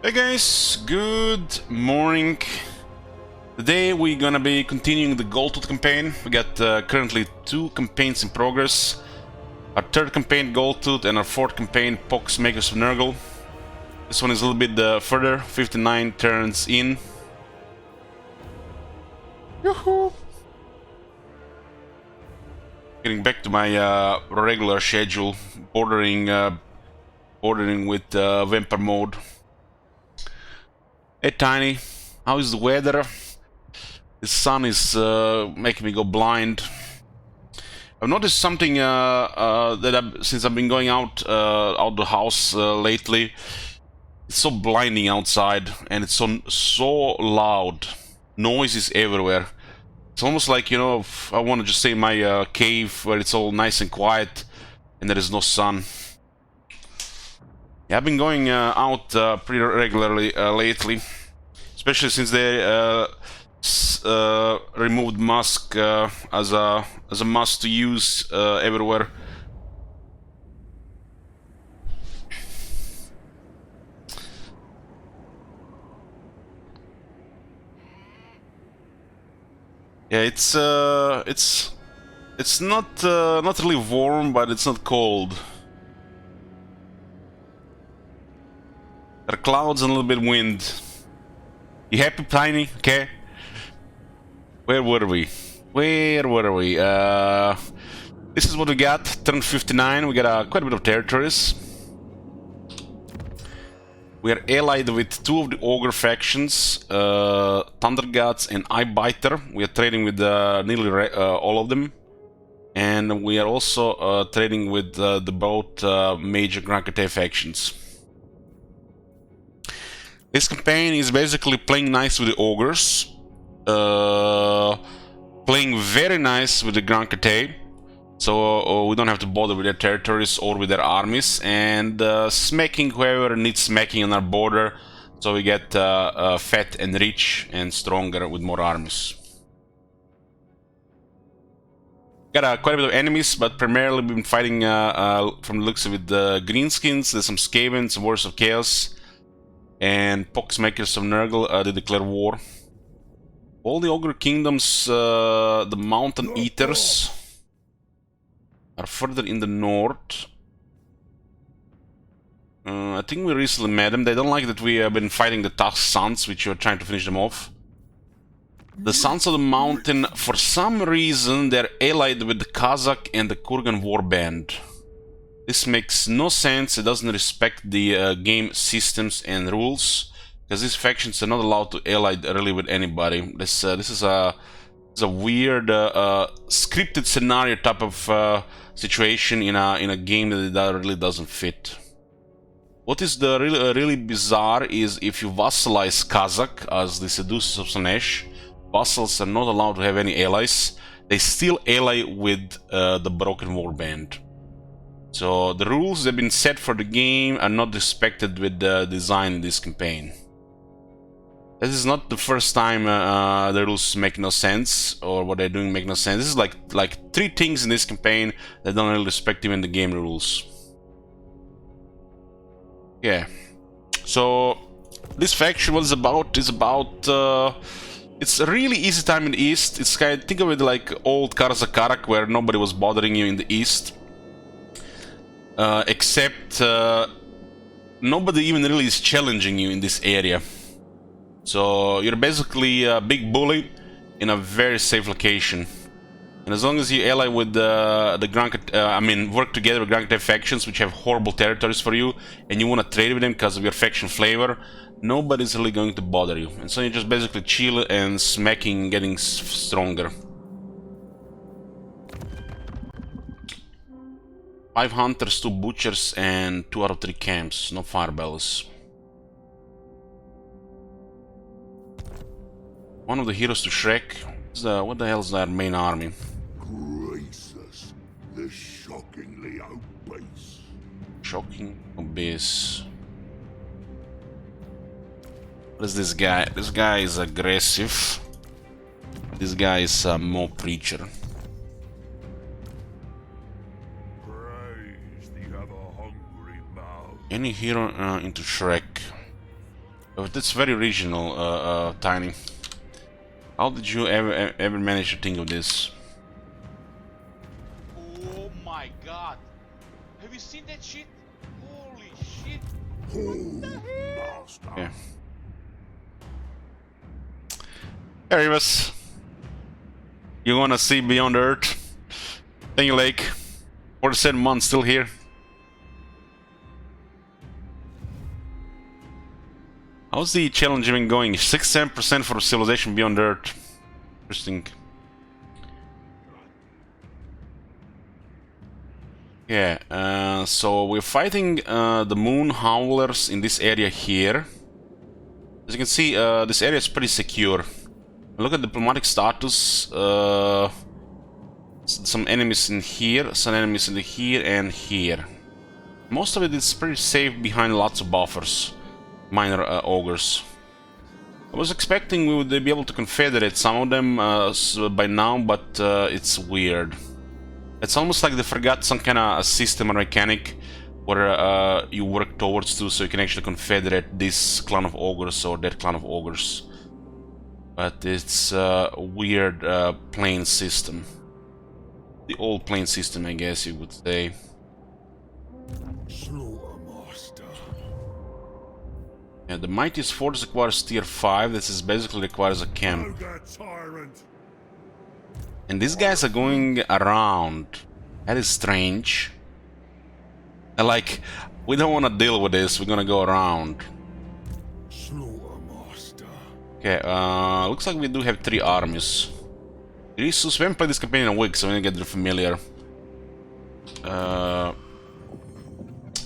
Hey guys, good morning. Today we're gonna be continuing the Goldtooth campaign. We got currently 2 campaigns in progress. Our 3rd campaign, Goldtooth, and our 4th campaign, Pox Makers of Nurgle. This one is a little bit further, 59 turns in. Yoo-hoo! Getting back to my regular schedule, bordering with vampire mode. Hey Tiny, how is the weather? The sun is making me go blind. I've noticed something since I've been going out the house lately. It's so blinding outside, and it's so loud. Noise is everywhere. It's almost like, you know, I want to just stay in my cave where it's all nice and quiet, and there is no sun. Yeah, I've been going out pretty regularly lately, especially since they removed mask as a must to use everywhere. Yeah, it's not really warm, but it's not cold. There are clouds and a little bit of wind. You happy, Tiny? Okay. Where were we? This is what we got. Turn 59. We got quite a bit of territories. We are allied with 2 of the ogre factions, Thunder Gods and Eyebiter. We are trading with nearly all of them, and we are also trading with the both major Grankate factions. This campaign is basically playing nice with the ogres, playing very nice with the Grankate, so we don't have to bother with their territories or with their armies, and smacking whoever needs smacking on our border, so we get fat and rich and stronger with more armies. Got quite a bit of enemies, but primarily we've been fighting from the looks of it the greenskins. There's some Skavens, some Wars of Chaos, and Pox Makers of Nurgle. They declare war. All the ogre kingdoms, the mountain eaters, are further in the north. I think we recently met them. They don't like that we have been fighting the Tusk Sons, which we're trying to finish them off. The Sons of the Mountain, for some reason, they're allied with the Kazakh and the Kurgan warband. This makes no sense. It doesn't respect the game systems and rules, because these factions are not allowed to ally really with anybody. This is a weird scripted scenario type of situation in a game that really doesn't fit. What is the really bizarre is if you vassalize Kazakh as the seducers of Slanesh, vassals are not allowed to have any allies. They still ally with the Broken Warband. So the rules that have been set for the game are not respected with the design in this campaign. This is not the first time the rules make no sense, or what they're doing make no sense. This is like 3 things in this campaign that don't really respect even the game rules. Yeah. So this faction, what it's about is about it's a really easy time in the east. It's kind of, think of it like old Karzakarak, where nobody was bothering you in the east. Except nobody even really is challenging you in this area. So you're basically a big bully in a very safe location. And as long as you ally with the Grankate, work together with Grankate factions, which have horrible territories for you, and you want to trade with them because of your faction flavor, nobody's really going to bother you. And so you just basically chill and smacking, getting stronger. 5 hunters, 2 butchers, and 2 out of 3 camps. No firebells. One of the heroes to Shrek. What the hell is their main army? Gracious, the shockingly obese. Shocking obese. What is this guy? This guy is aggressive. This guy is a Mo preacher. Praise. 'Tis the ever-hungry mouth. Any hero into Shrek. But it's very regional, Tiny. How did you ever manage to think of this? Oh my god! Have you seen that shit? Holy shit! Master. Yeah. Hey, Rivas. You wanna see beyond Earth? Thank you, Lake. 47 months still here. How's the challenge even going? 6-7% for civilization beyond Earth. Interesting. Yeah, so we're fighting the moon howlers in this area here. As you can see, this area is pretty secure. Look at diplomatic status. Some enemies in here, some enemies in here and here. Most of it is pretty safe behind lots of buffers. Minor ogres. I was expecting we would be able to confederate some of them by now, but it's weird. It's almost like they forgot some kind of system or mechanic where you work towards to, so you can actually confederate this clan of ogres or that clan of ogres. But it's a weird plane system. The old plane system, I guess you would say. Yeah, the mightiest force requires tier 5. This is basically requires a camp. And these guys are going around. That is strange. And like, we don't want to deal with this. We're gonna go around. Okay, looks like we do have 3 armies. Risus, we haven't played this campaign in a week, so we need to get familiar.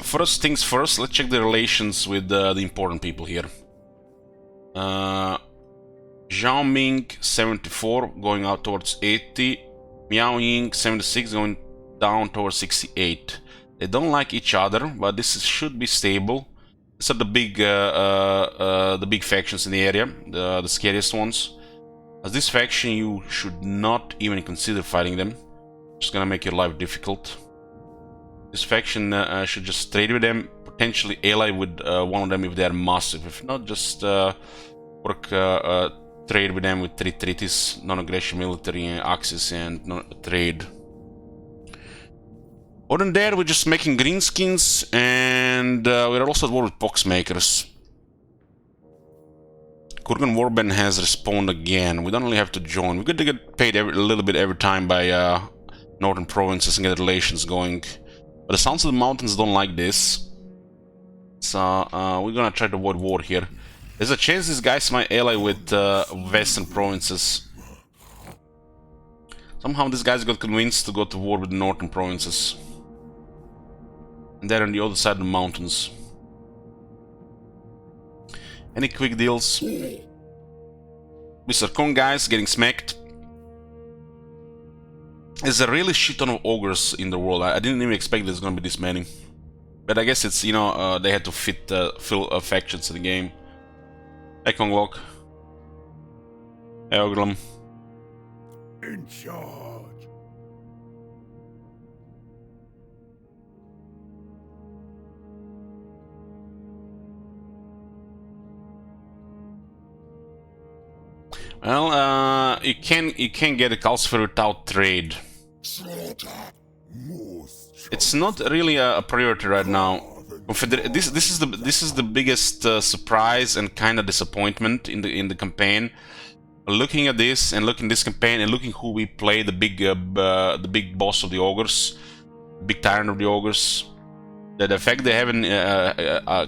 First things first, let's check the relations with the important people here. Zhao Ming, 74, going out towards 80. Miao Ying, 76, going down towards 68. They don't like each other, but this should be stable. These are the big factions in the area, the scariest ones. As this faction, you should not even consider fighting them. It's gonna make your life difficult. This faction should just trade with them, potentially ally with one of them if they are massive. If not, just work trade with them with 3 treaties, non-aggression, military axis, and trade. Other than that, we're just making greenskins, and we're also at war with poxmakers. Kurgan Warband has respawned again. We don't really have to join. We're going to get paid a little bit every time by northern provinces and get relations going. But the Sounds of the Mountains don't like this. So we're gonna try to avoid war here. There's a chance these guys might ally with western provinces. Somehow these guys got convinced to go to war with the northern provinces. And they're on the other side of the mountains. Any quick deals? Mr. Kong guys getting smacked. There's a really shit ton of ogres in the world. I didn't even expect there's gonna be this many. But I guess it's, you know, they had to fill factions in the game. Hey Konglok. Hey Oglam. In charge. Well, you can get a Calcifer without trade. It's not really a priority right now. This is the biggest surprise and kind of disappointment in the campaign. Looking at this and looking at this campaign and looking who we play, the big boss of the ogres, big tyrant of the ogres. The fact they haven't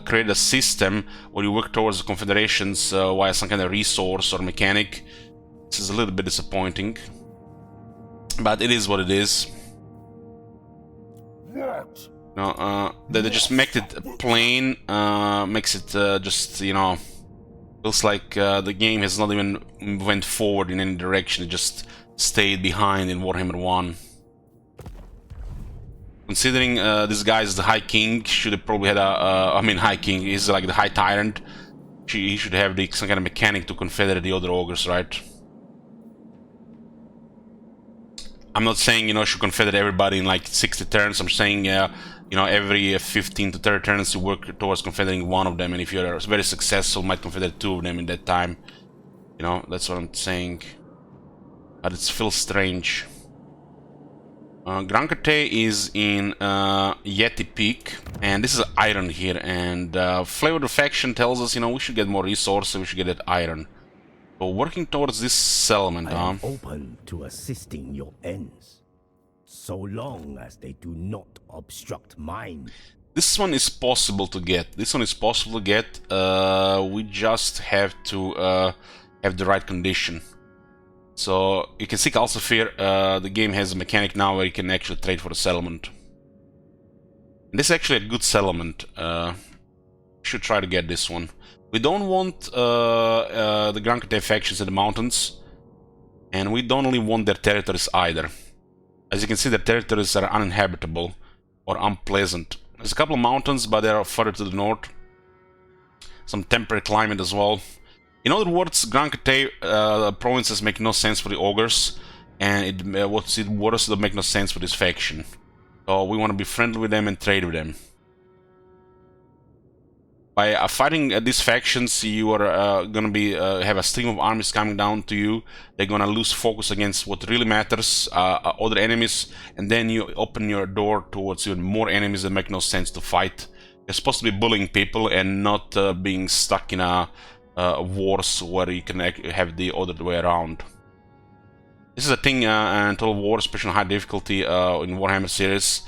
created a system where you work towards the confederations via some kind of resource or mechanic, this is a little bit disappointing. But it is what it is. What? No, they just make it plain, makes it just, you know, feels like the game has not even went forward in any direction, it just stayed behind in Warhammer 1. Considering this guy is the High King, should have probably had a, I mean High King, he's like the High Tyrant, he should have some kind of mechanic to confederate the other ogres, right? I'm not saying, you know, should confederate everybody in like 60 turns. I'm saying you know, every 15 to 30 turns you work towards confederating one of them, and if you're very successful, might confederate two of them in that time. You know, that's what I'm saying. But it feels strange. Grankate is in Yeti Peak, and this is iron here, and Flavor of the Faction tells us, you know, we should get more resources, we should get that iron. So working towards this settlement, I am open to assisting your ends, so long as they do not obstruct mine. This one is possible to get. This one is possible to get. We just have to have the right condition. So you can seek Alsafir. The game has a mechanic now where you can actually trade for a settlement. And this is actually a good settlement. Should try to get this one. We don't want the Grankate factions in the mountains, and we don't really want their territories either. As you can see, their territories are uninhabitable or unpleasant. There's a couple of mountains, but they are further to the north. Some temperate climate as well. In other words, Grankate provinces make no sense for the ogres, and what's it worse, they make no sense for this faction. So we want to be friendly with them and trade with them. By fighting these factions, you are gonna be have a stream of armies coming down to you. They're gonna lose focus against what really matters, other enemies, and then you open your door towards even more enemies that make no sense to fight. You're supposed to be bullying people and not being stuck in a wars where you can have the other way around. This is a thing in Total War, especially on high difficulty in Warhammer series.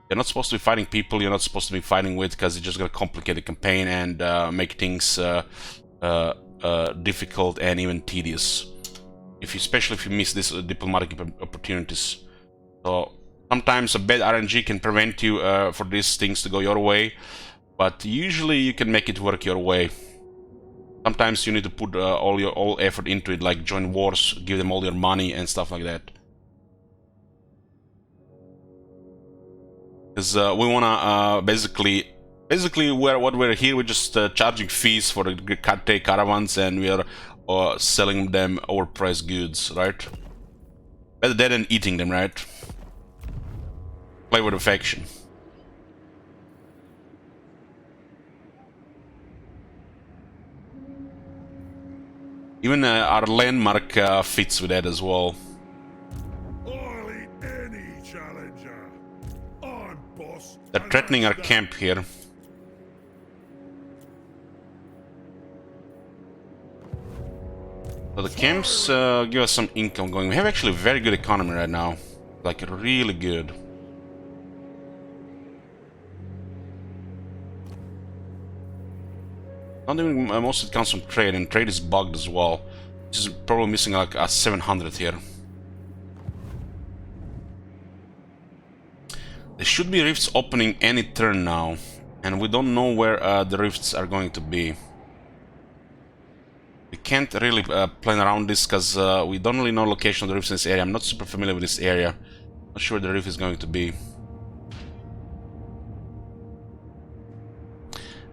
You're not supposed to be fighting people you're not supposed to be fighting with, because it's just going to complicate the campaign and make things difficult and even tedious. Especially if you miss these diplomatic opportunities. So sometimes a bad RNG can prevent you for these things to go your way, but usually you can make it work your way. Sometimes you need to put all effort into it, like join wars, give them all your money and stuff like that. Because we wanna basically what we're here, we're just charging fees for the Kate caravans, and we are selling them overpriced goods, right? Better that than eating them, right? Play with affection. Even our landmark fits with that as well. I'll eat any challenger. I'm boss. They're threatening our camp here. So the camps give us some income going. We have actually a very good economy right now. Like, really good. Not even most of it comes from trade, and trade is bugged as well. This is probably missing like a 700 here. There should be rifts opening any turn now, and we don't know where the rifts are going to be. We can't really plan around this because we don't really know location of the rifts in this area. I'm not super familiar with this area. Not sure where the rift is going to be.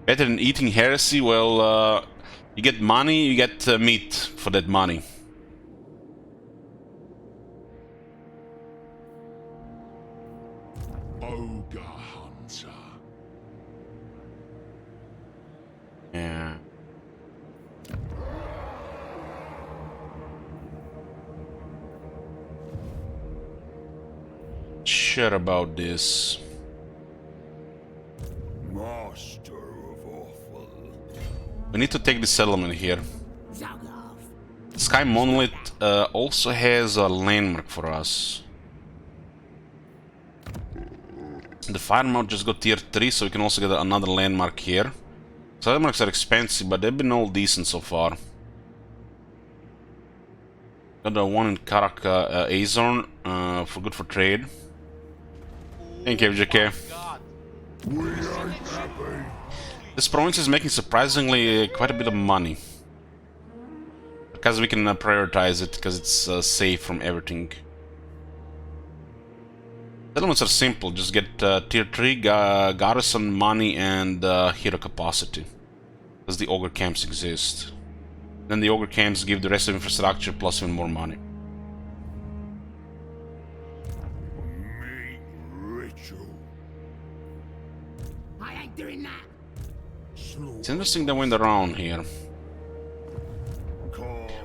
Better than eating heresy? Well, you get money, you get meat for that money. Ogre hunter. Yeah. Sure about this. Master of awful. We need to take the settlement here. Sky Monolith also has a landmark for us. The Fire Mount just got tier 3, so we can also get another landmark here. So landmarks are expensive, but they've been all decent so far. Got the one in Karak Azorn for good for trade. Thank you, FJK. God. We ain't happy. This province is making surprisingly quite a bit of money. Because we can prioritize it, because it's safe from everything. Settlements are simple, just get tier 3 garrison money and hero capacity. Because the ogre camps exist. Then the ogre camps give the rest of infrastructure plus even more money. Meat ritual. ordering that? It's interesting they went around here.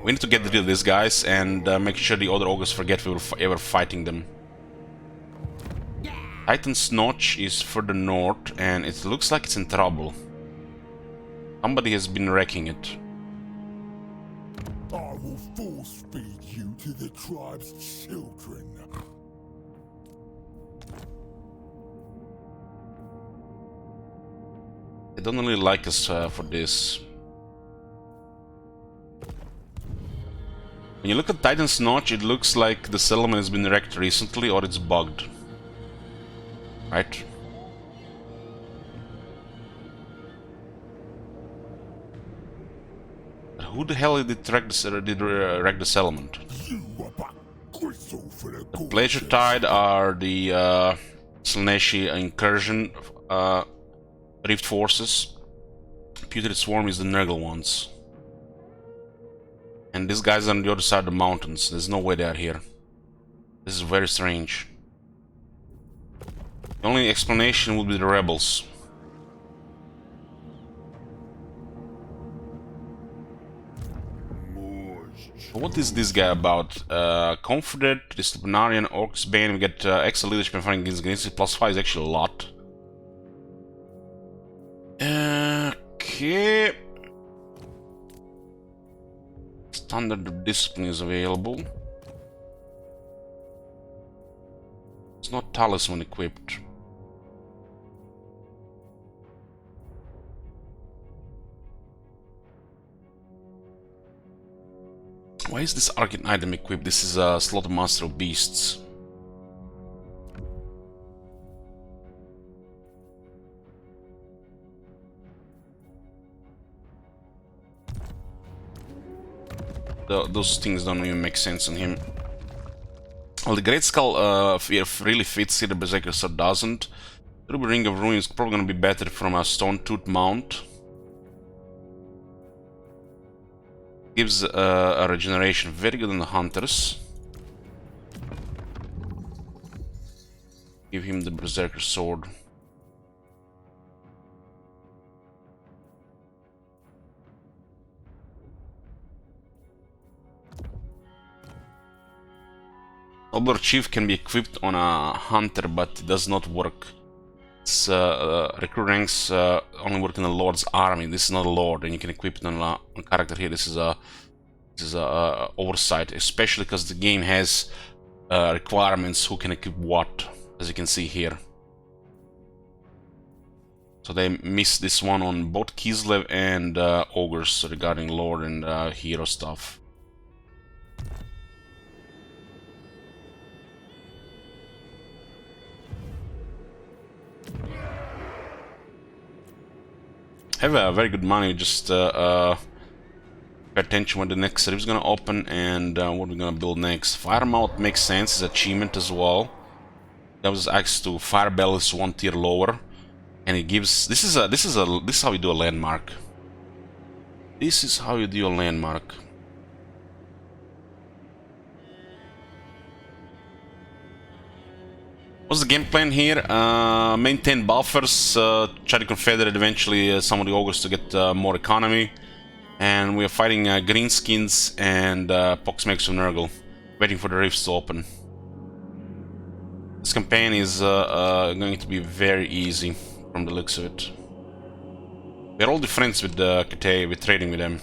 We need to get rid of these guys and make sure the other ogres forget we were ever fighting them. Titan's Notch is further north and it looks like it's in trouble. Somebody has been wrecking it. I will force feed you to the tribe's children. They don't really like us for this. When you look at Titan's Notch, it looks like the settlement has been wrecked recently or it's bugged. Right? But who the hell did wreck the settlement? You are but gristle for the The Pleasure Tide are the Slaneshi incursion Rift forces. Putrid Swarm is the Nurgle ones. And these guys are on the other side of the mountains. There's no way they are here. This is very strange. The only explanation would be the rebels. But what is this guy about? Confederate, Disciplinarian, Orc's Bane. We get extra leadership and fighting against it. +5 is actually a lot. Okay. Standard discipline is available. It's not talisman equipped. Why is this arcane item equipped? This is a Slaughter Master of Beasts. Those things don't even make sense on him. Well, the Great Skull really fits here, the Berserker Sword doesn't. Ruby Ring of Ruin is probably gonna be better from a Stone Tooth mount. Gives a regeneration, very good on the Hunters. Give him the Berserker Sword. Noble Chief can be equipped on a Hunter, but it does not work. It's recruit ranks only work in the Lord's army. This is not a Lord, and you can equip it on a character here. This is a oversight, especially because the game has requirements who can equip what, as you can see here. So they missed this one on both Kislev and Ogres regarding Lord and hero stuff. Have a very good money, just pay attention when the next city is gonna open and what we're gonna build next. Firemouth makes sense, it's achievement as well. That was access to Fire Bells 1 tier lower, and it gives this is how you do a landmark. This is how you do a landmark. What's the game plan here? Maintain buffers, try to confederate eventually some of the ogres to get more economy. And we are fighting greenskins and Poxmakes of Nurgle, waiting for the rifts to open. This campaign is going to be very easy from the looks of it. We're already friends with Kate, we're trading with them.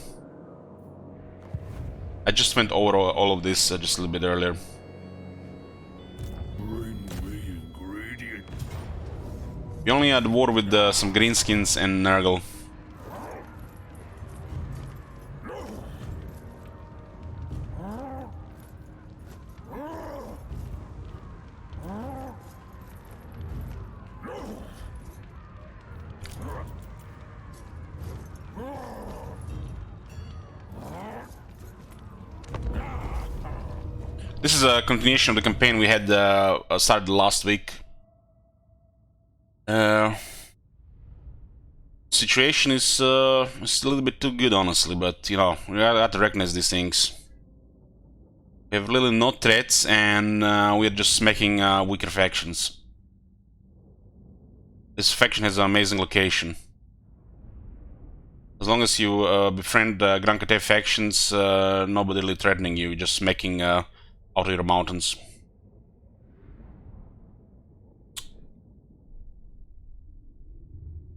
I just went over all of this just a little bit earlier. We only had war with some greenskins and Nurgle. This is a continuation of the campaign we had started last week. Situation is a little bit too good, honestly, but you know, we have to recognize these things. We have really no threats, and we're just making weaker factions. This faction has an amazing location. As long as you befriend Grand Cathay factions, nobody really threatening you, just making out of your mountains.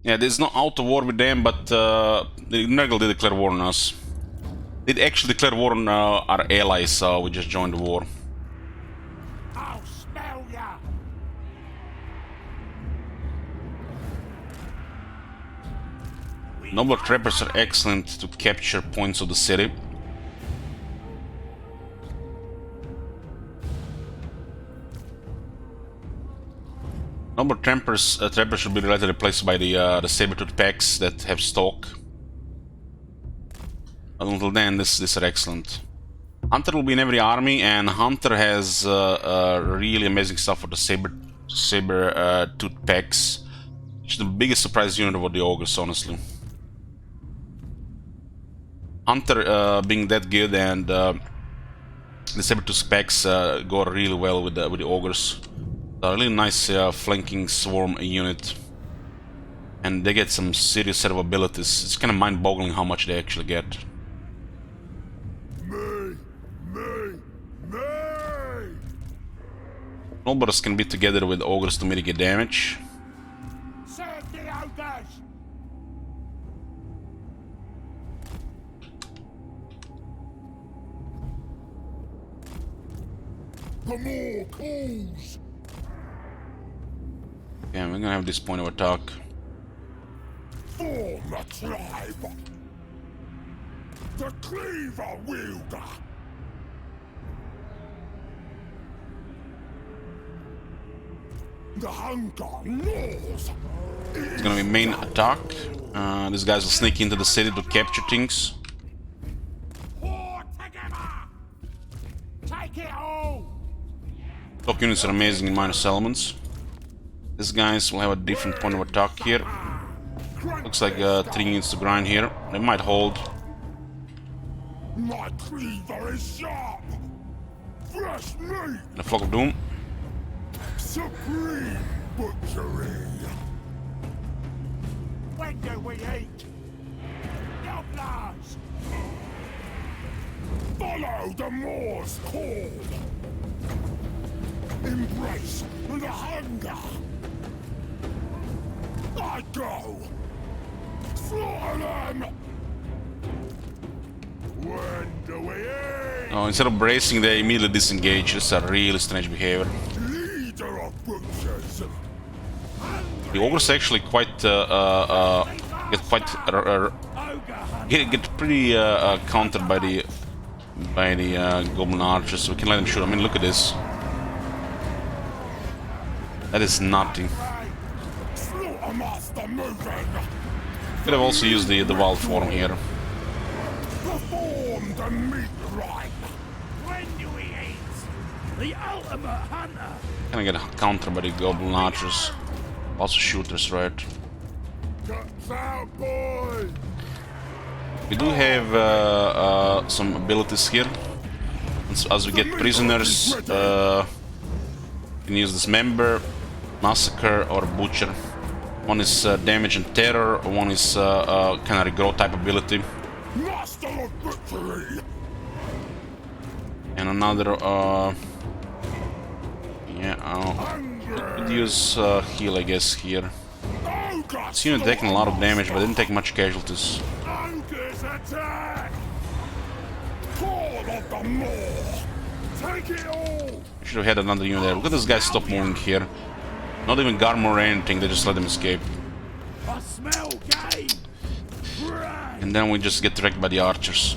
Yeah, there's no out of war with them, but they never did declare war on us. They actually declare war on our allies, so we just joined the war. I'll smell ya! Noble trappers are excellent to capture points of the city. Noble trappers should be later replaced by the saber-tooth packs that have stalk. But until then, these are excellent. Hunter will be in every army, and Hunter has really amazing stuff for the saber-tooth packs, which is the biggest surprise unit of the ogres, honestly. Hunter being that good, and the saber-tooth packs go really well with the ogres. A really nice flanking swarm unit, and they get some serious set of abilities. It's kind of mind-boggling how much they actually get. Me! Nobles can be together with ogres to mitigate damage. Serve the ogres! For more calls! Yeah, we're gonna have this point of attack. Form a tribe! The cleaver wielder! The hunger gnaws! It's gonna be main attack. These guys will sneak into the city to capture things. War together! Take it all! Top units are amazing in minus elements. These guys will have a different point of attack here. Looks like 3 units to grind here. They might hold. My cleaver is sharp! Fresh meat! The Flock of Doom. Supreme butchery! When do we eat? Gobblers! Follow the Moor's call! Embrace the hunger! I go! Slaughter them! When do we eat? Oh, instead of bracing, they immediately disengage. This is a really strange behavior. Leader of butchers! The ogres actually quite get pretty countered by the goblin archers. So we can let them shoot. I mean, look at this. That is nothing. Slaughtermaster moving! Could have also used the wild form here. Perform the meat rite! When do we eat? The ultimate hunter! Gonna get countered by the goblin archers. Also shooters, right? Cuts out, boy! We do have some abilities here. As we get prisoners, we can use Dismember, Massacre, or Butcher. One is damage and terror, one is kind of regrow type ability. Master of butchery! And another, could use heal, I guess, here. This unit taking a lot of damage, but didn't take much casualties. Ogres attack! Call of the Moor! Take it all! Should have had another unit there. Look at this guy stop moving here. Not even Garmor or anything, they just let him escape. I smell game! And then we just get wrecked by the archers.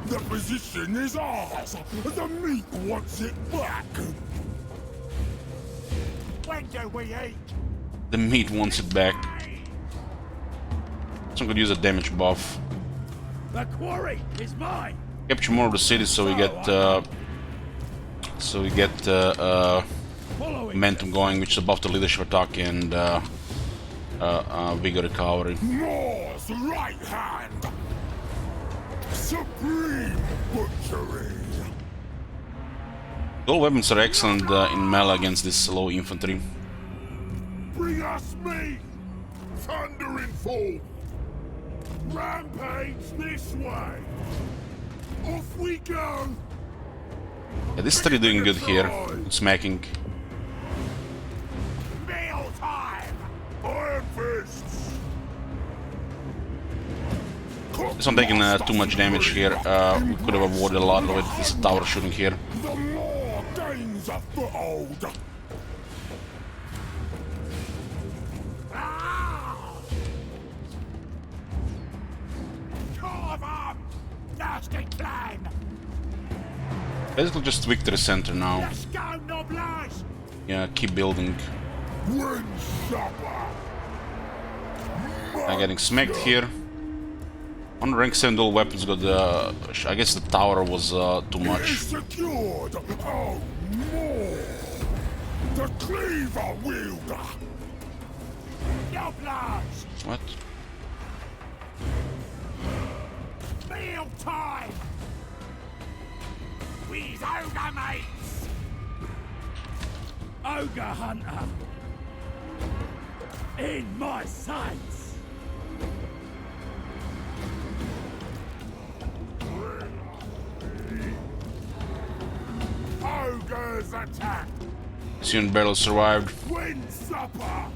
The position is ours! The meat wants it back! When do we eat? The meat wants it back. So I'm gonna use a damage buff. The quarry is mine! Capture more of the city so we get momentum going, which is above the leadership attack and vigor recovery. Moor's right hand! Supreme butchery! All weapons are excellent in melee against this low infantry. Bring us meat! Thundering forth! Rampage this way! Off we go! Yeah, this study doing good here. Good smacking. Meal time! Iron fists! This one taking too much damage here. We could have avoided a lot with this tower shooting here. The law gains a foothold! Carve up! Nasty clan! Basically just victory center now. Let's go, noblesse! Yeah, keep building. Wind supper! I'm getting smacked here. On rank 7 dual weapons got the... I guess the tower was too much. Secured! Oh, more! The cleaver wielder! Noblesse! What? Meal time! We's ogre mates! Ogre hunter. In my sights. Ogres attack! Soon barely survived. Wind supper!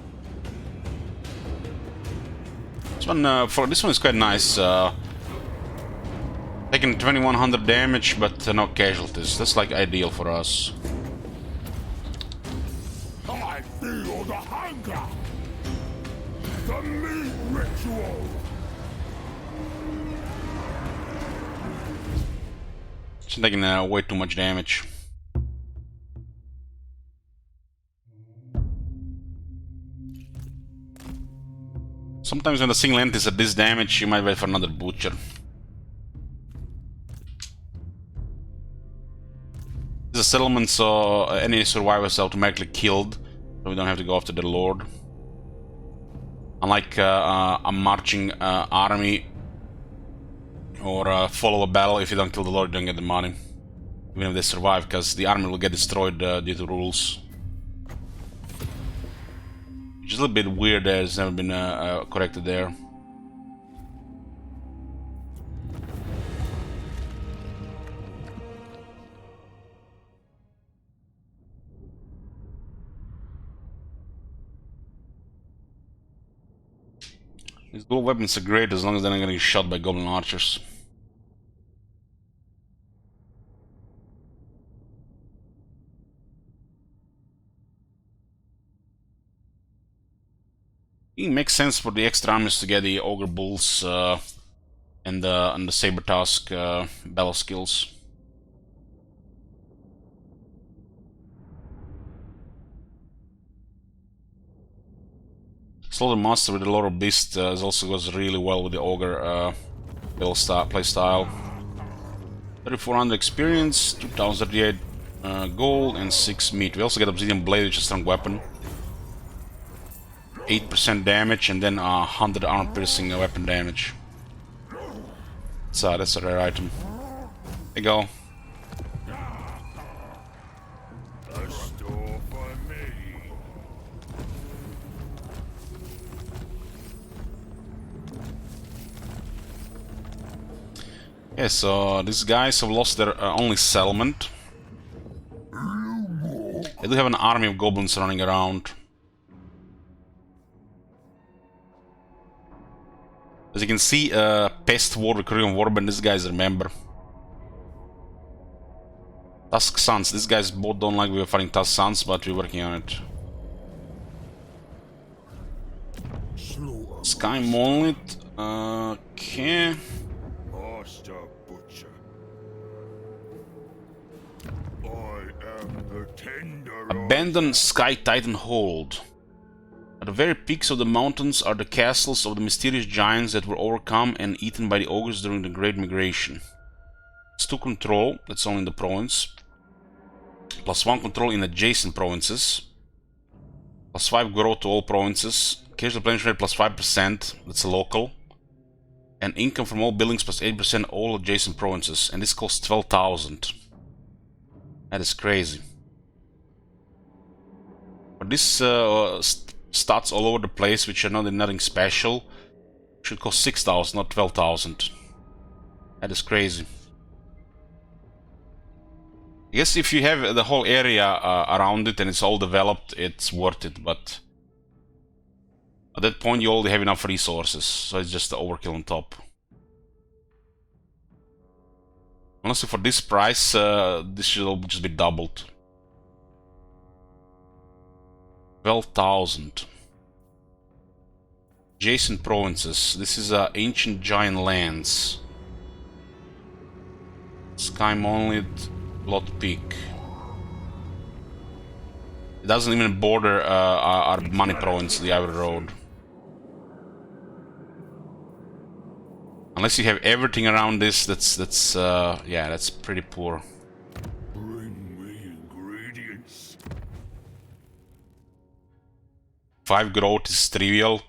This one, for this one is quite nice. Taking 2100 damage, but no casualties. That's like ideal for us. I feel the hunger! The meat ritual! It's taking way too much damage. Sometimes when the single entity is at this damage, you might wait for another butcher. This is a settlement, so any survivors are automatically killed, so we don't have to go after the lord. Unlike a marching army or follow a battle, if you don't kill the lord, you don't get the money. Even if they survive, because the army will get destroyed due to rules. Which is a little bit weird that it's never been corrected there. These dual weapons are great as long as they're not getting shot by goblin archers. It makes sense for the extra armies to get the ogre bulls and the saber tusk battle skills. Slaughter Master with the Lord of Beast also goes really well with the ogre play style. 3400 experience, 2038 gold, and 6 meat. We also get Obsidian Blade, which is a strong weapon. 8% damage, and then 100 armor piercing weapon damage. So that's a rare item. There you go. A store for me. Yeah, so these guys have lost their only settlement. They do have an army of goblins running around. As you can see, Pest War, Recruitment Warband, these guys remember. Tusk Sons, these guys both don't like we were fighting Tusk Sons, but we're working on it. Sky Monolith, okay. Master Butcher. I am the tender. Abandoned Sky Titan Hold. At the very peaks of the mountains are the castles of the mysterious giants that were overcome and eaten by the ogres during the Great Migration. It's 2 control, that's only in the province. +1 control in adjacent provinces. +5 growth to all provinces. Occasional replenishment rate +5%, that's local. And income from all buildings +8% all adjacent provinces. And this costs 12,000. That is crazy. But this stats all over the place, which are nothing special, should cost 6,000, not 12,000. That is crazy. I guess if you have the whole area around it and it's all developed, it's worth it, but at that point you already have enough resources, so it's just the overkill on top. Honestly, for this price, this should all just be doubled. 12,000. Adjacent provinces. This is ancient giant lands. Sky Monolith, Lot Peak. It doesn't even border our money province, the Ivory Road. Unless you have everything around this, that's yeah, that's pretty poor. Bring me ingredients. 5 growth is trivial.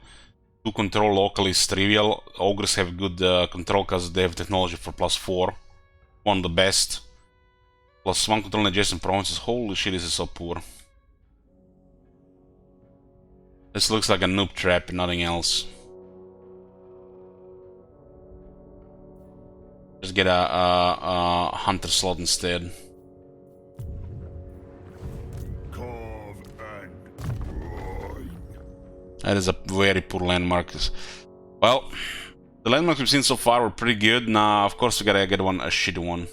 2 control local is trivial. Ogres have good control because they have technology for +4. One of the best. +1 control in adjacent provinces. Holy shit, this is so poor. This looks like a noob trap and nothing else. Just get a hunter slot instead. Carve and grind. That is a very poor landmark. Well, the landmarks we've seen so far were pretty good. Now, of course, we gotta get a shitty one.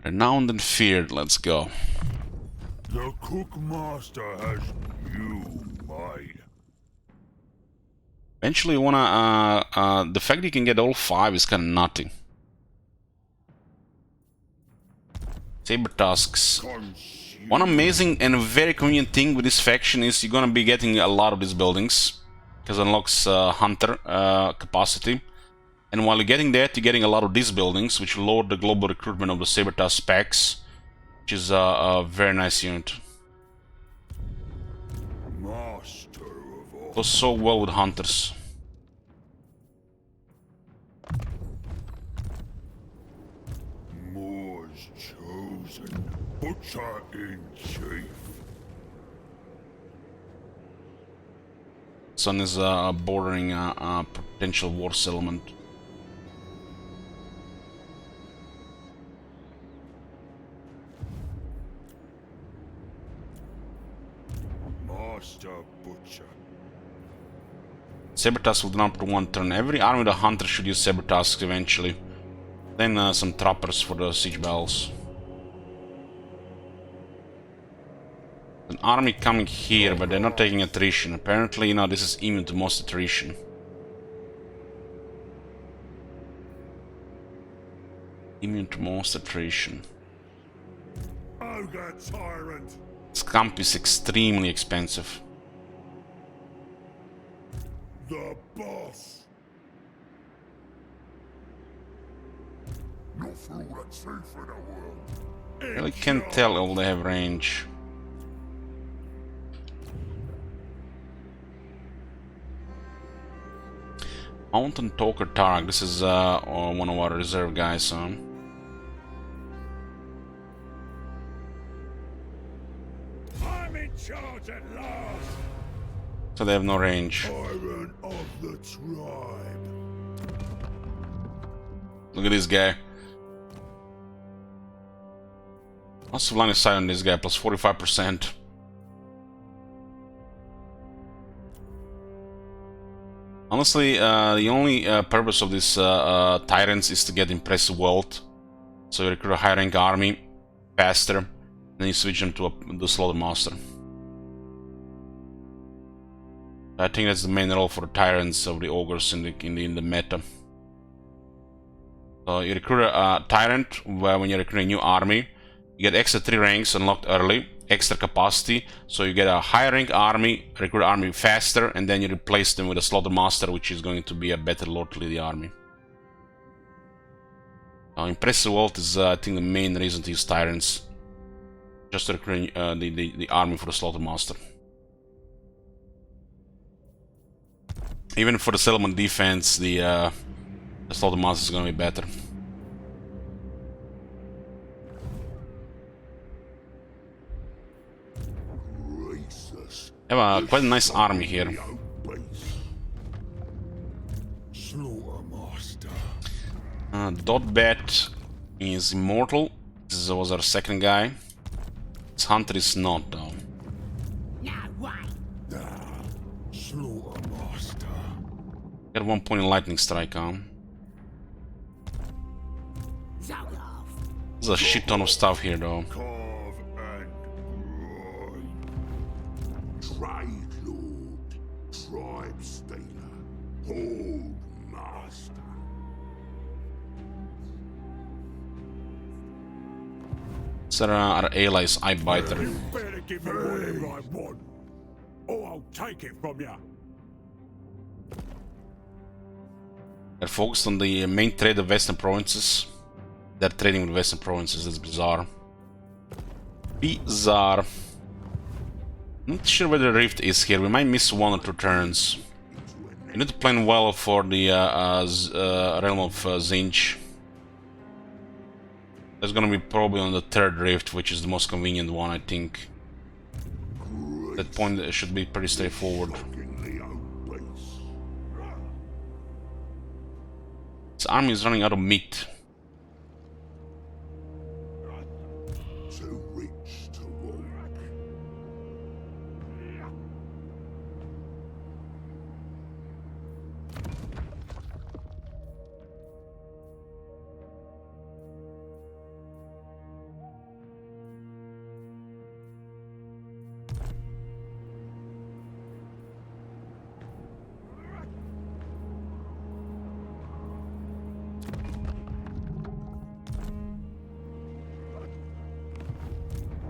Renowned and feared, let's go. The cook master has you made. Eventually, you wanna. The fact that you can get all 5 is kind of nutty. Saber tusks. One amazing and very convenient thing with this faction is you're gonna be getting a lot of these buildings, because it unlocks hunter capacity. And while you're getting that, you're getting a lot of these buildings, which will lower the global recruitment of the Saber tusk specs, which is a very nice unit. Master of all. Goes so well with hunters. Moore's chosen. Butcher in chief. Sun is bordering a potential war settlement. Master Butcher. Saber tusk will drop for 1 turn. Every army with a hunter should use saber tusks eventually. Then some trappers for the siege bells. An army coming here, but they're not taking attrition. Apparently, you know, this is immune to most attrition. Immune to most attrition. Ogre tyrant. Scamp is extremely expensive. The boss. No fool that's safe in the world. Really can't tell if they have range. Mountain Talker Targ. This is one of our reserve guys. I'm in charge at last. So they have no range. Tyrant of the tribe. Look at this guy. What's the line of sight on this guy? Plus 45%. Honestly, the only purpose of this tyrants is to get impressive wealth. So you recruit a high rank army faster, then you switch them to the Slaughter Master. I think that's the main role for the tyrants of the ogres in the meta. So you recruit a tyrant when you recruit a new army. You get extra 3 ranks unlocked early, extra capacity, so you get a high rank army, recruit army faster, and then you replace them with a Slaughter Master, which is going to be a better lord to lead the army. Impressive wealth is, I think, the main reason to use tyrants. Just to recruit the army for the Slaughter Master. Even for the settlement defense, the The slaughter mass is gonna be better. Racist. Have a quite a nice army here. Slaughtermaster. Dotbat is immortal. This was our second guy. This hunter is not though. Slaughtermaster. Got 1 point in lightning strike, huh? There's a shit ton of stuff here though. Carve and grind. Trade lord. Tribe stealer. Hold master. These are our allies, Eye Biter. You better give me whatever I want, or I'll take it from you. They're focused on the main trade of Western provinces. They're trading with Western provinces, that's bizarre. Bizarre. Not sure where the rift is here, we might miss 1 or 2 turns. We need to plan well for the realm of Zinj. That's gonna be probably on the 3rd rift, which is the most convenient one, I think. That point should be pretty straightforward. This army is running out of meat. Too rich to walk.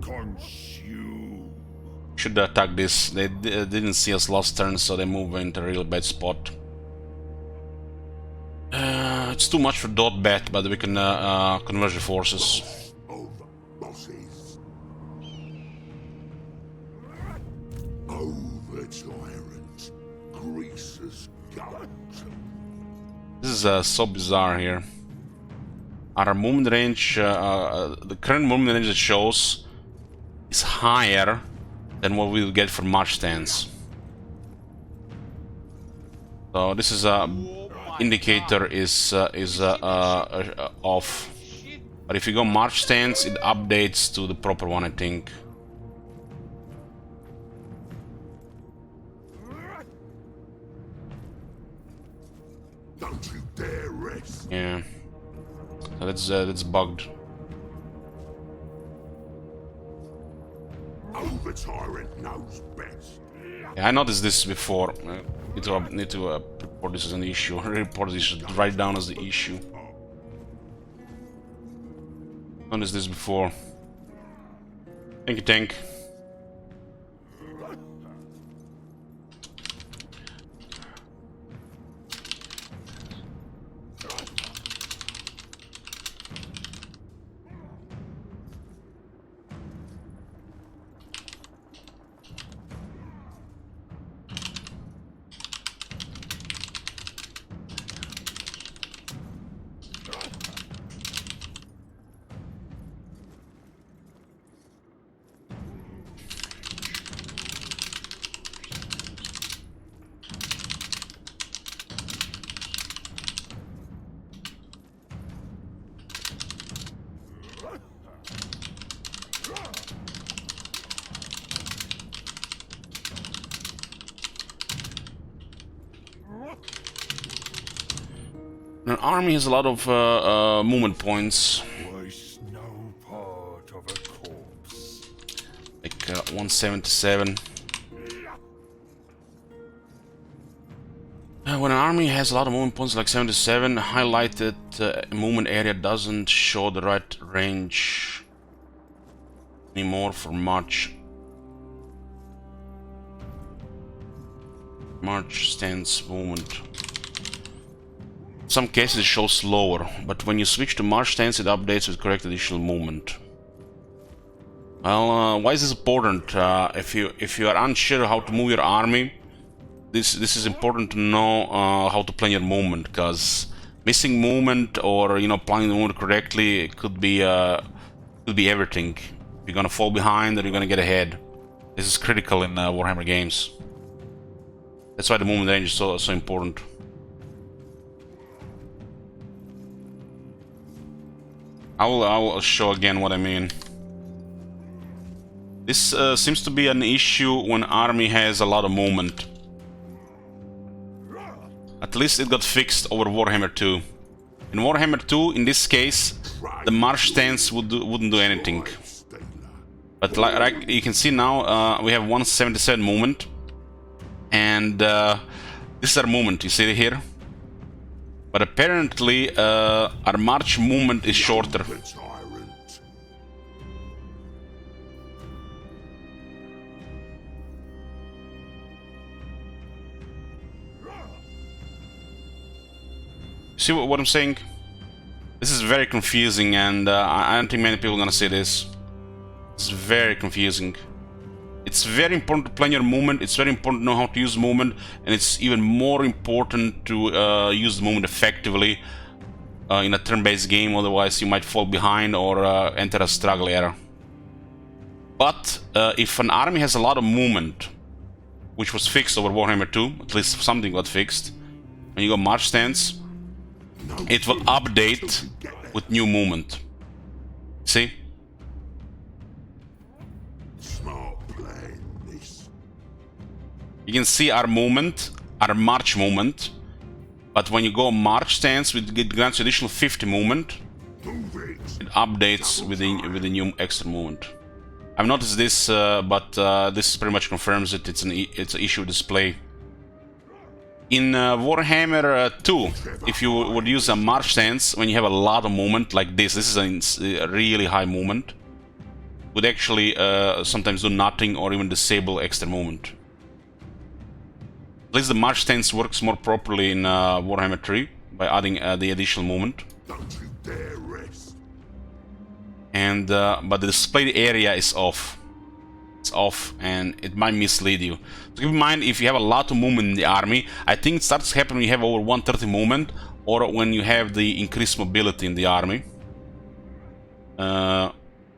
Consume. Should attack this. They didn't see us last turn, so they move into a real bad spot. It's too much for Dotbat, but we can converge the forces. Of bosses. Over tyrant. Greaser's guns. This is so bizarre here. Our movement range, the current movement range it shows is higher than what we will get for march stance. So this is a indicator is off. But if you go march stance, it updates to the proper one, I think. Don't you dare rest. Yeah. So that's bugged. Over tyrant knows best. Yeah, I noticed this before. Need to report this as an issue. Report this, write down as the issue. Noticed this before. Thank you, tank. An army has a lot of movement points, Waste no part of a corpse. like 177. When an army has a lot of movement points like 77, highlighted movement area doesn't show the right range anymore for march stance movement. Some cases it shows slower, but when you switch to march stance, it updates with correct additional movement. Well, why is this important? If you are unsure how to move your army, this is important to know how to plan your movement, because Missing movement, or you know, planning the movement correctly, it could be everything. You're gonna fall behind or you're gonna get ahead. This is critical in Warhammer games. That's why the movement range is so important. I will show again what I mean. This seems to be an issue when army has a lot of movement. At least it got fixed over Warhammer 2. In Warhammer 2, in this case, the march stance wouldn't do anything. But like you can see now, we have 177 movement, and this is our movement. You see it here. But apparently, our march movement is shorter. See what I'm saying? This is very confusing, and I don't think many people are gonna see this. It's very confusing. It's very important to plan your movement. It's very important to know how to use movement, and it's even more important to use the movement effectively in a turn-based game. Otherwise, you might fall behind or enter a struggle era. But if an army has a lot of movement, which was fixed over Warhammer 2, at least something got fixed, when you go march stance, it will update with new movement. See? You can see our movement, our march movement, but when you go march stance, it grants you additional 50 movement. It updates with the new extra movement. I've noticed this, but this pretty much confirms it. It's an issue display. In Warhammer 2, if you would use a march stance when you have a lot of movement like this is a really high movement, would actually sometimes do nothing or even disable extra movement. At least the march stance works more properly in Warhammer 3 by adding the additional movement. Don't you dare rest. And but the displayed area is off. It's off, and it might mislead you. So keep in mind, if you have a lot of movement in the army, I think it starts to happen when you have over 130 movement, or when you have the increased mobility in the army.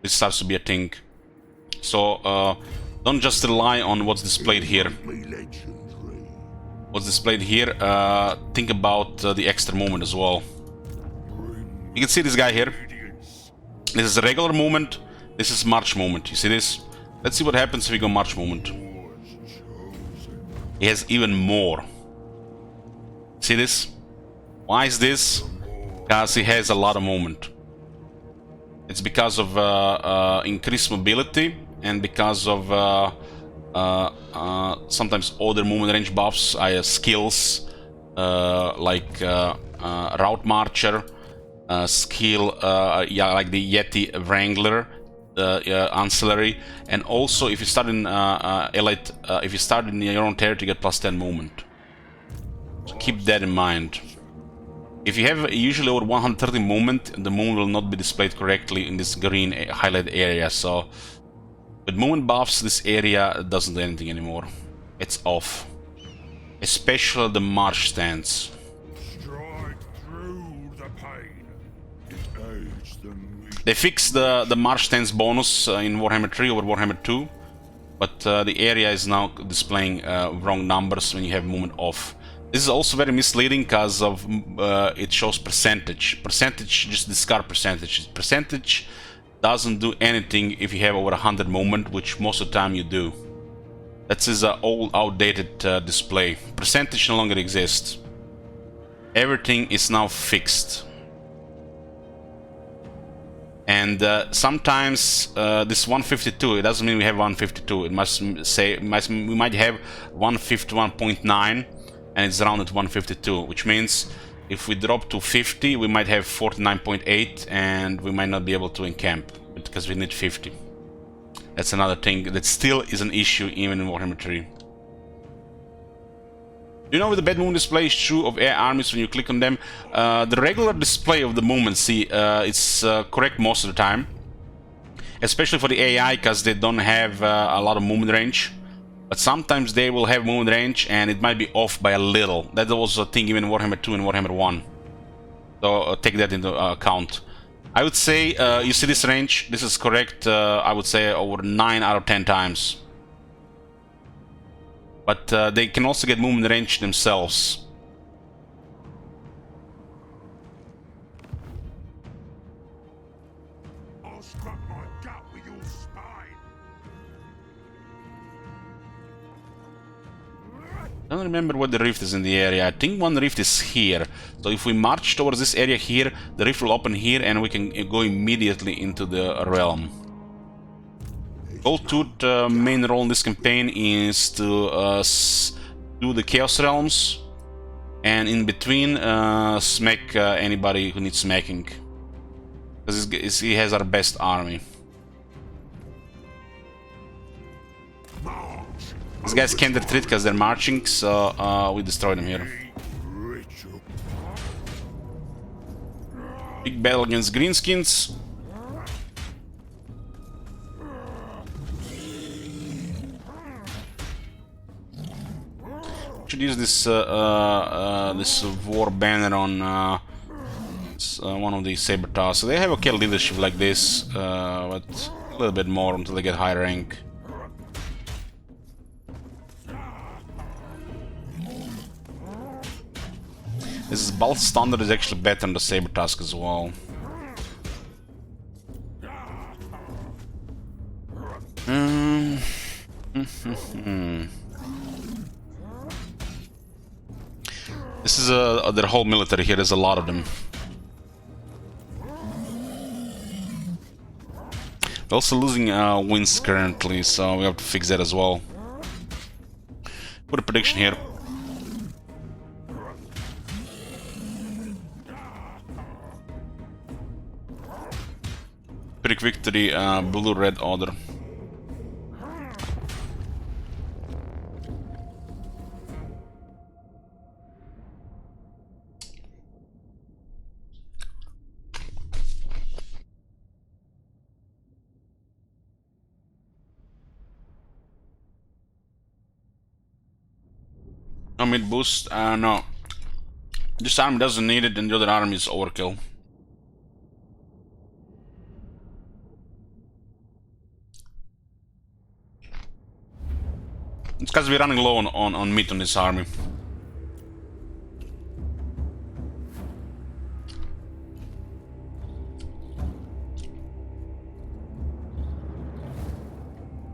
This starts to be a thing. So don't just rely on what's displayed here. What's displayed here, think about the extra movement as well. You can see this guy here. This is a regular movement, this is march movement. You see this? Let's see what happens if we go march movement. He has even more. See this? Why is this? Because he has a lot of movement. It's because of increased mobility and because of sometimes other movement range buffs, skills like Route Marcher, skill like the Yeti Wrangler, ancillary, and also if you start in elite, if you start in your own territory, you get +10 movement. So keep that in mind. If you have usually over 130 movement, the movement will not be displayed correctly in this green highlighted area. So with movement buffs, this area doesn't do anything anymore. It's off, especially the march stance. Strike through the pain. Age the meat. They fixed the march stance bonus in Warhammer 3 over Warhammer 2, but the area is now displaying wrong numbers when you have movement off. This is also very misleading because of it shows percentage. Percentage, just discard percentage. Percentage doesn't do anything if you have over 100 movement, which most of the time you do. That is an old, outdated display. Percentage no longer exists. Everything is now fixed. And sometimes this 152, it doesn't mean we have 152. It must say we might have 151.9, and it's rounded to 152, which means if we drop to 50, we might have 49.8, and we might not be able to encamp because we need 50. That's another thing that still is an issue even in Warhammer 3. You know, with the bad movement display is true of air armies when you click on them. The regular display of the movement, see, it's correct most of the time, especially for the AI, because they don't have a lot of movement range. But sometimes they will have movement range and it might be off by a little. That was a thing even in Warhammer 2 and Warhammer 1. So take that into account. I would say, you see this range, this is correct, I would say over 9 out of 10 times. But they can also get movement range themselves. I'll scrap my gut with your spine. I don't remember what the rift is in the area. I think one rift is here. So if we march towards this area here, the rift will open here and we can go immediately into the realm. Goldtooth main role in this campaign is to do the Chaos Realms, and in between smack anybody who needs smacking. Because he has our best army. These guys can't retreat because they're marching, so we destroy them here. Big battle against Greenskins. Should use this this war banner on one of the Sabertars. So they have okay leadership like this, but a little bit more until they get higher rank. This Bolt Standard is actually better than the Saber Tusk as well. This is their whole military here. There's a lot of them. We're also losing wins currently, so we have to fix that as well. Put a prediction here. Quick victory, blue-red order. No mid boost? No. This army doesn't need it, and the other army is overkill. It's because we're running low on meat on this army.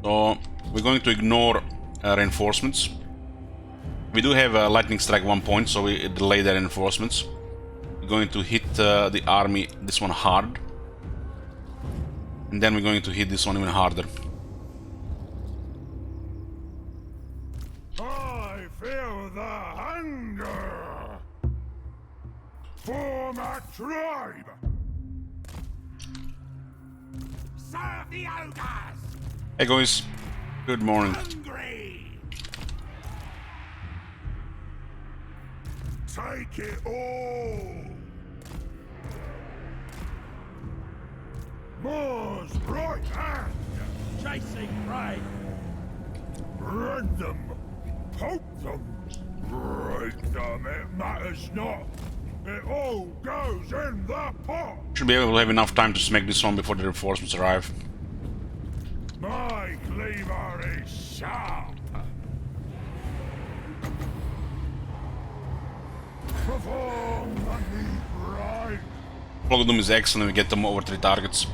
So we're going to ignore reinforcements. We do have a lightning strike 1 point, so we delay the reinforcements. We're going to hit the army, this one hard. And then we're going to hit this one even harder. I feel the hunger. Form a tribe. Serve the ogres. Hey guys, good morning. Hungry. Take it all. More's right hand. Chasing prey. Rend them. Poke them. Break them. It matters not. It all goes in the pot. Should be able to have enough time to smack this one before the reinforcements arrive. My cleaver is sharp. Perform the right. Flock of Doom is excellent, we get them over 3 targets.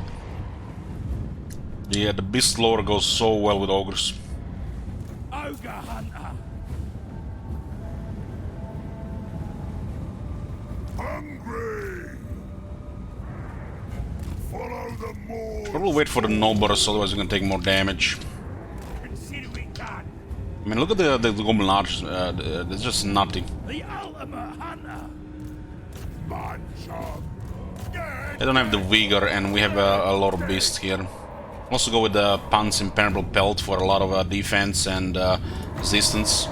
Yeah, the Beast lore goes so well with ogres. Ogre hunter. Hungry. Follow the more. Probably wait for the Nobbers, otherwise we're gonna take more damage. Consider it done. I mean, look at the Goblin Archers, they're just nothing. The ultimate hunter. Bunch of They don't have the Vigor, and we have a lot of Beasts here. Also go with the Pan's Impenetrable Pelt for a lot of defense and resistance.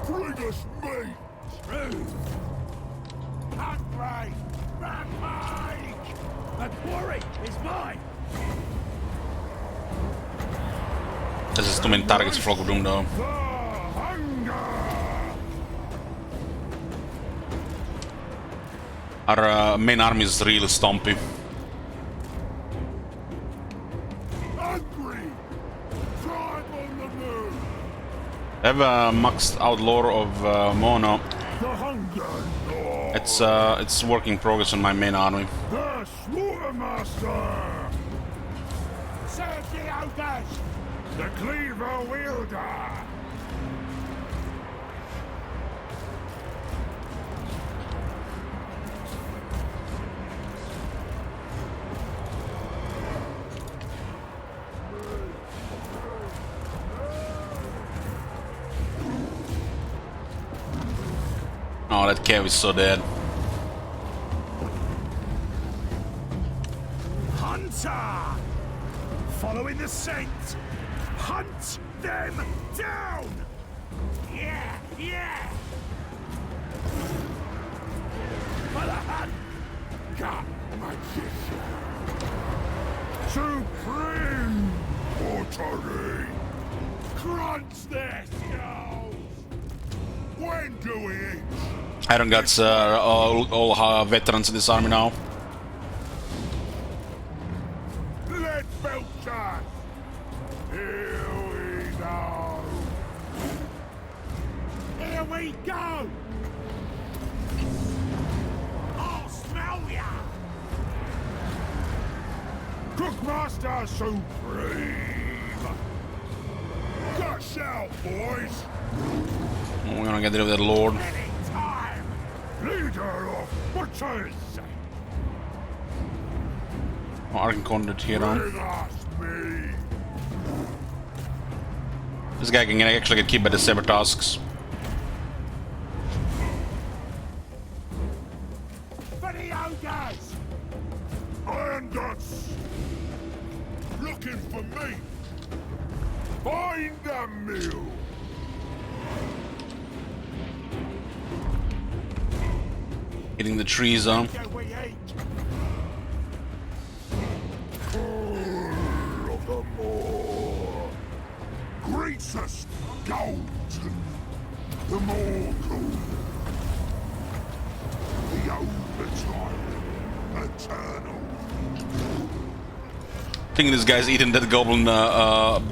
bring us meat. True. Hungry. Rampage. The quarry is mine. This is too many targets for Flock of Doom though. The hunger. Our main army is really stumpy. Hungry! Tribe on the move! I have a maxed out lore of Mono. The hunger gnaws! It's work in progress on my main army. The slaughtermaster! Serve the ogres! The cleaver wielder! Oh, that cave is so dead. Hunter! Following the scent! Hunt them down! Yeah, yeah! For the hunt! Got magician! Supreme Watery! Crunch their skulls! When do we eat? Iron Guts all veterans in this army now. Let Belcher! Here we go! Here we go! I'll smell ya! Cookmaster Supreme! Gush out, boys! We're gonna get rid of that lord. Anytime! Leader of butchers! Argon Conduit here. Bring us me! This guy can actually get killed by the saber tusks. For the ogres! Iron Guts! Looking for me! Find a meal! Hitting the trees on. Do we eat? Full of the moor! Greets us, Goldtooth! The mortal! The overtime! Eternal! I think this guy's eating that goblin,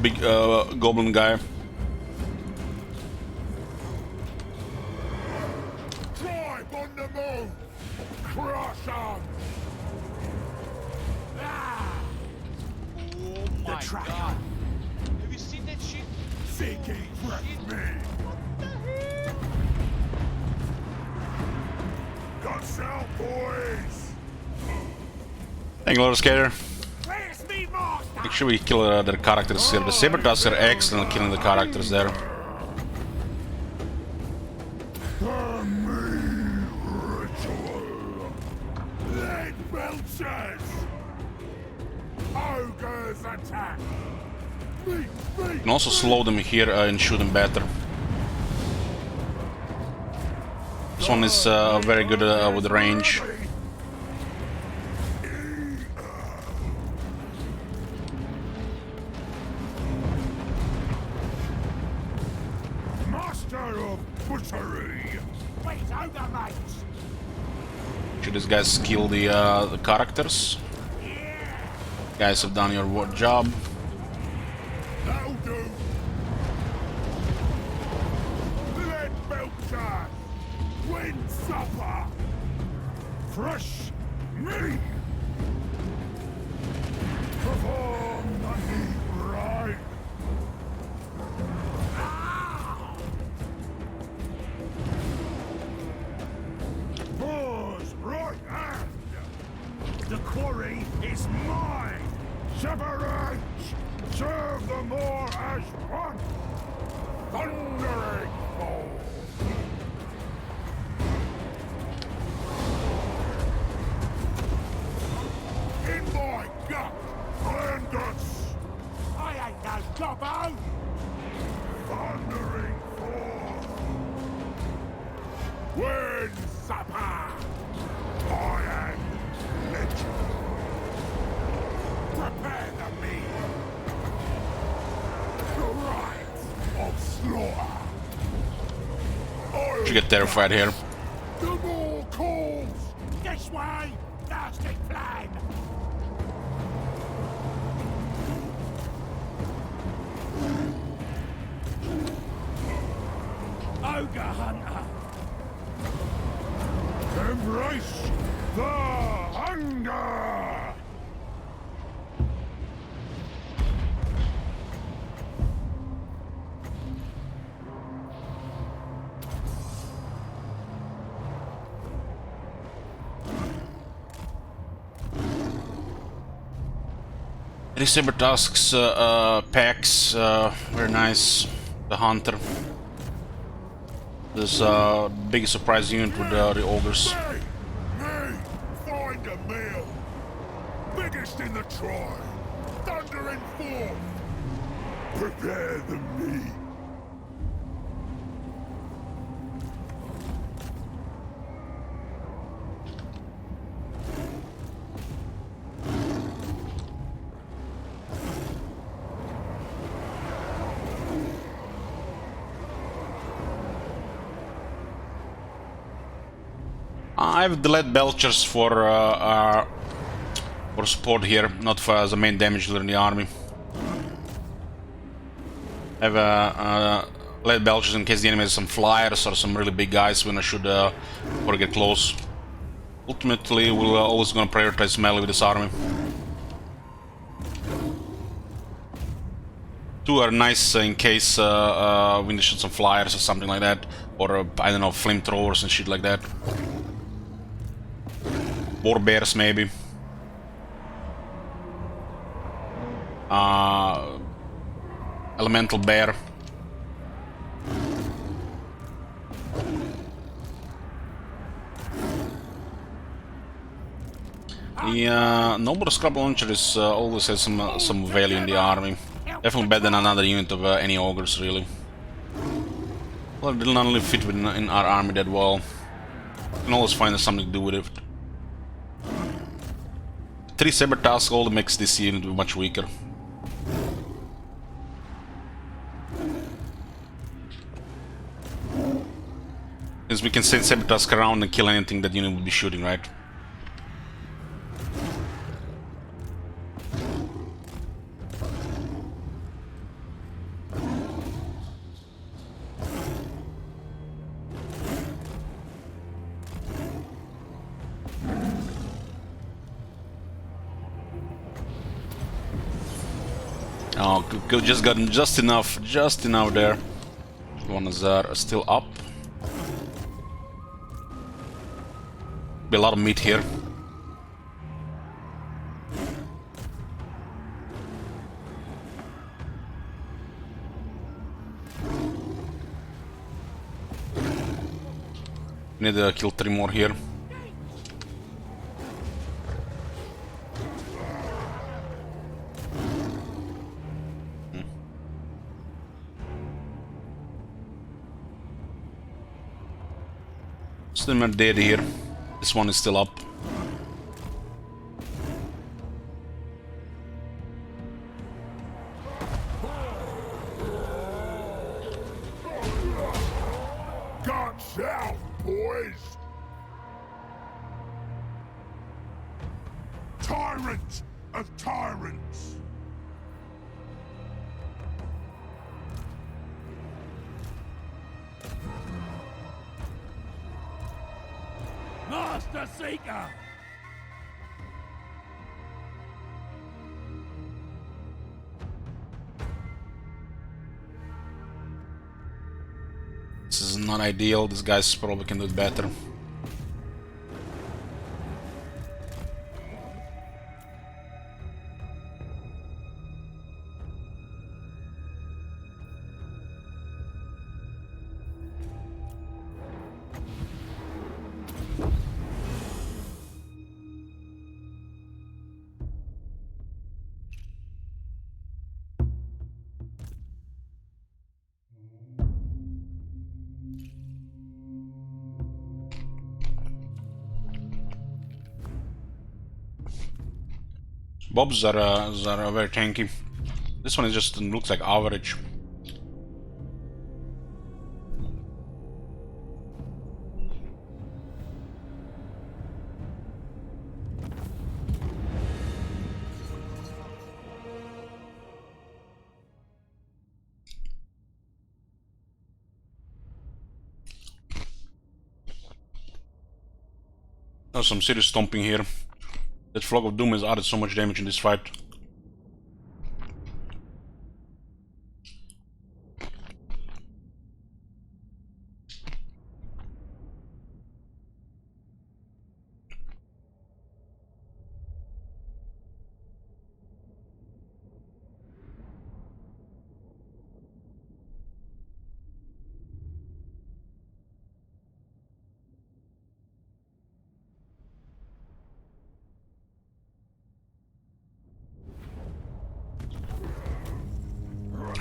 big goblin guy. Tribe on the move! Crush 'em! Ah! Oh my tracker. god. Have you seen that shit? Seeking fresh meat! Guts out, boys! Thank you, Lord Skater. Where's me master? Make sure we kill their characters here. The saber tusks are excellent at killing the characters there. The meat ritual! Lead belchers! Ogres attack! Meat, meat! You can also slow them here and shoot them better. This one is very good with range. Master of butchery! Wait, ogre mates! Should these guys kill the characters? Guys have done your job. That'll do! Lead belcher! Wind supper! Fresh meat! Perform the heat right! Paws right hand! The quarry is mine! Separate! Serve the more as one! Thundering fall! In my gut! Iron Guts! I ain't no gobbo! Thundering fall! When supper! I am legend! Prepare the meal! The rites of slaughter! You get terrified here. The more calls! This This way! Nasty flame! Ogre hunter! Embrace the hunger! Saber tusks, packs, very nice. The hunter. This big surprise unit with the ogres. Me! Find a meal! Biggest in the tribe! Thundering forth! Prepare the meat! I have the lead belchers for support here, not for as a main damage dealer in the army. I have lead belchers in case the enemy has some flyers or some really big guys when I should before I get close. Ultimately, we're always gonna prioritize melee with this army. Two are nice in case we need to shoot some flyers or something like that, or I don't know, flamethrowers and shit like that. War bears, maybe. Elemental bear. The noble scrap launcher is always has some value in the army. Definitely better than another unit of any ogres, really. Well, it will not really fit in our army that well. You can always find something to do with it. 3 saber tusks all makes this unit much weaker. Since we can send saber tusk around and kill anything that unit would be shooting, right? Oh, good, just got just enough there. One is still up. Be a lot of meat here. Need to kill 3 more here. Still dead here. This one is still up. Guns out, boys! Tyrant of tyrants! Master Seeker! This is not ideal. This guy's probably can do it better. Bobs are very tanky. This one is just looks like average. Some serious stomping here. That Flock of Doom has added so much damage in this fight.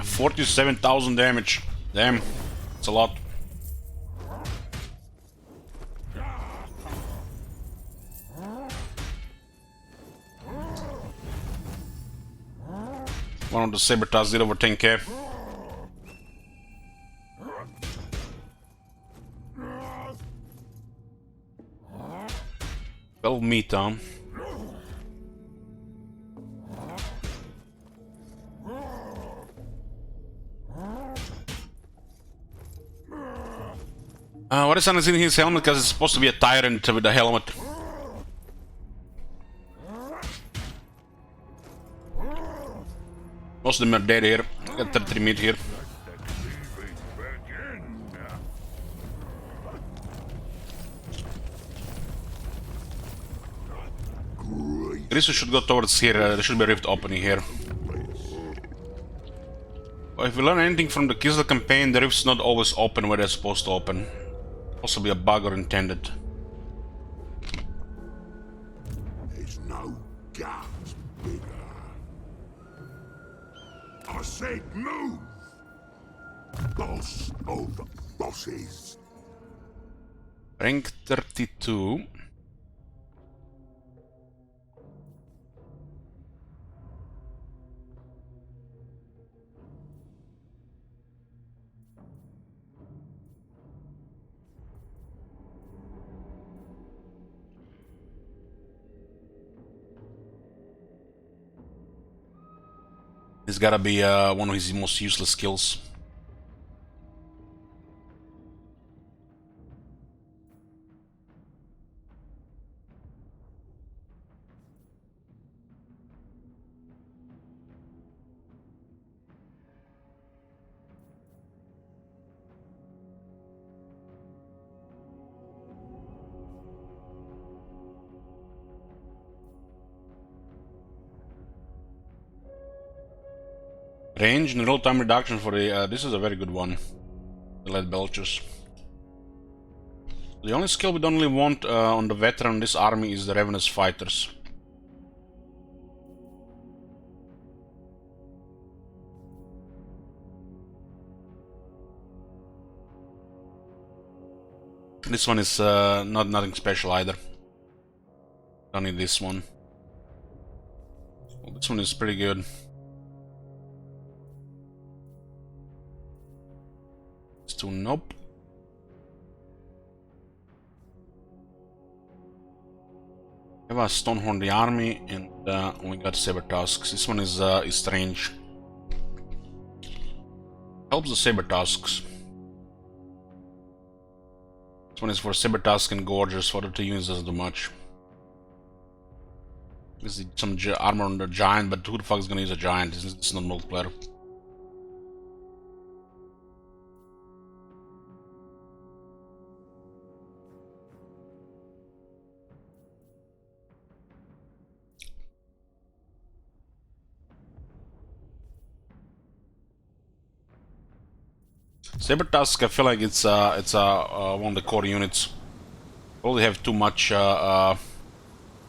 $47,000 damage. Damn, it's a lot. One of the Sabertaz did over 10k. Well, meat, huh? What is in his helmet? Because it's supposed to be a tyrant with a helmet. Most of them are dead here. I got 33 meat here. Grisu should go towards here. There should be a rift opening here. Well, if we learn anything from the Kislev campaign, the rift's not always open where they're supposed to open. Possibly a bug or intended. There's no guns bigger. I said move! Boss of bosses. Rank 32. It's gotta be one of his most useless skills. Range and roll time reduction for the this is a very good one. The lead belchers. The only skill we don't really want on the veteran in this army is the Ravenous Fighters. This one is nothing special either. Don't need this one. Well, this one is pretty good. To nope. We have a Stonehorn the army, and we got Saber Tusks. This one is strange. Helps the Saber Tusks. This one is for Saber Tusk and Gorgers. For the two units doesn't do much. There's some armor on the giant, but who the fuck is gonna use a giant? It's not multiplayer. Saber Tusk, I feel like it's one of the core units. Probably have too much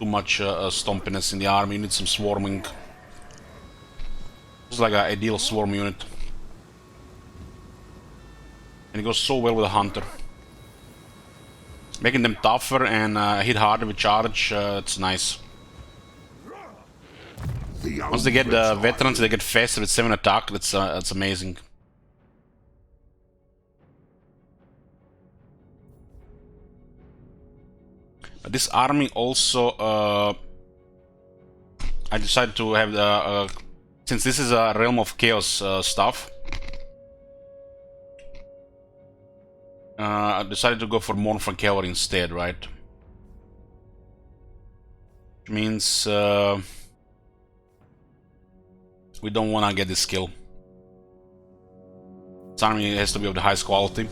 stompiness in the army. You need some swarming. It's like an ideal swarm unit, and it goes so well with a hunter. Making them tougher and hit harder with charge. It's nice. Once they get veterans, they get faster with 7 attack. That's amazing. But this army also, I decided to have the, since this is a Realm of Chaos stuff, I decided to go for Mournful Cavalry instead, right? Means we don't want to get this skill. This army has to be of the highest quality.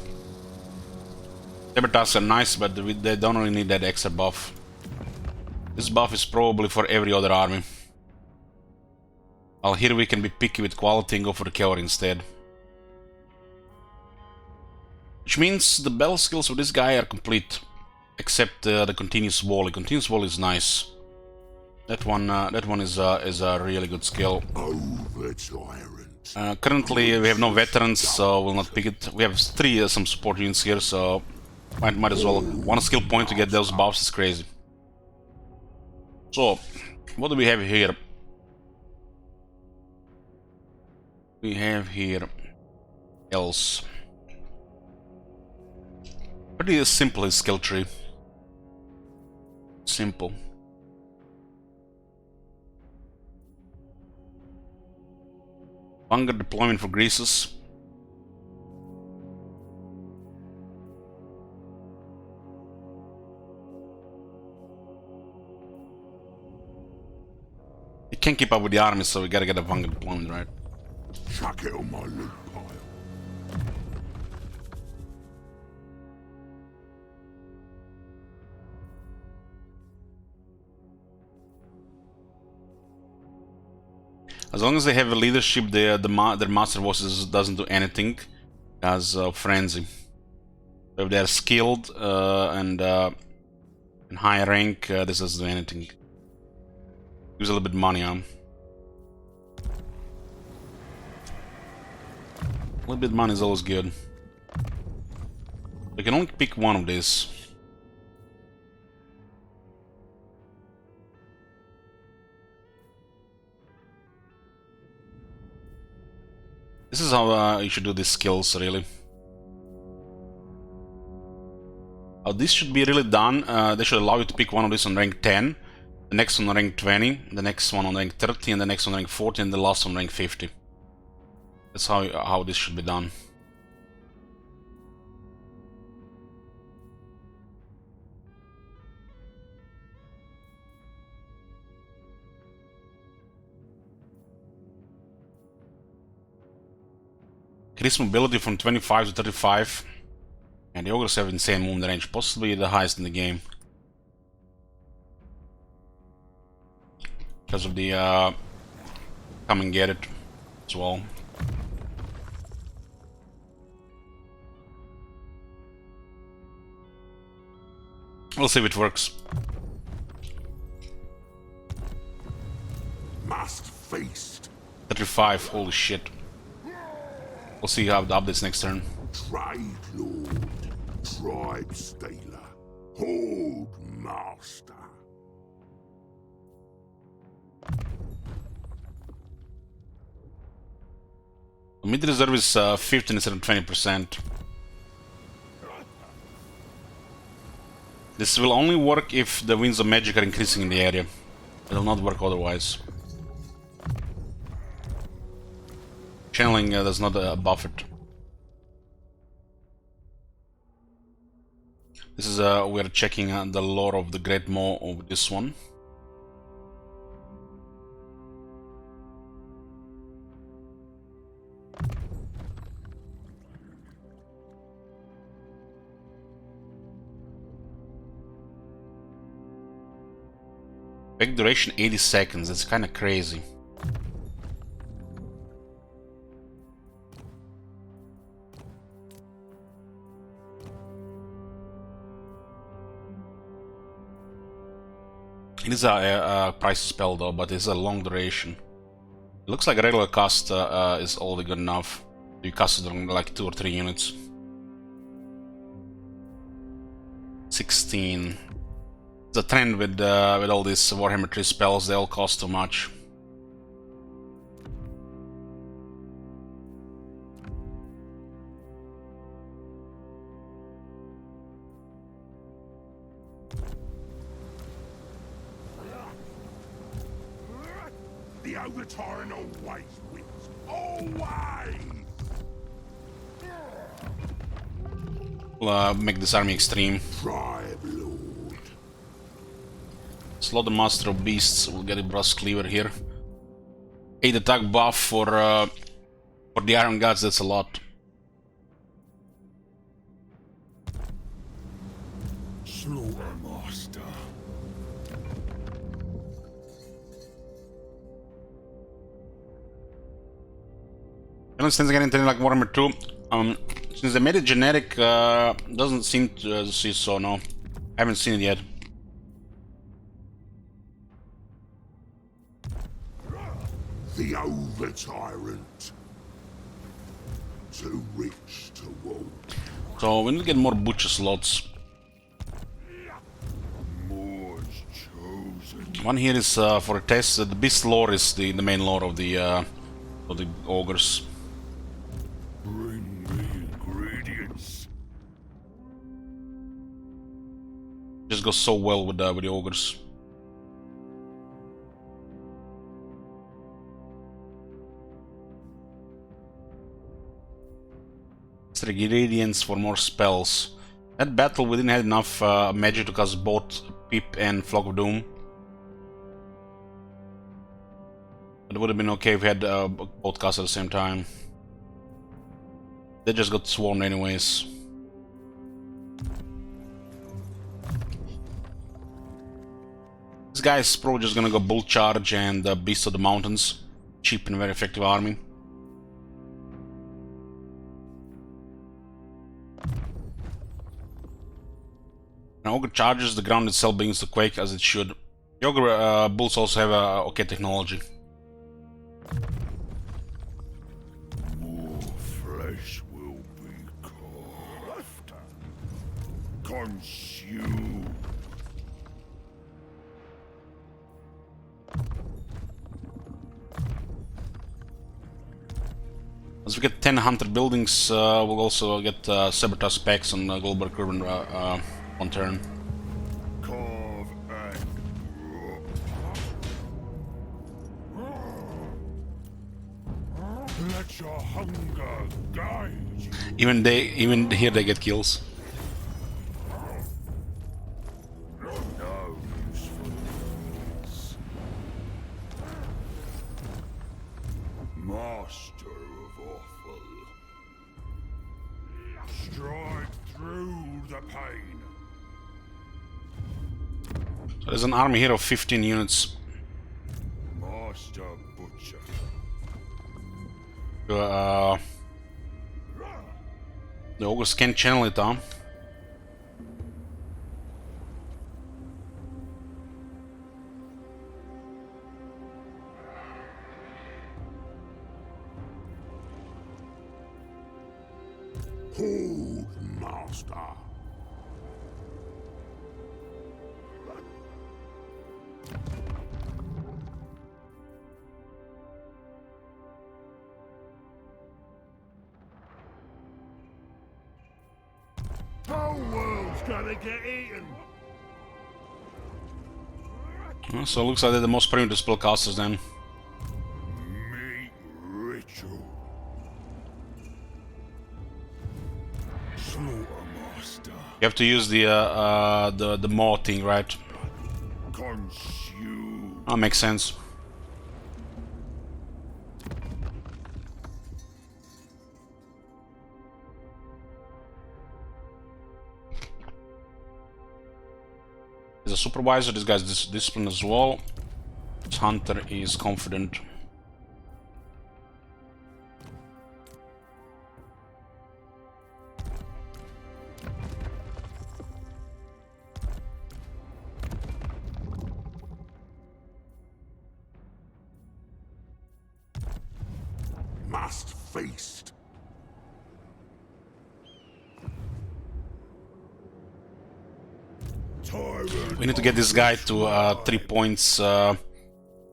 Saber tasks are nice, but they don't really need that extra buff. This buff is probably for every other army. While here we can be picky with quality and go for the cavalry instead. Which means the battle skills for this guy are complete. Except the continuous volley. Continuous volley is nice. That one is a really good skill. Currently we have no veterans, so we'll not pick it. We have some support units here, so might as well. 1 skill point to get those buffs is crazy. So, what do we have here? We have here else. Pretty simple his skill tree. Simple. Longer deployment for greases. You can't keep up with the army, so we gotta get a longer deployment, right? Chuck it on my loot pile. As long as they have a leadership, their master voices doesn't do anything as frenzy. If they're skilled and in high rank, this doesn't do anything. Gives a little bit of money, huh? A little bit of money is always good. We can only pick one of these. This is how you should do these skills, really. This should be really done. They should allow you to pick one of these on rank 10, the next one on rank 20, the next one on rank 30, and the next one on rank 40, and the last one on rank 50. That's how this should be done. Increase mobility from 25 to 35. And the ogres have insane movement range, possibly the highest in the game. Because of the come and get it as well. We'll see if it works. Must feast. 35, holy shit. We'll see how the updates next turn. Trade lord. Tribe stealer. Horde master. Mid reserve is 15 instead of 20%. This will only work if the winds of magic are increasing in the area. It will not work otherwise. Channeling does not buff it. This is we're checking the lore of the Great Maw of this one. Back duration 80 seconds, that's kinda crazy. It is a price spell though, but it's a long duration. It looks like a regular cast is already good enough. You cast it on like 2 or 3 units. 16. It's a trend with all these Warhammer 3 spells, they all cost too much. The overtime always wins. Always! We'll make this army extreme. Tribe lord. Slaughter Master of Beasts will get a Brass Cleaver here. 8 attack buff for the Iron Gods, that's a lot. Slaughter Master. Since again into like Warhammer 2, since they made it generic, doesn't seem to see so, no. I haven't seen it yet. The over-tyrant. Too rich to walk. So we need to get more butcher slots. More's chosen. One here is for a test. The beast lore is the main lore of the ogres. Bring me ingredients. Just goes so well with the ogres. Ingredients for more spells. That battle we didn't have enough magic to cast both Pip and Flock of Doom. But it would have been okay if we had both cast at the same time. They just got swarmed anyways. This guy is probably just gonna go Bull Charge and Beast of the Mountains. Cheap and very effective army. When Ogre charges, the ground itself begins to quake as it should. The Ogre Bulls also have okay technology. More flesh will be carved. Consumed. As we get 10 hunter buildings, we'll also get Sabotage specs on Global Recruitment on turn. Carve and rot. Let your hunger guide you. Even here they get kills. No useful deeds. Master of awful. Strike through the pain. So there's an army here of 15 units. Master Butcher. The ogres can channel it, huh? Hold, Master. Whole world's gonna get eaten. So it looks like they're the most primitive spellcasters then. Meat ritual. Slaughter Master. You have to use the maw thing, right? Consume. That makes sense. As a supervisor, this guy's disciplined as well. This hunter is confident. Must feast. Tyrant. We need to get this guy to 3 points.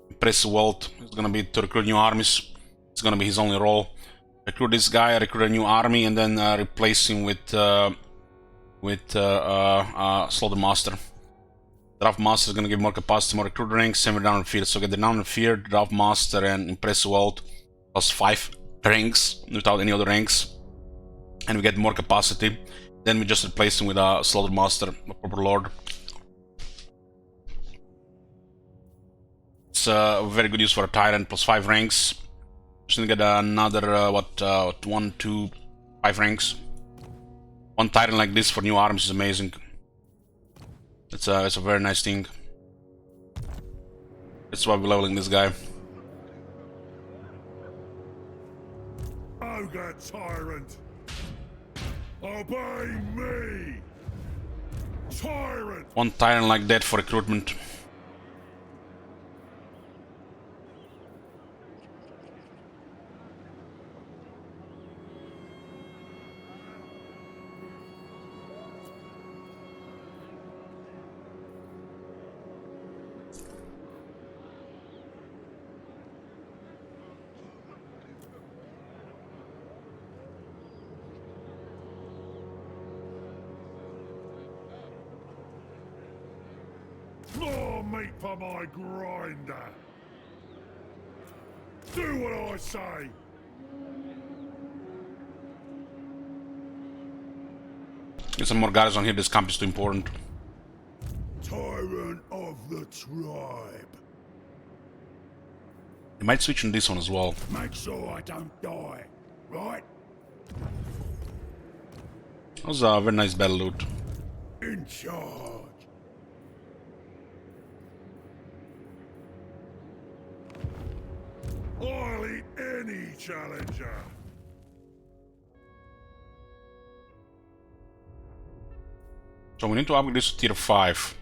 Impressive wealth. It's gonna be to recruit new armies. It's gonna be his only role. Recruit this guy, recruit a new army, and then replace him with Slaughter Master. Draft Master is gonna give more capacity, more recruit ranks, same with Down and Fear. So get the Down and Fear, Draft Master, and Impressive wealth plus 5 ranks without any other ranks, and we get more capacity. Then we just replace him with a Slaughter Master, a proper Lord. It's very good use for a tyrant, plus 5 ranks. Just gonna get another, 1, 2, 5 ranks. One tyrant like this for new arms is amazing. It's a very nice thing. That's why we're leveling this guy. Ogre tyrant! Obey me! Tyrant! One tyrant like that for recruitment. More meat for my grinder! Do what I say! Get some more guys on here, this camp is too important. Tyrant of the tribe! You might switch on this one as well. Make sure I don't die, right? That was a very nice battle loot. In charge! I'll eat any challenger! So we need to upgrade this to tier 5.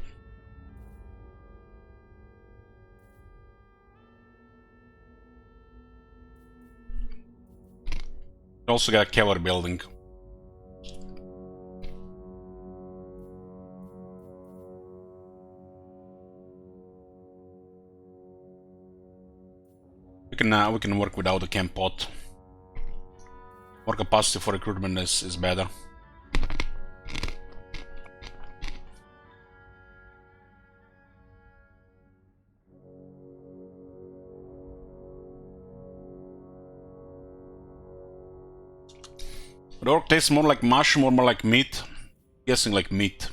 We also got a cavalry building. We can work without the camp pot. More capacity for recruitment is better. The orc tastes more like mushroom or more like meat. I'm guessing like meat.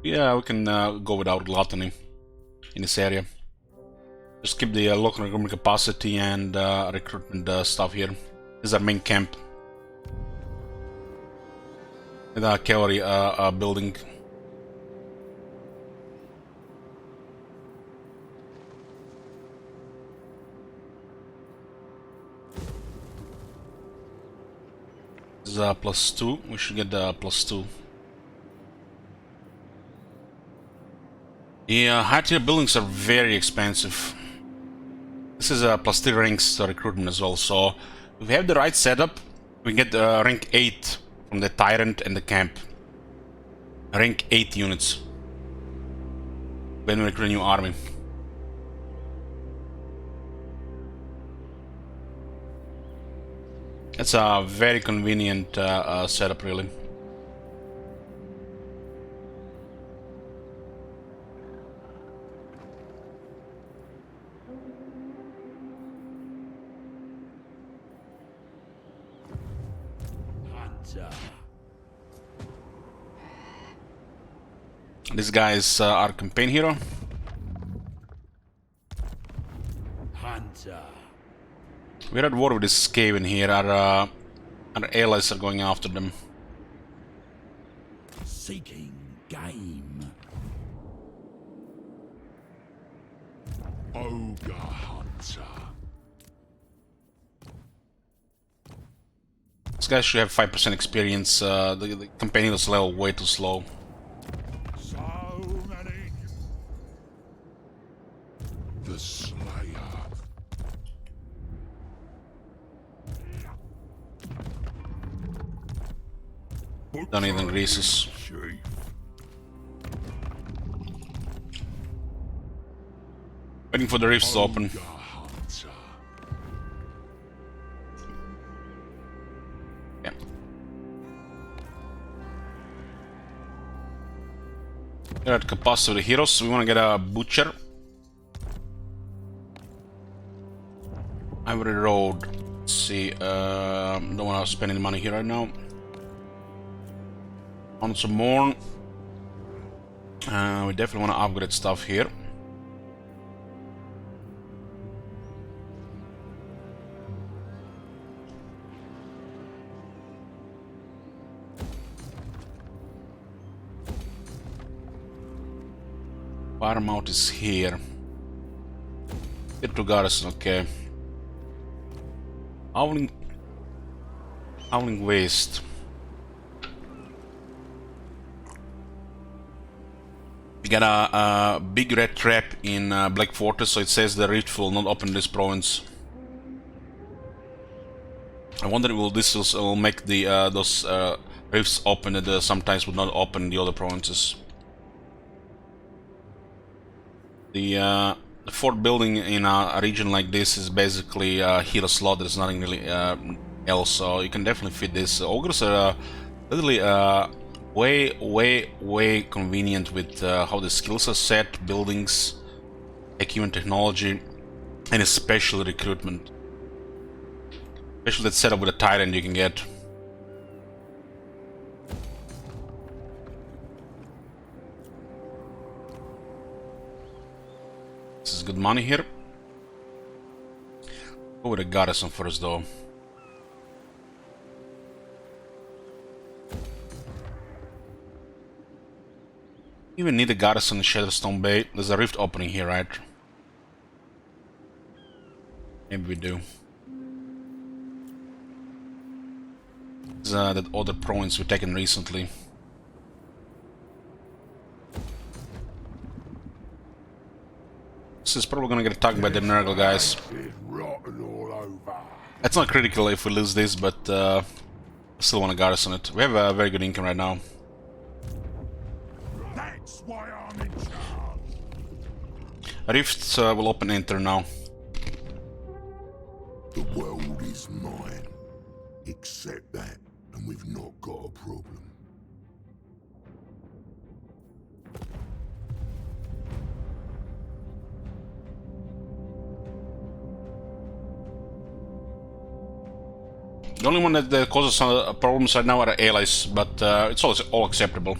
Yeah, we can go without gluttony in this area. Just keep the local recruitment capacity and recruitment stuff here. This is our main camp. And our cavalry building. This is +2. We should get +2. Yeah, high tier buildings are very expensive. This is +3 ranks recruitment as well, so if we have the right setup, we get rank 8 from the tyrant and the camp. Rank 8 units when we recruit a new army. It's a very convenient setup, really. This guy is our campaign hero. Hunter. We're at war with this Skaven here. Our allies are going after them. Seeking game. Ogre hunter. This guy should have 5% experience. The campaign hero's level way too slow. So many. The Slayer. Don't even greases. Chief. Waiting for the rifts to open. Ogre hunter. Yeah. We're at capacity of the heroes. We want to get a butcher. Ivory Road. Let's see. Don't want to spend any money here right now. On some more. We definitely want to upgrade stuff here. Paramount is here. Get to garrison, okay. Howling Waste. We got a big red trap in Black Fortress, so it says the rift will not open this province. I wonder will this will make the those rifts open that sometimes would not open the other provinces. The fort building in a region like this is basically a healer slot. There's nothing really else, so you can definitely fit this. Ogres are literally way convenient with how the skills are set, buildings, human technology, and especially recruitment. Especially that setup with a tyrant you can get. This is good money here. Go with a garrison first though. Even need a garrison in Shadowstone Bay. There's a rift opening here, right? Maybe we do. This is that other province we've taken recently. This is probably gonna get attacked by the Nurgle guys. That's not critical if we lose this, but I still want to garrison it. We have a very good income right now. That's why I'm in charge. Rifts will open enter now. The world is mine. Accept that, and we've not got a problem. The only one that causes some problems right now are allies, but it's all acceptable.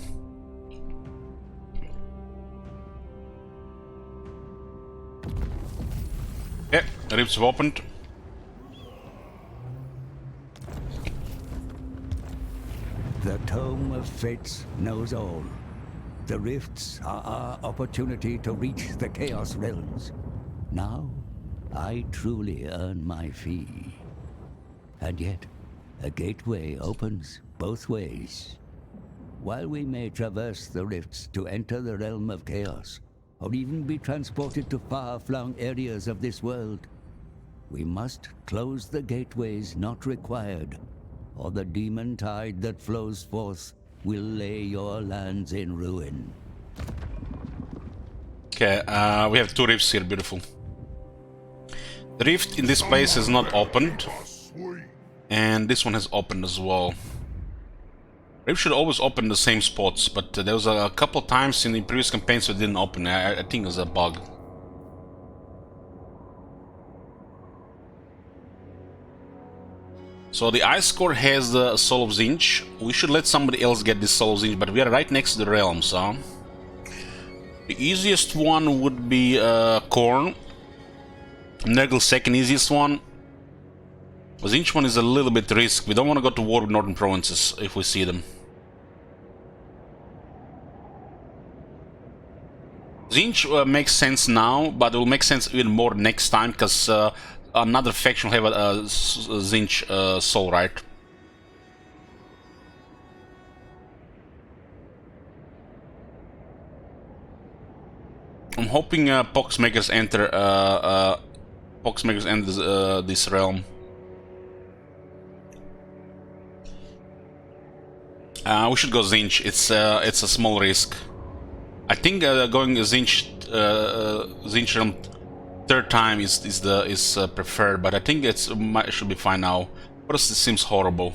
Yeah, the rifts have opened. The Tome of Fates knows all. The rifts are our opportunity to reach the Chaos Realms. Now, I truly earn my fee. And yet, a gateway opens both ways. While we may traverse the rifts to enter the realm of chaos, or even be transported to far-flung areas of this world, we must close the gateways not required, or the demon tide that flows forth will lay your lands in ruin. Okay, we have two rifts here, beautiful. The rift in this place is not opened. And this one has opened as well. Rift should always open in the same spots, but there was a couple times in the previous campaigns it didn't open. I think it was a bug. So the Ice Core has the Soul of Zinch. We should let somebody else get this Soul of Zinch, but we are right next to the realm, so... The easiest one would be Korn. Nurgle second easiest one. Zinch one is a little bit risk. We don't want to go to war with northern provinces if we see them. Zinch makes sense now, but it will make sense even more next time, because another faction will have a Zinch soul, right? I'm hoping Poxmakers enter this realm. We should go Zinch. It's a small risk. I think going Zinch realm third time is preferred, but I think it should be fine now. First, it seems horrible.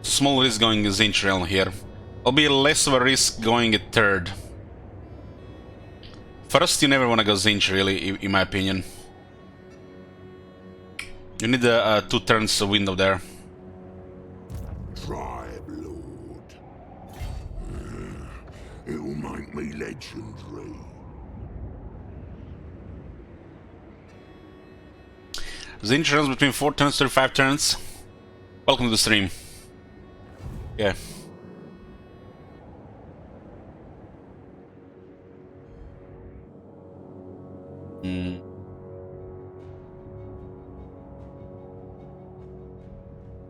Small risk going Zinch realm here. It'll be less of a risk going it third. First, you never want to go Zinch, really, in my opinion. You need a 2 turns window there. think me legendary. Zinch runs between 4 turns, 35 turns. Welcome to the stream. Yeah.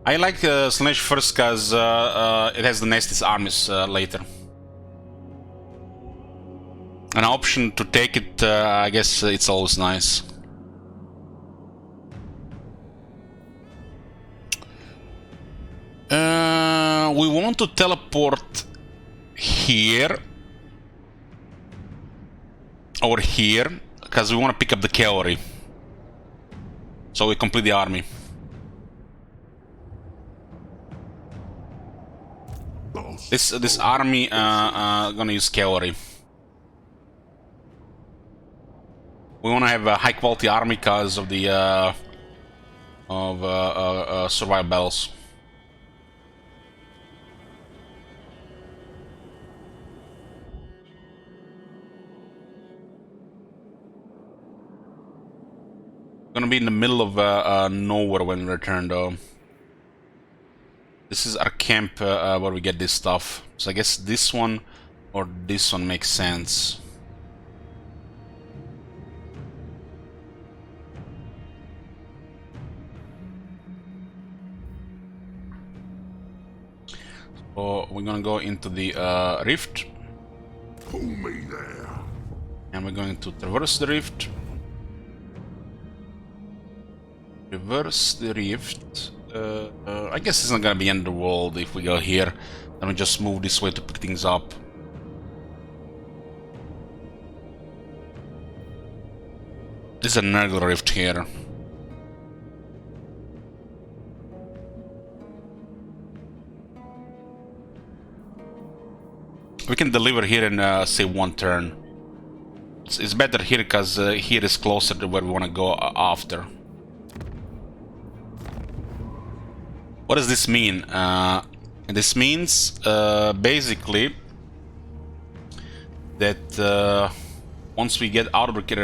I like Slanesh first because it has the nastiest armies later. An option to take it, I guess it's always nice. We want to teleport here or here because we want to pick up the cavalry, so we complete the army. This army gonna use cavalry. We want to have a high quality army because of the survival battles. Gonna be in the middle of nowhere when we return though. This is our camp where we get this stuff. So I guess this one or this one makes sense. So we're gonna go into the rift. Pull me there. And we're going to traverse the rift. Reverse the rift. I guess it's not gonna be end of the world if we go here. Then we just move this way to pick things up. There's a Nurgle rift here. We can deliver here in say 1 turn. It's better here because here is closer to where we want to go after. What does this mean? This means basically that once we get out of the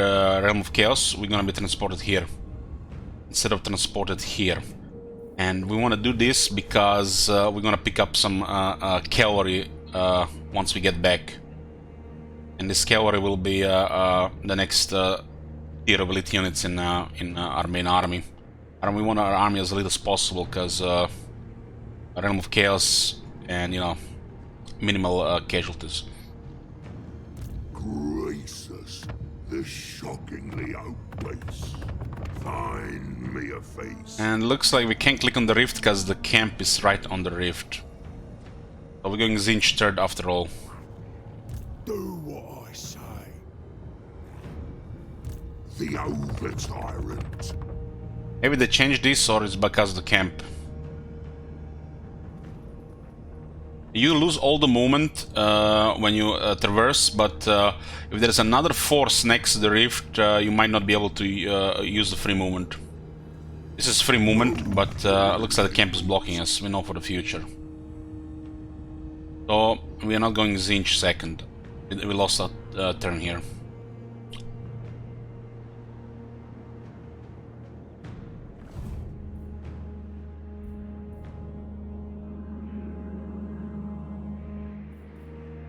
realm of chaos, we're gonna be transported here instead of transported here. And we want to do this because we're gonna pick up some cavalry once we get back. And this cavalry will be the next tier of elite units in our main army. And we want our army as little as possible because a realm of chaos and, you know, minimal casualties. Gracious, the shockingly out place. Find me a face. And looks like we can't click on the rift because the camp is right on the rift. So we're going Zinch third after all. Do what I say. The over tyrant. Maybe they changed this or it's because of the camp. You lose all the movement when you traverse, but if there's another force next to the rift, you might not be able to use the free movement. This is free movement, but looks like the camp is blocking us. We know for the future. So we are not going Zinch second. We lost that turn here.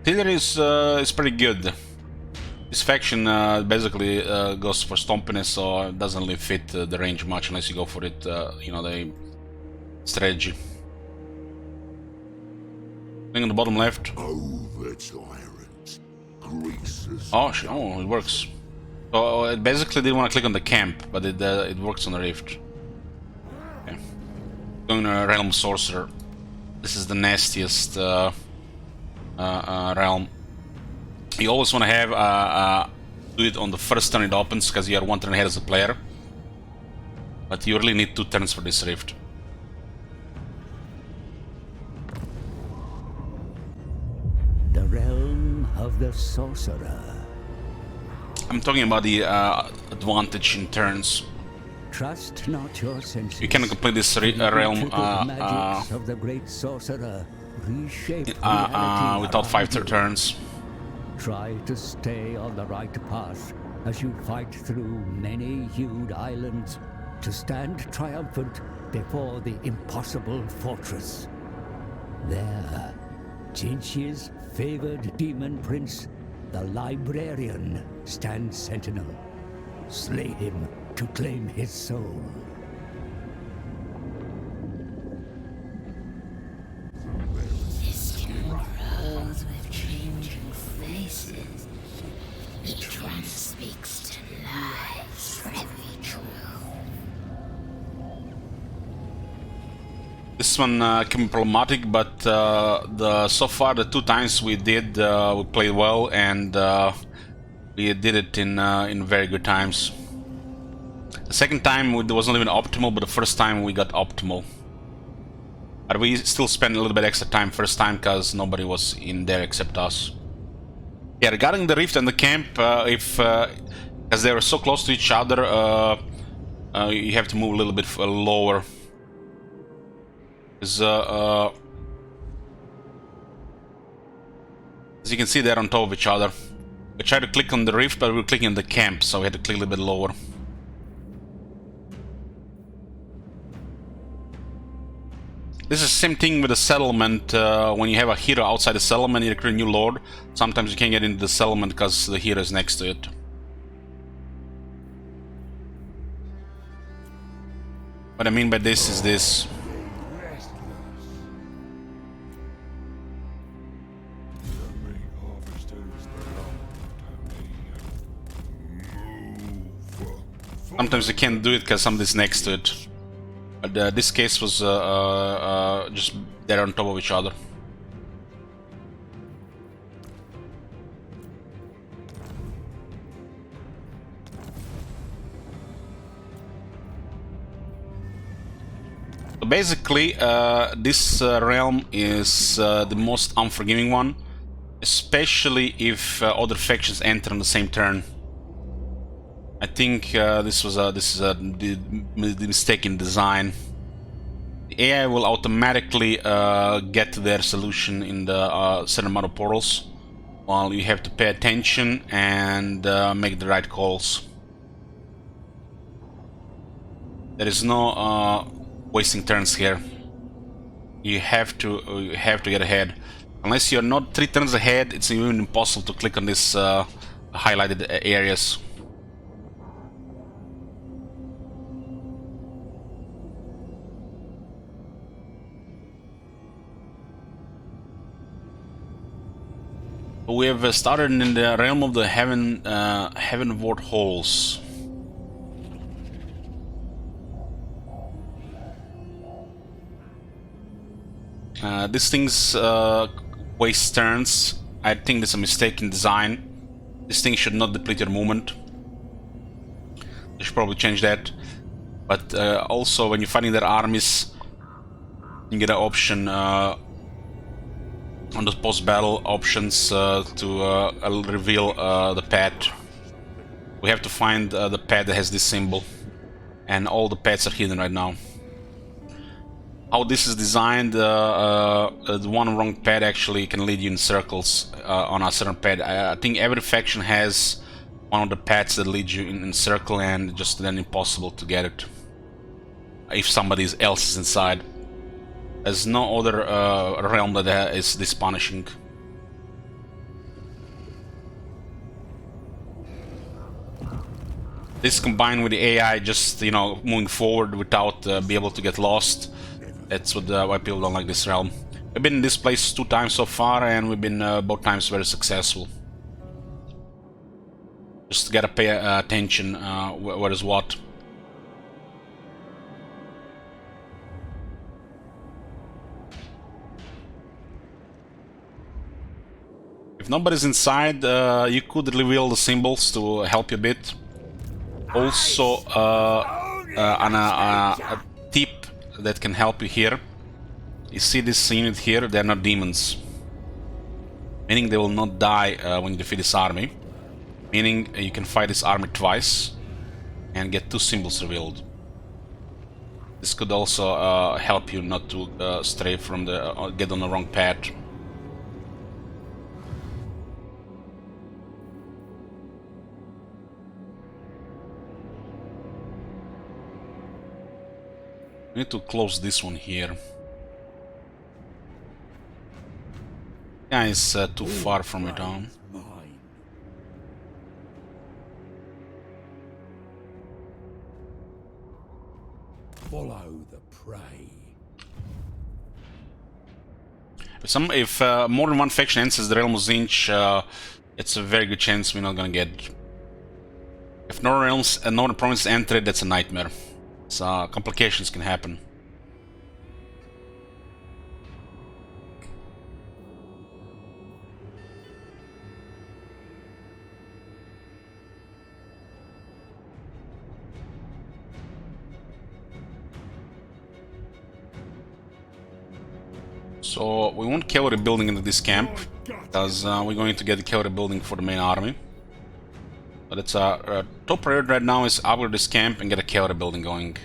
Artillery is pretty good. This faction basically goes for stompiness, so it doesn't really fit the range much unless you go for it, you know, the strategy. Thing on the bottom left. Over tyrant. Greases. Oh, it works. So it basically didn't want to click on the camp, but it works on the rift. Okay. Going to Realm Sorcerer. This is the nastiest realm. You always want to have do it on the first turn it opens because you are 1 turn ahead as a player. But you really need 2 turns for this rift. The realm of the sorcerer. I'm talking about the advantage in turns. Trust not your senses. You can complete this realm magics of the great sorcerer reshape reality without 5 around you. turns. try to stay on the right path as you fight through many-hued islands to stand triumphant before the impossible fortress. There, Chinch's favored demon prince, the Librarian, stands sentinel. Slay him to claim his soul. History grows with changing faces. Each one speaks to lies for every truth. This one can be problematic, but so far the 2 times we did, we played well, and we did it in very good times. The second time it wasn't even optimal, but the first time we got optimal. But we still spent a little bit extra time first time because nobody was in there except us. Yeah, regarding the rift and the camp, because they were so close to each other, you have to move a little bit lower. As you can see, they're on top of each other. We tried to click on the rift, but we were clicking on the camp, so we had to click a little bit lower. This is the same thing with the settlement. When you have a hero outside the settlement, you recruit a new lord. Sometimes you can't get into the settlement because the hero is next to it. What I mean by this is this. Sometimes you can't do it because somebody's next to it. But this case was just they're on top of each other. So basically, this realm is the most unforgiving one, especially if other factions enter on the same turn. I think this is the mistake in design. The AI will automatically get to their solution in the certain amount of portals, while you have to pay attention and make the right calls. There is no wasting turns here. You have to get ahead. Unless you're not 3 turns ahead, it's even impossible to click on these highlighted areas. We have started in the realm of the heavenward halls. These things waste turns. I think there's a mistake in design. This thing should not deplete your movement. They should probably change that. But also, when you're fighting their armies, you get an option on the post-battle options to reveal the pad. We have to find the pad that has this symbol, and all the pads are hidden right now. How this is designed, the one wrong pad actually can lead you in circles on a certain pad. I think every faction has one of the pads that lead you in circle, and just then impossible to get it if somebody else is inside. There's no other realm that is this punishing. This combined with the AI just, you know, moving forward without be able to get lost. That's what why people don't like this realm. We've been in this place 2 times so far, and we've been both times very successful. Just gotta pay attention what is what. If nobody's inside, you could reveal the symbols to help you a bit. Also, on a tip that can help you here. You see this unit here, they're not demons. Meaning they will not die when you defeat this army. Meaning you can fight this army twice and get 2 symbols revealed. This could also help you not to stray from the get on the wrong path. Need to close this one here. Yeah, it's too far from it on. Mine. Follow the prey. If more than one faction enters the realm of Zinch, it's a very good chance we're not gonna get. If Northern realms and Northern provinces enter it, that's a nightmare. So complications can happen. So we want cavalry building into this camp, because we're going to get the cavalry building for the main army. But it's top priority right now is upgrade this camp and get a cavalry building going.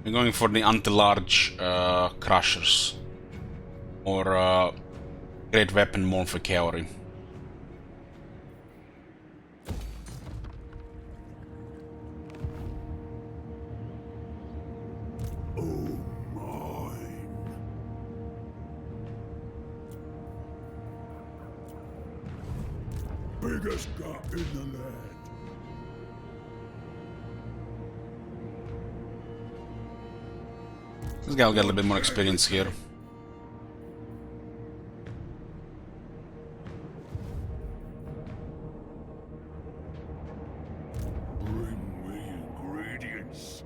We're going for the anti-large crushers, or great weapon more for cavalry. Biggest gut in the land. This guy will get a little bit more experience here. Bring me ingredients.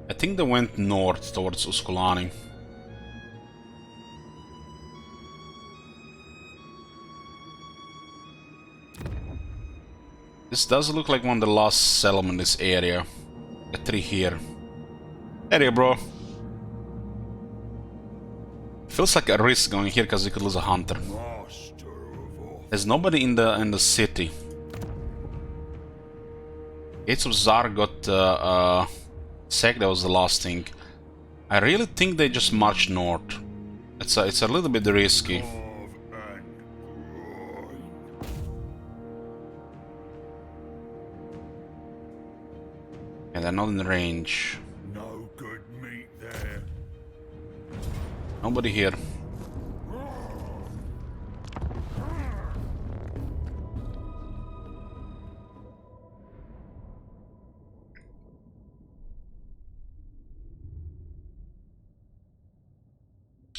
I think they went north towards Uskulani. This does look like one of the last settlements in this area. A tree here. Area, bro. Feels like a risk going here because we could lose a hunter. Master of all. There's nobody in the city. Gates of Zar got sacked. That was the last thing. I really think they just marched north. It's a little bit risky. And they're not in range. No good meat there. Nobody here.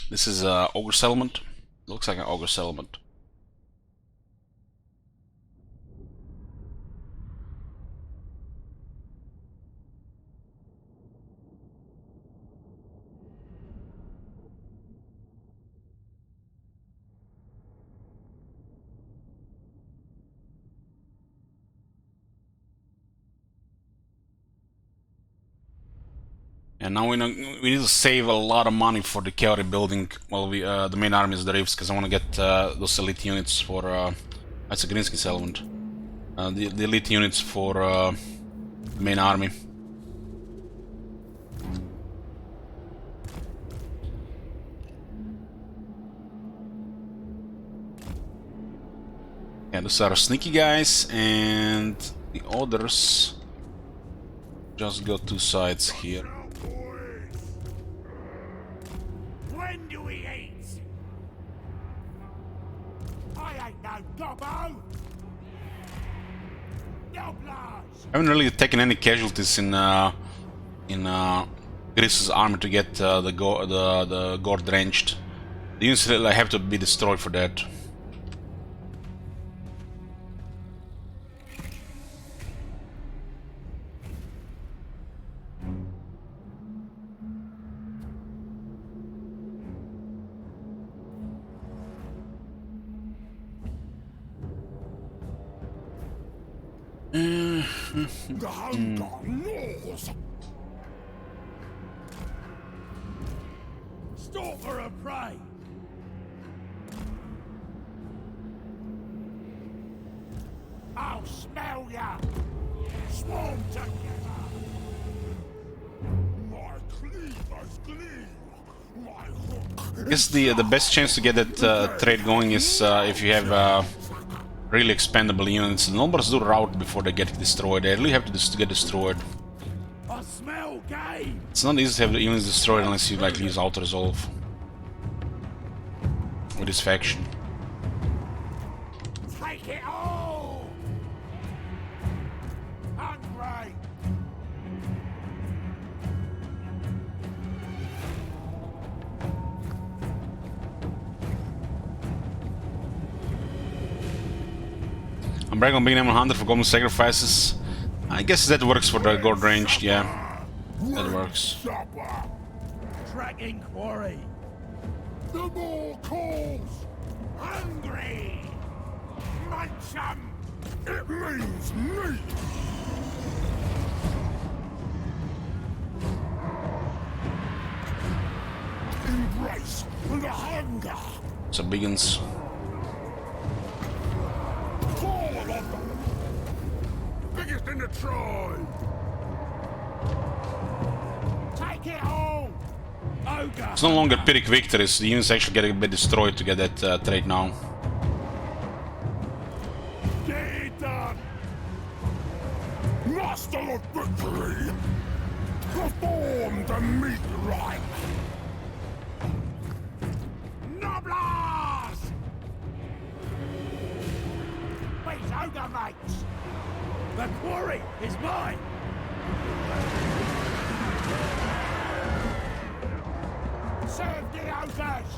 This is a ogre settlement. Looks like an ogre settlement. And now we need to save a lot of money for the cavalry building while we the main army is the Rifts, because I want to get those elite units for that's a Grinsky settlement. The elite units for the main army. Yeah, those are sneaky guys, and the others just got two sides here. When do we eat? I ain't no gobbo. No blood. I haven't really taken any casualties in Gris's army to get the gore drenched. The units really have to be destroyed for that. The hunger laws. Stalker of prey. I'll smell ya. Swarm together. My I guess the best chance to get that trade going is if you have really expendable units. The numbers do rout before they get destroyed. They really have to get destroyed. I smell game. It's not easy to have the units destroyed unless you like use auto resolve with this faction. Take it all. Hungry. I'm bragging on being able to hunter for golden sacrifices. I guess that works for the gold range, yeah. That works. Supper. Tracking quarry. The more calls. Hungry. Munch 'em. It means meat. Embrace the hunger. So begins. All of them. Biggest in the tribe. Take it all. Ogre. It's no longer Pyrrhic victories. The units actually get a bit destroyed to get that trade now. Get it done. Master of victory. Perform the meat right. Noblars! These ogre mates. The quarry is mine. Serve the ogres.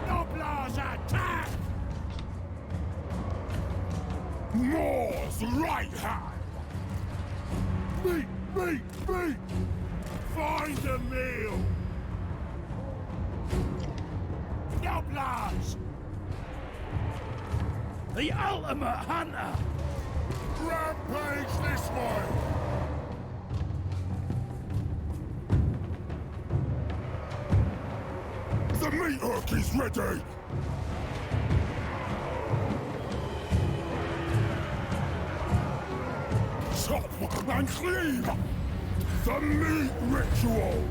Noblars attack. Moore's right hand. Meat, meat, meat. Find a meal. Noblars. The ultimate hunter. Rampage this way. The meat hook is ready. Chop and cleave. The meat ritual.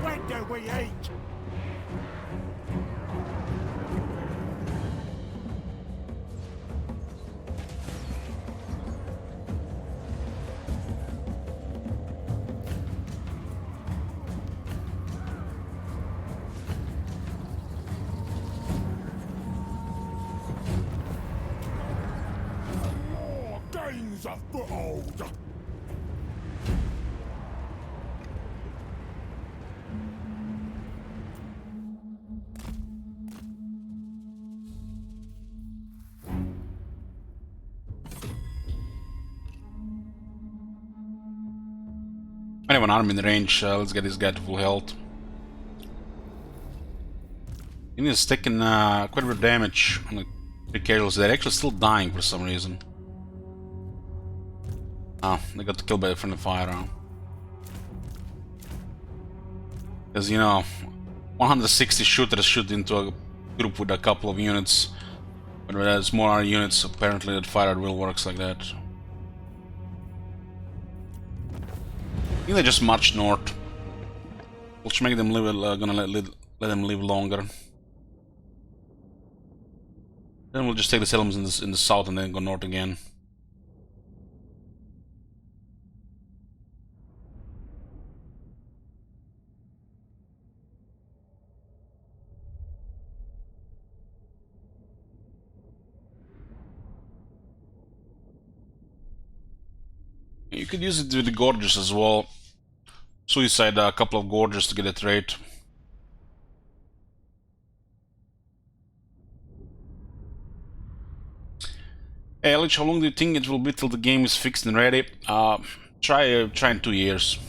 When do we eat? More gains a foothold. I have an arm in range. Let's get this guy to full health. He is taking quite a bit of damage on the 3 casualties. They're actually still dying for some reason. Ah, they got killed by a friendly fire. Because, you know, 160 shooters shoot into a group with a couple of units. But with smaller units, apparently that fire will works like that. I think they just marched north, which make them live. Gonna let them live longer. Then we'll just take the settlements in the south and then go north again. You could use it with the gorges as well. Suicide a couple of gorges to get it right. Hey Lich, how long do you think it will be till the game is fixed and ready? Try in 2 years.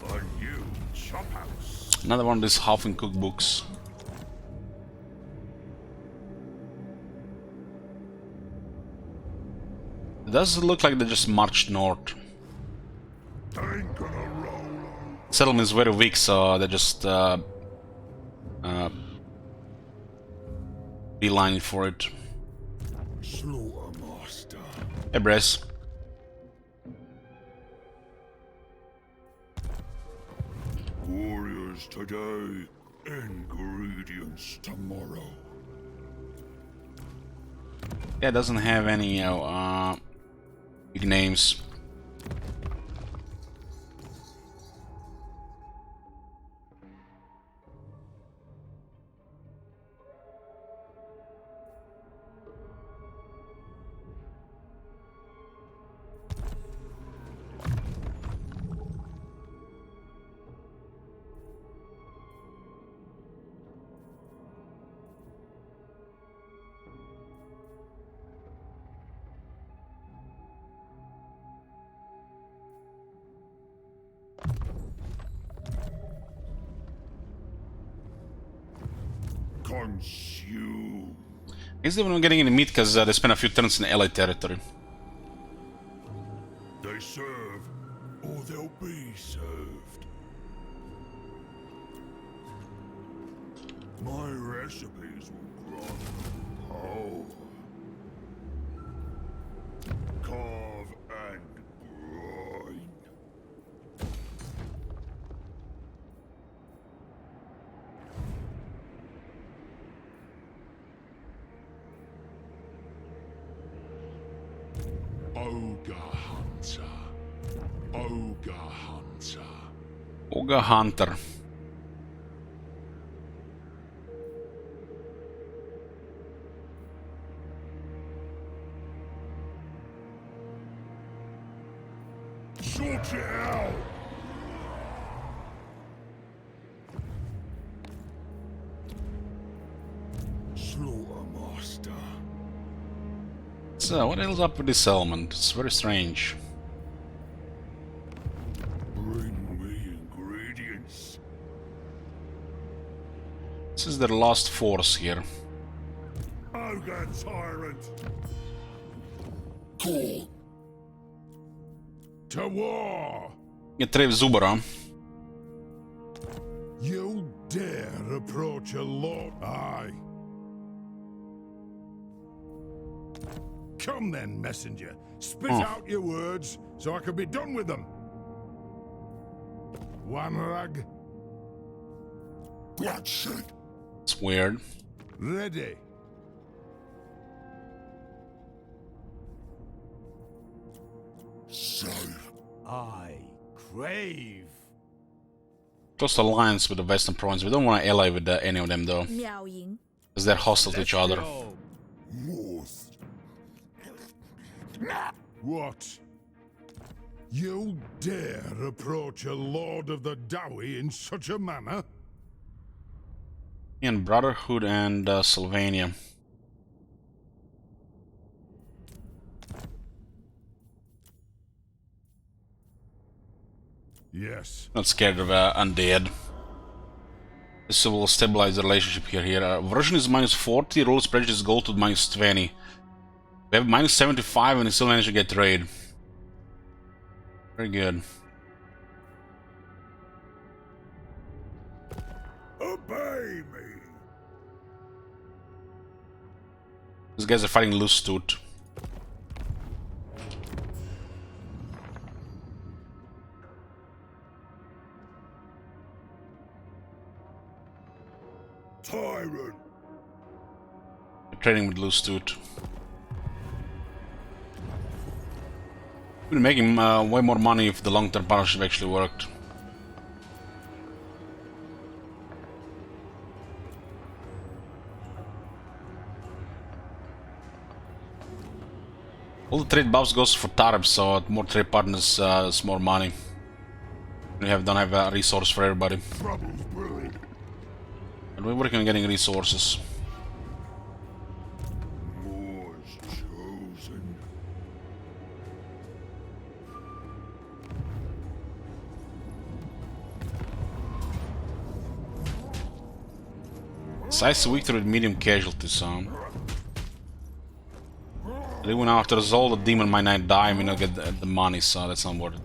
A new chop house. Another one of these half-in cookbooks. It does look like they just marched north. Ain't gonna roll. Settlement is very weak, so they're just beelining for it. Slaughtermaster. Hey, Bress. Warriors today, ingredients tomorrow. Yeah, it doesn't have any, big names. Consume. I guess they were not getting any meat because they spent a few turns in LA territory. They serve, or they'll be served. My recipes will grant power. Carve and grind. Ogre Hunter. Ogre Hunter. Ogre Hunter. Sort it out! Slaughtermaster. So, what the hell's up with this settlement? It's very strange. Bring me ingredients. This is their last force here. Ogre tyrant. Go. To war! Je trev Zubara. You dare approach a lord? Aye. Come then, messenger. Spit out your words so I can be done with them. Wamrag, Bloodshed. It's weird. ready. Save. I crave. Close alliance with the Western Province. We don't want to ally with any of them though, 喵营 because they're hostile to each other. Morth. What? You dare approach a lord of the Dowie in such a manner? And Brotherhood and Sylvania. Yes. Not scared of undead. This will stabilize the relationship here. Version is -40, rules prejudice Goldtooth -20. We have -75 and we still manage to get raid. Very good. Obey me. These guys are fighting Goldtooth. Tyrant. We're trading with Goldtooth. We'd be making way more money if the long-term partnership actually worked. All the trade buffs goes for Tarab, so more trade partners is more money. We don't have a resource for everybody. Trouble's brewing. But we're working on getting resources. More's chosen. Size weak with medium casualties, so... Even after all the demon might not die, we don't get the money, so that's not worth it.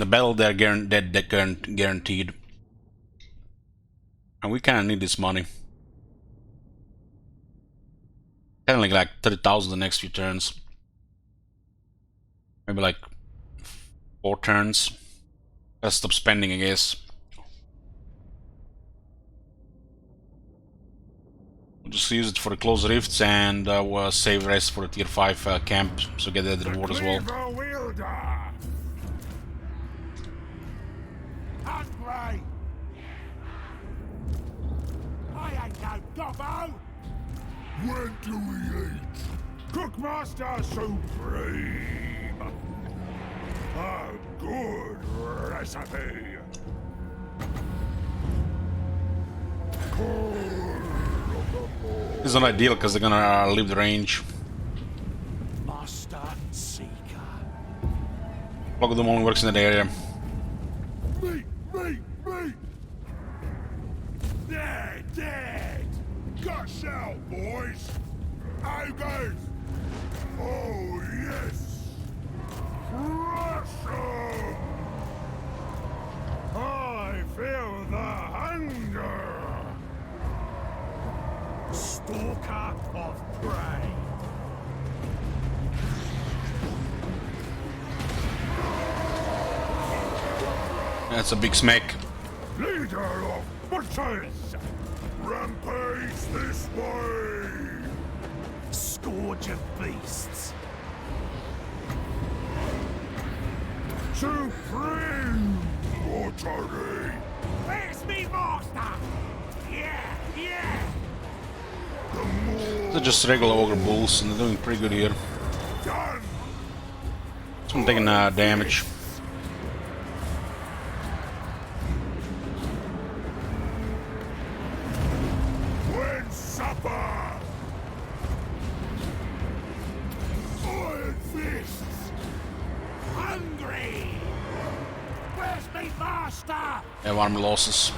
The battle they're guaranteed. And we kinda need this money. Kinda like 30,000 the next few turns. Maybe like 4 turns. Gotta stop spending, I guess. We'll just use it for the close rifts and we'll save the rest for the tier 5 camp, so get that reward as well. Hungry! I ain't no gobbo! When do we eat? Cookmaster Supreme! A good recipe! This is not ideal because they're gonna leave the range. Master Seeker. Flock of Doom only works in that area. Meat! They're dead! Gush out, boys! Ogres! Oh, yes! Crush 'em! I feel the hunger! Stalker of prey! That's a big smack. Leader of butchers! Rampage this way! Scourge of beasts! Supreme authority! Where's me master? Yeah! The more They're just regular ogre bulls and they're doing pretty good here. done! This one taking damage. When supper! Iron fists! Hungry! Where's me master? Have army losses.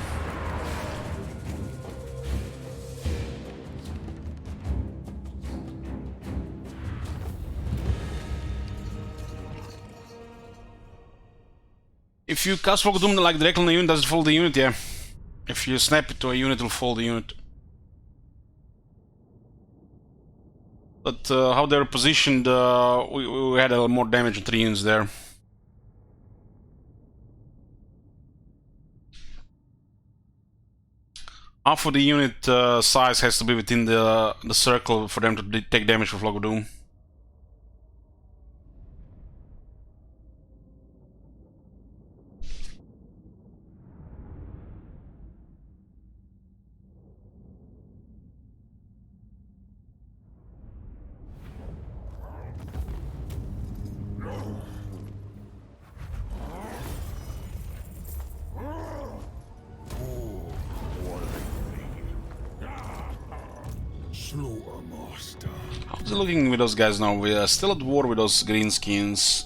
If you cast Flock of Doom like directly on the unit, does it fall the unit? Yeah. If you snap it to a unit, it'll fall the unit. But how they're positioned, we had a little more damage on 3 units there. Half of the unit size has to be within the circle for them to take damage from Flock of Doom. Slaughtermaster. How's it looking with those guys now? We are still at war with those greenskins.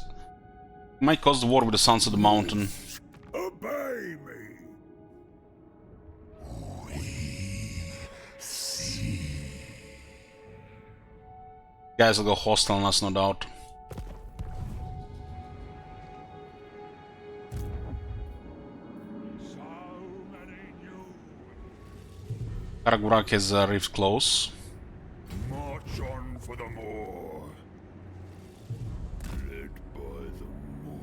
Might cause the war with the Sons of the Mountain. Obey me. Guys will go hostile on us, no doubt. So many new. Karagurak has a rift close. March on for the more. Led by the more.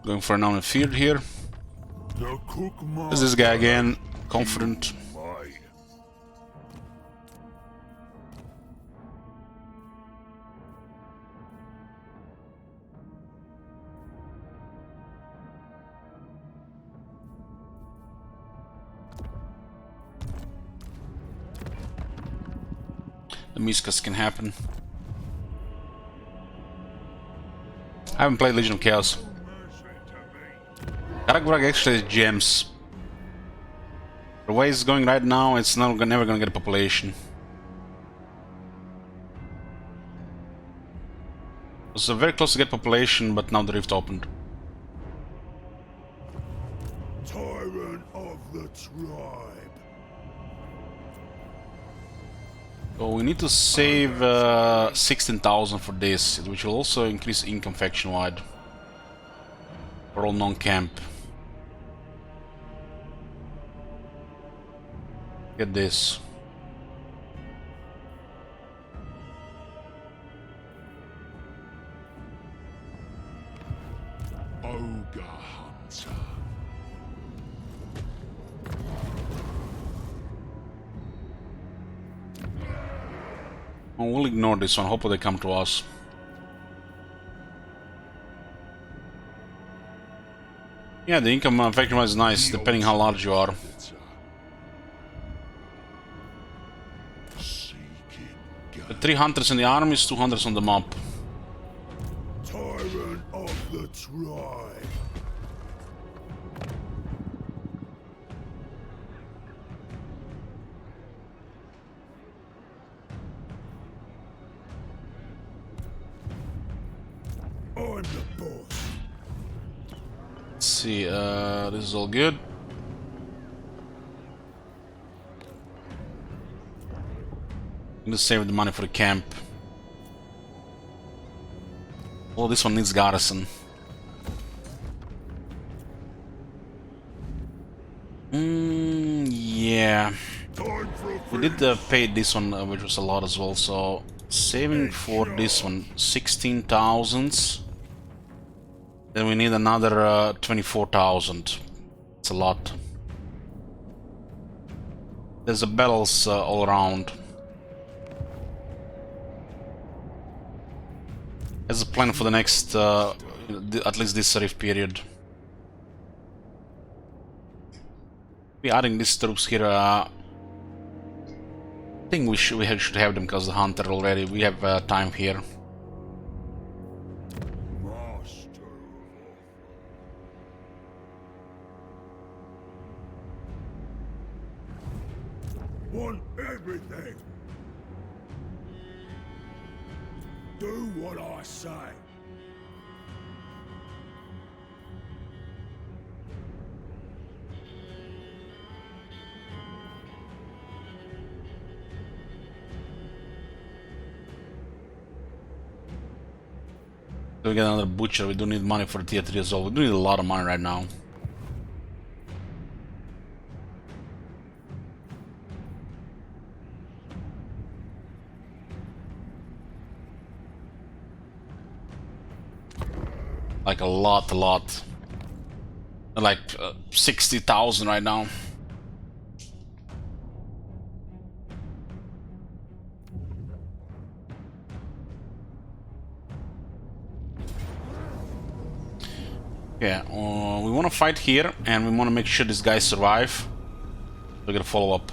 Going for an unfeared here. The cookmaster. There's this guy again, confident. Mine. The miscast can happen. I haven't played Legion of Chaos. Karagurak actually has gems. The way it's going right now, it's never gonna get a population. It was very close to get population, but now the rift opened. Tyrant of the tribe. So we need to save 16,000 for this, which will also increase income faction-wide for all non-camp. Get this. Ogre Hunter. Oh, we'll ignore this one. Hopefully they come to us. Yeah, the income faction is nice, depending how large you are. The 3 hunters in the army is 2 hunters on the mob. Tyrant of the tribe. I'm the boss. Let's see, this is all good. I'm gonna save the money for the camp. Oh, this one needs garrison. Yeah. Time for a We did pay this one, which was a lot as well, so saving for this one, 16,000. Then we need another 24,000. It's a lot. There's a battles all around. As a plan for the next, at least this Rift period. We're adding these troops here. I think we should have them because the hunter already. We have time here. master. Want everything. Do what I say. So we get another butcher. We do need money for tier 3 as well. We do need a lot of money right now. Like a lot. Like 60,000 right now. Yeah, we want to fight here, and we want to make sure these guys survive. We're gonna follow up.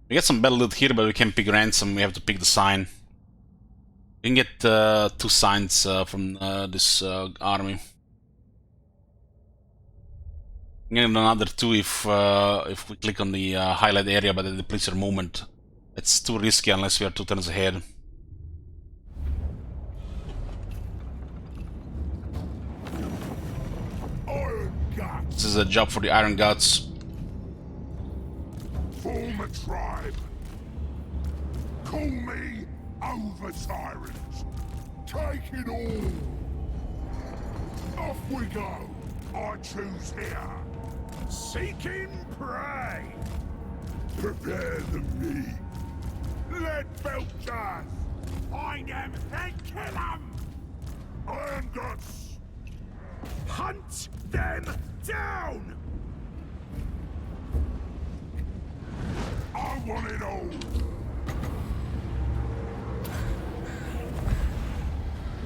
We get some battle loot here, but we can't pick ransom. We have to pick the sign. We can get 2 signs from this army. We can get another 2 if we click on the highlight area, but it depletes our movement. It's too risky unless we are 2 turns ahead. Iron Guts. This is a job for the Iron Guts. Form a tribe. Call me over tyrants. Take it all. Off we go. I choose here. Seeking prey. Prepare the meat. Let Belchers. Find them and kill them. Iron Guts. Hunt them down. I want it all.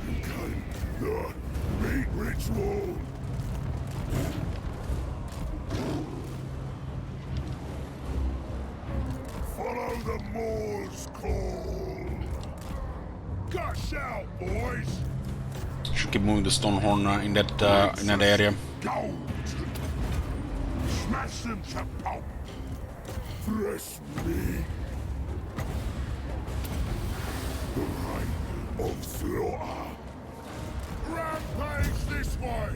Begin the meat ritual. Follow the Moor's call. Gush out, boys. Should keep moving the stone horn in that area. Gold. Smash them to pulp. Press me. The reign of slaughter. Rampage this way.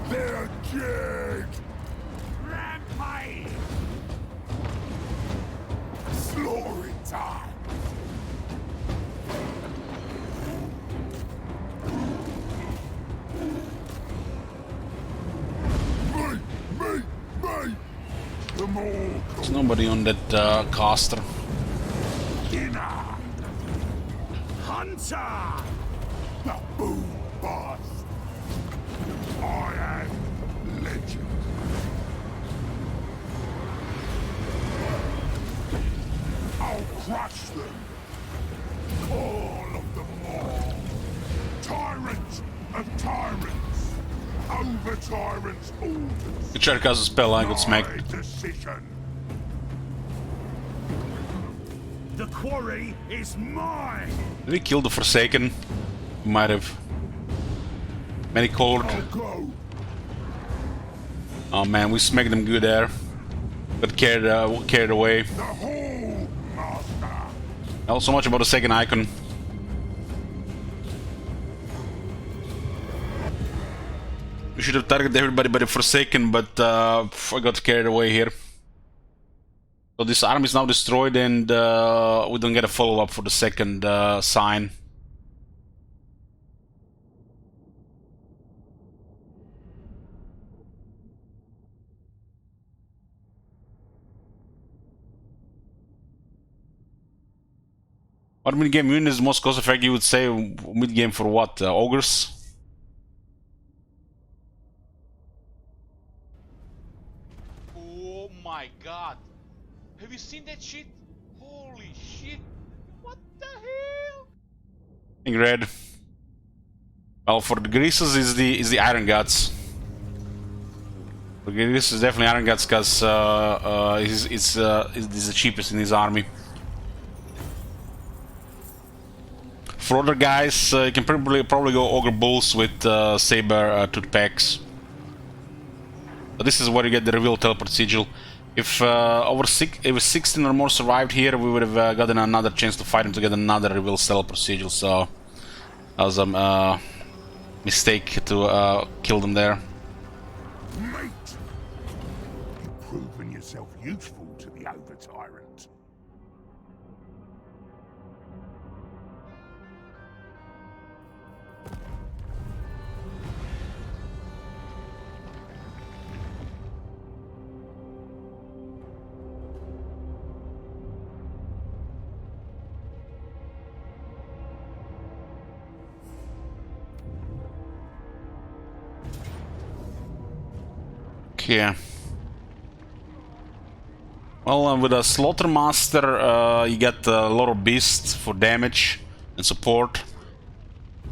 They're dead. Rampage. Slaughtering time. Me! The more There's nobody on that caster. dinner! Hunter! The boom bust! I am legend. I'll crush them! Call of them all! Tyrant of tyrants! Over tyrants' orders! Good try to cast a spell, I got My smacked. decision! The quarry is mine! Did we kill the Forsaken? We might have. Many colored. I'll go! Oh man, we smacked them good there. Got carried away. The whole master! Not so much about the second icon. We should have targeted everybody but the Forsaken, but I got carried away here. So this army is now destroyed and we don't get a follow-up for the second sign. What mid-game unit is the most cost-effective, you would say? Mid-game for what? Ogres? Oh my god. Have you seen that shit? Holy shit. What the hell? In red. Well, for the greases is the Iron Guts. For the greases is definitely Iron Guts because it's the cheapest in his army. For other guys, you can probably go Ogre Bulls with Saber Toothpicks. But this is where you get the reveal teleport sigil. If if 16 or more survived here, we would have gotten another chance to fight him to get another reveal teleport sigil. So that was a mistake to kill them there. Mate! You've proven yourself useful to the over-tyrant. Okay. Well, with a Slaughtermaster, you get a lot of beasts for damage and support.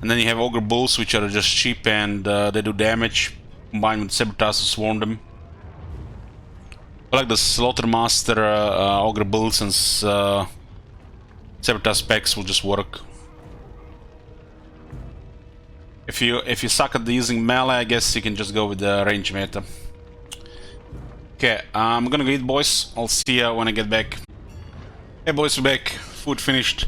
And then you have Ogre Bulls, which are just cheap and they do damage, combined with Sabotage to swarm them. I like the Slaughtermaster, Ogre Bulls, and Sabotage specs will just work. If you suck at using melee, I guess you can just go with the range meta. Okay, I'm gonna go eat, boys. I'll see ya when I get back. Hey boys, we're back. Food finished.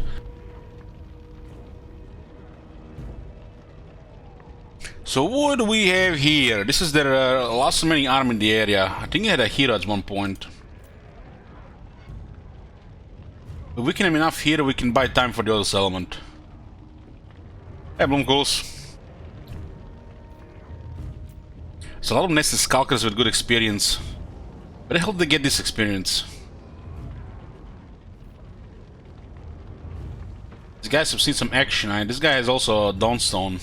So what do we have here? This is their last remaining army in the area. I think they had a hero at one point. If we can have enough here, we can buy time for the other settlement. Hey, Bloomcoals. It's a lot of nested skulkers with good experience. But I hope they get this experience. These guys have seen some action. This guy has also a Dawnstone.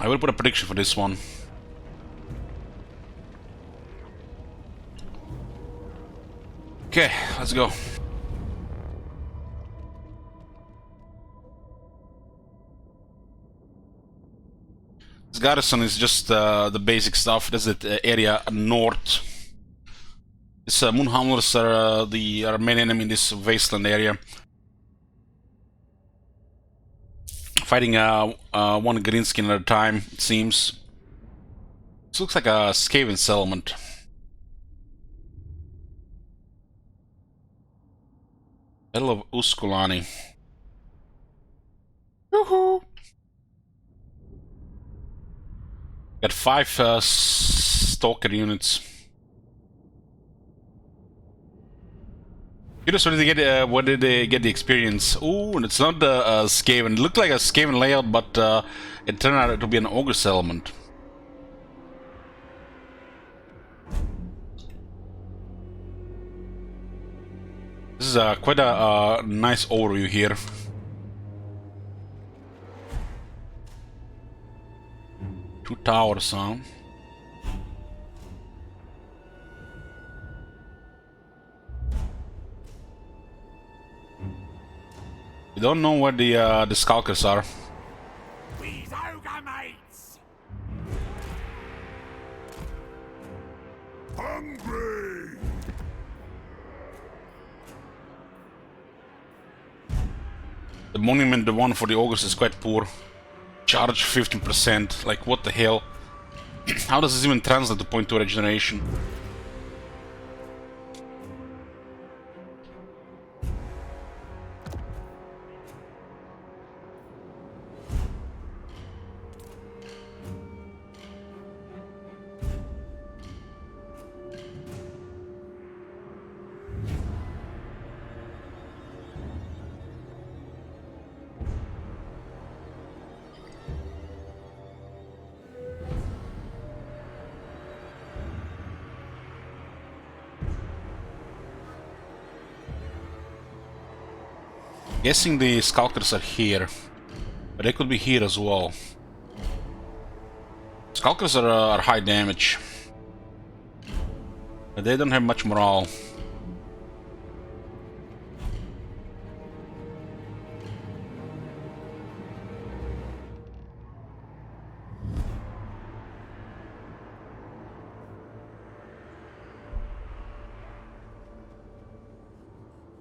I will put a prediction for this one. Okay, let's go. This garrison is just the basic stuff. That's the area north. These Moonhamlers are our main enemy in this wasteland area. Fighting one green skin at a time, it seems. This looks like a Skaven settlement. Battle of Uskulani. Woohoo! Got 5 stalker units. Curious, where did they get the experience? Ooh, and it's not the Skaven. It looked like a Skaven layout, but it turned out to be an ogre settlement. This is quite a nice overview here. Two towers, huh? We don't know where the skulkers are. These ogre mates! Hungry! The monument, the one for the ogres, is quite poor. Charge 15%. Like, what the hell? How does this even translate to point 2 regeneration? Guessing the skulkers are here, but they could be here as well. Skulkers are high damage, but they don't have much morale.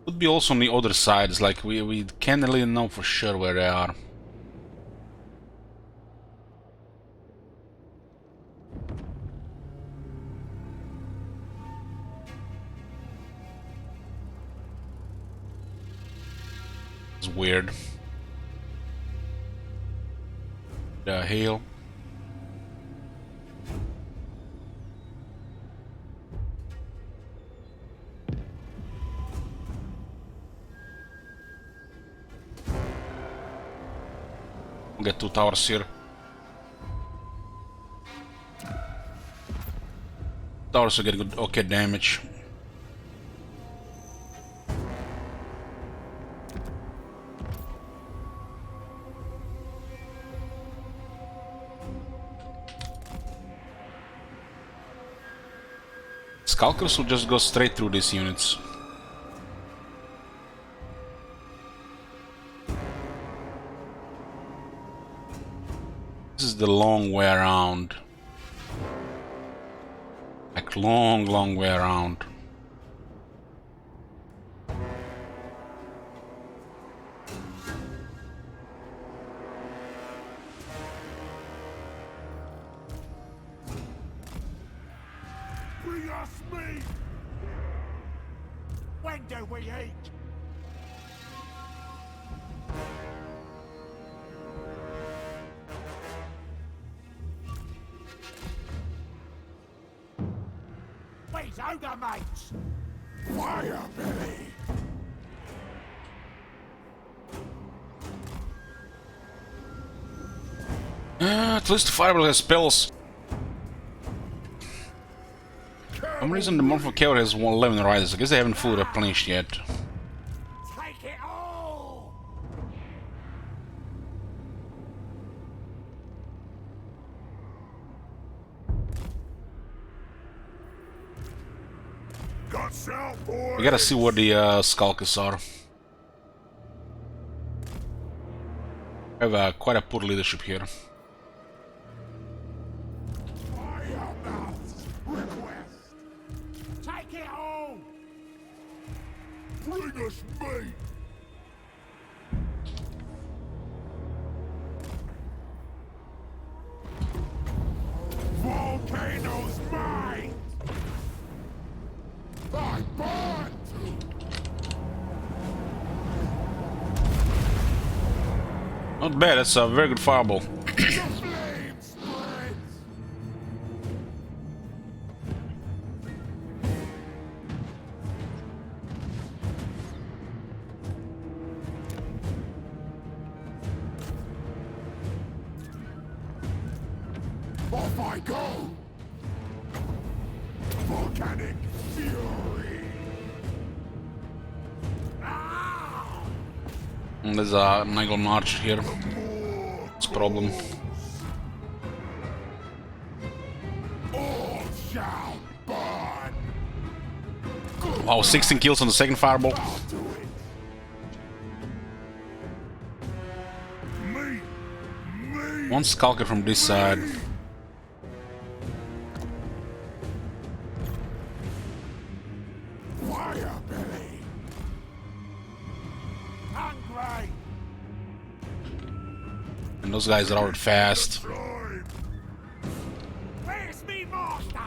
Could be also on the other side. It's like we can't really know for sure where they are. It's weird. The hail. Get 2 towers here. Towers are getting good, okay damage. Skulkers will just go straight through these units. This is the long way around. Like long way around. Bring us meat! When do we eat? These ogre mates! Fire belly! At least Fireball has spells. For some reason the Morpho Cavalry has 11 riders. I guess they haven't fully replenished yet. Take it all! Guts out, boys! We gotta see where the skulkers are. We have quite a poor leadership here. Take it all! Bring us meat! Not bad, that's a very good fireball. Off I go! Volcanic fury! And there's a Nigel March here. It's a problem. All shall burn! Wow, 16 kills on the second fireball. I'll do it! Me! One skulker from this side. Fire belly! Hungry! And those guys are out fast. Time! Where's me master?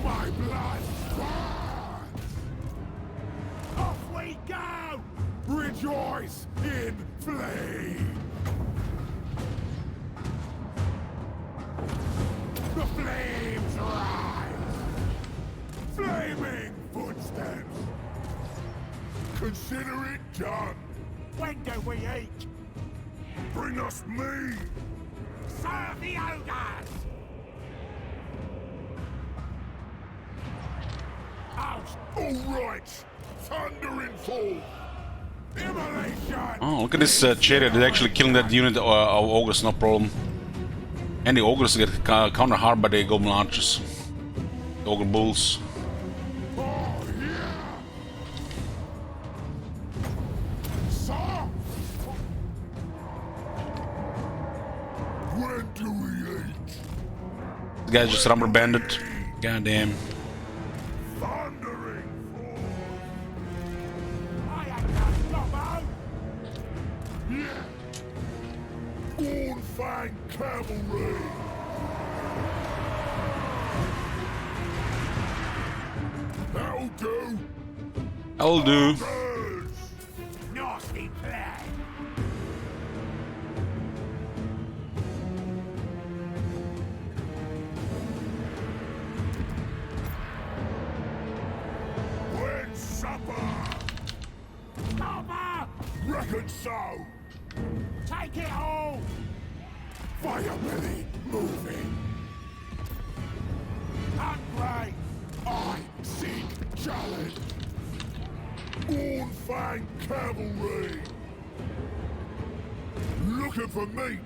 My blood burns! Off we go! Rejoice in flame! The flames rise! Flaming footsteps! Consider it done! When do we eat? Bring us meat! Serve the ogres! All right! Thunder in full! Immolation! Oh, look at this chariot. They're actually killing that unit of ogres, no problem. And the ogres get counter hard by the goblin archers. The ogre bulls. Oh, yeah! Sir! When do we eat? The guy's just rubber banded. Goddamn. Thundering forth! I have no stop. Yeah! Goldfang cavalry! That'll do! I'll do. Birds! Nasty plan! When supper! Supper! Reckon so! Take it all! Fire belly moving! Hungry! I seek challenge! Goldfang cavalry! Looking for me!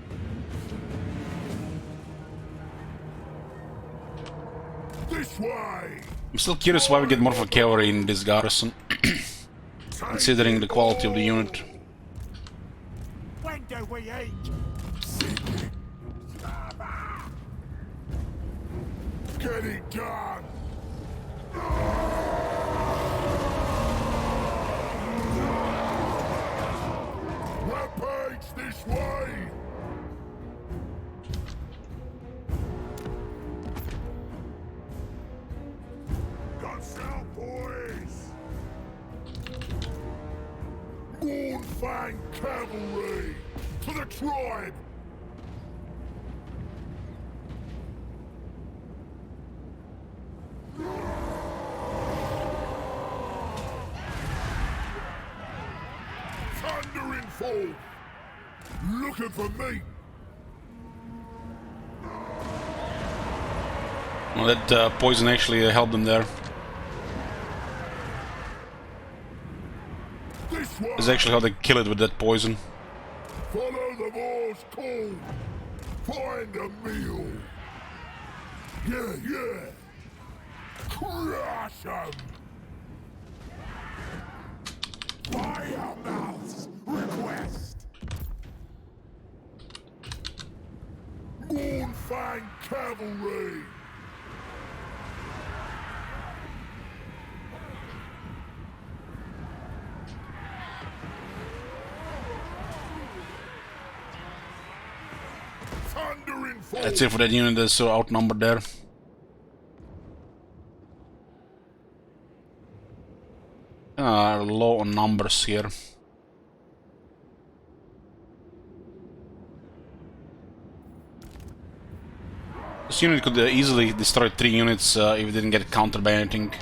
This way! I'm still curious why we get more of a cavalry in this garrison, considering the quality of the unit. When do we eat? Get it done! Rampage this way! Guns down, boys! Goldfang cavalry! To the tribe! Thunder in full! Looking for me! Well, that poison actually helped them there. This way! That's actually how they kill it with that poison. Follow the Moor's call! Find a meal! Yeah! Crush 'em! Fire mouth's request! Goldfang cavalry! Thunder in full! That's it for that unit that's so outnumbered there. of low on numbers here. This unit could easily destroy 3 units if it didn't get countered by anything.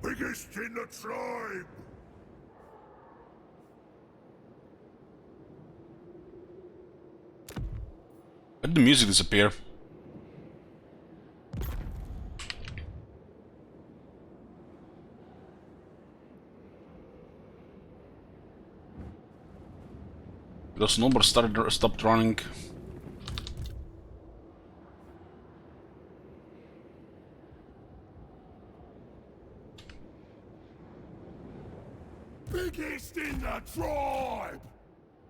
Biggest in the tribe. Where did the music disappear? The snowbird stopped running. Biggest in the tribe.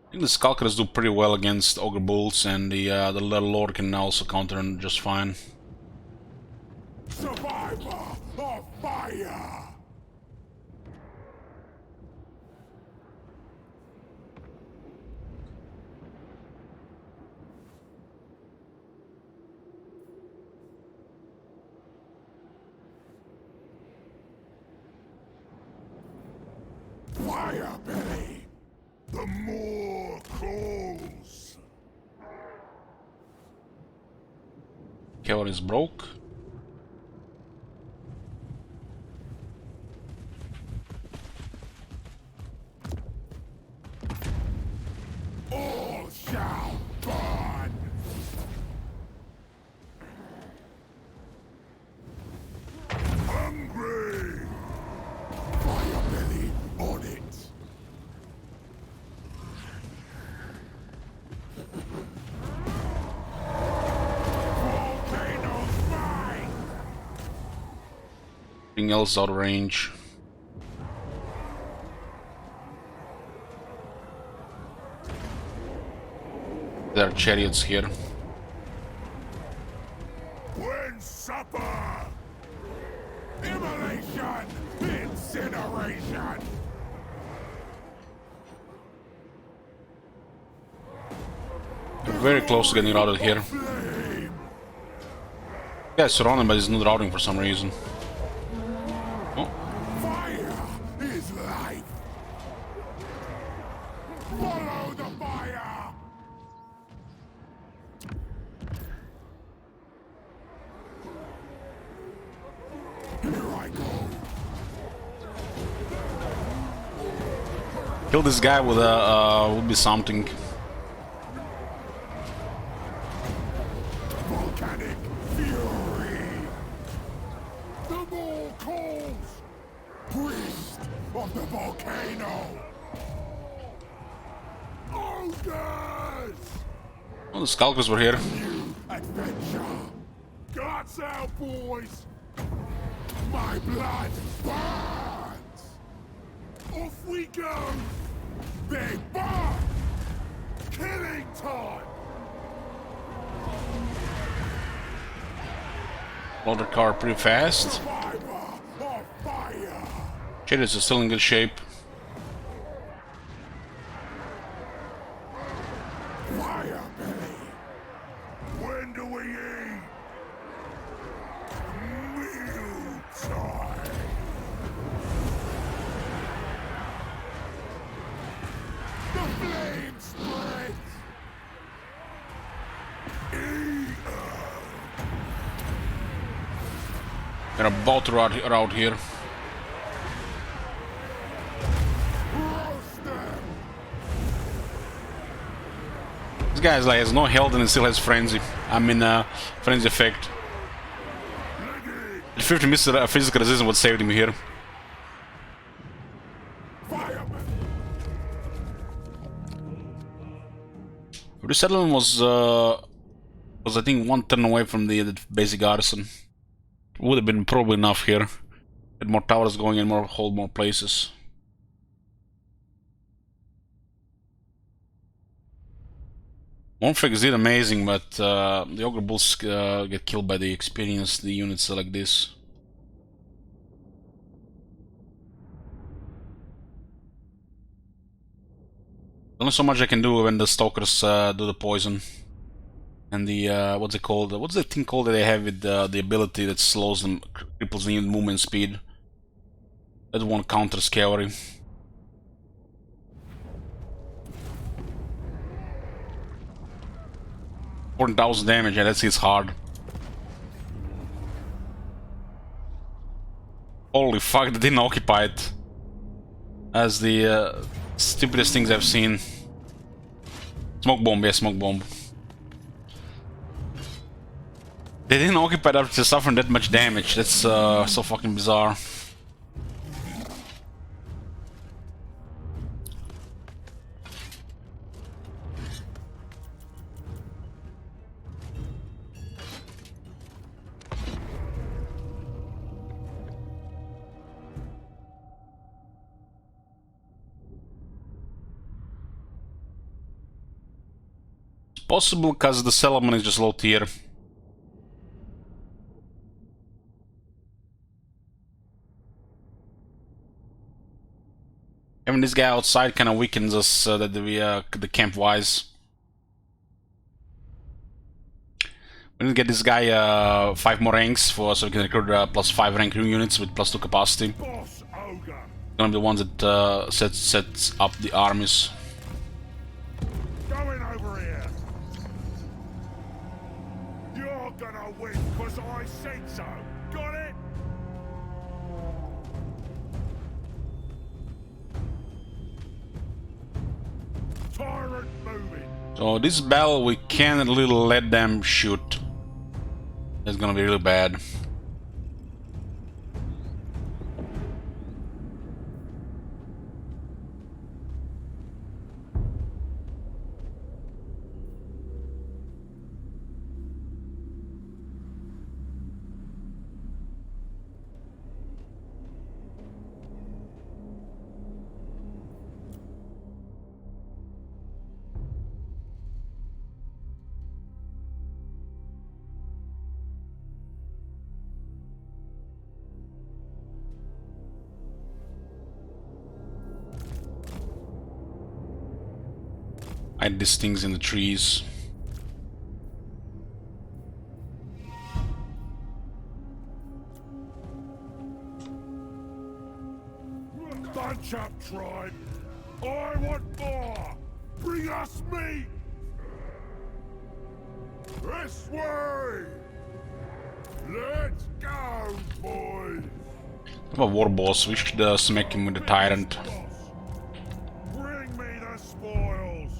I think the Skulkers do pretty well against Ogre Bulls, and the little Lord can also counter them just fine. Survivor of fire. Fire belly. The more coals. Cavalry is broke. All shall burn. Hungry. Fire belly on it. Volcano's mine. Everything else out of range. There are chariots here. When supper. Immolation. Incineration. We're very close to getting routed here. Flame. Yeah, surrounded, but he's not routing for some reason. Oh, Fire is life. Follow the fire. Here I go. kill this guy with a would be something. Volcanic fury. The more coals. Priest of the volcano. Ogres. Oh, the Skulkers were here. New adventure. Guts out, boys. My blood burns. Off we go. They burn. Killing time. Load the car pretty fast. Survivor of fire. Chariots are still in good shape. Fire belly. When do we eat? Meal time. The flame spreads. They're about to rout here. Roast them. This guy is like, has no health and he still has frenzy. I mean, frenzy effect. If 50 missed a physical resistance would save him here. Fireman. This settlement was I think 1 turn away from the basic garrison. Would have been probably enough here. Had more towers going and hold more places. Monfrex did amazing, but the Ogre Bulls get killed by the experienced units like this. Only so much I can do when the Stalkers do the poison. And the, what's it called? What's the thing called that they have with the ability that slows them, cripples the movement speed? That one counters cavalry. 4,000 damage, yeah, that hits hard. Holy fuck, they didn't occupy it. That's the stupidest things I've seen. Smoke bomb, yeah, smoke bomb. They didn't occupy it after suffering that much damage. That's so fucking bizarre. Possible because the settlement is just low tier. Having this guy outside kind of weakens us that the camp wise. We need to get this guy 5 more ranks for so we can recruit +5 rank units with +2 capacity. Boss Ogre. Gonna be the ones that sets up the armies. Going over here. You're gonna win because I said so. Got it? Tyrant moving. So this battle we can't really let them shoot. That's gonna be really bad. Hide these things in the trees. Bunch up, tribe. I want more. Bring us meat. This way. Let's go, boys. Have a war boss. We should smack him with the tyrant. Bring me the spoils.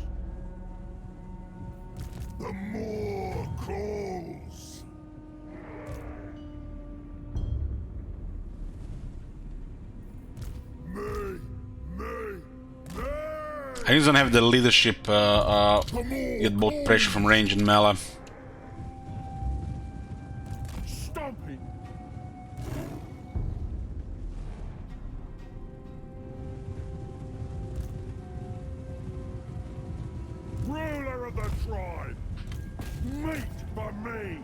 The more calls. Me. I just don't have the leadership. Get both pressure from range and melee. Stomping. Ruler of the tribe. Meat for me.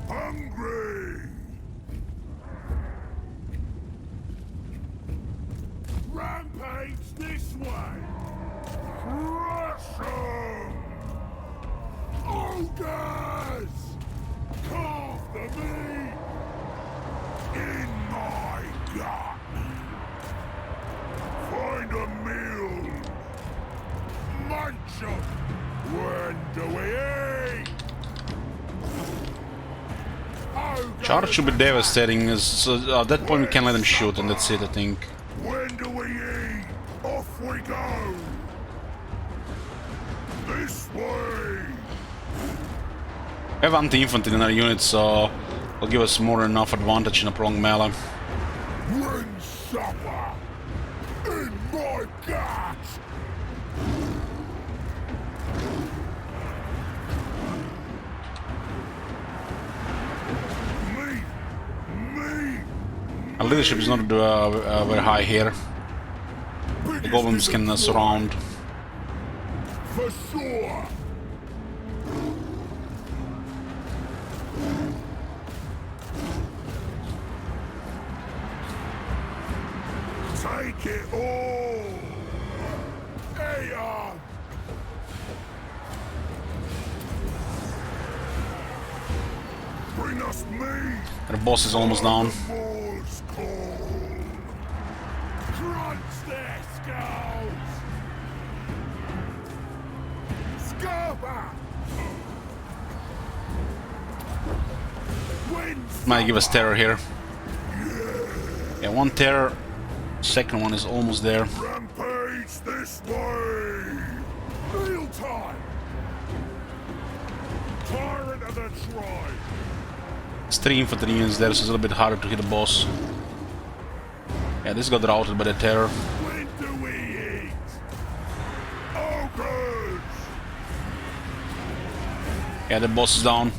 Hungry. Rampage this way. Crush 'em. Ogres. Carve the meat. In my gut. Find a meal. Munch 'em. When do we eat? Charge should be devastating. At that point we can't let them shoot, and that's it, I think. When do we eat? Off we go. This way. We have anti-infantry in our unit, so it'll give us more than enough advantage in a prolonged melee. Bring supper. In my gut. Me. Our leadership is not very high here. The goblins can surround. For sure. Take it all. Hey, bring us meat. Our boss is almost down. Moors call. Cover! Might give us terror here. Yeah, one terror. Second one is almost there. Rampage this way! Meal time! Tyrant of the tribe! It's 3 infantry units there, so it's a little bit harder to hit the boss. Yeah, this got routed by the terror. When do we eat? Ogres! Yeah, the boss is down.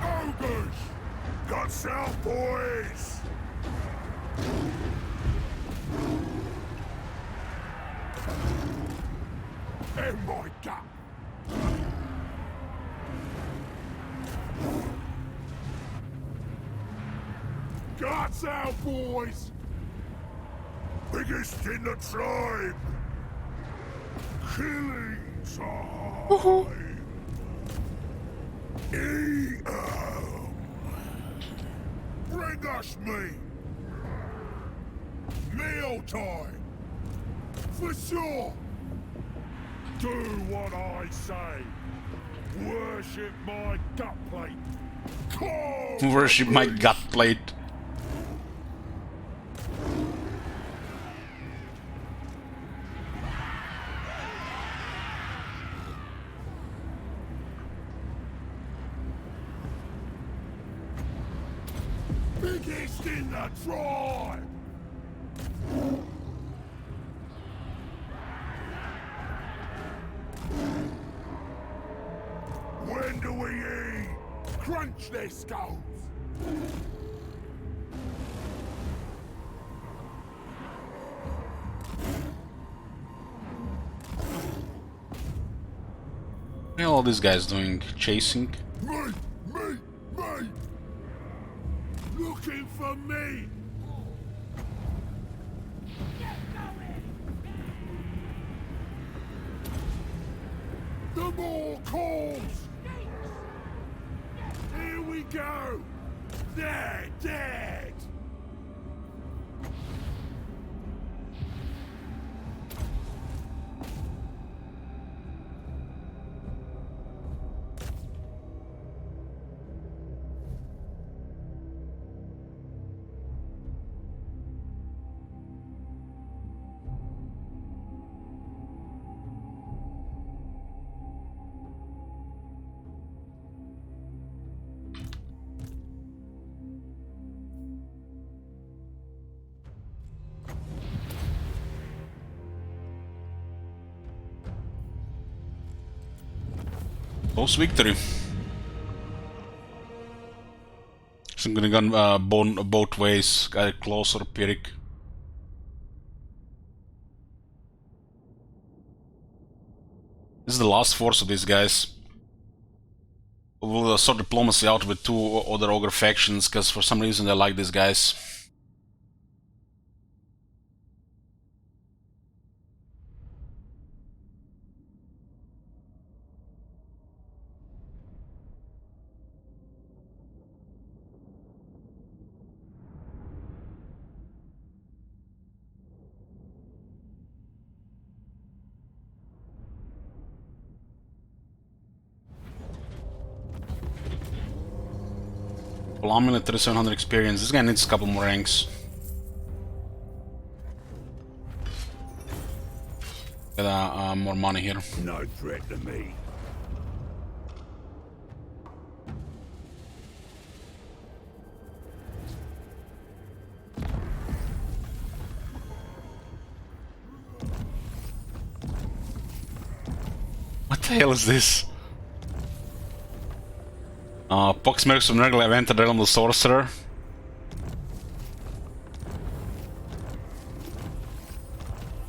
Ogres! Got south, boys! Oh my god! Guts out, boys! Biggest in the tribe! Killing time! Eat 'em! Bring us meat! Meal time! For sure! Do what I say! Worship my gut plate! Call Worship my gut plate. Biggest in the tribe! When do we eat? Crunch their skulls! What are all these guys doing? Chasing? Me! Me! Me! Looking for me! The more calls! Here we go! They're dead! Close victory. So I'm gonna go both ways. Got it closer, Pyrrhic. This is the last force of these guys. We'll sort diplomacy out with 2 other ogre factions, because for some reason they like these guys. Well, I'm military 700 experience. This guy needs a couple more ranks. Get more money here. No threat to me. What the hell is this? Poxmerks of Nurgle have entered the realm of the sorcerer.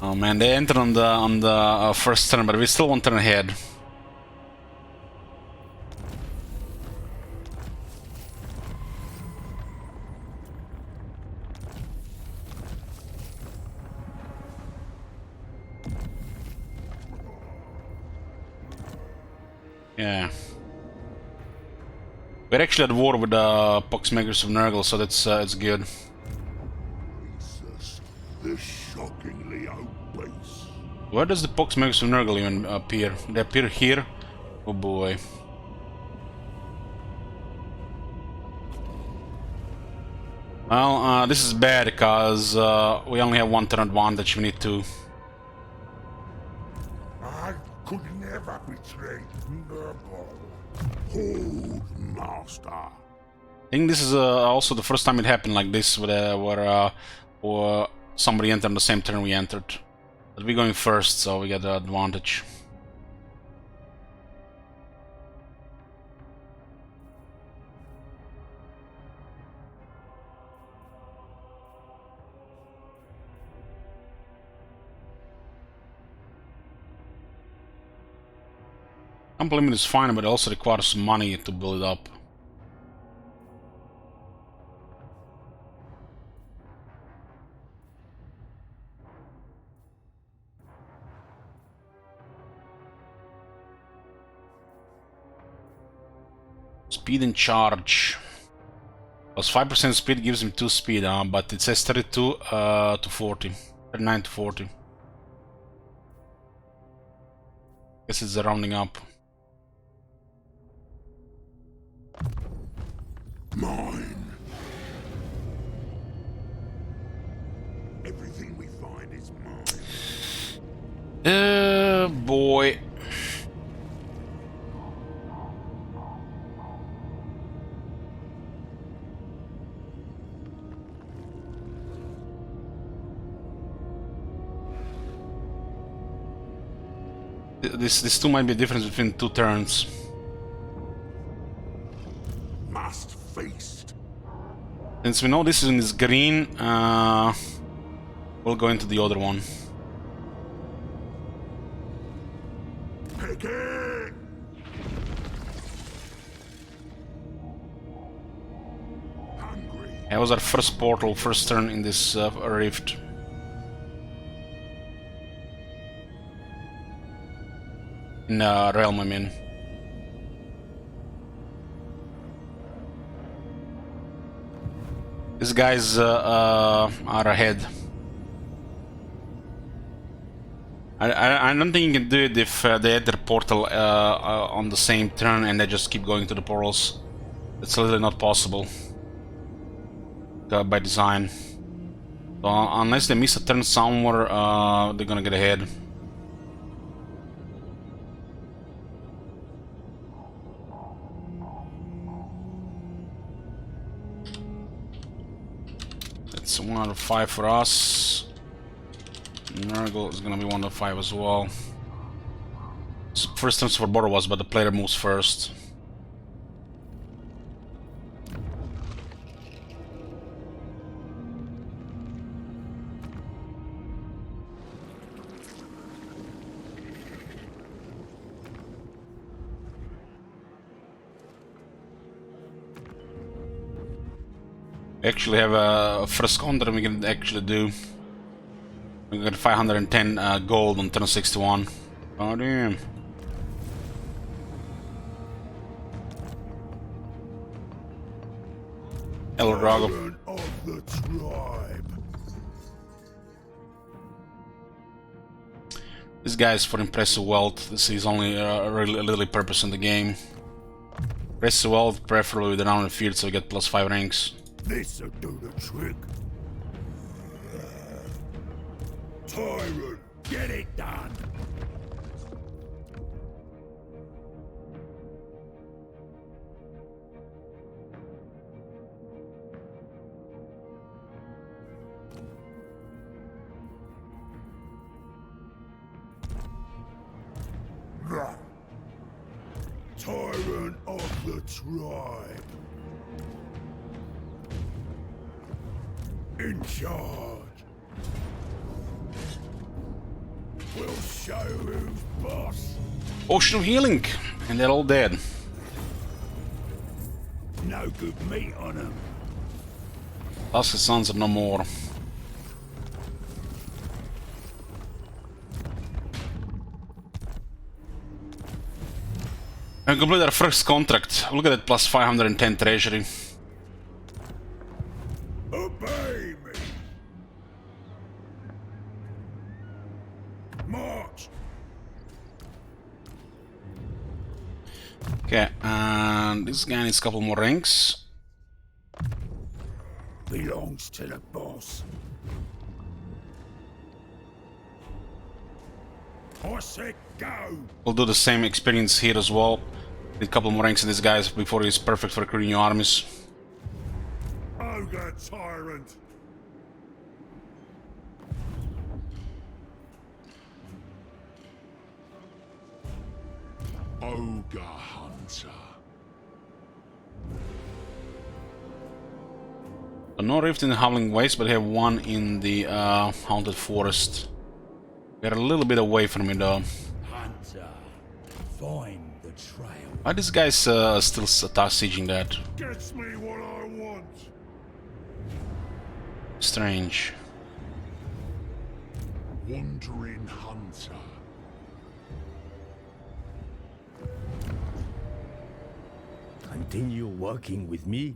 Oh man, they entered on the first turn, but we still 1 turn ahead. Yeah. We're actually at war with the Poxmakers of Nurgle, so that's it's good. They're shockingly obese. Where does the pox makes of Nurgle even appear? They appear here? Oh boy. Well, this is bad because we only have one turn advantage. We need to. I could never betray Nurgle. Hold, master. I think this is also the first time it happened like this, where somebody entered on the same turn we entered. But we're going first, so we get the advantage. Camp limit is fine, but it also requires money to build it up. Speed and charge. Plus 5% speed gives him 2 speed, but it says 32 to 40. 39 to 40. Guess it's a rounding up. Mine. Everything we find is mine. Boy. This two might be a difference between 2 turns. Must feast. Since we know this is green, we'll go into the other one. Pick it. Hungry. That was our first portal, first turn in this rift. In realm, I mean. These guys are ahead. I don't think you can do it if they enter portal on the same turn and they just keep going to the portals. It's literally not possible by design. So unless they miss a turn somewhere, they're gonna get ahead. It's 1 out of 5 for us. Nurgle is gonna be 1 out of 5 as well. First turns for both of us, but the player moves first. We actually have a first counter we can actually do. We got 510 gold on turn 61. Oh damn. Hello, Drago. Children of the tribe. This guy is for impressive wealth. This is only really purpose in the game. Impressive wealth, preferably with the round field, so we get plus 5 ranks. This'll do the trick. Tyrant, get it done. Tyrant of the tribe. In charge. We'll show who's boss. Ocean of healing, and they're all dead. No good meat on them. Tusk's sons are no more. And complete our first contract. Look at that, plus 510 treasury. Obey me. Okay, and this guy needs a couple more ranks. Belongs to the boss. I said go! We'll do the same experience here as well. Need a couple more ranks in these guys before he's perfect for recruiting new armies. Ogre tyrant! Ogre hunter. No rift in the Howling Waste, but we have one in the Haunted Forest. We're a little bit away from it though. Hunter. Find the trail. Why these guys still sieging that? Gets me what I want. Strange. Wandering hunter. Continue working with me,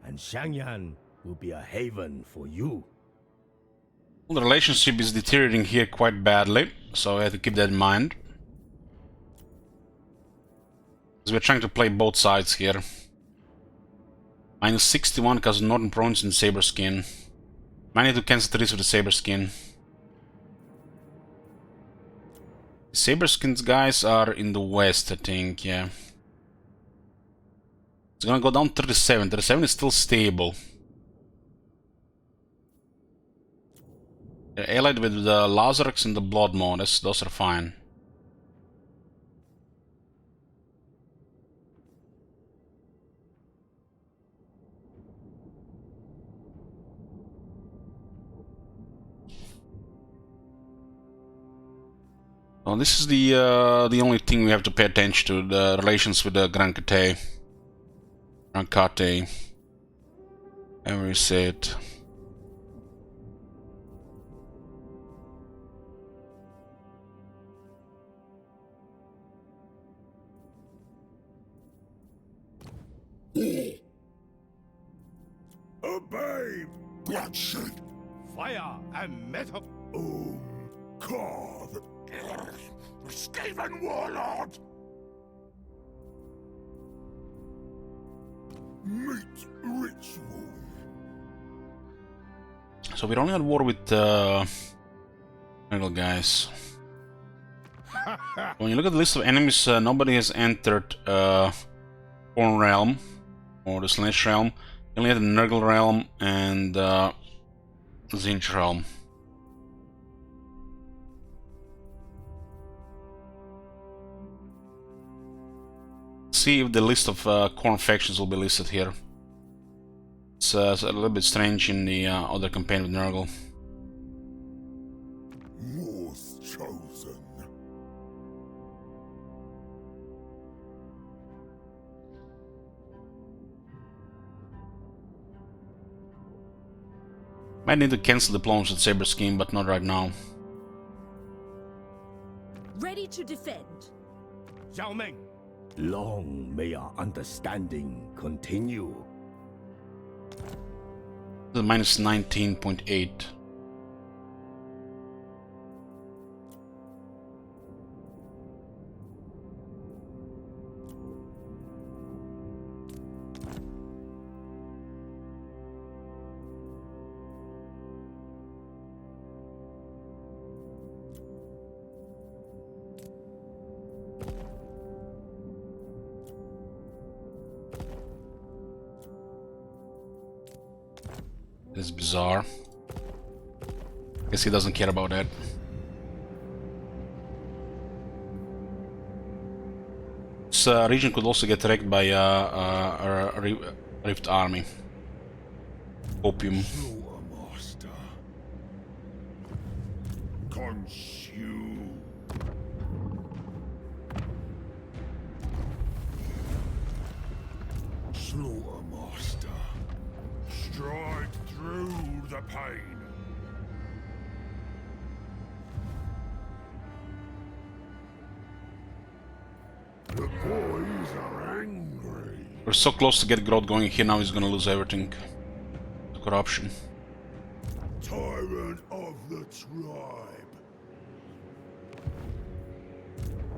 and Xiangyan will be a haven for you. Well, the relationship is deteriorating here quite badly, so I have to keep that in mind. Because we're trying to play both sides here. Minus 61 because of Northern Province and Saberskin. I need to cancel the risk with the Saberskin. The Saberskins guys are in the west, I think, yeah. It's gonna go down 37. 37 is still stable. They're allied with the Lazarus and the Blood Maw. Those are fine. Well, this is the only thing we have to pay attention to: the relations with the Grand Kate. Ever is it? Obey! Bloodshed! Fire and metal. Carve! Stephen Warlord! Meat ritual! So we're only at war with little guys. When you look at the list of enemies, nobody has entered Horn Realm or the Slash Realm. You only had the Nurgle Realm and Zinch Realm. See if the list of Khorne factions will be listed here. It's a little bit strange in the other campaign with Nurgle. War's chosen. Might need to cancel diplomas with Saberskin, but not right now. Ready to defend. Xiao Ming. Long may our understanding continue. Minus 19.8. This is bizarre. Guess he doesn't care about that. This region could also get wrecked by a Rift army. Opium. Slaughtermaster. Consume. Slaughtermaster. Strike through the pain. The boys are angry. We're so close to get growth going here, now he's gonna lose everything. The corruption. Tyrant of the tribe.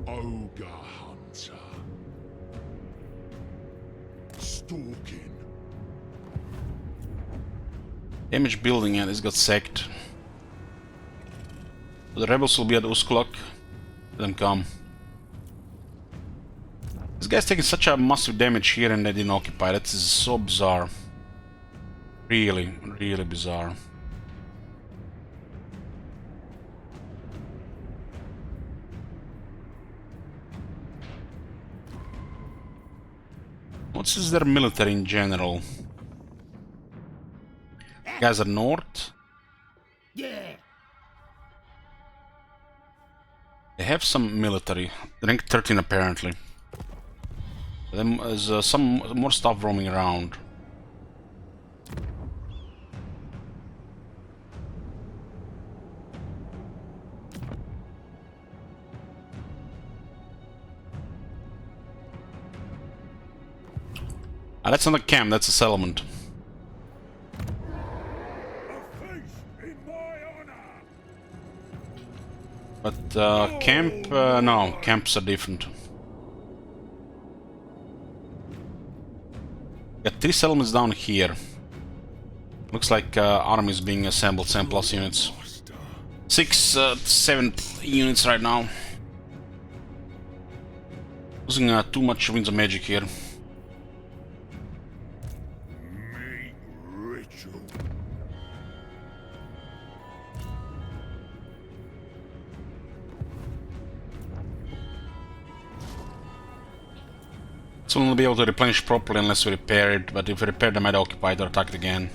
Ogre hunter. stalking. Damaged building, yeah, this got sacked. The rebels will be at Usklok. Let them come. This guy's taking such a massive damage here and they didn't occupy. That is so bizarre. Really, really bizarre. What's their military in general? Guys are north. Yeah. They have some military. Rank 13 apparently. Then there's some more stuff roaming around. Ah, that's not a camp, that's a settlement. A feast in my honor. But camp, no, camps are different. Got 3 settlements down here. Looks like armies being assembled, 10 plus units. 6, 7 units right now. Using too much winds of magic here. Meat ritual. So we'll be able to replenish properly unless we repair it, but if we repair they might occupy it or attack it again.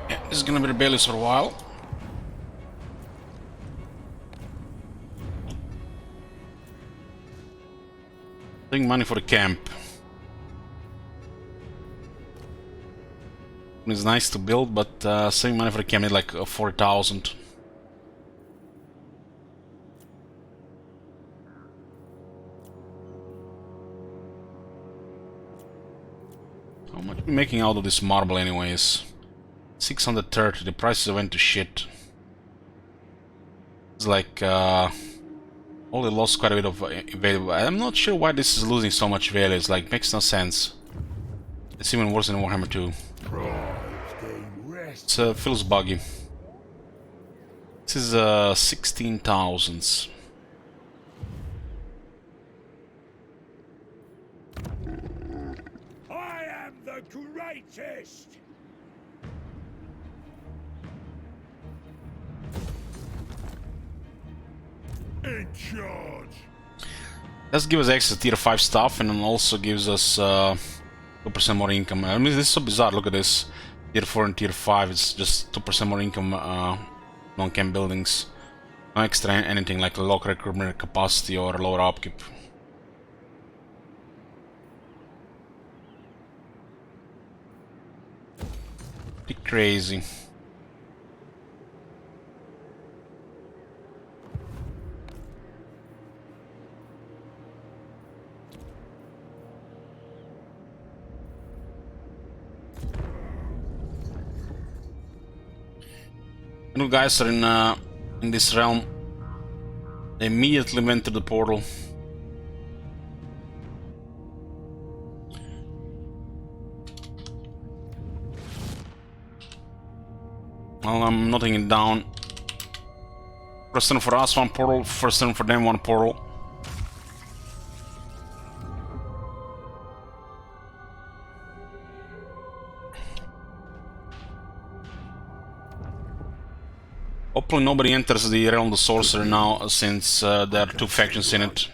Yeah, this is gonna be rebellious for a while. Taking money for the camp. It's nice to build, but saving money for the camp need like 40,000. How much are we making out of this marble anyways? 630, the prices went to shit. It's like, only lost quite a bit of value. I'm not sure why this is losing so much value, it's like, makes no sense. It's even worse than Warhammer 2. It feels buggy. This is 16,000s. I am the greatest. In charge. Does give us extra tier 5 stuff and then also gives us 2% more income. I mean, this is so bizarre, look at this. Tier 4 and Tier 5, it's just 2% more income non-camp buildings. No extra anything like local recruitment capacity or lower upkeep. Pretty crazy. New guys are in this realm. They immediately went to the portal. Well, I'm noting it down. First turn for us, 1 portal. First turn for them, 1 portal. Hopefully nobody enters the realm of the sorcerer now, since there are 2 factions in it.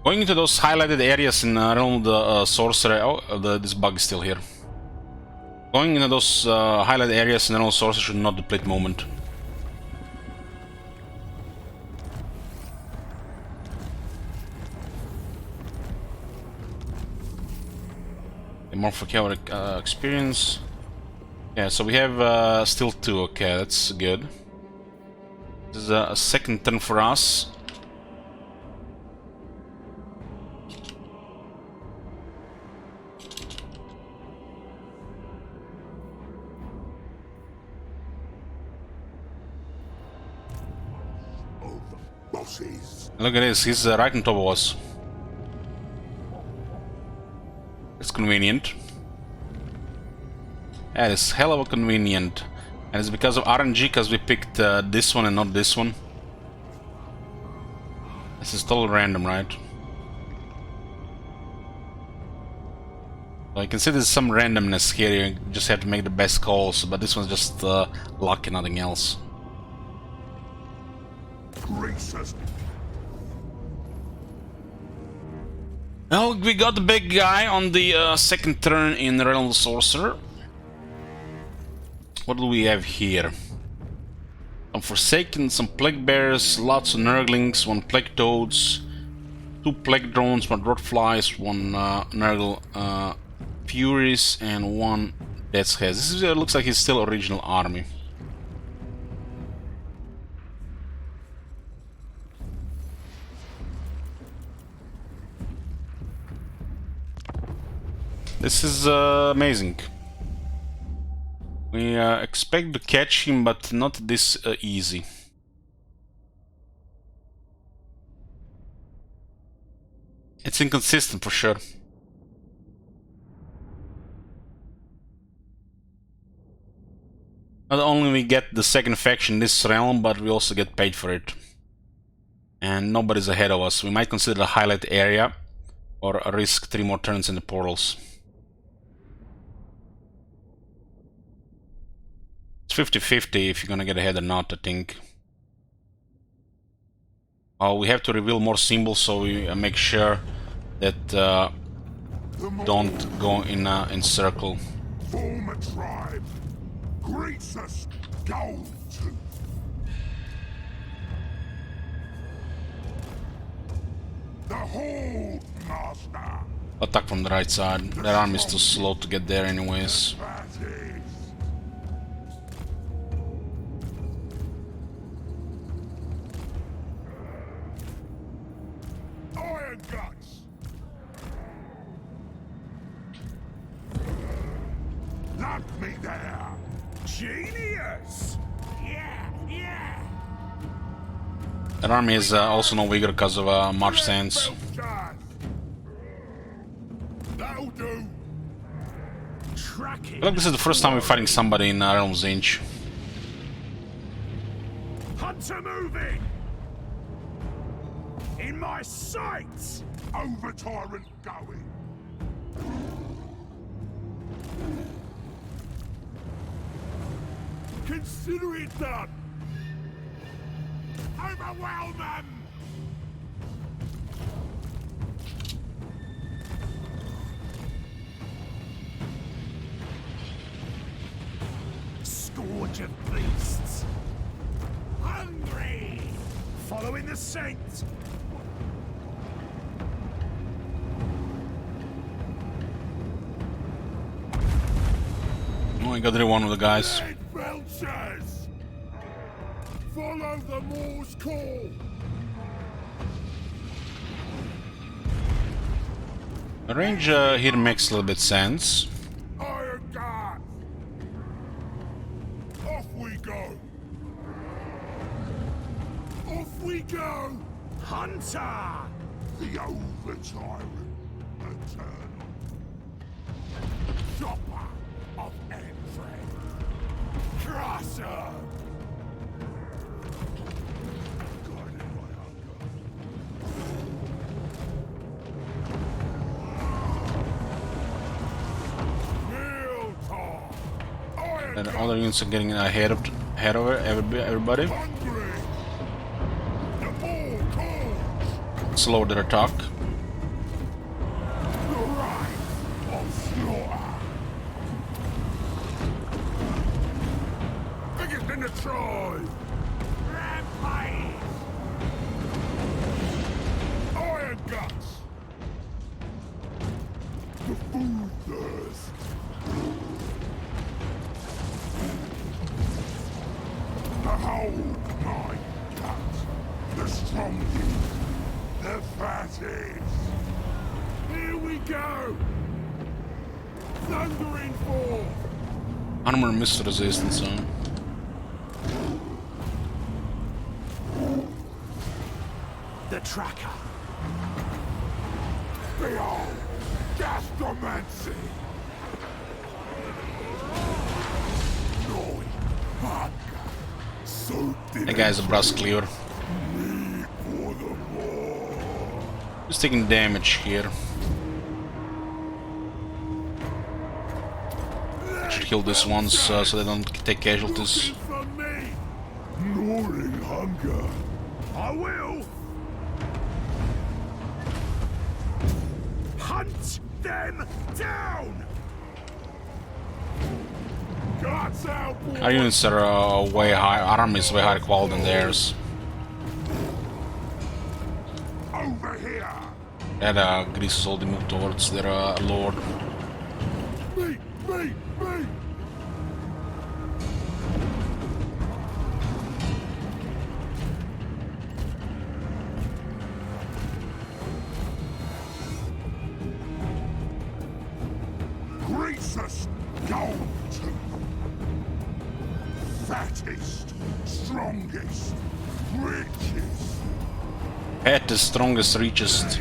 Going into those highlighted areas in the realm of the sorcerer. Oh, this bug is still here. Going into those highlighted areas in the realm of the sorcerer should not deplete moment. More for chaotic experience. Yeah, so we have still 2. Okay, that's good. This is a second turn for us. Look at this, he's right on top of us. It's convenient. That is hell of a convenient. And it's because of RNG, because we picked this one and not this one. This is totally random, right? So you can see there's some randomness here, you just have to make the best calls, but this one's just luck and nothing else. Well, we got the big guy on the second turn in Realm of the Sorcerer. What do we have here? Some Forsaken, some Plague Bears, lots of Nurglings, 1 Plague Toads, 2 Plague Drones, 1 Rotflies, 1 Nurgle Furies, and 1 Death's Head. This is, looks like it's still original army. This is amazing. We expect to catch him, but not this easy. It's inconsistent for sure. Not only we get the second faction in this realm, but we also get paid for it. And nobody's ahead of us. We might consider a highlight area or risk 3 more turns in the portals. It's 50-50 if you're gonna get ahead or not, I think. We have to reveal more symbols so we make sure that don't go in circle. Form a tribe. Greets us, Goldtooth. The Hold Master. Attack from the right side. Their army is too slow to get there anyways. Iron Guts. Knock me there. Genius. Yeah. Their army is also no bigger because of March Sands. That'll do. I feel like this is the first time we're fighting somebody in Realm's Inch. Hunter moving. In my sights. Over tyrant going. Consider it done. Overwhelm them. Scourge of beasts. Hungry. Following the saints. Oh, I got rid of one of the guys. Red belchers. Follow the Morse call. The range here makes a little bit sense. Iron Guard. Off we go. Off we go. Hunter. The over tyrant. Eternal. Chopper of Enfred. Crusher. Guided by hunger. Meal time. Iron And other units are getting ahead of everybody. hungry. The more calls. Slow their attack. The right of slaughter. Biggest in the tribe. Rampage. Iron guts. The food thirst. The whole night. this. Here we go. Thundering forth. Armor missile resistance, huh? The tracker. Behold, gastromancy. Gnawing hunger. Soaked in That guy's a brass clear. meat for the more. Just taking damage here. Should kill this once so they don't take casualties. Looking for me. Gnawing hunger. I will. Hunt them down. Guts out, boy. Our units are way high. Our army is way higher quality than theirs. Over here. That Greece is already moved towards their lord. Me. Greasest Goldtooth. Fattest, strongest, richest. At the strongest, richest.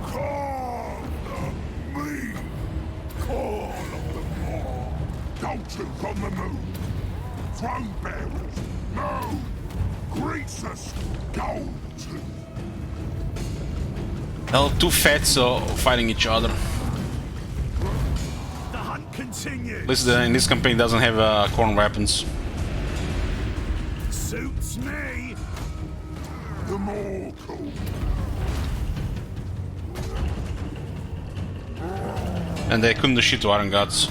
Call of me. Call of the more. Goldtooth on the move. Throne bearers. No. Greasest Goldtooth. Well, two fats fighting each other. The hunt continues. At least in this campaign doesn't have corn weapons. Suits me. The more cool. And they couldn't do shit to Iron Gods.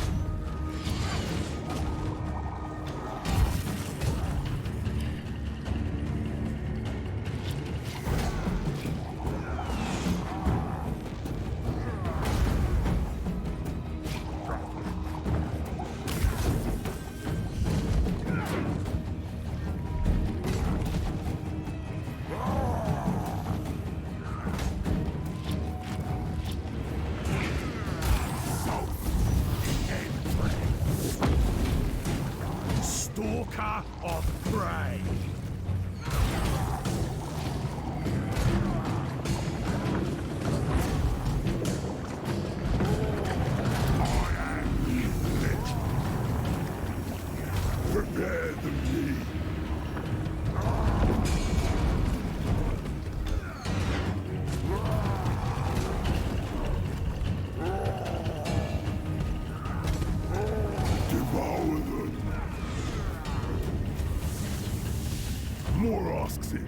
Stalker of prey. I am it. Prepare the meat. Devour them. More asks it.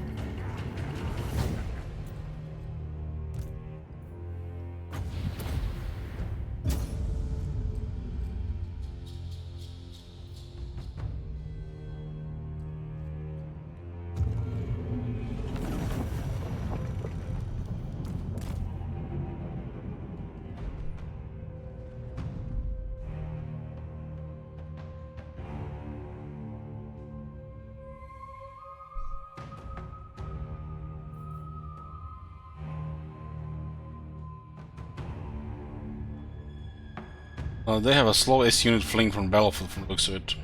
They have a slow S unit fleeing from battlefield from the looks of it.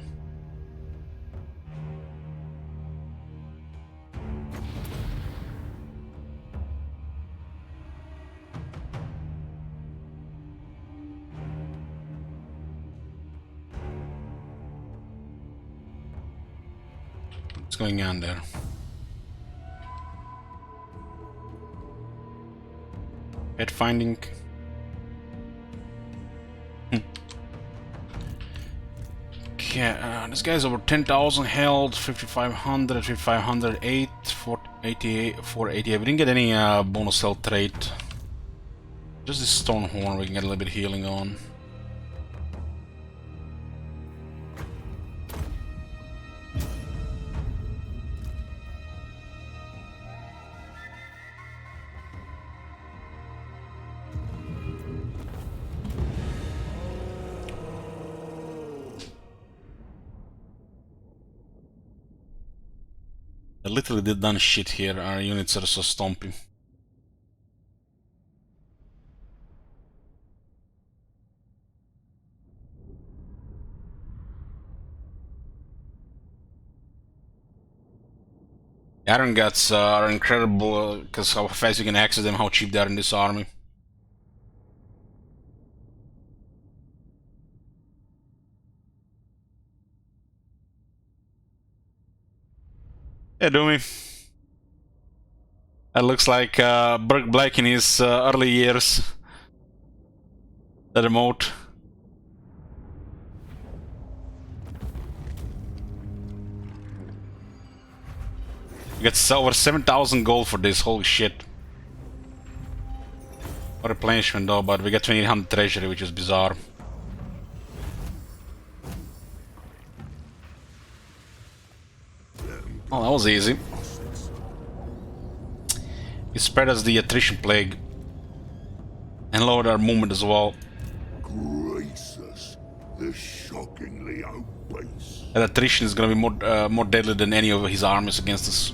What's going on there? Pet finding. Okay, this guy's over 10,000 health, 5,500, 5,508, 488, 488. We didn't get any bonus health trait. Just this stone horn we can get a little bit healing on. I literally did done shit here. Our units are so stompy. Iron Guts are incredible because how fast you can access them, how cheap they are in this army. Yeah, Doomy. That looks like Burke Black in his early years. The remote. You get over 7,000 gold for this, holy shit. For replenishment though, but we get 2,800 treasury, which is bizarre. Oh, that was easy. It spread us the attrition plague. And lowered our movement as well. Gracious, they're shockingly obese. That attrition is gonna be more deadly than any of his armies against us.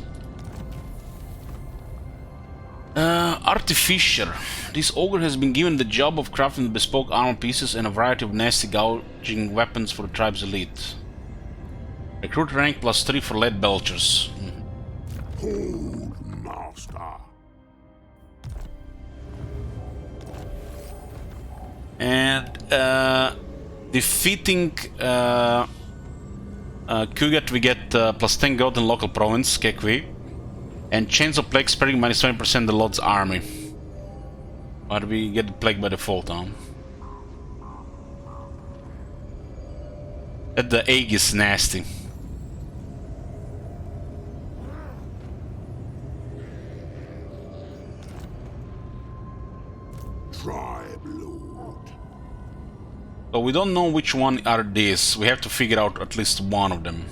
Artificer. This ogre has been given the job of crafting bespoke armor pieces and a variety of nasty gouging weapons for the tribe's elite. Recruit rank +3 for lead belchers. Hold, master. And defeating Kugat, we get +10 gold in local province, Kekwi. And Chains of Plague spreading -20% the Lord's army. But we get the plague by default now. The egg is nasty. Tribe Lord. So we don't know which one are these. We have to figure out at least one of them.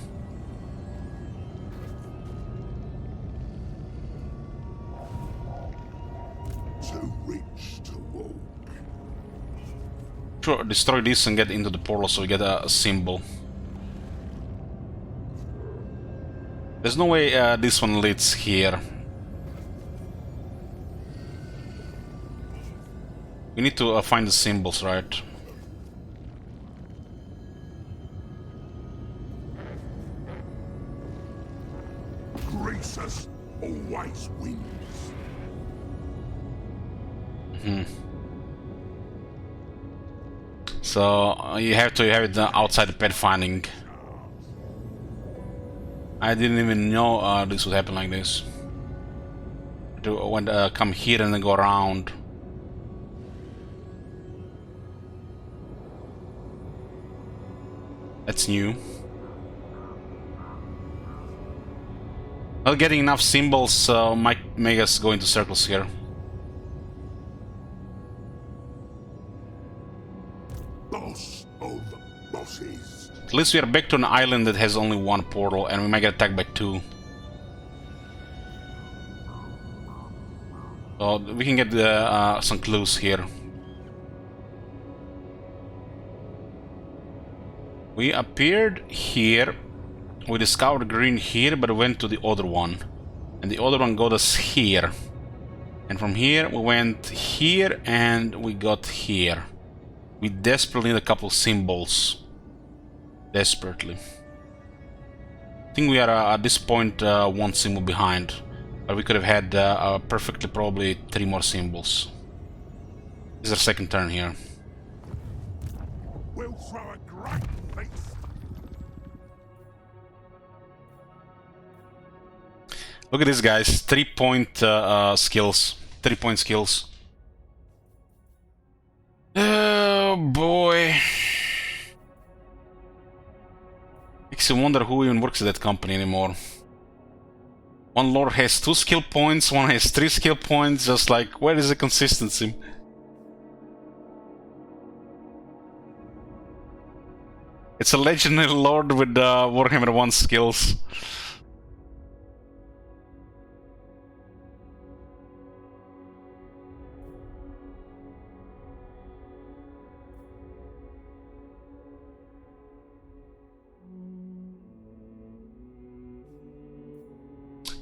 Too rich to walk. Sure, destroy this and get into the portal so we get a symbol. There's no way this one leads here. We need to find the symbols, right? Gracious always wins. So you have to have it outside the pathfinding. I didn't even know this would happen like this. To come here and then go around. That's new. Not getting enough symbols might make us go into circles here. Boss of bosses. At least we are back to an island that has only one portal, and we might get attacked by 2. So we can get some clues here. We appeared here. We discovered green here, but went to the other one. And the other one got us here. And from here we went here and we got here. We desperately need a couple symbols. Desperately. I think we are at this point one symbol behind. But we could have had perfectly probably 3 more symbols. This is our second turn here. We'll throw a great feast. Look at this, guys. 3-point skills. 3-point skills. Oh boy. Makes you wonder who even works at that company anymore. One lord has 2 skill points, one has 3 skill points. Just like, where is the consistency? It's a legendary lord with Warhammer 1 skills.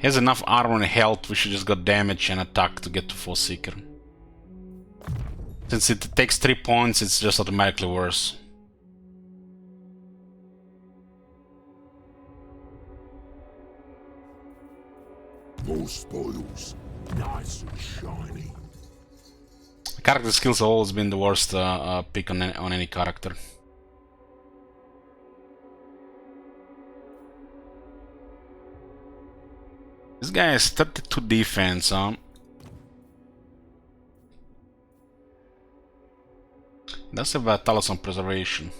He has enough armor and health, we should just go damage and attack to get to Force Seeker. Since it takes 3 points, it's just automatically worse. More spoils. Nice and shiny. Character skills have always been the worst pick on any character. This guy has 32 defense, huh? Does have a Talisman Preservation.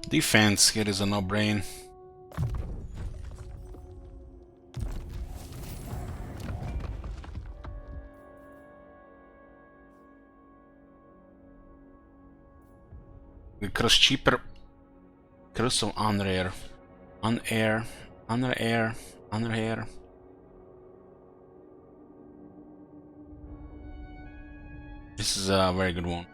Defense here is a no-brain. We cross cheaper. Curse of Unrare. Unair. Unrare. Unrare. This is a very good one.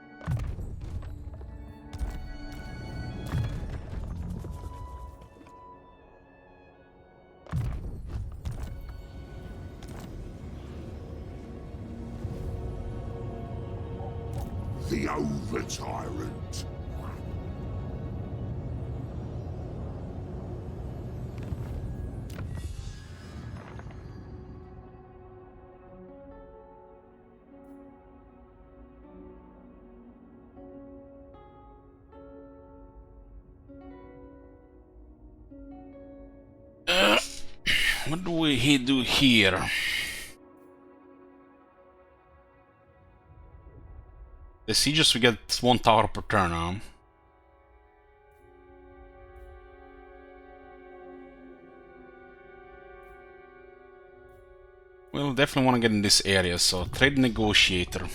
The over-tyrant. What do he do here? The sieges, we get 1 tower per turn, huh? We'll definitely want to get in this area, so trade negotiator.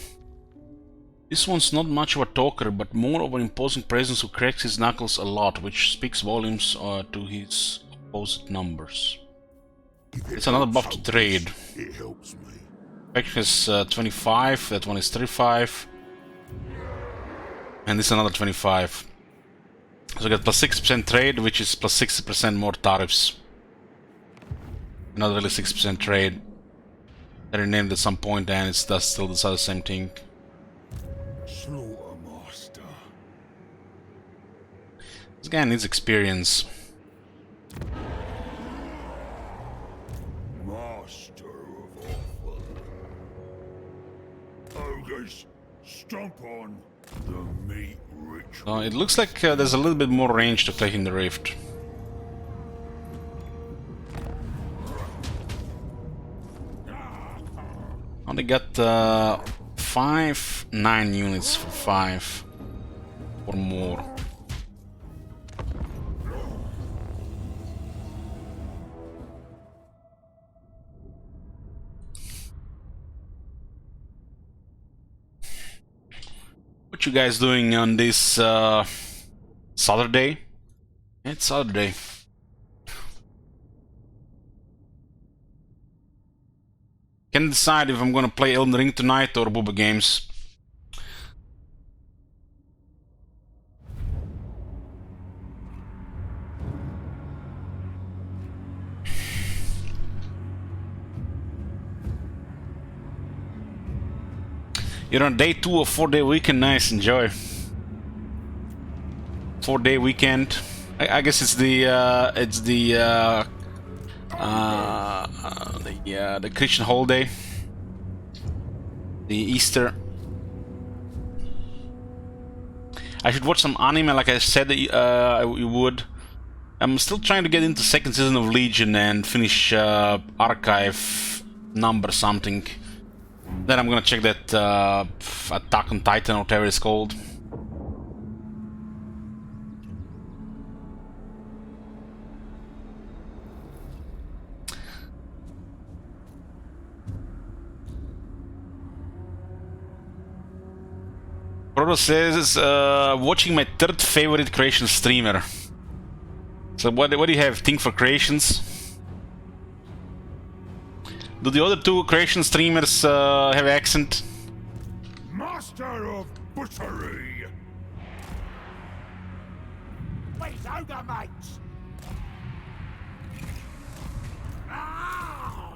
This one's not much of a talker, but more of an imposing presence who cracks his knuckles a lot, which speaks volumes to his opposite numbers. It's another buff to trade. It helps me. Faction is 25, that one is 35. And this is another 25. So we get plus 6% trade, which is plus 60% more tariffs. Not really 6% trade. They renamed at some point and it's still the same thing. Slaughter master. This guy needs experience. Master of awful. Ogres, stomp on the meat ritual. It looks like there's a little bit more range to taking the rift. Only got 9 units for 5 or more. What you guys doing on this Saturday? It's Saturday. Can't decide if I'm gonna play Elden Ring tonight or Booba games. You're on day 2 of 4-day weekend. Nice, enjoy. 4-day weekend. I guess it's the Christian holiday, the Easter. I should watch some anime, like I said you would. I'm still trying to get into second season of Legion and finish archive number something. Then I'm gonna check that Attack on Titan or whatever it's called. Proto says, watching my third favorite creation streamer. So what do you have? Think for creations? Do the other two creation streamers have accent? Master of butchery. Where's Ogre, mates? Ah!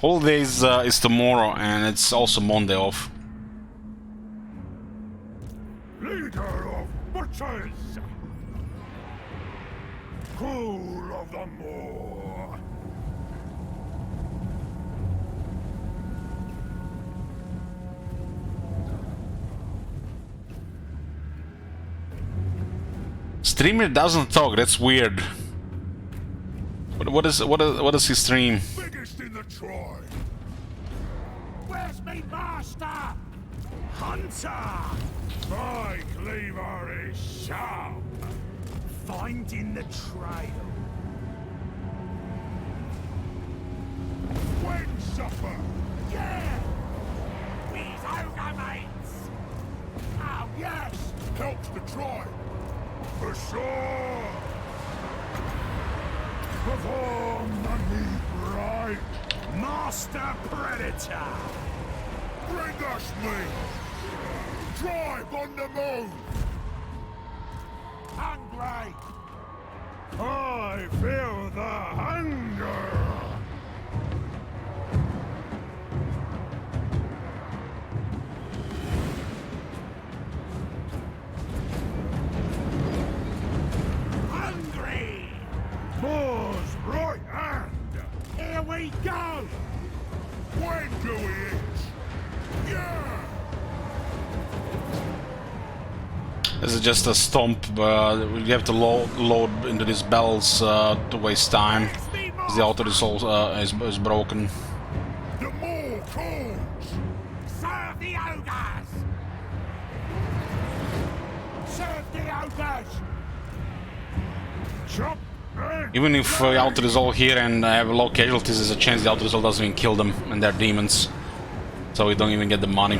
Holidays is tomorrow, and it's also Monday off. Leader of butchers. Cool of the moor. Streamer doesn't talk. That's weird. What does he stream? Biggest in the tribe. Where's me master? Hunter! My cleaver is sharp. Finding the trail. When supper. Yeah! We's Ogre, mates! Oh, yes! Helps the tribe. For sure. Perform the meat right. Master Predator! Bring us meat. Tribe on the move. Hungry! I feel the hunger. Hungry! Moor's right hand. Here we go! When do we eat? Yeah. This is just a stomp. You have to load into these bells to waste time. The auto is all is broken. The more calls. Serve the ogres! Serve the ogres! Chop and Even if the auto is all here and have low casualties, there's a chance the auto result doesn't even kill them, and they're demons, so we don't even get the money,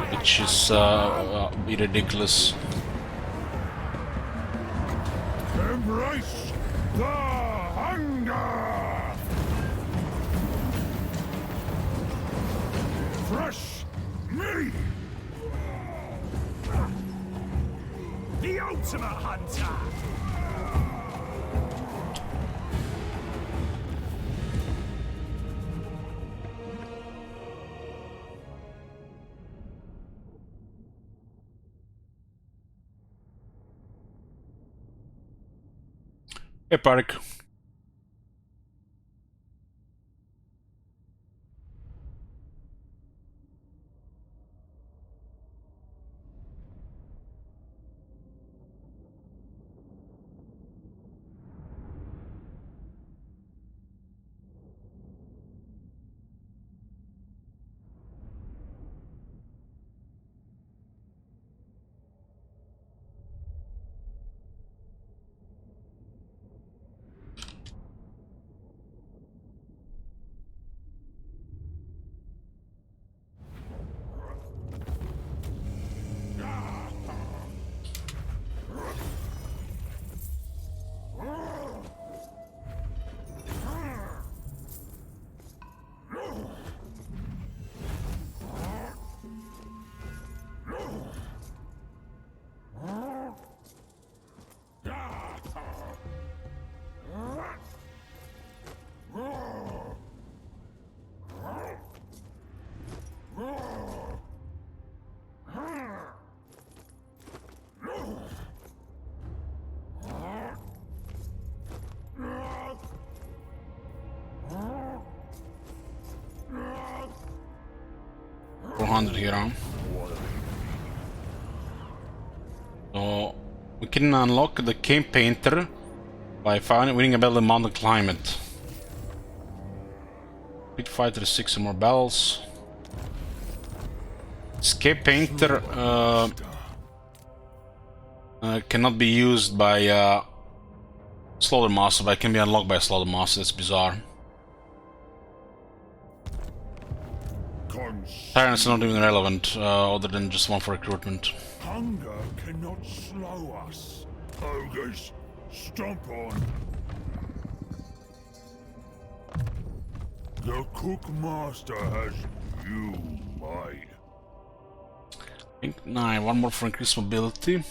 which is ridiculous. embrace the hunger. Fresh meat. The ultimate hunter! Hey, Park. $400 here, huh? So we can unlock the Cave Painter by winning a battle in Mountain Climate. Pit Fighter 6 more bells. Escape Painter cannot be used by Slaughtermaster, but it can be unlocked by Slaughtermaster. That's bizarre. Tyrants are not even relevant, other than just one for recruitment. Hunger cannot slow us. Ogres, stomp on. The Cookmaster has you, mate. I think 9, one more for increased mobility.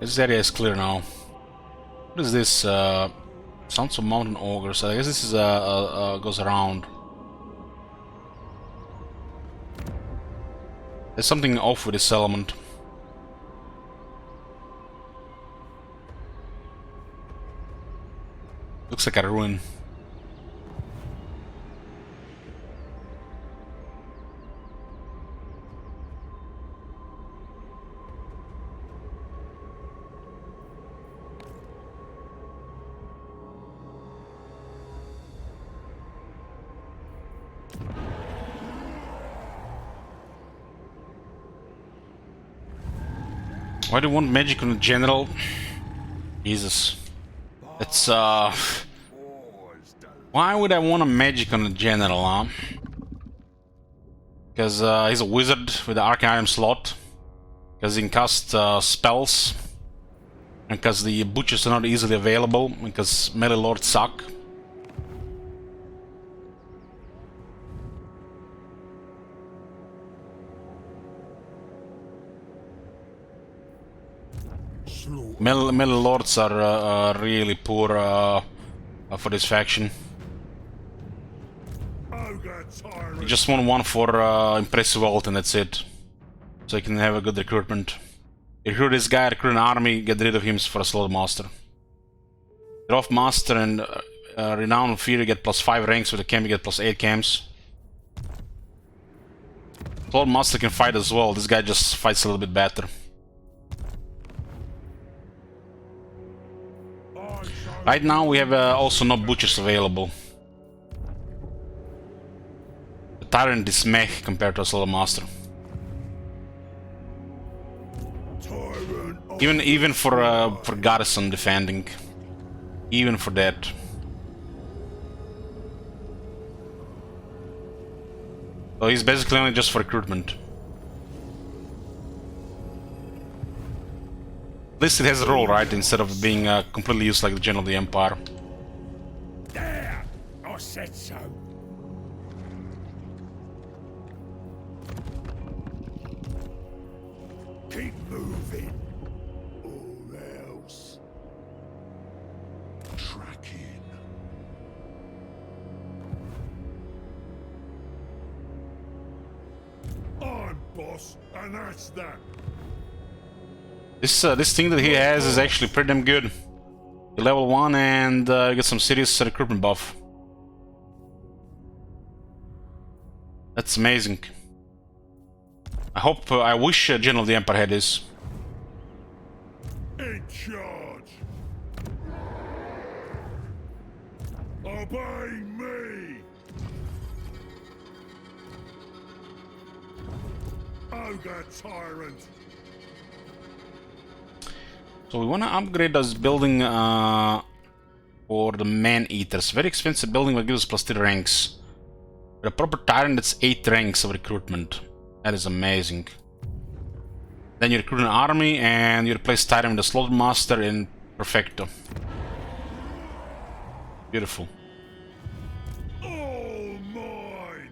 This area is clear now. What is this? Sounds of mountain ogres. I guess this is goes around. There's something off with this element. Looks like a ruin. Why do you want magic on a general? Jesus. It's why would I want a magic on a general, huh? Because he's a wizard with the arcane item slot. Because he can cast spells. And because the butchers are not easily available. Because melee lords suck. Melee lords are really poor for this faction. You just want one for impressive ult and that's it. So you can have a good recruitment. Recruit this guy, recruit an army, get rid of him for a Slaughter Master. Draft Master and Renown of Fear get +5 ranks, with the camp you get +8 camps. Slaughter Master can fight as well, this guy just fights a little bit better. Right now we have also no butchers available. The Tyrant is meh compared to a Slaughter Master. Even for garrison defending. Even for that. So he's basically only just for recruitment. At least it has a role, right? Instead of being completely used like the General of the Empire. There! I said so. Keep moving. Or else. Tracking. I'm boss, and that's that. This thing that he has is actually pretty damn good. You level 1 and you get some serious recruitment buff. That's amazing. I wish General of the Empire had this. In charge. Obey me. Ogre Tyrant. So we want to upgrade this building for the Man-Eaters. Very expensive building that gives us +3 ranks. With a proper Tyrant, that's 8 ranks of recruitment. That is amazing. Then you recruit an army and you replace Tyrant with the Slaughter Master in Perfecto. Beautiful. All mine.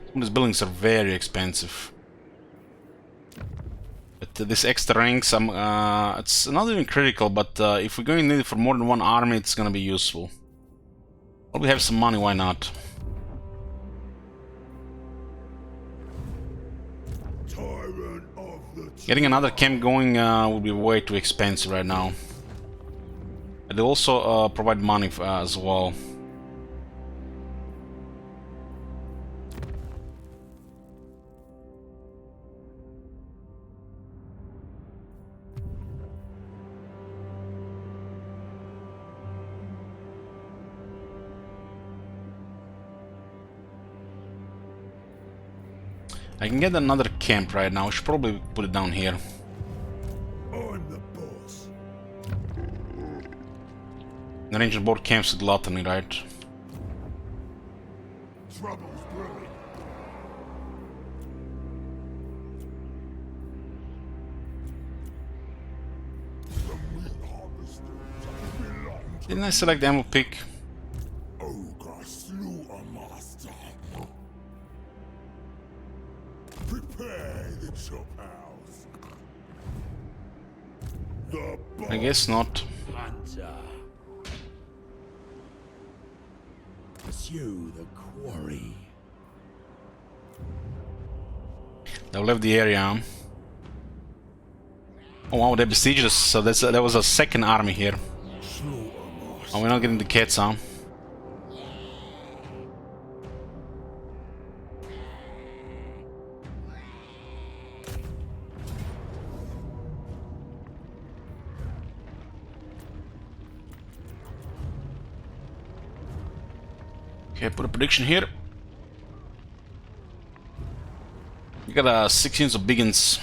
Some of these buildings are very expensive. But this extra ranks, it's not even critical, but if we're going to need it for more than one army, it's going to be useful. Well, we have some money, why not? Tyrant of the Getting another camp going would be way too expensive right now. They also provide money as well. I can get another camp right now. I should probably put it down here. I'm the boss. The ranger board camps with gluttony, right? Trouble's brewing. The meat harvesters belong to Didn't I select the ammo pick? Ogre Slaughter Master. Prepare the chop house. The I guess not. hunter. Pursue the quarry. They left the area. Oh wow, they besieged us. So that was a second army here. Slaughter Master. Oh, we're not getting the cats, huh? Okay, put a prediction here. We got 6 units of biggins.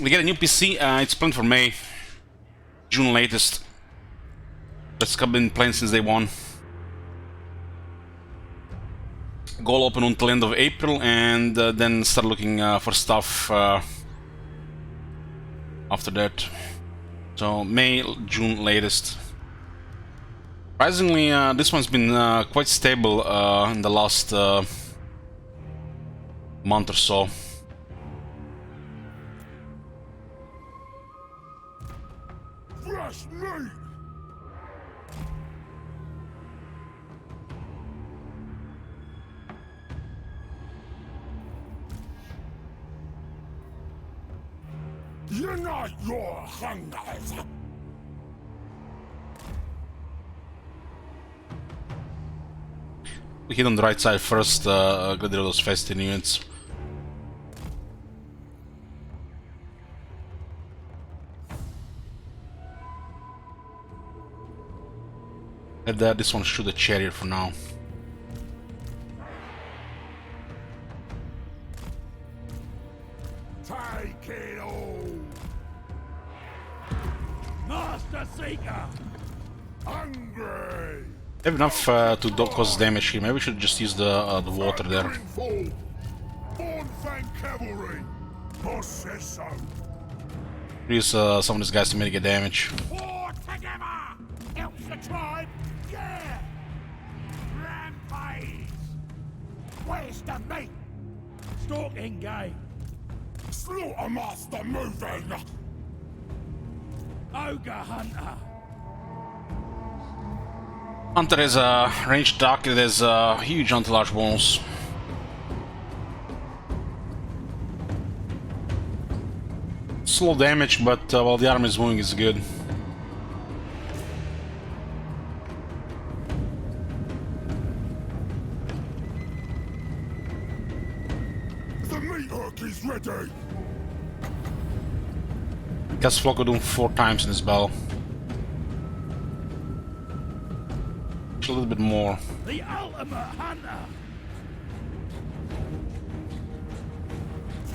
We get a new PC, it's planned for May, June latest. That's been planned since day one. Goal open until end of April, and then start looking for stuff after that. So May, June latest. Surprisingly, this one's been quite stable in the last month or so. Fresh meat. Unite your hungers. We hit on the right side first, get rid of those festive units. Let this one shoot a chariot for now. Take it all. Master Seeker. Hungry. They have enough to cause damage here. Maybe we should just use the water there. Born Fan Cavalry. Boss says so. Use some of these guys to mitigate damage. War together! Helps the tribe! Yeah! Rampage! Where's the meat? Stalking game. Slaughter Master moving. Ogre Hunter. Hunter has a ranged attack, it has a huge anti-large bonus. Slow damage, but while the arm is moving, is good. The meat hook is ready. ready. Cast Flock of Doom 4 times in his bell. A little bit more. The ultimate hunter.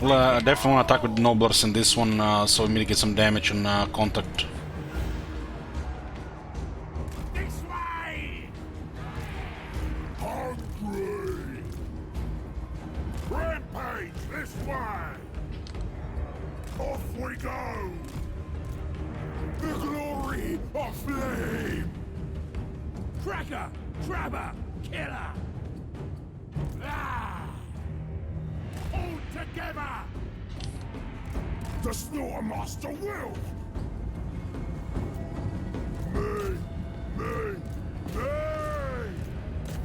Well, I definitely want to attack with Nobblers in this one, so we mitigate some damage on contact. This way. Hungry. Rampage this way. Off we go. The glory of flame. Cracker, grabber, killer. Ah! All together. The Slaughtermaster will. Me.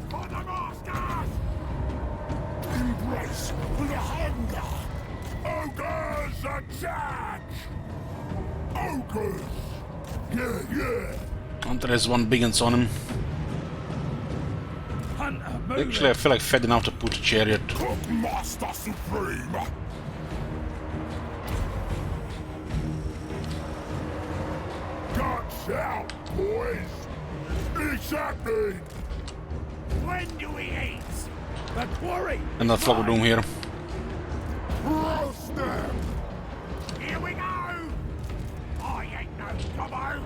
For the masters. Embrace the hunger. Ogres attack. Ogres. Yeah. And there's one big uns on him. Actually, I feel like fed enough to put a chariot. Master Supreme. Guts out, boys. It's happening. When do we eat? The quarry. And that Flock of Doom here. Roast them. Here we go. I ain't no gobbo.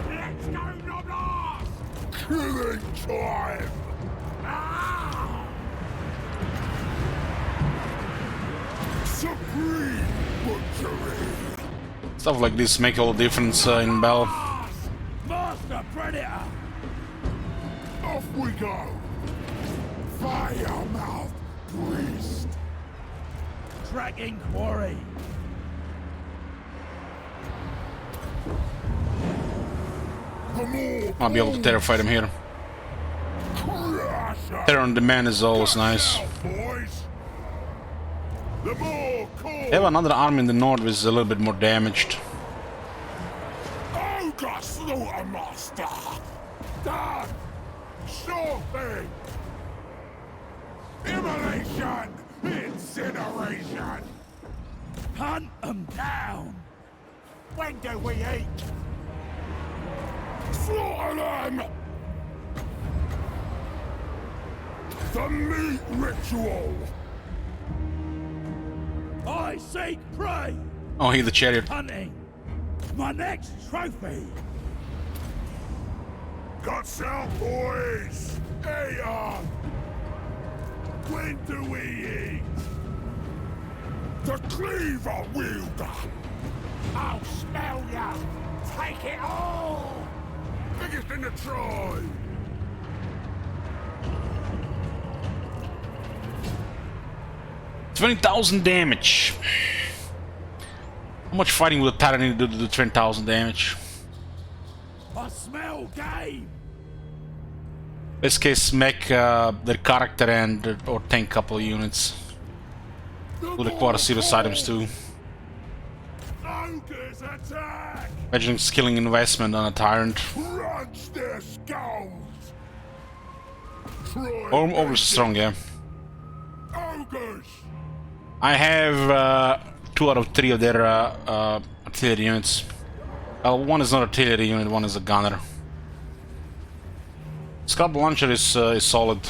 Let's go, Nobblers. Killing time. Ah! Supreme butchery. Stuff like this make all the difference in Bell. Master Predator. Off we go. Fire mouth priest. Tracking quarry. I'll be able to terrify them here. Terror on demand is always nice. They have another army in the north which is a little bit more damaged. Ogre Slaughtermaster! Done! Sure thing! Immolation! Incineration! Hunt them down! When do we eat? Slaughter them! The meat ritual! I seek prey! Oh, he the chariot. Hunting! My next trophy! Guts out, boys! Hey, when do we eat? The cleaver wielder! I'll smell ya! Take it all! Biggest in the tribe! 20,000 damage. How much fighting would a Tyrant need to do 20,000 damage? I smell game! Best case, make their character and or tank couple of units. Would require serious items too. Ogres attack! Imagine skilling investment on a Tyrant. Crunch their skulls! Over strong, yeah. Ogres! I have 2 out of 3 of their artillery units. One is not artillery unit, one is a gunner. Scalp launcher is solid.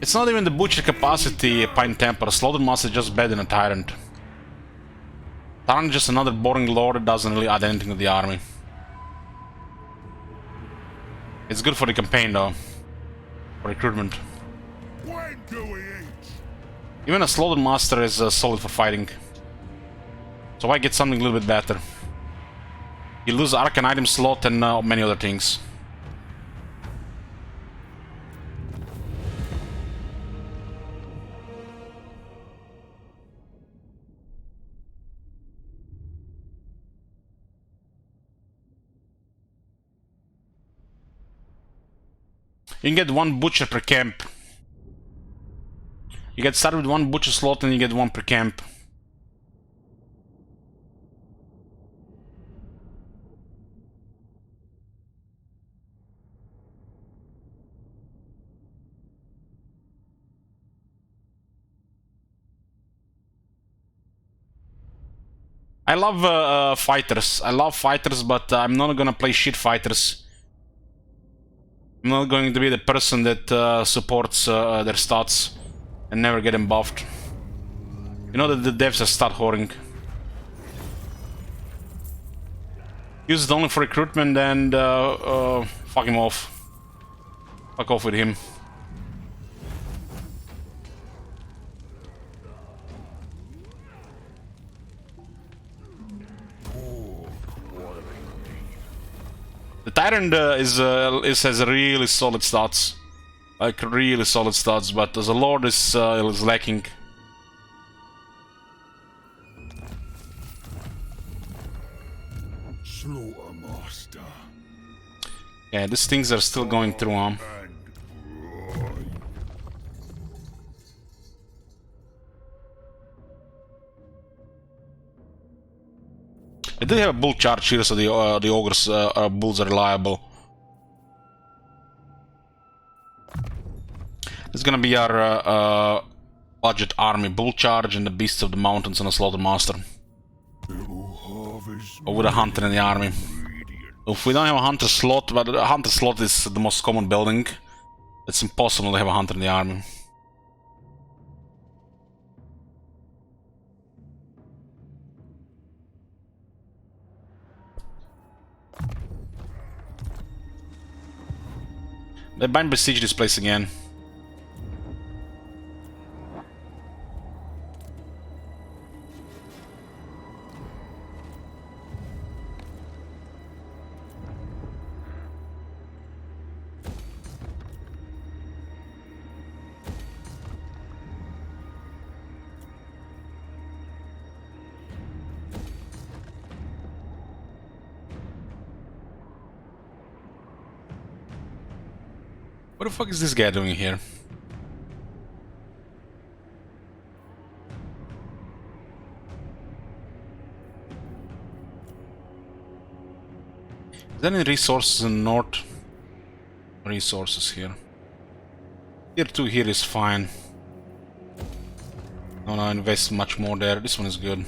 It's not even the butcher capacity, Pine Temper. Slaughtermaster is just better than a Tyrant. Tyrant is just another boring lord that doesn't really add anything to the army. It's good for the campaign though. For recruitment. When do we eat? Even a Slaughtermaster is solid for fighting. So why get something a little bit better? You lose Arcane item slot and many other things. You can get 1 butcher per camp. You get started with 1 butcher slot and you get 1 per camp. I love fighters. I love fighters, but I'm not gonna play shit fighters. I'm not going to be the person that supports their stats and never get them buffed. You know that the devs are stat whoring. Use it only for recruitment and fuck him off. Fuck off with him. The Tyrant has really solid stats, like really solid stats, but the Lord is lacking. Slaughtermaster. Yeah, these things are still going through, huh? I did have a bull charge here, so the ogres bulls are reliable. This is gonna be our budget army: bull charge and the beasts of the mountains and a slaughtermaster. Or with a hunter in the army. If we don't have a hunter slot, but a hunter slot is the most common building, it's impossible to have a hunter in the army. They might besiege this place again. What the fuck is this guy doing here? Is there any resources in north? Resources here. Tier 2 here is fine. No, no, invest much more there. This one is good.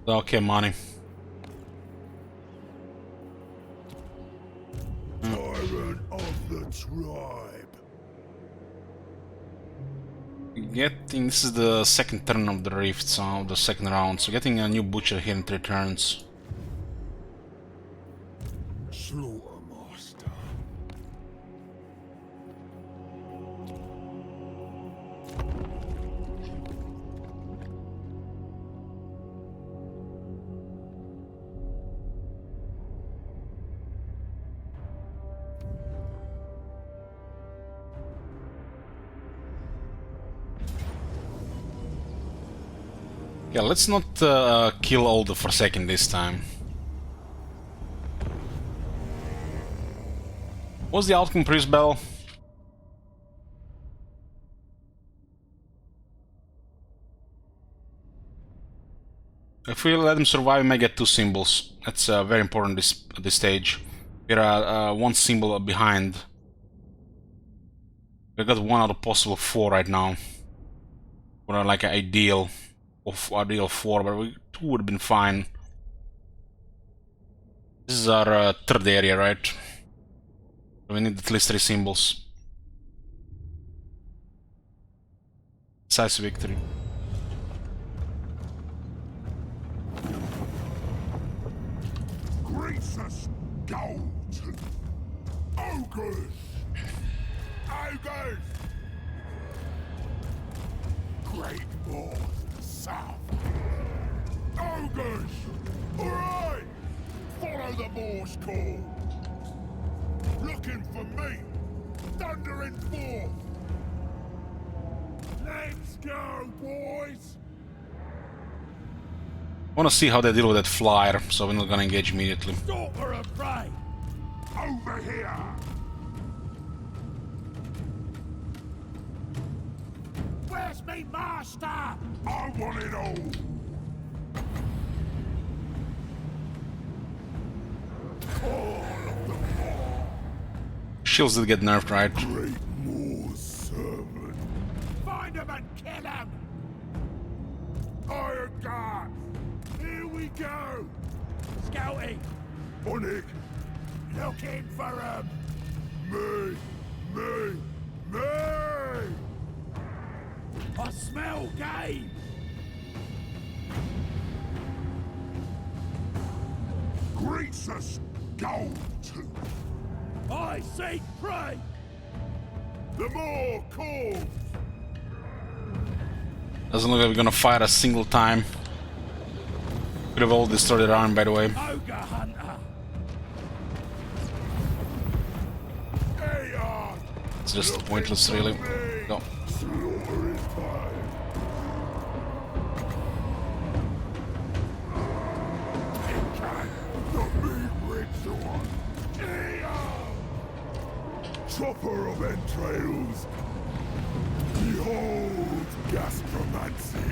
Okay, money. Tyrant of the tribe. Getting this is the second turn of the rift, so the second round. So getting a new butcher here in 3 turns. Slaughtermaster. Yeah, let's not kill all the Forsaken this time. What's the outcome, Priest Bell? If we let him survive, we may get 2 symbols. That's very important at this stage. We're 1 symbol behind. We got 1 out of possible 4 right now. We're like an ideal of ideal 4, but 2 would have been fine. This is our 3rd area, right? So we need at least 3 symbols. Size victory. Gracious Goldtooth. Ogres. Ogres. Great Lord South. Ogres. Alright. Follow the Morse call. Looking for me. Thundering forth. Let's go, boys. I wanna see how they deal with that flyer, so we're not gonna engage immediately. Stalker of prey. Over here. Where's me master? I want it all. All of Shields did get nerfed, right? Great Moor's servant. Find him and kill him! Iron Guard! Here we go! Scouting! Onig! Looking for him! Me! I smell game! Greets us, Goldtooth! I seek prey! The more calls! Doesn't look like we're gonna fire a single time. Could have all destroyed their arm, by the way. Ogre hunter! Aeon! It's just pointless, really. Go. Slaughter is mine. It can not be ritual. Aeon! Chopper of entrails. Behold gastromancy.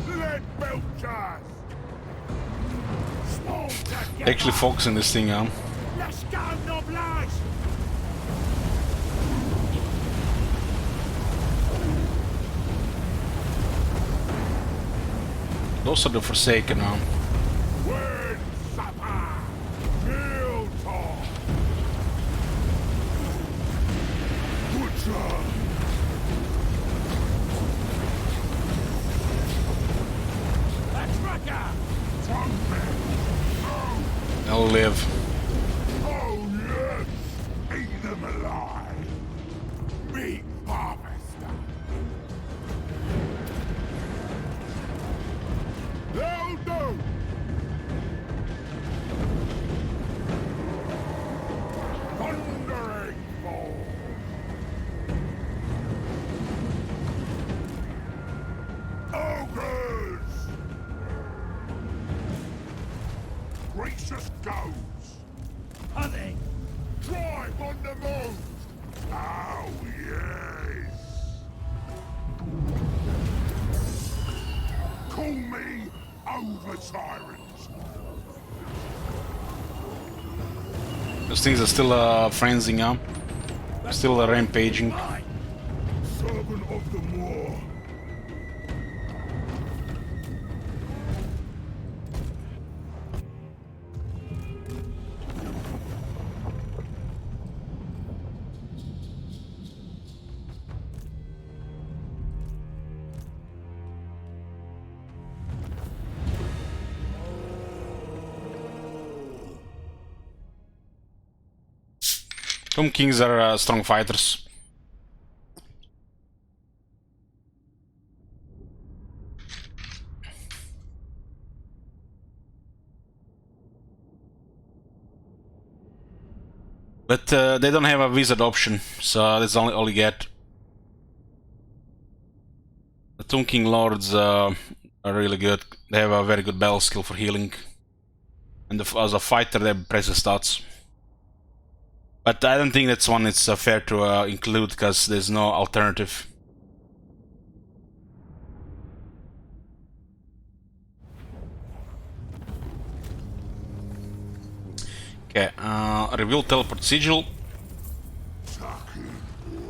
Let Belchers! Small together! Actually focusing this thing on. Let's go, noblesse! Those are the Forsaken now. Word supper! Meal talk! Butcher! A tracker! Trumpet! They'll live. Oh yes! Eat them alive! Meat harvester! They'll do! Thundering fall! Ogres! Gracious goes! Hunting! Drive on the move! Oh yes! Call me over tyrant! Those things are still frenzying up. Still rampaging. Servant of the Moor! Tomb Kings are strong fighters. But they don't have a wizard option, so that's all you get. The Tomb King Lords are really good. They have a very good battle skill for healing. And as a fighter, they have impressive stats. But I don't think that's one it's fair to include, because there's no alternative. Okay, reveal teleport sigil.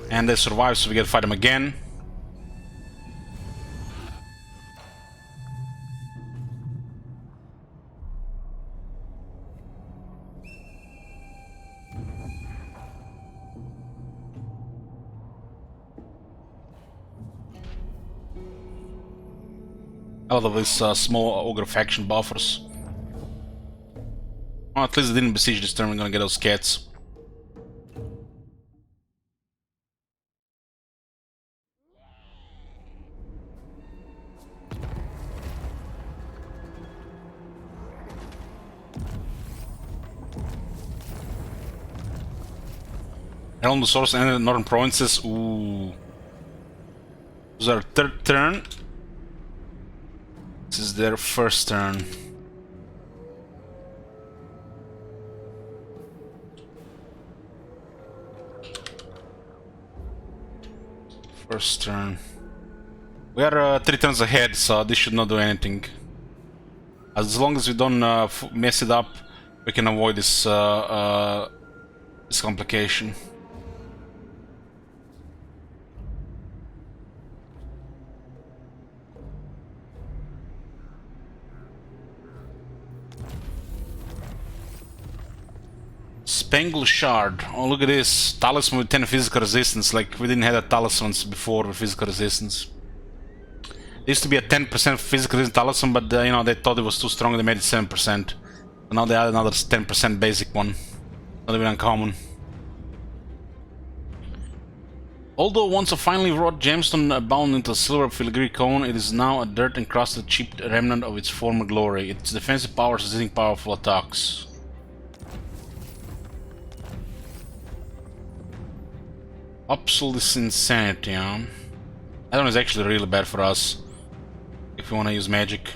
And they survive, so we get to fight them again. A lot of these small ogre faction buffers. Well, at least they didn't besiege this turn, we're gonna get those cats. Helm the Source and the Northern Provinces. Ooh. This is our third turn. This is their first turn. First turn. We are 3 turns ahead, so this should not do anything. As long as we don't mess it up, we can avoid this this complication. Spangle Shard. Oh, look at this. Talisman with 10 physical resistance. Like, we didn't have that talismans before with physical resistance. There used to be a 10% physical resistance talisman, but you know, they thought it was too strong, they made it 7%. So now they add another 10% basic one. Not even uncommon. Although once a finely wrought gemstone bound into a silver filigree cone, it is now a dirt encrusted chipped remnant of its former glory. Its defensive powers resisting powerful attacks. Absolute insanity, huh? That one is actually really bad for us if we want to use magic.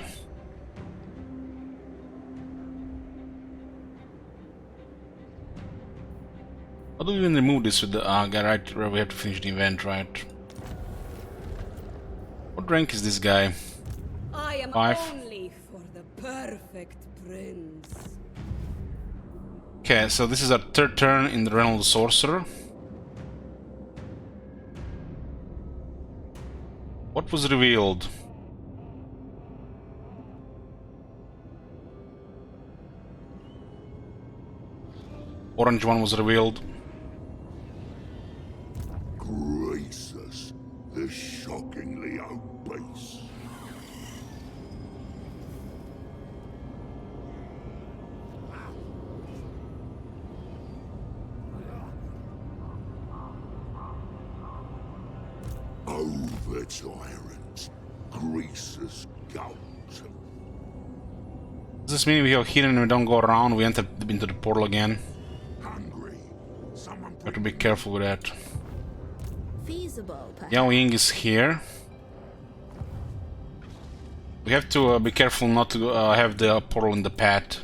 How do we even remove this with the guy right where we have to finish the event, right? What rank is this guy? I am 5. only for the perfect prince. Okay, so this is our 3rd turn in the realm of the sorcerer. What was revealed? Orange one was revealed. Gracious, the shockingly obese. Over tyrants, Grease's Goldtooth. Does this mean we are here and we don't go around, we enter into the portal again? Hungry. Someone Have to be careful with that. Feasible, perhaps. Yao Ying is here. We have to be careful not to have the portal in the path.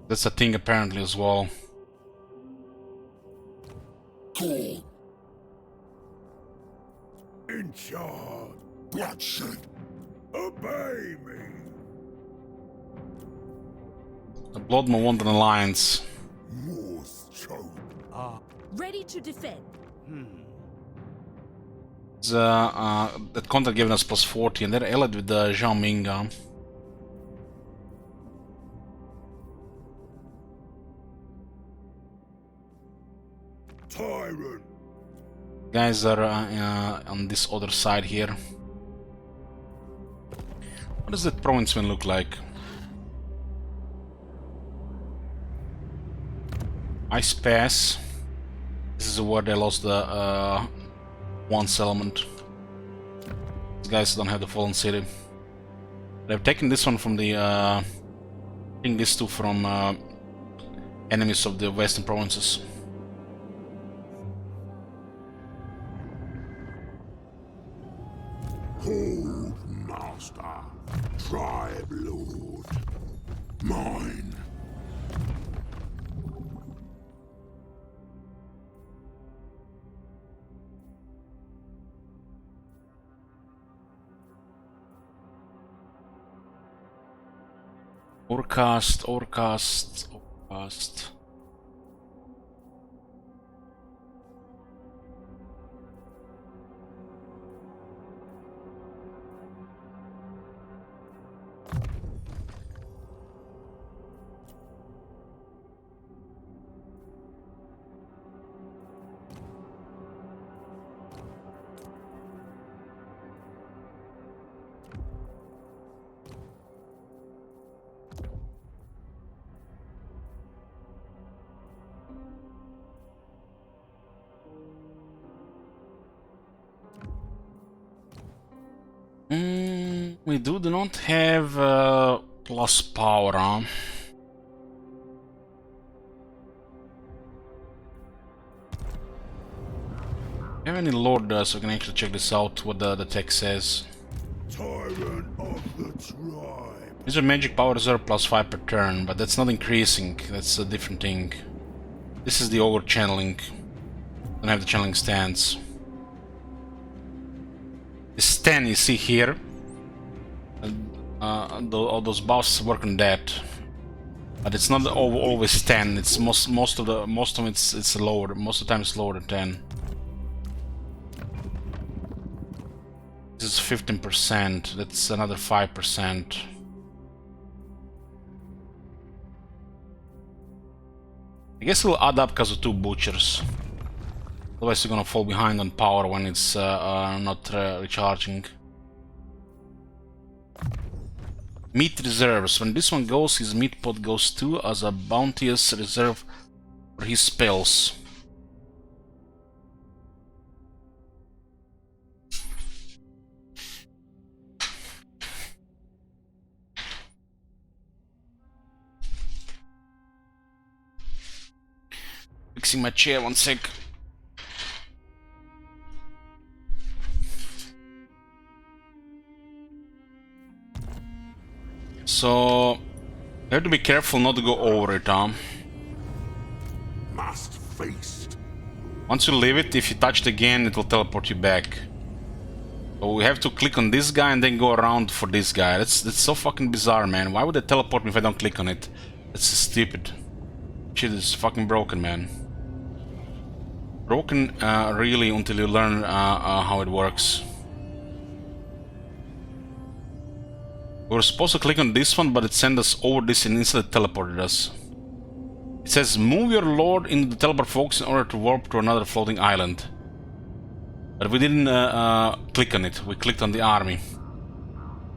That's a thing apparently as well. in charge. Bloodshed. Obey me. The Bloodmoon won an alliance. Morse choke. Ready to defend. That contract giving us plus 40 and they're allied with the Zhao Ming. Tyrant. Guys are on this other side here. What does that provinceman look like? Ice Pass. This is where they lost the one settlement. These guys don't have the Fallen City. They've taken this one from the I think these two from enemies of the western provinces. Hold, master. Tribe lord. Mine. Overcast. We do not have plus power, huh? Do you have any lord so we can actually check this out, what the text says? Tyrant of the tribe. These are magic power reserve plus 5 per turn, but that's not increasing. That's a different thing. This is the ogre channeling. Don't have the channeling stance. This 10 you see here. All those buffs work on that, but it's not always 10. It's most of it's lower. Most of the time it's lower than 10. This is 15%. That's another 5%. I guess it'll add up because of 2 butchers. Otherwise, you're gonna fall behind on power when it's not recharging. Meat reserves. When this one goes, his meat pot goes too as a bounteous reserve for his spells. Fixing my chair, one sec. So, you have to be careful not to go over it, huh? Must feast. Once you leave it, if you touch it again, it will teleport you back. So we have to click on this guy and then go around for this guy. That's so fucking bizarre, man. Why would they teleport me if I don't click on it? That's stupid. Shit is fucking broken, man. Broken, really, until you learn how it works. We were supposed to click on this one, but it sent us over this and instantly teleported us. It says, move your lord into the teleport focus in order to warp to another floating island. But we didn't click on it, we clicked on the army.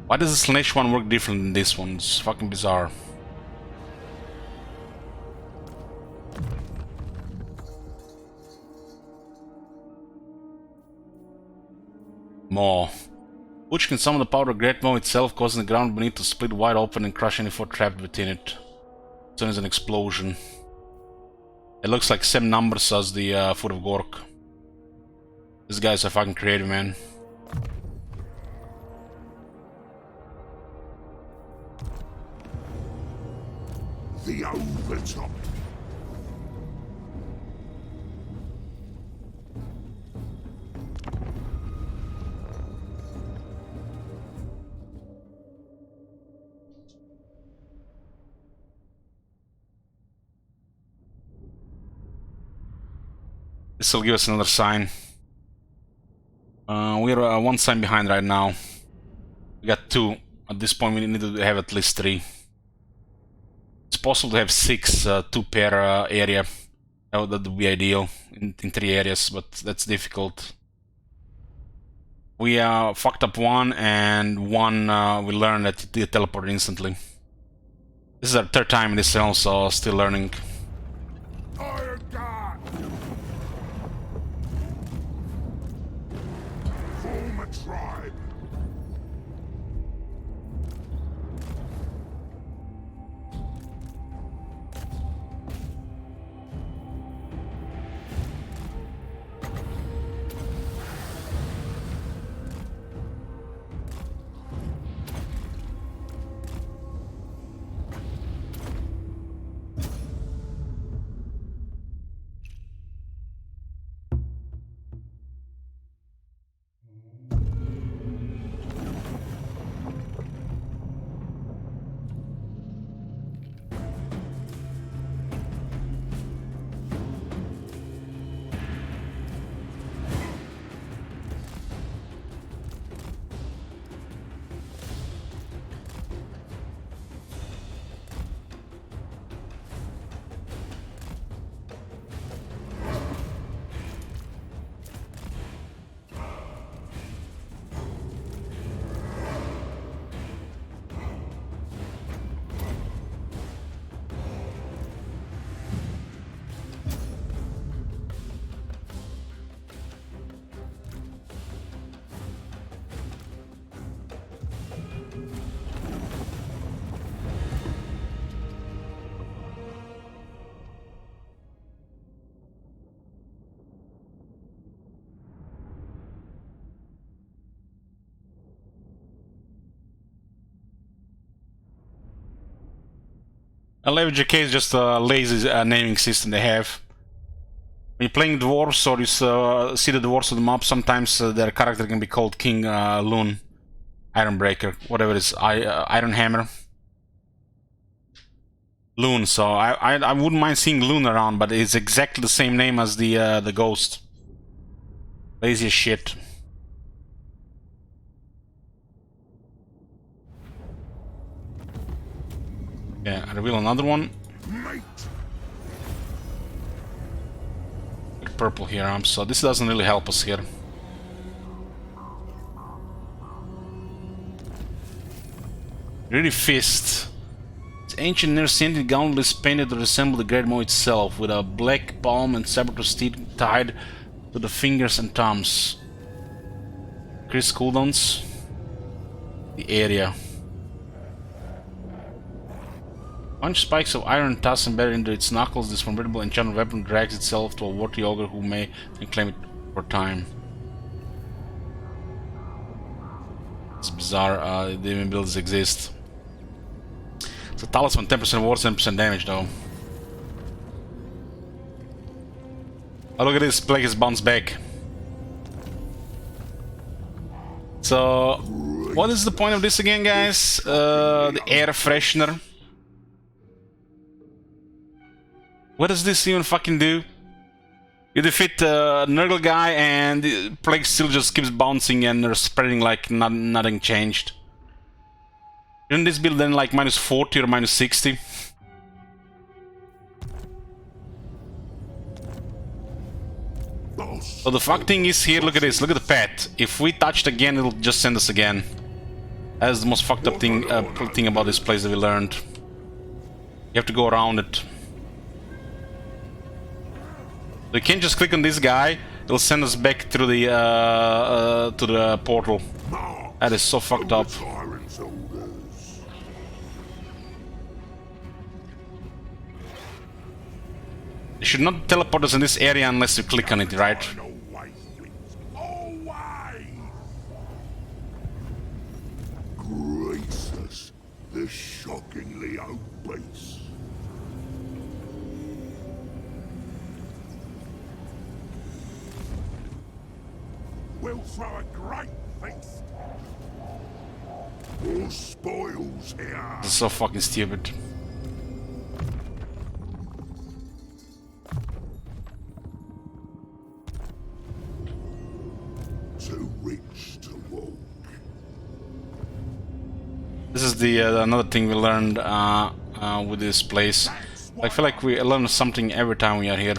Why does the slash one work different than this one? It's fucking bizarre. Maw. Which can summon the power of Great Maw itself, causing the ground beneath to split wide open and crush any foe trapped within it. So there's an explosion. It looks like same numbers as the Foot of Gork. These guys are fucking creative, man. The overtop. This will give us another sign. We're 1 sign behind right now. We got 2. At this point, we need to have at least 3. It's possible to have 6, 2 per area. That would be ideal in 3 areas, but that's difficult. We fucked up 1, and 1 we learned that it teleported instantly. This is our 3rd time in this realm, so still learning. Iron God. Form a tribe. LFGK is just a lazy naming system they have. When you're playing dwarves or you see the dwarves on the map, sometimes their character can be called King Loon, Ironbreaker, whatever it is, Iron Hammer. Loon, so I wouldn't mind seeing Loon around, but it's exactly the same name as the ghost. Lazy as shit. Yeah, I reveal another one. Like purple here, so this doesn't really help us here. Really fist. Its ancient near-scented gauntlet is painted to resemble the Great Maw itself, with a black palm and saber-toothed teeth tied to the fingers and thumbs. Increase cooldowns. The area. Punch spikes of iron tusks embedded into its knuckles. This formidable enchanted weapon drags itself to a warty ogre who may then claim it for time. It's bizarre, the even builds exist. It's a talisman, 10% war, 10% damage though. Oh, look at this, plague has bounced back. So, what is the point of this again, guys? The air freshener. What does this even fucking do? You defeat the Nurgle guy and the plague still just keeps bouncing and spreading like nothing changed. Shouldn't this build then like -40 or -60? So the fuck thing is here, look at this, look at the pet. If we touched again, it'll just send us again. That's the most fucked up thing, thing about this place that we learned. You have to go around it. You can't just click on this guy, it'll send us back through the to the portal. That is so fucked up. You should not teleport us in this area unless you click on it, right? Gracious, the shockingly obese. We'll throw a great feast. More spoils here. This is so fucking stupid. Too rich to walk. This is the another thing we learned with this place. I feel like we learn something every time we are here.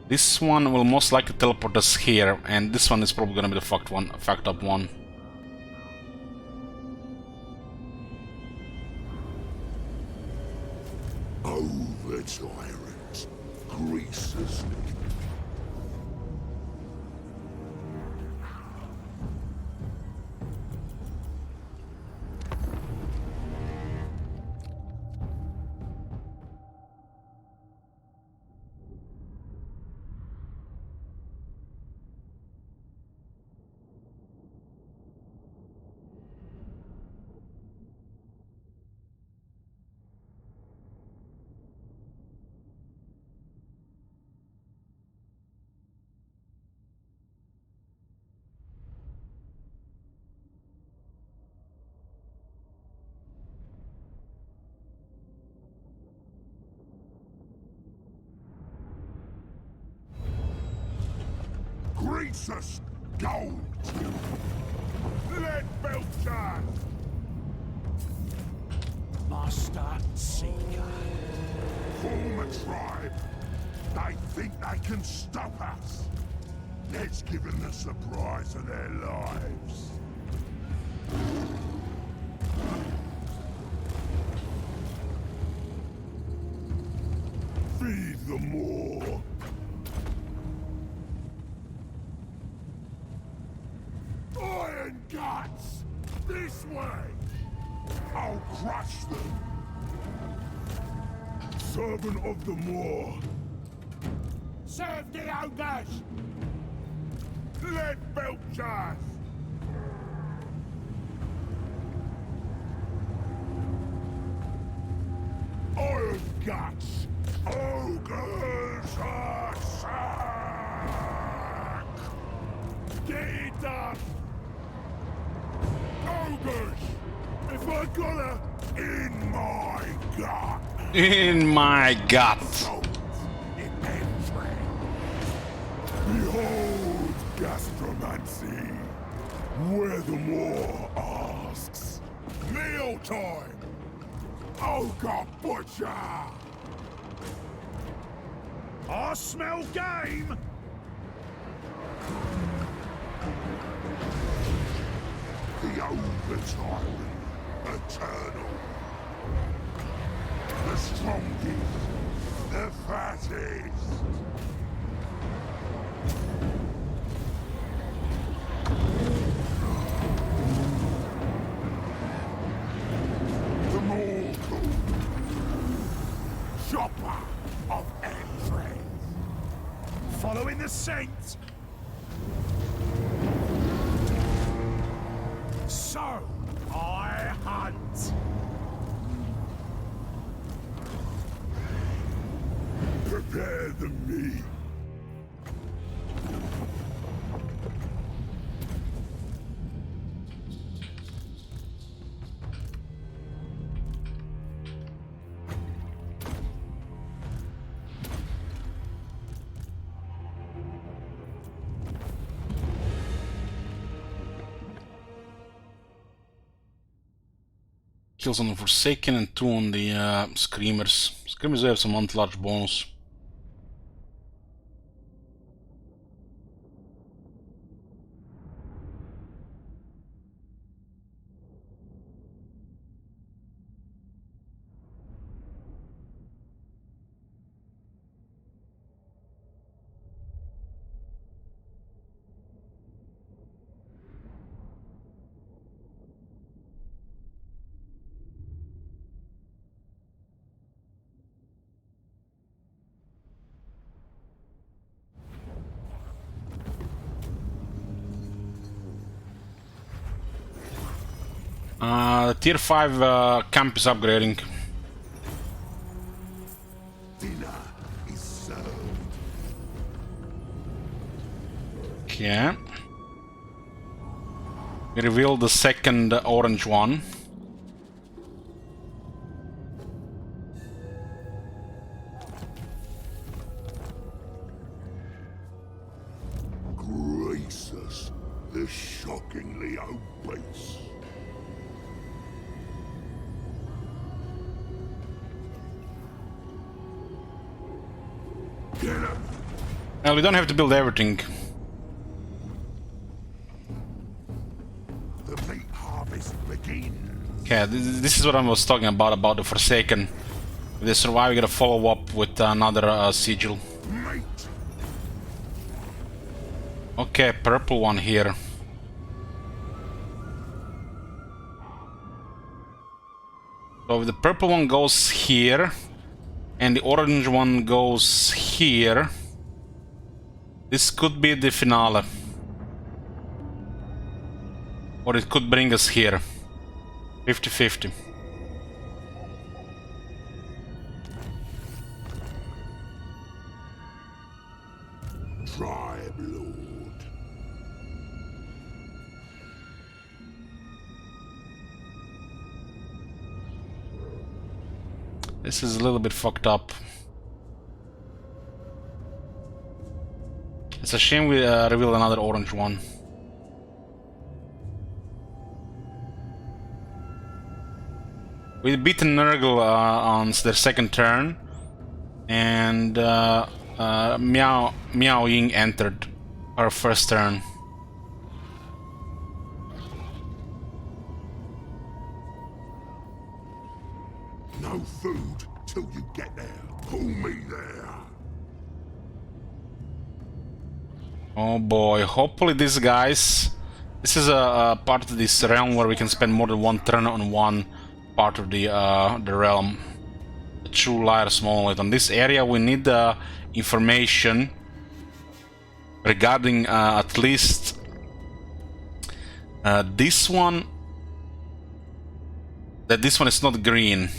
This one will most likely teleport us here, and this one is probably gonna be the fucked up one. Over tyrant, greasers. Greasus, Goldtooth. Let Belcher. Master Seeker. Form a tribe. They think they can stop us. Let's give them the surprise of their lives. Feed the more. Iron guts! This way! I'll crush them! Servant of the Maw, Serve the ogres! Let Belchers! Oil guts! Ogres are sack! Get it done! Ogres! If I got her in my gut! In my gut. Behold, gastromancy, where the war asks. Meal time! Ogre butcher! I smell game! The ogre tyrant, eternal. The strongest, the fattest. The mortal chopper of entrails. Following the scent. So I hunt. Prepare the meat. Kills on the Forsaken and 2 on the Screamers. Screamers have some anti-large bonus. Tier 5 camp is upgrading. Dinner is served. Okay. We reveal the second orange one. Gracious, the shockingly obese. Well, we don't have to build everything. The meat harvest begins. Okay, this is what I was talking about the Forsaken. If they survive, we gotta follow up with another sigil. Meat. Okay, purple one here. So if the purple one goes here, and the orange one goes here, this could be the finale. Or it could bring us here. 50-50. Tribe Lord. This is a little bit fucked up. It's a shame we revealed another orange one. We beaten Nurgle on their second turn, and Miao Ying entered our first turn. No food till you get there. Pull me there. Oh boy, hopefully these guys... This is a part of this realm where we can spend more than one turn on one part of the realm. a true liar's monolith. On this area we need information regarding at least this one, that this one is not green.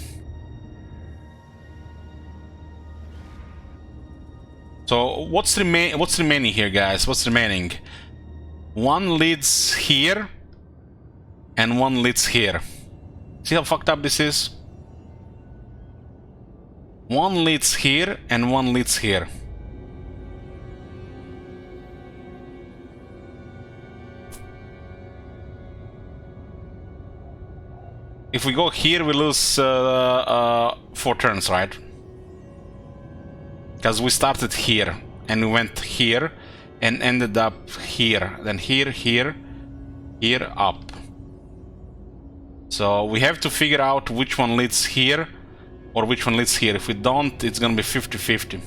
So what's remaining here, guys? What's remaining? One leads here and one leads here. See how fucked up this is? One leads here and one leads here. If we go here, we lose 4 turns, right? Because we started here and we went here and ended up here, then here, here, here, up. So we have to figure out which one leads here or which one leads here. If we don't, it's gonna be 50-50.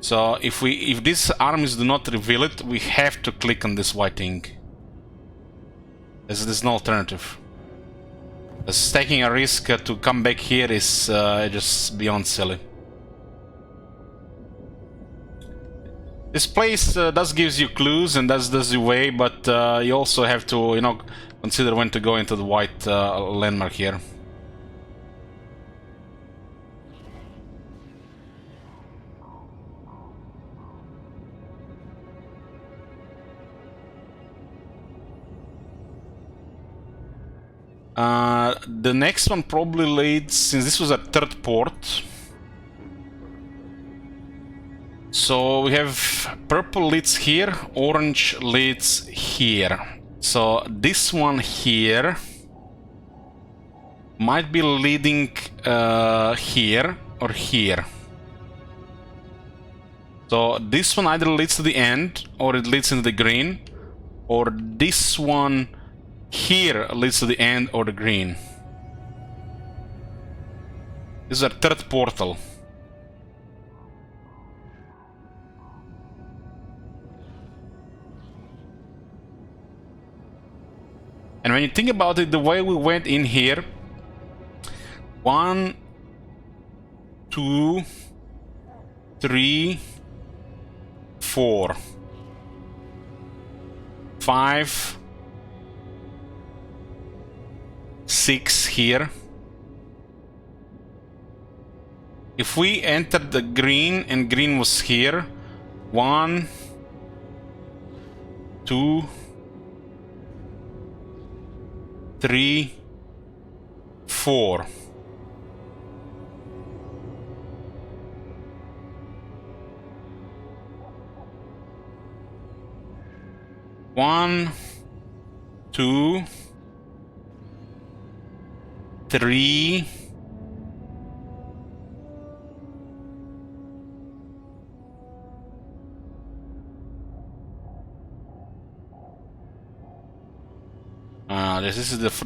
So if these armies do not reveal it, we have to click on this white thing. There's no alternative. As taking a risk to come back here is just beyond silly. This place does gives you clues and does you way, but you also have to, you know, consider when to go into the white landmark here. The next one probably leads, since this was a 3rd port. So we have purple leads here, orange leads here. So this one here might be leading here or here. So this one either leads to the end or it leads into the green, or this one here leads to the end or the green. This is our 3rd portal. And when you think about it, the way we went in here, 1, 2, 3, 4, 5, 6 here. If we entered the green and green was here, 1, 2, 3, 4. One, 2, 3.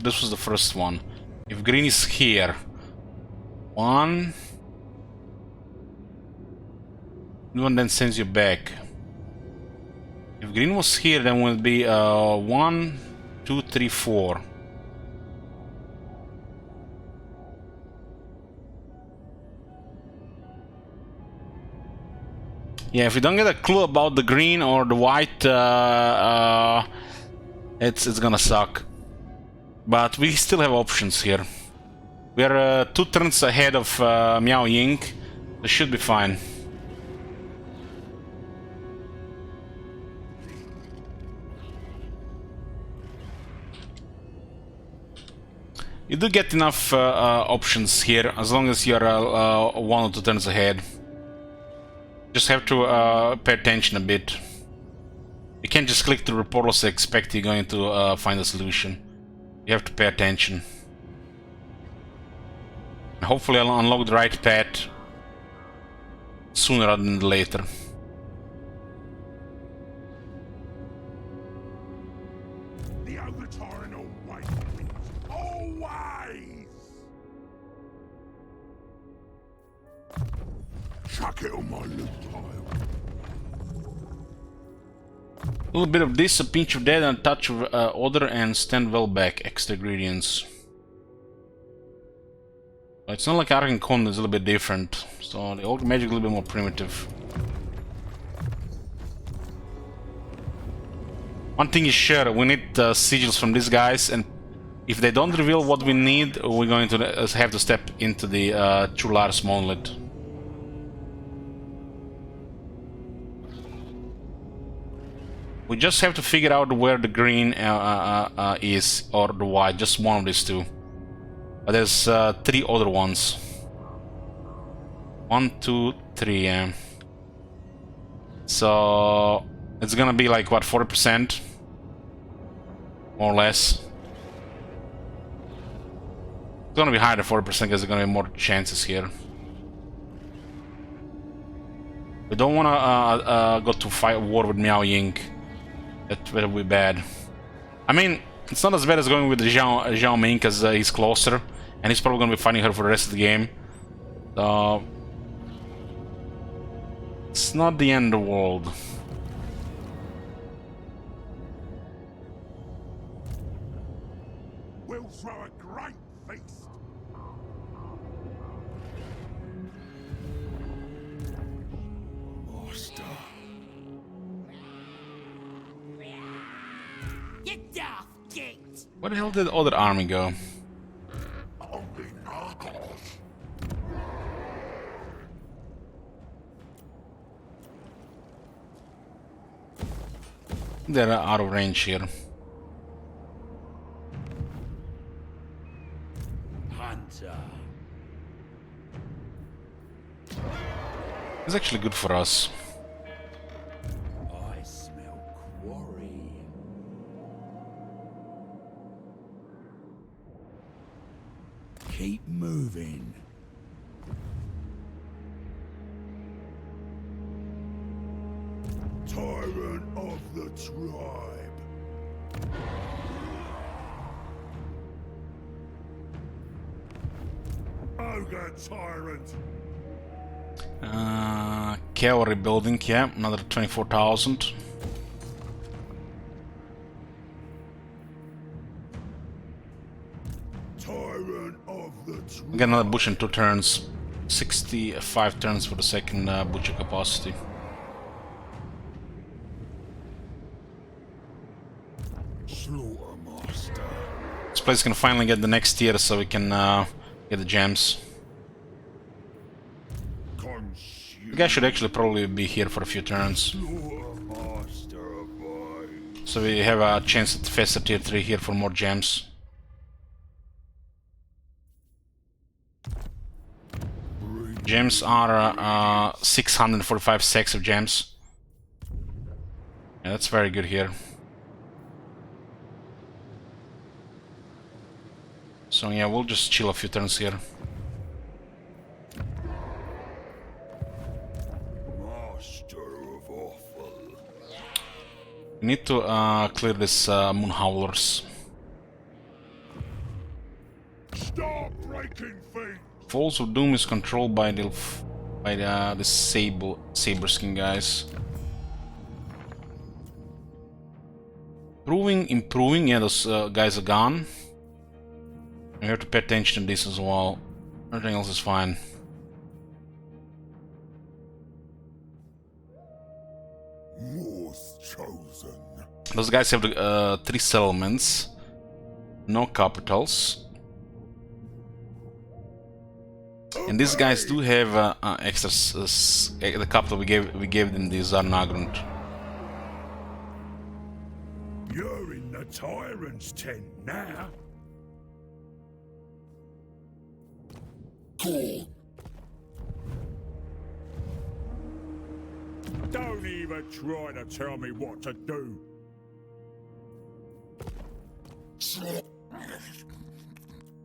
This was the first one. If green is here, 1, one then sends you back. If green was here, then will be 1, 2, 3, 4. Yeah, if we don't get a clue about the green or the white, it's gonna suck. But we still have options here. We are 2 turns ahead of Miao Ying. This should be fine. You do get enough options here, as long as you're 1 or 2 turns ahead. Just have to pay attention a bit. You can't just click the portals and expect you're going to find a solution. You have to pay attention. And hopefully I'll unlock the right path sooner rather than later. The Avatar in always. Always! Chuck it on my loot pile. A little bit of this, a pinch of that, and a touch of other, and stand well back. Extra ingredients. It's not like Arcane Con is a little bit different, so the old magic is a little bit more primitive. One thing is sure, we need sigils from these guys, and if they don't reveal what we need, we're going to have to step into the Chularis monolith. We just have to figure out where the green is, or the white, just one of these two. But there's 3 other ones. 1, 2, 3, yeah. So it's gonna be like, what, 40%? More or less. It's gonna be higher than 40% because there's gonna be more chances here. We don't wanna go to fight war with Miao Ying. That will be bad. I mean, it's not as bad as going with Zhao Ming because he's closer, and he's probably gonna be fighting her for the rest of the game. So it's not the end of the world. We'll throw a great feast. Master. Get off, gate! Where the hell did the other army go? Only Nargos. They're out of range here. Hunter. It's actually good for us. I smell quarry. Keep moving. Tyrant of the tribe. Ogre tyrant. Cavalry building, yeah, another 24,000. Tyrant of the We get another butcher in 2 turns. 65 turns for the second butcher capacity. slaughter master. This place can finally get the next tier so we can get the gems. The guy should actually probably be here for a few turns. Slaughter master abide. So we have a chance at faster tier 3 here for more gems. Gems are 645 stacks of gems. Yeah, that's very good here. So yeah, we'll just chill a few turns here. Master of awful. We need to clear this Moon Howlers. Stop breaking things. Falls of Doom is controlled by the Saber Skin guys. Improving, yeah, those guys are gone. We have to pay attention to this as well. Everything else is fine. War's chosen. Those guys have the 3 settlements, no capitals. And these guys do have extra the capital we gave them the Zarnagrund. You're in the tyrant's tent now. Cool. Don't even try to tell me what to do.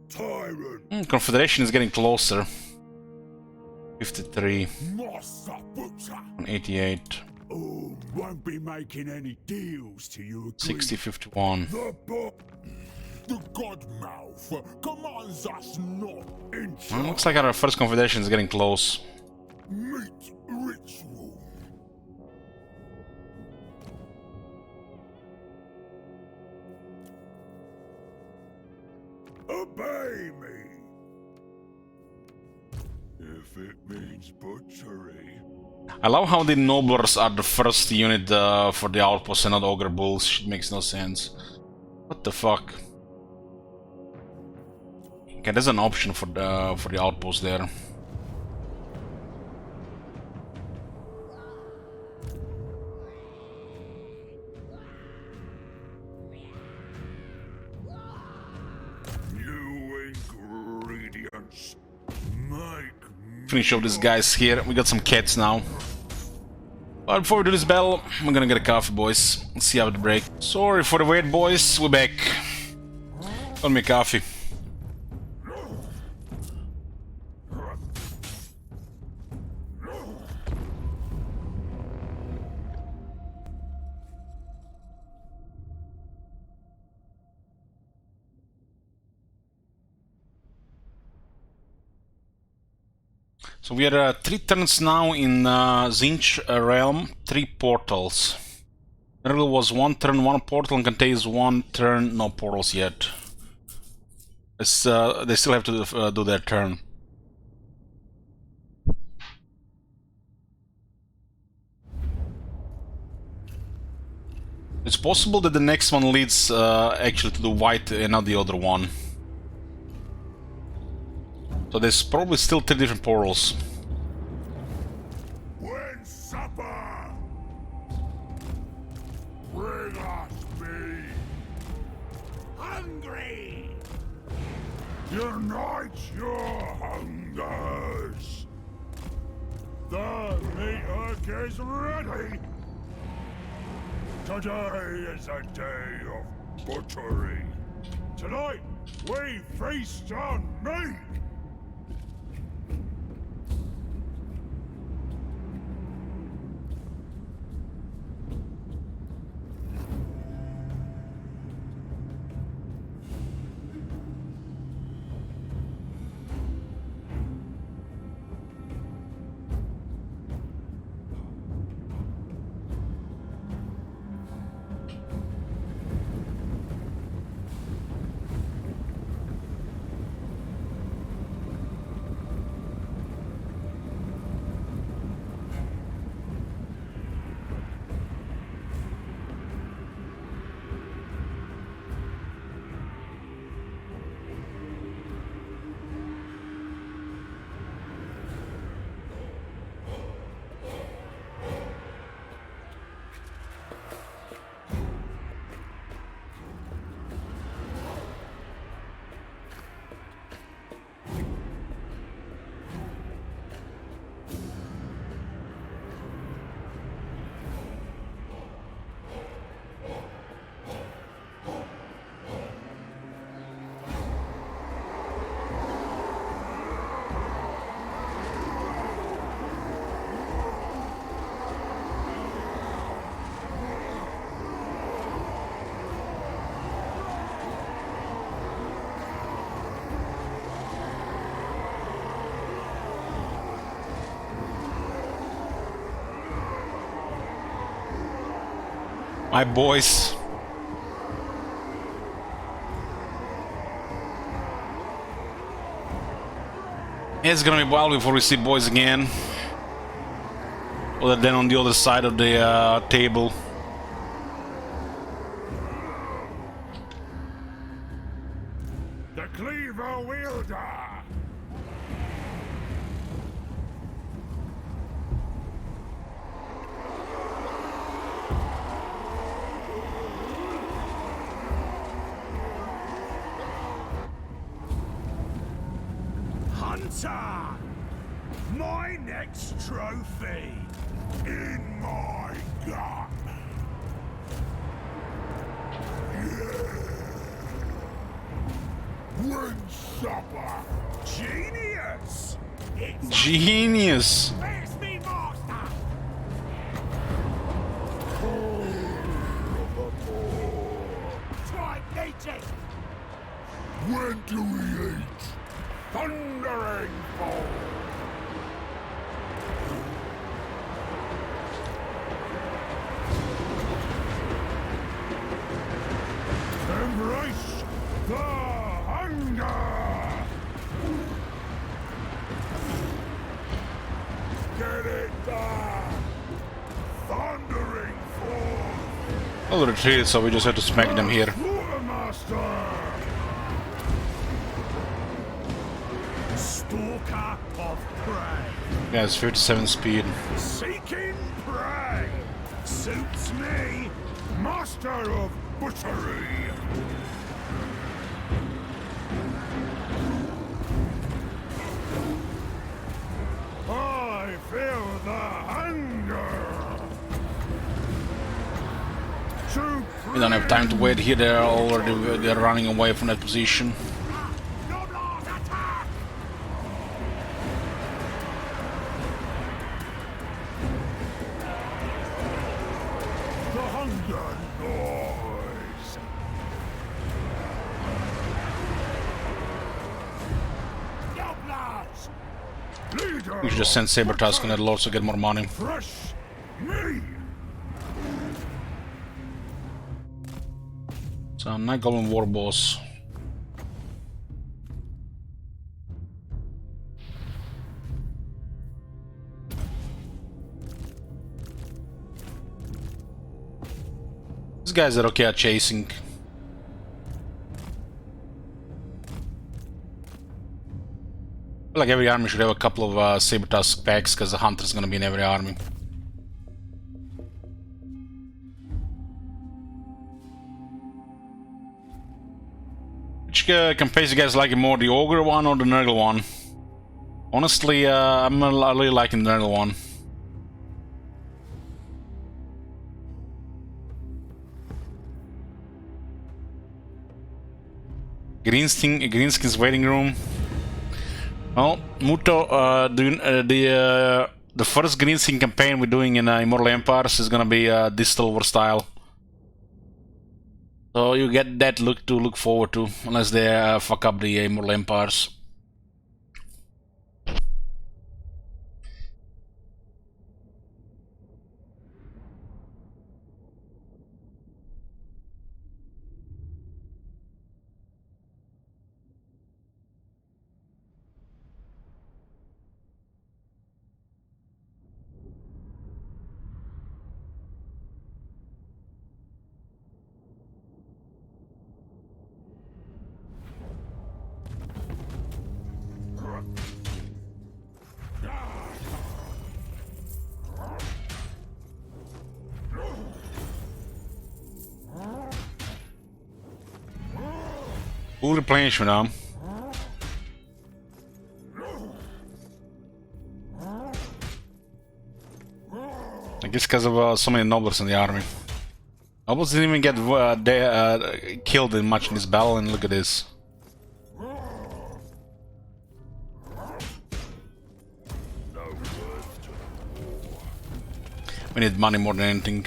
Tyrant. Confederation is getting closer. 53 Master Butcher. on 88. Oh, won't be making any deals till you agree. 60, 51. The Godmouth commands us not in Well, looks like our first Confederation is getting close. meat ritual. Obey me. if it means butchery. I love how the Noblers are the first unit for the outpost and not Ogre Bulls. Shit makes no sense. What the fuck? Okay, there's an option for the outpost there. New ingredients make Finish off these guys here. We got some cats now. But before we do this battle, I'm gonna get a coffee, boys. Let's see how the break. Sorry for the wait, boys. We're back. Got me a coffee. So we are 3 turns now in Zinch realm, 3 portals. Earlier was 1 turn, 1 portal, and contains 1 turn, no portals yet. It's, they still have to do their turn. It's possible that the next one leads actually to the white and not the other one. So there's probably still 3 different portals. when supper. Bring us meat. Hungry. Unite your hungers. The meat hook is ready. Today is a day of butchery. Tonight, we feast on meat. My boys. It's gonna be a while before we see boys again. Other than on the other side of the table. The cleaver wielder. Hunter! My next trophy! In my gut! Win supper! Genius! It's Genius! Where's me master? Try nature! When do we eat? Thundering fall! Embrace the hunger! Well, retreated, so we just have to smack them here. Quartermaster! Stalker of prey. Yeah, it's 57 speed. Seeking prey. Suits me. Master of butchery. I feel the hunger. We don't have time to wait here. They're running away from that position. Noblars, attack! The hunger noise. Noblars! Leader We should just send Saber Tusk and that'll also get more money. fresh me. So, Night Goblin War Boss. These guys are okay at chasing. Like every army should have a couple of Saber Tusk packs, because the Hunter's gonna be in every army. Which campaigns you guys like more, the Ogre one or the Nurgle one? Honestly, I'm really liking the Nurgle one. Greenskin's waiting room. Well, Muto, the first Greenskin campaign we're doing in Immortal Empires is gonna be Distal War style. So you get that look to look forward to, unless they fuck up the Immortal Empires. Full replenishment now. I guess because of so many nobles in the army. Nobles didn't even get killed in much in this battle, and look at this. We need money more than anything.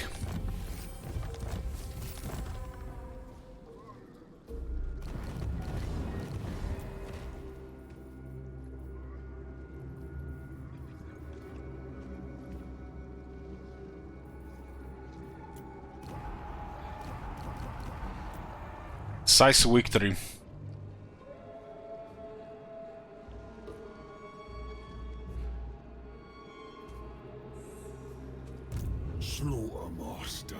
Size victory. Slaughtermaster.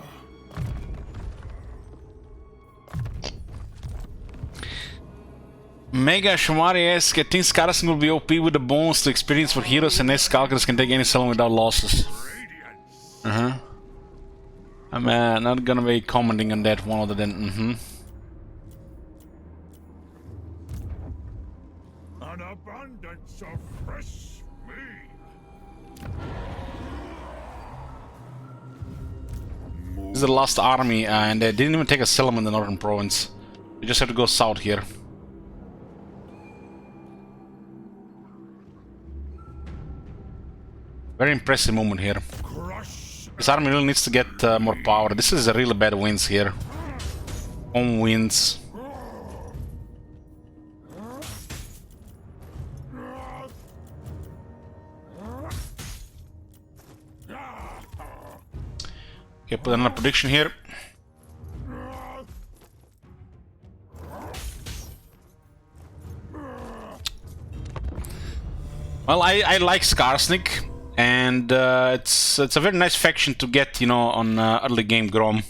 Mega Shamari asks, I think Scarson will be OP with the bones to experience for heroes, and Skalkers can take any settlement without losses. I'm not gonna be commenting on that one other than An abundance of fresh meat. This is the last army, and they didn't even take a settlement in the northern province. We just have to go south here. Very impressive moment here. This army really needs to get more power. This is a really bad winds here. Home winds. Okay, put another prediction here. Well, I like Skarsnik, and it's a very nice faction to get, you know, on early game Grom.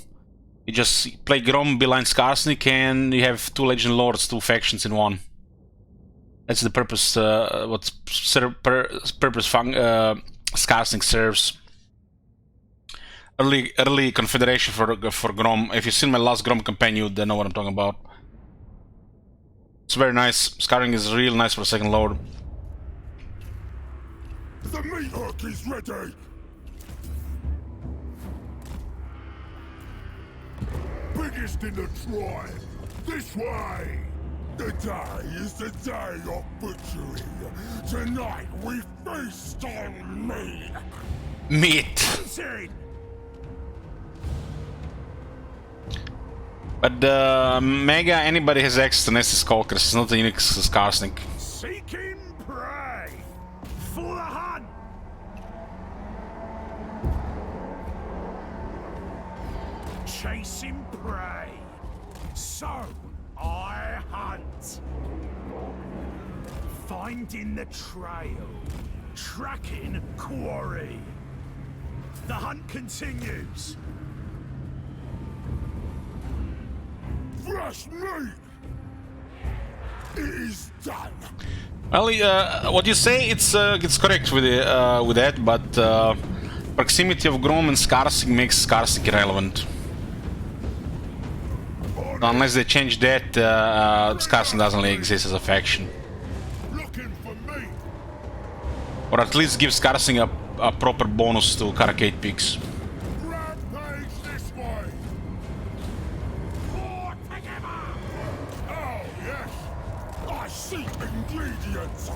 You just play Grom, Beeline, Skarsnik, and you have 2 Legend Lords, 2 factions in one. That's the purpose, Skarsnik serves. Early Confederation for Grom. If you've seen my last Grom campaign, you know what I'm talking about. It's very nice. Scarring is real nice for a second lord. The meat hook is ready! Biggest in the tribe! This way! The day is the day of butchery. Tonight we feast on meat! Meat! But Mega, anybody has access to Nessus Skulkers. It's not unique to Skarsnik. Seeking prey! For the hunt! Chasing prey! So, I hunt! Finding the trail. Tracking quarry. The hunt continues. Fresh meat! It is done! Well, what you say, it's correct with that, but proximity of Grom and Skarsnik makes Skarsnik irrelevant. Unless they change that, Skarsnik doesn't really exist as a faction. Looking for me! Or at least give Skarsnik a proper bonus to Karakate Peaks. Rampage this way! More together! Oh, yes! I seek ingredients!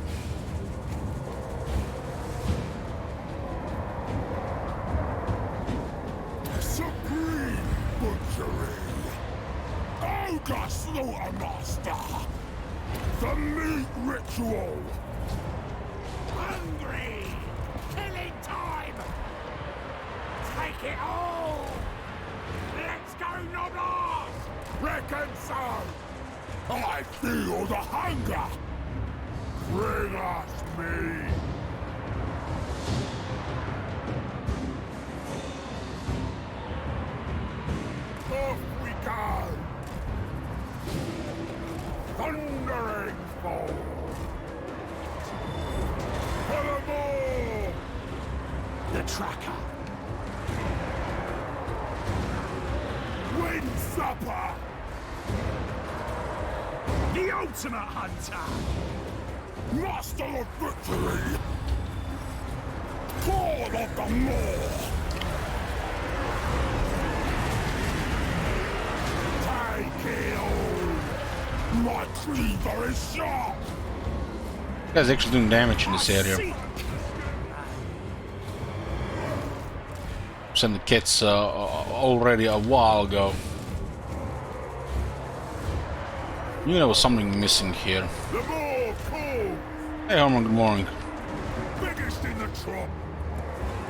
Supreme butchery! Ogre Slaughtermaster! The meat ritual! Hungry! Killing time! Take it all! Let's go, Noblars! Reckon so! I feel the hunger! Bring us meat! Off we go! Thundering fall! Furthermore! The tracker! Wind supper! The ultimate hunter! Master of victory! God of the Moor! Take it all! My cleaver is sharp! This guy's actually doing damage in this area. Sent the kits already a while ago. Knew there was something missing here. The Moor calls! Hey, Armor, good morning. Biggest in the trot!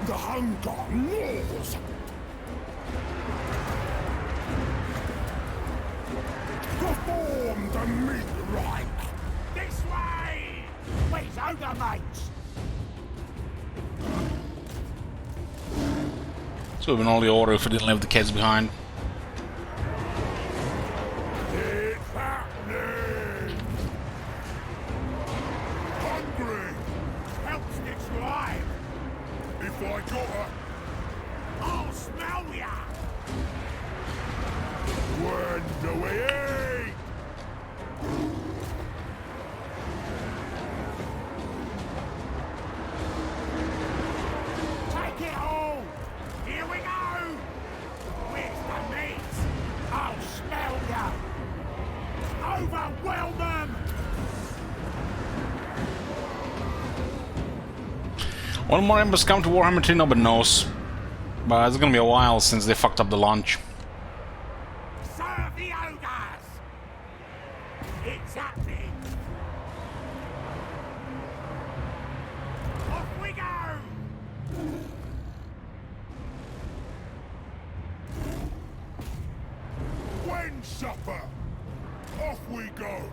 The hunger gnaws! Perform the meat right! This way! Wait, ogre mates! So we've been all the order if we didn't leave the kids behind. It's happening! Hungry! Helps the tribe! If I got her, I'll smell ya! When do we eat? Take it all! Here we go! Where's the meat? I'll smell ya! Overwhelm them! One more embers come to Warhammer 3, nobody knows. But it's gonna be a while since they fucked up the launch. Serve the ogres! It's happening! Off we go! Wind supper! Off we go!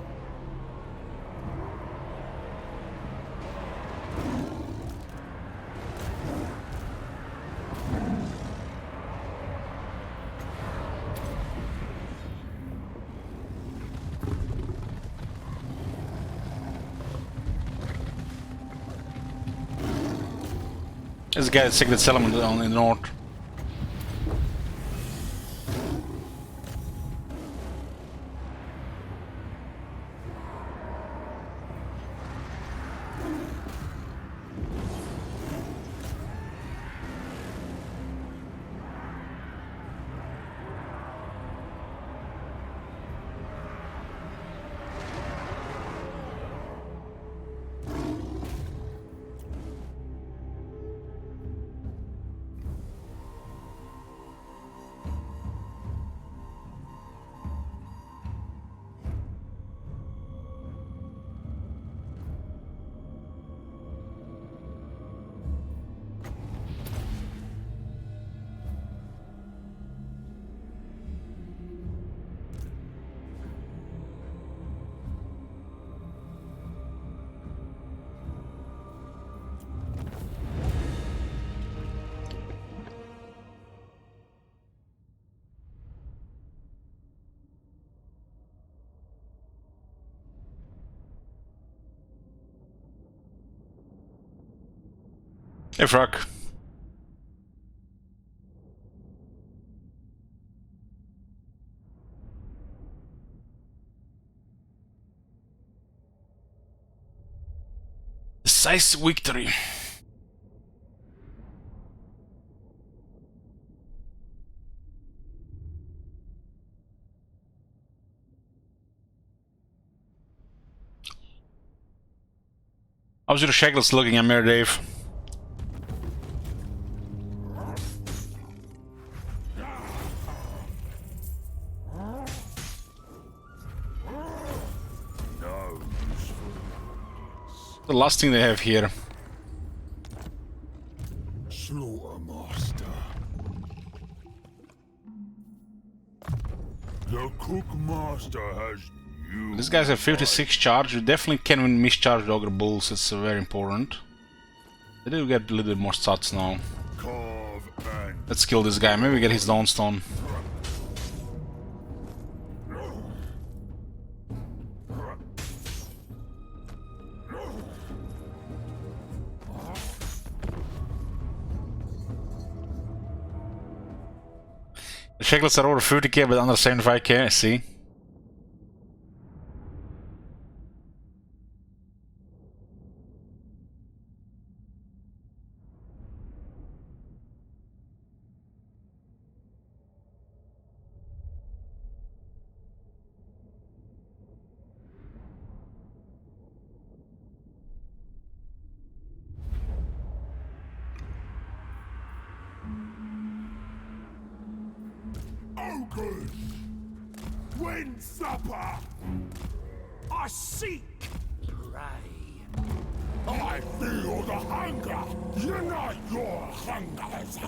This guy is secret settlement on in the north. Hey, Frog. Decisive victory. How's your shackles looking, Amir Dave? The last thing they have here. Slaughtermaster. The Cookmaster has you. This guy's at 56 charge. You definitely can win mischarged ogre bulls. It's very important. They do get a little bit more stats now. Carve and Let's kill this guy. Maybe get his Dawnstone. The shackles are over 30k but under 75k, I see. ogres. Win supper. I seek prey. I feel the hunger. Unite your hungers.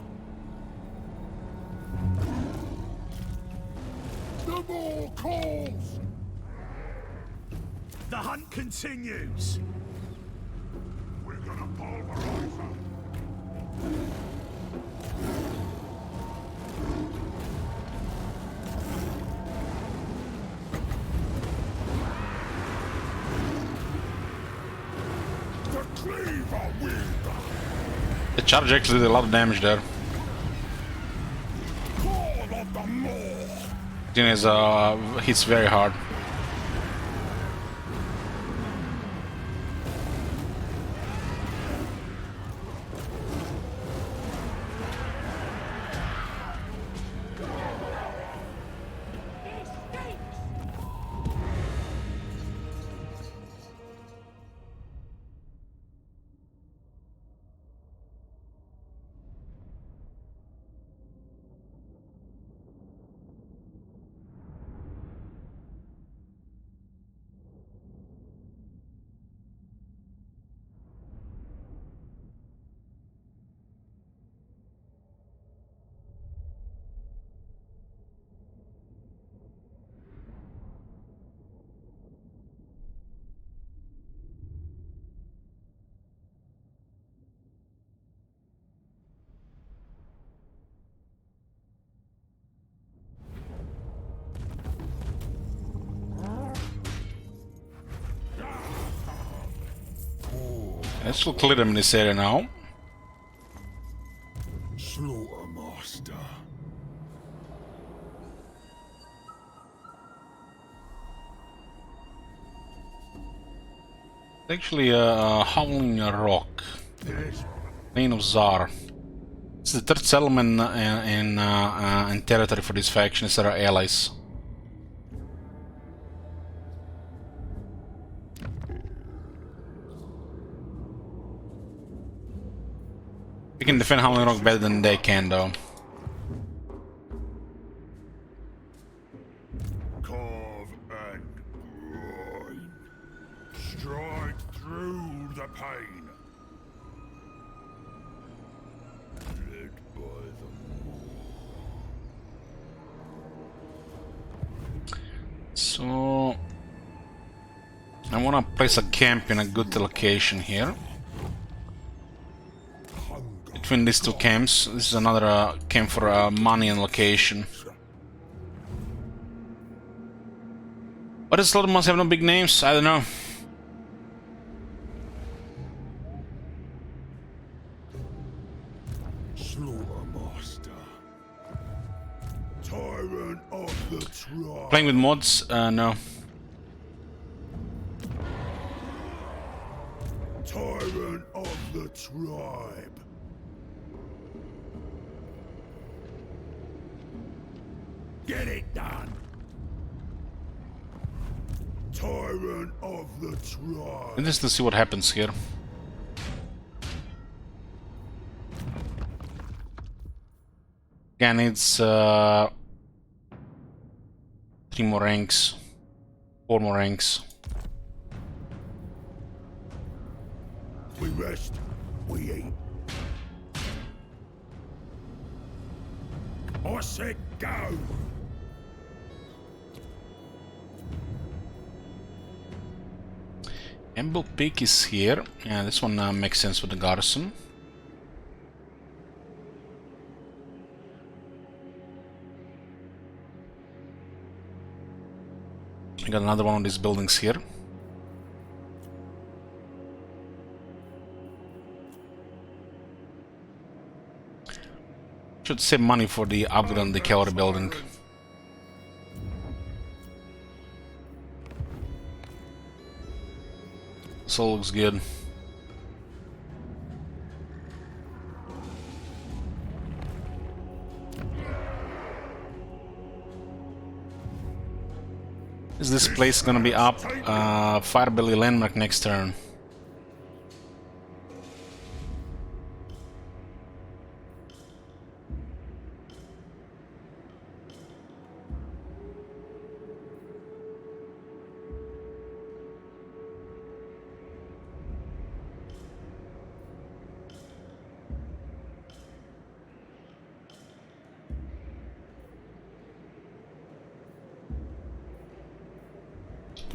The more calls. The hunt continues. We're gonna pulverize them. The cleaver wielder. The charge actually did a lot of damage there. Call of the Moor. His hits very hard. Let's clear them in this area now. Actually, a howling rock. Plain of Zar. It's the third settlement in territory for this faction. It's our allies. We can defend Howling Rock better than they can, though. Carve and grind. Strike through the pain. Led by the So I want to place a camp in a good location here. Between these two camps, this is another camp for money and location. But this lot must have no big names, I don't know. Slaughtermaster. Tyrant of the tribe. Playing with mods? No. Tyrant of the tribe. Get it done. Tyrant of the tribe. Interesting to see what happens here. Again, it's 3 more ranks, 4 more ranks. We rest, we eat. I said go! Amble Peak is here. Yeah, this one makes sense with the garrison. I got another one of these buildings here. Should save money for the upgrade on the cavalry building. This all looks good. Is this place gonna be up? Firebelly landmark next turn.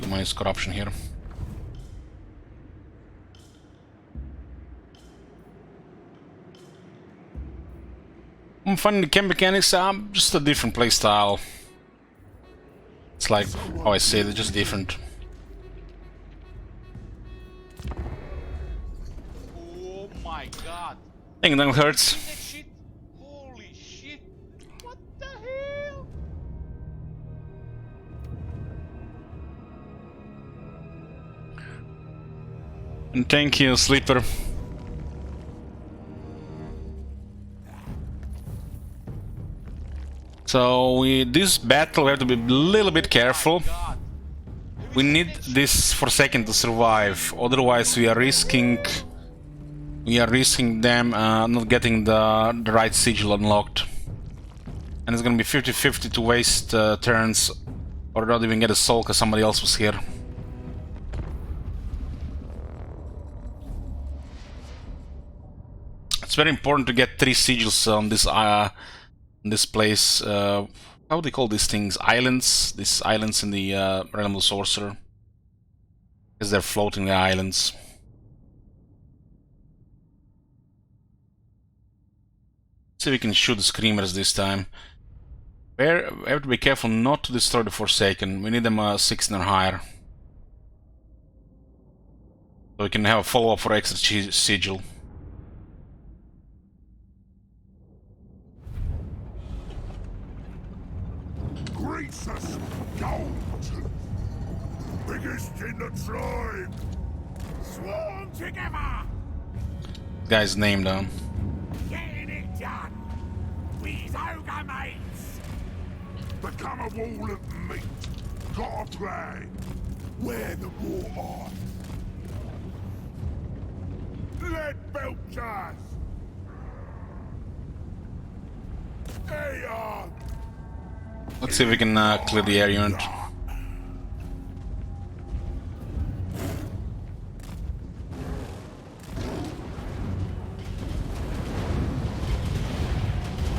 Minus corruption here. I'm finding the camp mechanics just a different playstyle. It's like how I say it, they're just different. Oh my god. I think that hurts. That shit? Holy shit. What the hell? And thank you, Sleeper. So this battle we have to be a little bit careful. God. We need this Forsaken to survive, otherwise we are risking them not getting the right sigil unlocked. And it's gonna be 50-50 to waste turns or not even get a soul because somebody else was here. It's very important to get 3 sigils on this place. How do they call these things? Islands? These islands in the Realm of the Sorcerer. Because they're floating islands. See if we can shoot the Screamers this time. We have to be careful not to destroy the Forsaken. We need them 16 or higher. So we can have a follow-up for extra sigil. Greets us, Goldtooth. Biggest in the tribe. together! Guy's name though. Getting it done! We's ogre mates! Become a wall of meat. Got a plan. Where the war are. Lead belchers! Hey, Let's see if we can clear the air unit.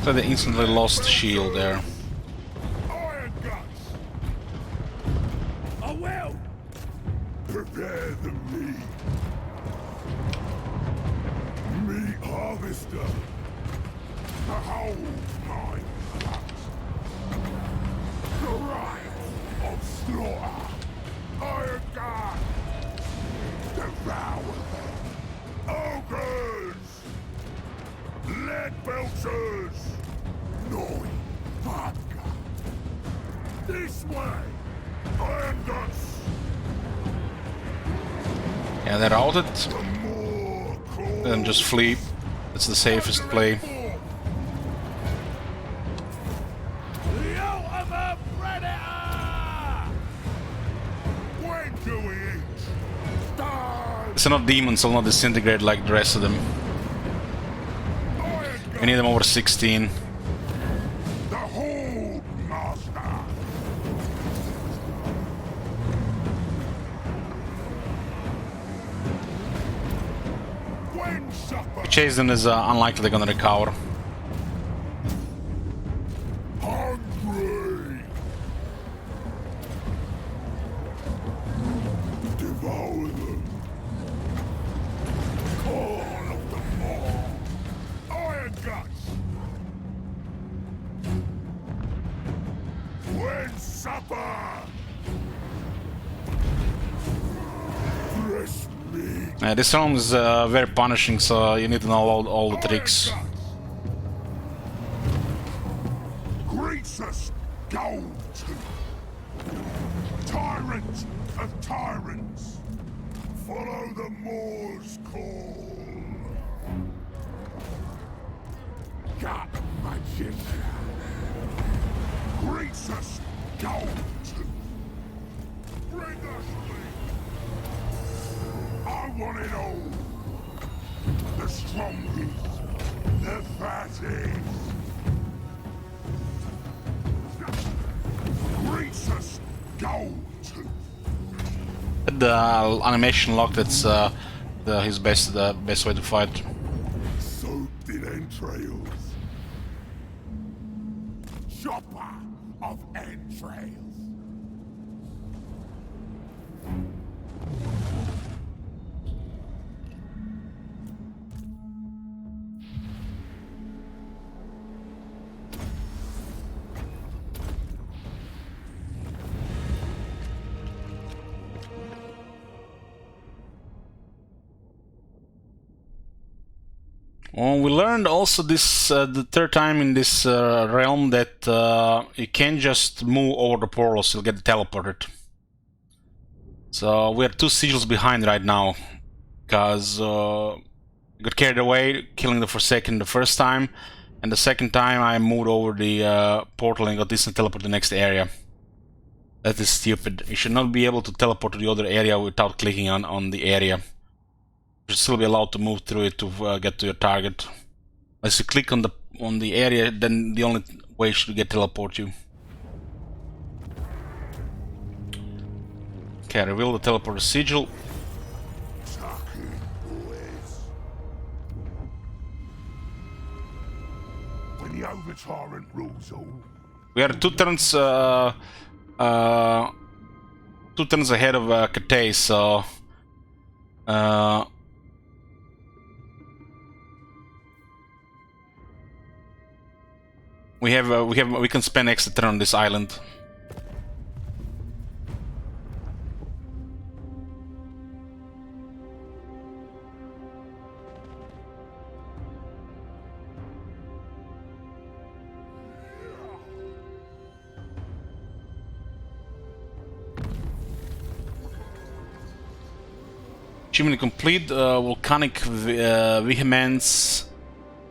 So they instantly lost shield there. iron guts! I will! Prepare the meat. Meat harvester. The whole mine cuts. The right of slaughter. Iron guard. Devour them. Ogres! Lead belchers! Noi vodka! This way! Iron guts! Yeah, they're routed. The more Let them just flee. That's the safest play. The ultimate predator! When do we eat? Starve! It's not demons, will not disintegrate like the rest of them. Iron We need them over 16. The Horde Master! When supper Chase them is unlikely they're gonna recover. hungry! Devour them! Call of the Maw! Iron guts! When supper! Fresh meat! This round is very punishing, so you need to know all the tricks. Greasus Goldtooth, tyrant of tyrants, follow the Moor's call. Gut magician, Greasus Goldtooth, bring us meat. I want it all. The strongest, the fattest. Greasus Goldtooth. The animation lock, that's his best way to fight. Soaked in entrails. Chopper of entrails. Well, we learned also this the third time in this realm that you can't just move over the portals, you'll get teleported. So we're 2 sigils behind right now, because I got carried away killing the Forsaken the first time, and the second time I moved over the portal and got instant teleport to the next area. That is stupid. You should not be able to teleport to the other area without clicking on the area. You should still be allowed to move through it to get to your target. Unless you click on the area, then the only way should get teleport you. Okay, reveal the teleporter sigil. When the Overtyrant rules all, We are 2 turns 2 turns ahead of Katay, so we can spend extra turn on this island. Achievement complete. Volcanic vehemence.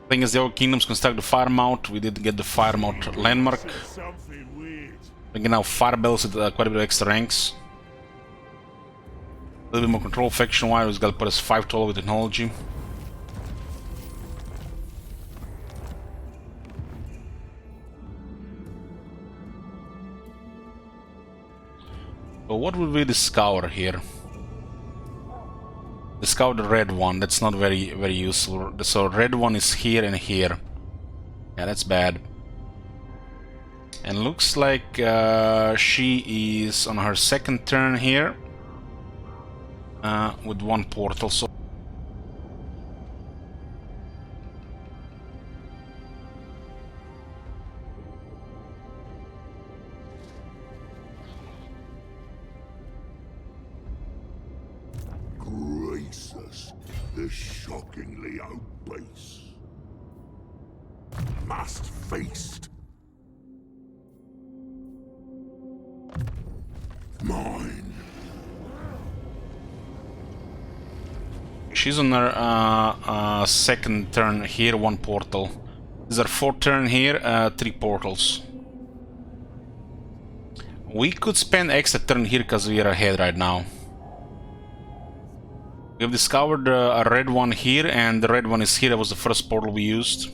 Thing is, the other kingdoms construct the fire mount. We did get the fire mount landmark. Something weird. We can now fire bells with quite a bit of extra ranks. A little bit more control faction wise. We've got to put us 5 total with technology. So what would we discover here? Discover the red one. That's not very useful. So red one is here and here. Yeah, that's bad. And looks like she is on her second turn here with 1 portal. So Gracious, the shockingly obese. Must-faced. Mine. she's on her second turn here, 1 portal. This is her 4th turn here, 3 portals. We could spend extra turn here because we are ahead right now. We have discovered a red one here, and the red one is here. That was the first portal we used.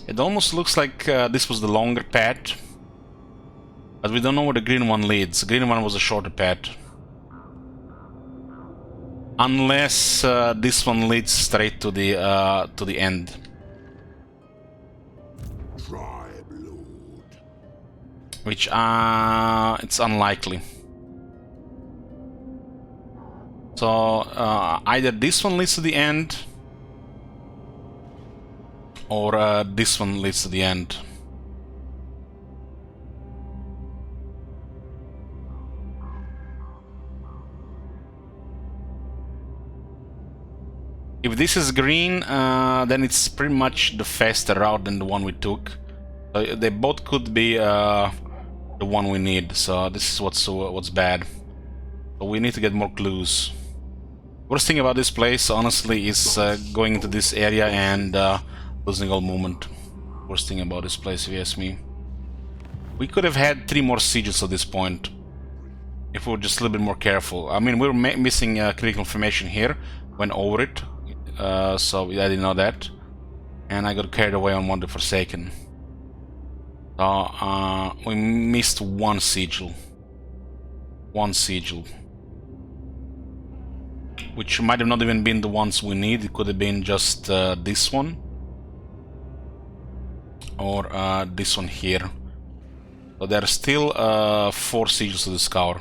It almost looks like this was the longer path, but we don't know where the green one leads. The green one was a shorter path. Unless this one leads straight to the end. Tribe Lord. Which it's unlikely. So either this one leads to the end, or this one leads to the end. If this is green, then it's pretty much the faster route than the one we took. They both could be the one we need. So this is what's bad. So we need to get more clues. Worst thing about this place, honestly, is going into this area and losing all movement. Worst thing about this place, if you ask me. We could have had 3 more sieges at this point, if we were just a little bit more careful. I mean, we were missing critical information here, went over it, so I didn't know that. And I got carried away on Wonder Forsaken. So we missed 1 sigil. 1 sigil. Which might have not even been the ones we need. It could have been just this one. Or this one here. So there are still 4 sigils to discover.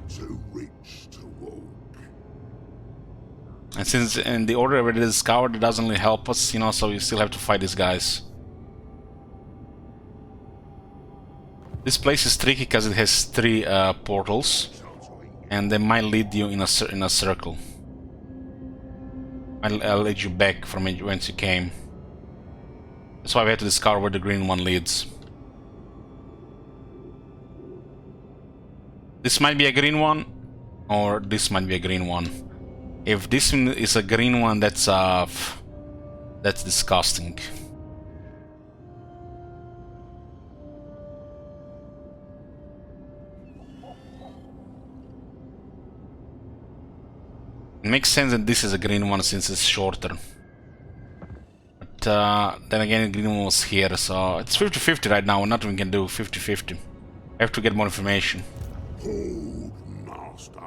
Too rich to walk. And since in the order already discovered, it doesn't really help us, you know, so we still have to fight these guys. This place is tricky because it has 3 portals. And they might lead you in a circle. I'll lead you back from whence you came. That's why we have to discover where the green one leads. This might be a green one, or this might be a green one. If this one is a green one, that's disgusting. It makes sense that this is a green one since it's shorter. But then again, the green one was here, so it's 50-50 right now. Nothing we can do. 50-50. I have to get more information. Hold, master.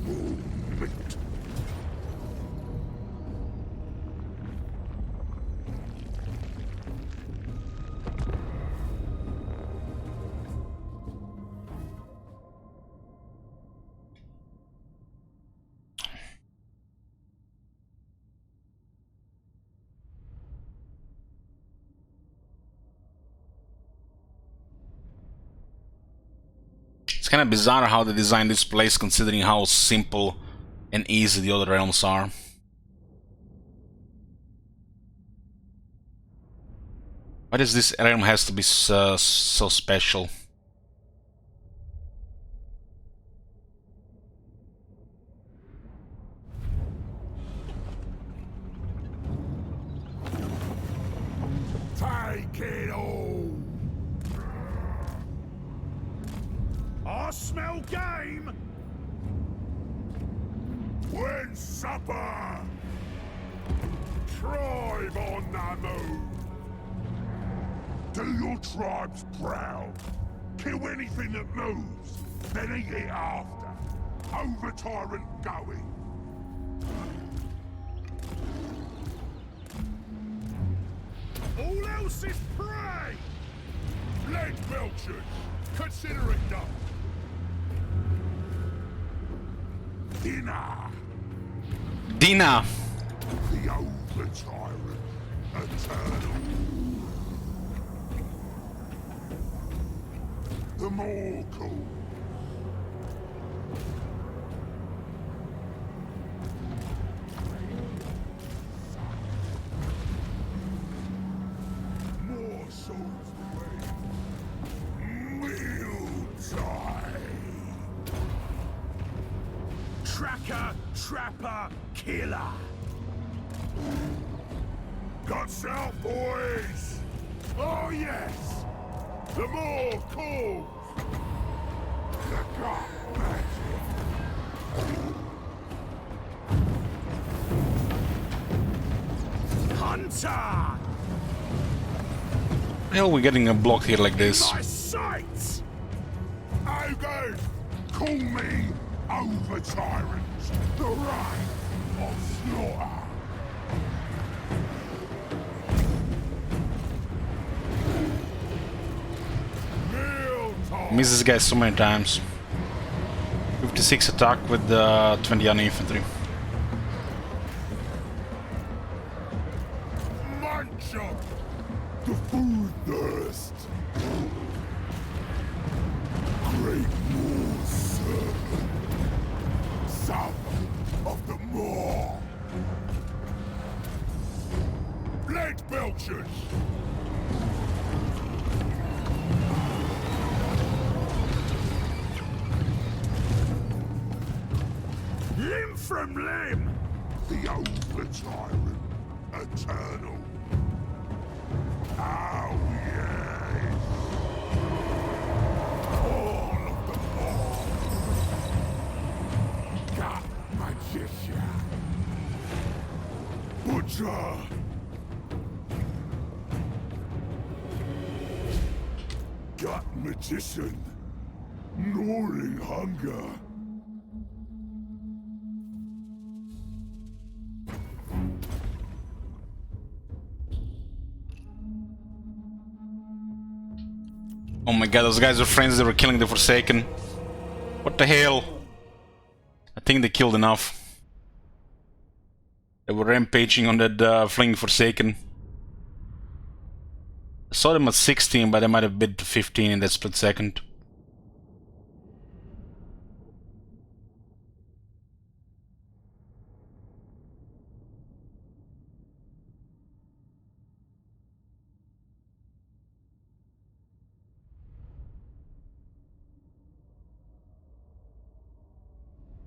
Movement. It's kind of bizarre how they designed this place, considering how simple and easy the other realms are. Why does this realm has to be so special? I smell game! When supper! Tribe on the move! Do your tribes proud. Kill anything that moves, then eat it after. Over tyrant going. All else is prey! Lead belchers, consider it done. Dinner! Dina! The over tyrant, eternal. The more cool. More souls away. Meal time. Tracker, trapper, killer. Guts out, boys! Oh yes! The more calls! The god magic! Hunter! The hell we getting a block here like this? My sights! Ogo! Call me over tyrants! The right of slaughter! Miss this guy so many times. 56 attack with 20 on infantry. Munch up the food thirst. Great Moor servant, son of the Moor. Lead belchers. Limb from limb! The over tyrant, eternal. Oh yes! All of the more. Gut magician. Butcher! Gut magician. Gnawing hunger. Oh my god, those guys were friends, they were killing the Forsaken. What the hell? I think they killed enough. They were rampaging on that fleeing Forsaken. I saw them at 16, but they might have bid to 15 in that split second.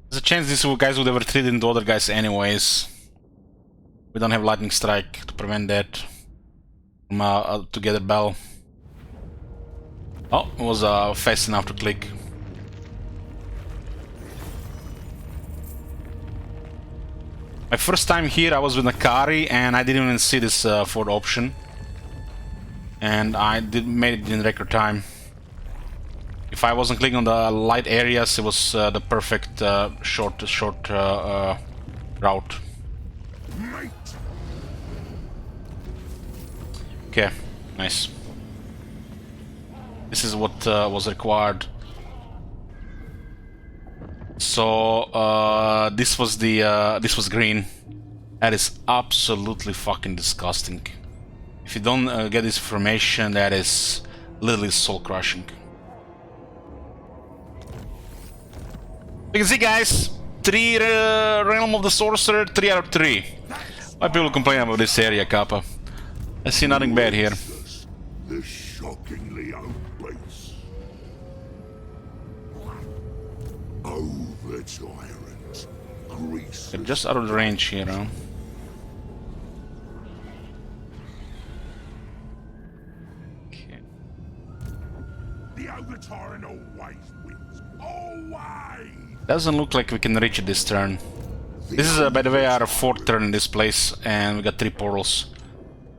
There's a chance these guys would have retreated into other guys anyways. We don't have lightning strike to prevent that from Together Bell. Oh, it was fast enough to click. My first time here I was with Nakari and I didn't even see this Ford option. And I made it in record time. If I wasn't clicking on the light areas, it was the perfect short route. Okay, nice. This is what was required. So this was green. That is absolutely fucking disgusting. If you don't get this information, that is literally soul crushing. You can see, guys, 3 Realm of the Sorcerer, 3 out of 3. Why people complain about this area, Kappa? I see nothing bad here. The shockingly obese. Over tyrant. Grease. They're just out of the range here, huh? The over tyrant always wins. Always! Doesn't look like we can reach it this turn. This is, by the way, our 4th turn in this place, and we got 3 portals.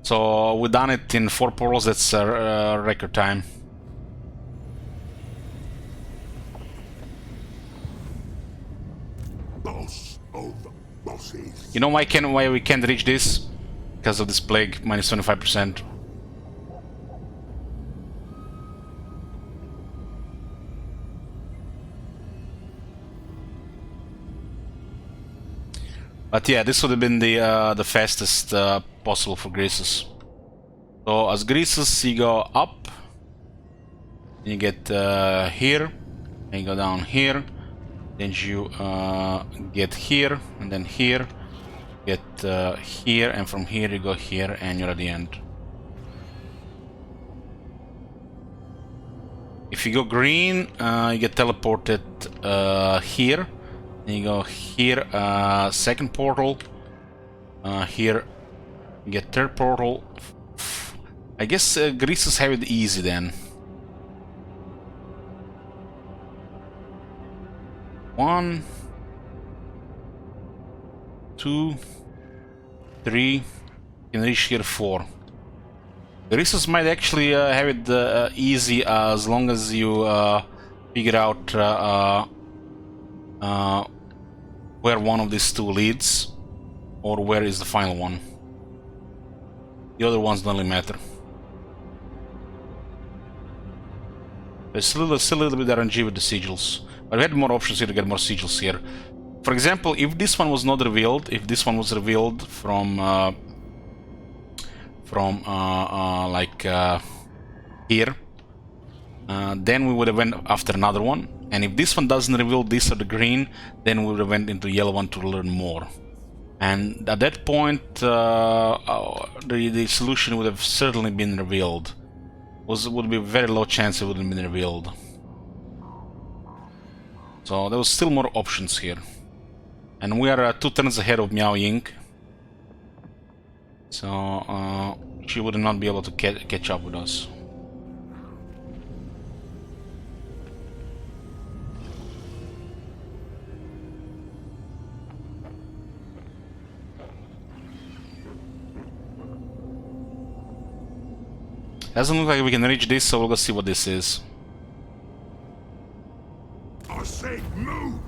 So we done it in 4 portals. That's record time. Boss of bosses. You know why we can't reach this? Because of this plague, minus 25%. But yeah, this would have been the fastest possible for Greases. So as Greases, you go up, you get here, and you go down here, then you get here, and then here, get here, and from here you go here, and you're at the end. If you go green, you get teleported here. Then you go here, 2nd portal. Here, you get 3rd portal. I guess Greases have it easy then. 1, 2, 3. You can reach here 4. Greases might actually have it easy as long as you figure out where one of these 2 leads, or where is the final one. The other ones don't really matter. There's still a little bit RNG with the sigils, but we had more options here to get more sigils here. For example, if this one was not revealed, if this one was revealed from here, then we would have went after another one. And if this one doesn't reveal this or the green, then we would have went into the yellow one to learn more. And at that point, the solution would have certainly been revealed. Would be a very low chance it wouldn't have been revealed. So there was still more options here. And we are 2 turns ahead of Miao Ying. So she would not be able to catch up with us. Doesn't look like we can reach this, so we'll go see what this is. I said move!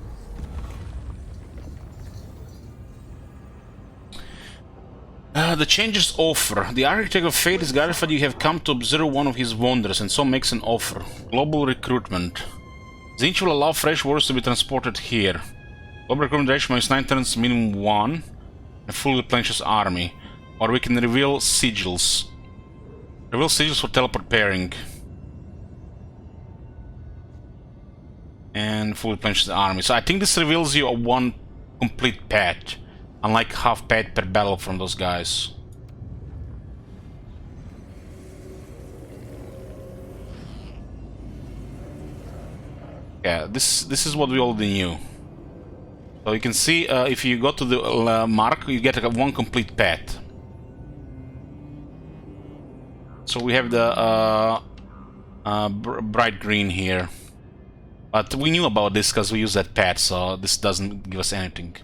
The changes offer. The Architect of Fate is gratified you have come to observe one of his wonders, and so makes an offer. Global recruitment. Zinch will allow fresh warriors to be transported here. Global recruitment duration minus 9 turns, minimum 1. And fully replenishes army. Or we can reveal sigils. Reveal sigils for teleport pairing. And fully replenishes the army. So I think this reveals you a 1 complete pet. Unlike half pet per battle from those guys. Yeah, this is what we already knew. So you can see if you go to the mark, you get 1 complete pet. So we have the bright green here. But we knew about this because we use that pet, so this doesn't give us anything.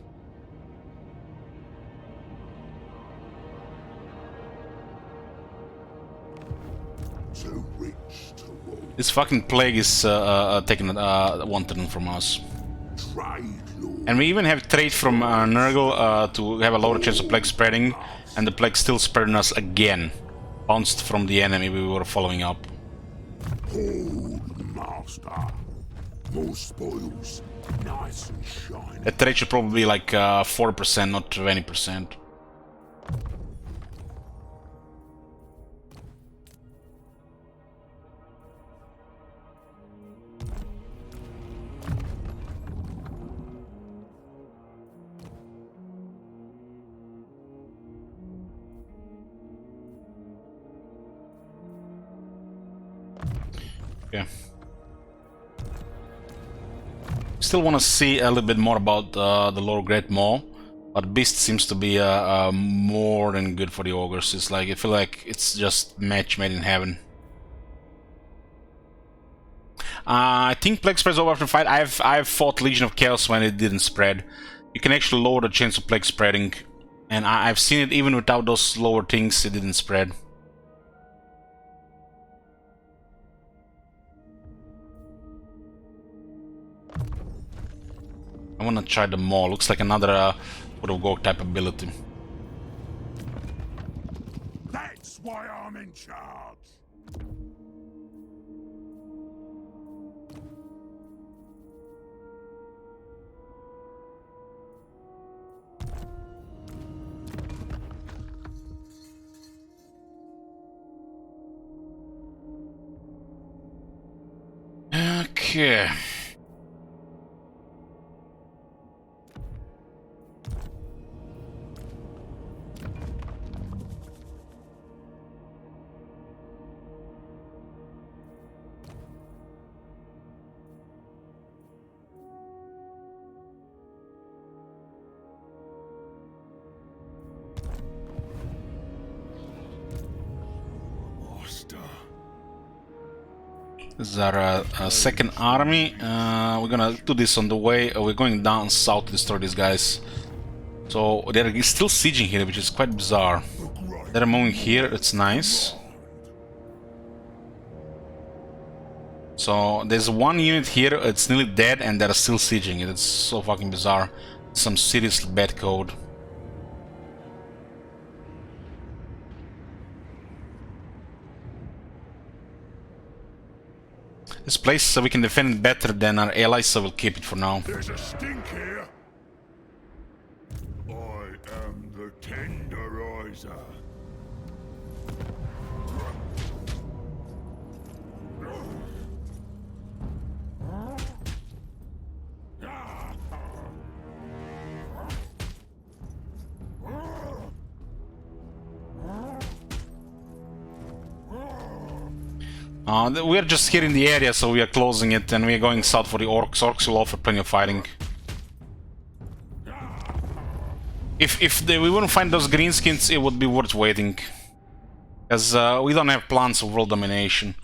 This fucking plague is taking 1 turn from us. And we even have trade from Nurgle to have a lower chance of plague spreading, and the plague still spreading us again. Bounced from the enemy we were following up. Hold, master. More spoils. Nice and shiny. That trade should probably be like 4%, not 20%. Okay. Still want to see a little bit more about the lower Great Maw, but Beast seems to be more than good for the ogres. It's like I feel like it's just match made in heaven. I think plague spreads over after fight. I've fought Legion of Chaos when it didn't spread. You can actually lower the chance of plague spreading, and I've seen it even without those lower things. It didn't spread. I wanna try the maul. Looks like another Wood of Gork type ability. That's why I'm in charge. Okay. This is our second army. We're gonna do this on the way. We're going down south to destroy these guys. So they're still sieging here, which is quite bizarre. They're moving here, it's nice. So there's one unit here, it's nearly dead, and they're still sieging it. It's so fucking bizarre. Some seriously bad code. This place, so we can defend it better than our allies, so we'll keep it for now. There's a stink here. I am the tenderizer. We're just here in the area, so we are closing it, and we are going south for the orcs. Orcs will offer plenty of fighting. If we wouldn't find those greenskins, it would be worth waiting. Because we don't have plans of world domination.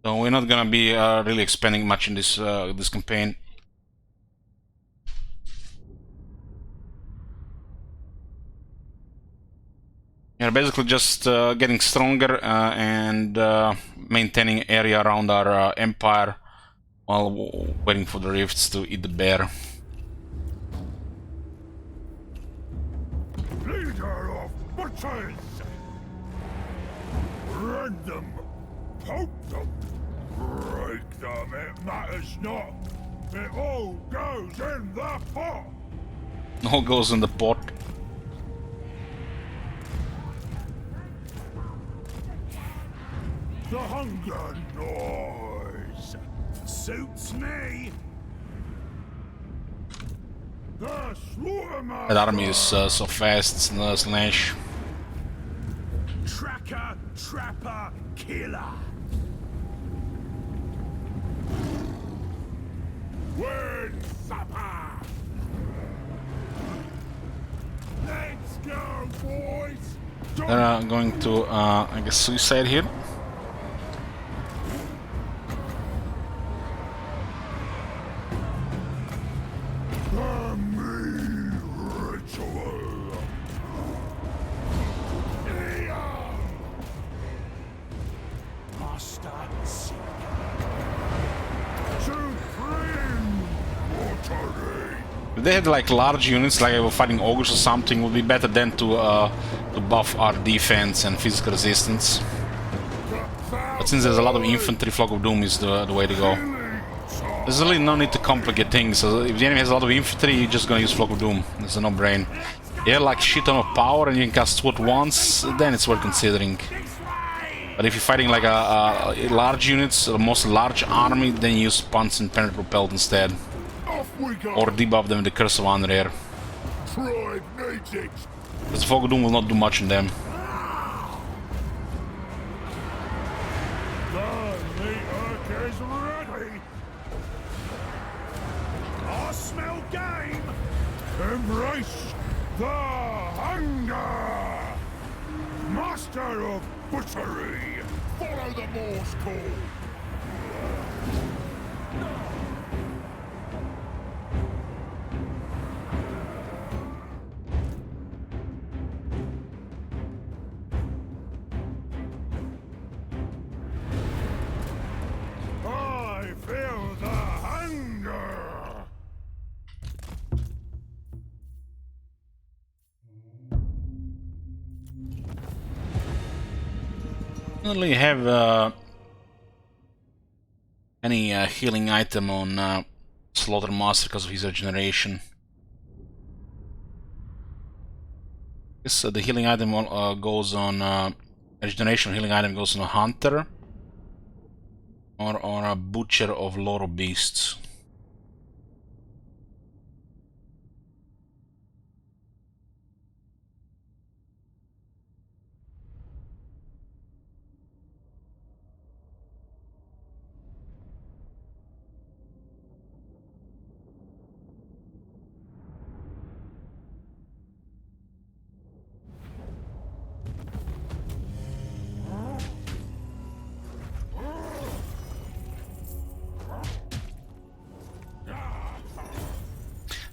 So we're not gonna be really expanding much in this this campaign. We're basically just getting stronger and maintaining area around our empire while waiting for the rifts to eat the bear. Leader of butchers! Rend them! Poke them! Break them! It matters not! It all goes in the pot! All goes in the pot. The hunger noise suits me. The slaughtermaster. That army is so fast, it's no slash. Tracker, trapper, killer. Word supper. Let's go, boys. They're going to, I guess, suicide here. If they had like large units, like they were fighting ogres or something, would be better than to buff our defense and physical resistance. But since there's a lot of infantry, Flock of Doom is the way to go. There's really no need to complicate things. So if the enemy has a lot of infantry, you're just gonna use Flock of Doom. It's a no-brain. You have like shit ton of power and you can cast SWAT once, then it's worth considering. But if you're fighting like a large units, a most large army, then you use Punch and Penetrate Propelled instead. Or debuff them with the Curse of Unrare. Because Fog of Doom will not do much on them. I smell game. Embrace the hunger. Master of butchery. Follow the Morse call. I feel the hunger. Don't really have any healing item on Slaughter Master because of his regeneration. Guess the healing item goes on regeneration. Healing item goes on a hunter or on a butcher of lore beasts.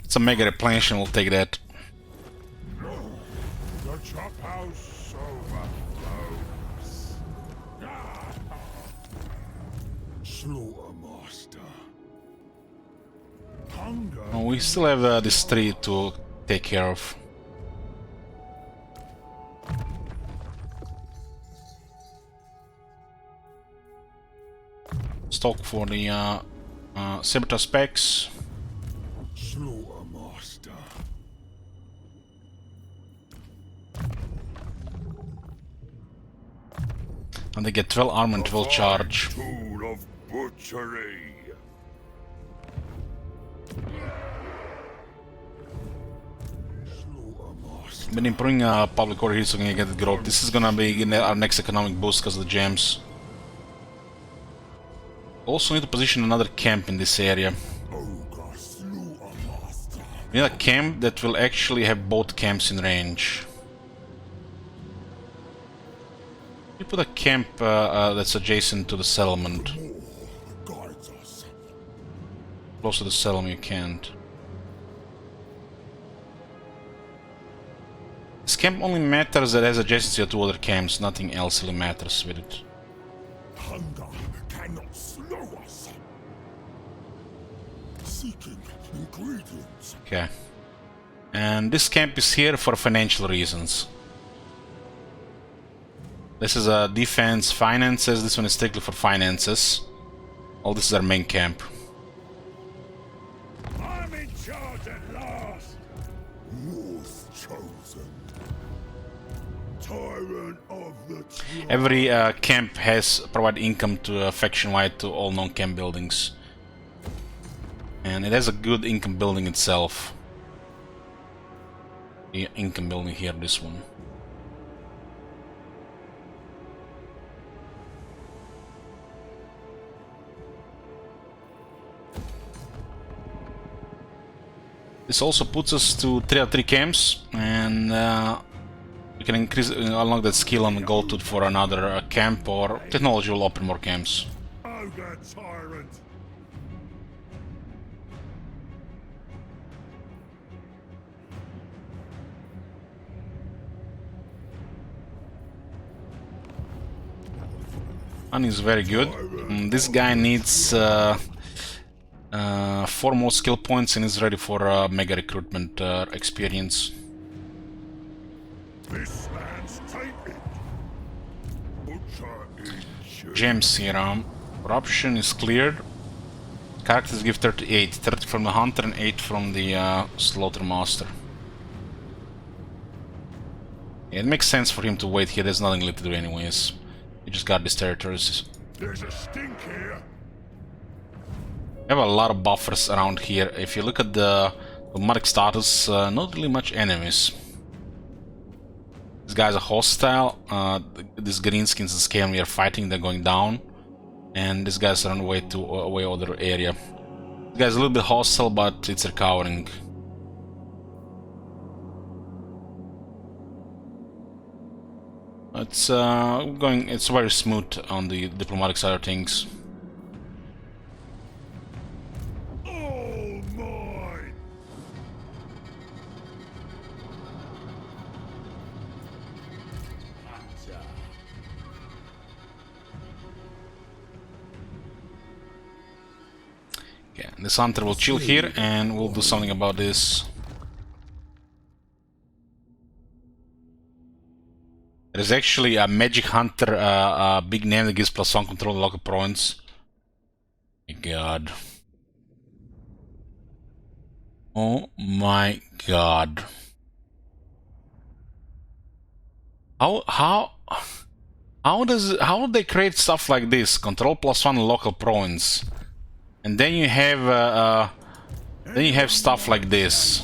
It's a mega replenishment, we'll take that. The chop house overflows. Slaughter Master. Hunger. Oh, we still have this tree to take care of. Stock for the Saboteur specs. Slaughter Master. And they get 12 armor and 12 charge. Tool of butchery. Slaughter Master. Been improving public order here so we can get growth. This is gonna be our next economic boost because of the gems. Also need to position another camp in this area. Ogre Slaughter Master. We need a camp that will actually have both camps in range. We put a camp that's adjacent to the settlement. Guides us. Close to the settlement you can't. This camp only matters that it has adjacency to other camps, nothing else really matters with it. Hunger cannot slow us. Seeking ingredients. Okay. And this camp is here for financial reasons. This is a defense, finances, this one is strictly for finances. All this is our main camp. I'm in charge at last. Yours chosen. Tyrant of the tribe. Every camp has provided income to faction-wide to all non-camp buildings. And it has a good income building itself. The income building here, this one. This also puts us to 3 out of 3 camps, and we can increase unlock that skill on Goldtooth for another camp, or technology will open more camps. Ogre tyrant. Money is very good. This guy needs 4 more skill points and is ready for mega recruitment experience. This man's tainted. Butcher in Gems here. Corruption is cleared. Characters give 38. 30 from the Hunter and 8 from the Slaughter Master. Yeah, it makes sense for him to wait here. There's nothing left to do anyways. He just got these territories. There's a stink here. We have a lot of buffers around here. If you look at the mark status, not really much enemies. These guys are hostile. These greenskins and scale we are fighting, they're going down. And these guys are on the way to away other area. This guy's a little bit hostile, but it's recovering. It's going. It's very smooth on the diplomatic side of things. All mine. Okay, this hunter will chill here, and we'll do something about this. There's actually a magic hunter, a big name that gives +1 control to local points. My God. Oh my God. How do they create stuff like this? Control +1 local points, and then you have stuff like this.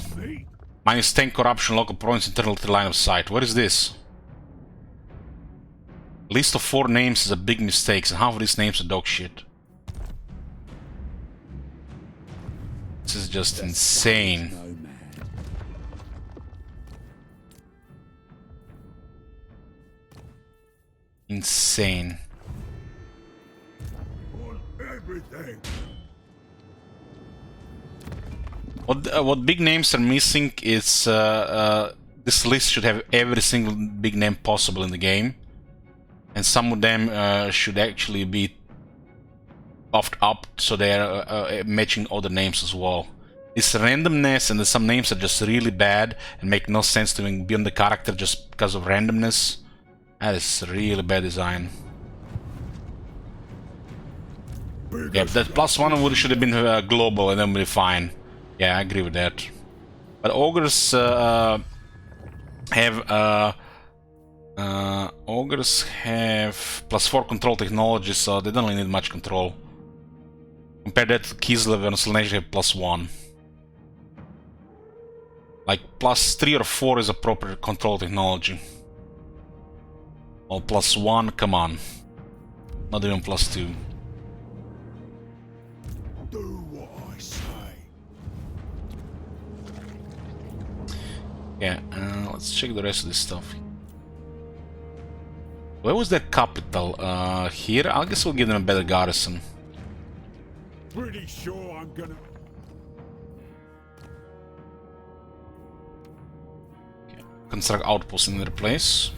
-10 corruption local points internal to line of sight. What is this? List of 4 names is a big mistake, and half of these names are dog shit. This is just insane. Insane. On everything. What big names are missing is this list should have every single big name possible in the game, and some of them should actually be buffed up so they're matching other names as well. This randomness, and some names are just really bad and make no sense to even be on the character just because of randomness. That is really bad design. Yeah, that +1 should have been global, and then we'll be fine. Yeah, I agree with that. But ogres have +4 control technology, so they don't really need much control. Compare that to Kislev and Slaanesh have +1. Like +3 or 4 is a proper control technology. Well, +1, come on. Not even +2. Do what I say. Yeah, let's check the rest of this stuff. Where was their capital? Here? I guess we'll give them a better garrison. Pretty sure I'm gonna. Construct outposts in their place.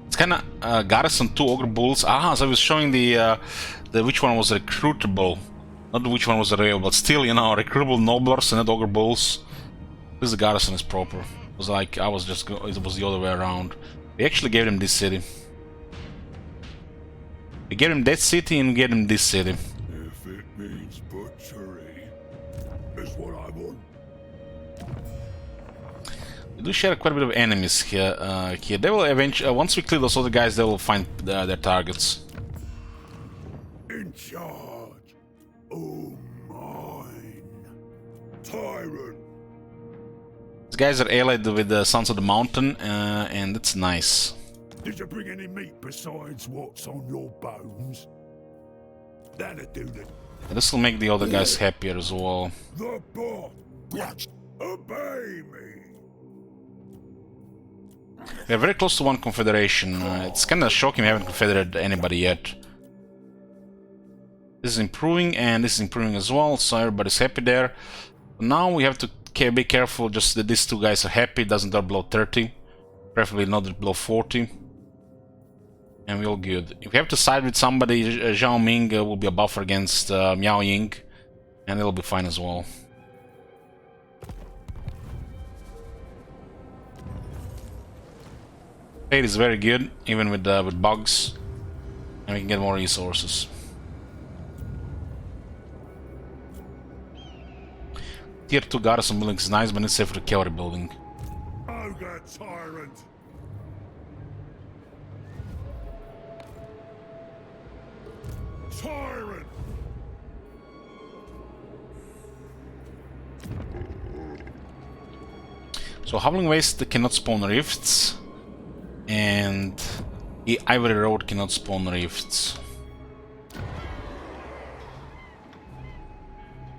It's kinda garrison 2 ogre bulls. Ah, so I was showing the which one was recruitable. Not which one was available, but still, you know, recruitable noblers and not ogre bulls. This garrison is proper. It was like, it was the other way around. We actually gave them this city. We gave him that city and we gave him this city. If it means butchery, is what I want. We do share quite a bit of enemies here. They will eventually, once we clear those other guys, they will find their targets. In charge. Oh, mine. Tyrant. These guys are allied with the Sons of the Mountain, and that's nice. Did you bring any meat besides what's on your bones? That'd do the... This will make the other guys happier as well. The boss. Obey me. We are very close to 1 confederation. It's kind of shocking we haven't confederated anybody yet. This is improving, and this is improving as well, so everybody's happy there. Now we have to be careful just that these 2 guys are happy, doesn't drop below 30. Preferably not below 40. And we're all good. If we have to side with somebody, Zhao Ming will be a buffer against Miao Ying, and it'll be fine as well. Trade is very good, even with bugs, and we can get more resources. Tier 2 garrison building is nice, but it's safe for the cavalry building. Ogre tyrant. Tyrant. So Howling Waste cannot spawn rifts, and the Ivory Road cannot spawn rifts.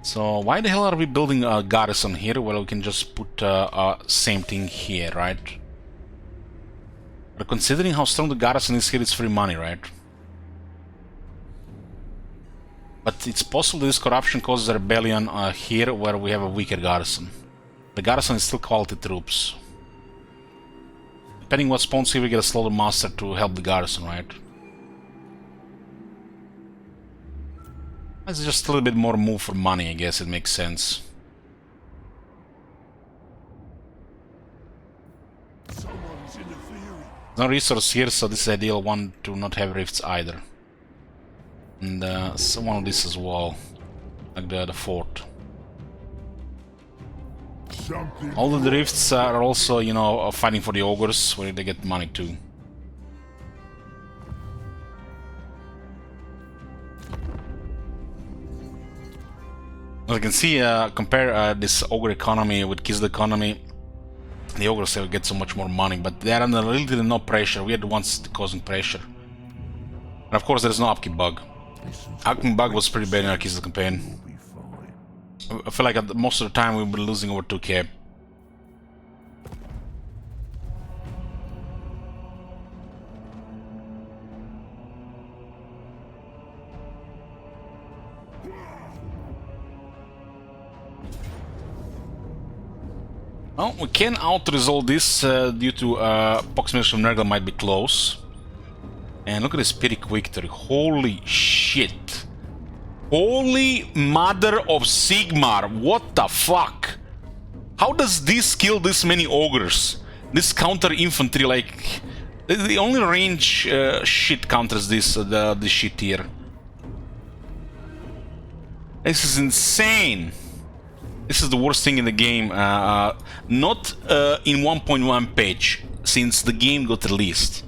So why the hell are we building a garrison here? Well, we can just put same thing here, right? But considering how strong the garrison is here, it's free money, right? But it's possible this corruption causes a rebellion here where we have a weaker garrison. The garrison is still quality troops. Depending what spawns here, we get a slaughter master to help the garrison, right? It's just a little bit more move for money, I guess it makes sense. Someone's interfering. No resource here, so this is ideal one to not have rifts either. And so one of this as well, like the fort. Something. All the rifts are also, you know, fighting for the ogres, where they get money too. As you can see, compare this ogre economy with Kizil economy. The ogres will get so much more money, but they are under literally no pressure. We are the ones causing pressure. And of course, there is no upkeep bug. Upkeep bug was pretty bad in our Kizil campaign. I feel like most of the time we've been losing over 2k. Well, we can out-resolve this due to proximity of Nurgle might be close. And look at this Pyrrhic victory. Holy shit. Holy mother of Sigmar. What the fuck? How does this kill this many ogres? This counter infantry, like... The only range shit counters this shit here. This is insane. This is the worst thing in the game, not in 1.1 patch, since the game got released.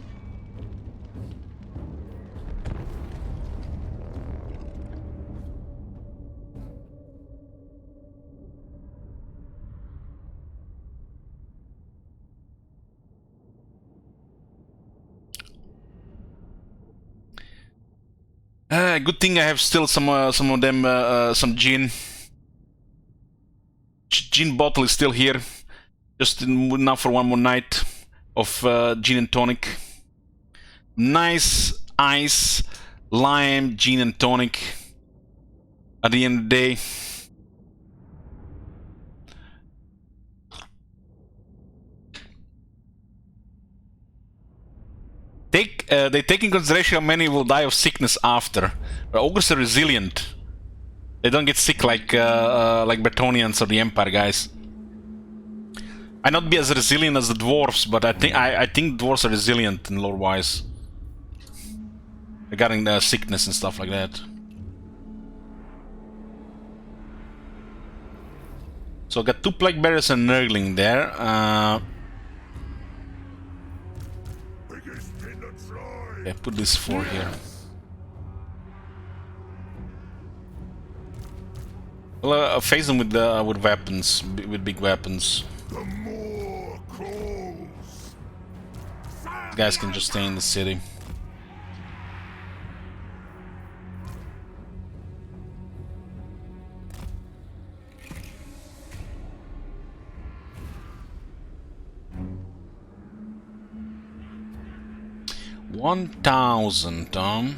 Good thing I have still some of them, some gin. Gin bottle is still here, just enough for one more night of gin and tonic. Nice ice, lime, gin and tonic. At the end of the day, they take in consideration how many will die of sickness after. But ogres are resilient. They don't get sick like Bretonnians or the Empire guys. Might not be as resilient as the dwarves, but I think dwarves are resilient in lore-wise, regarding the sickness and stuff like that. So I got 2 plague bearers and Nurgling there. Yeah, put this 4 here. Well, face them with weapons, with big weapons. The more calls. You guys can just stay in the city. $1,000, Tom.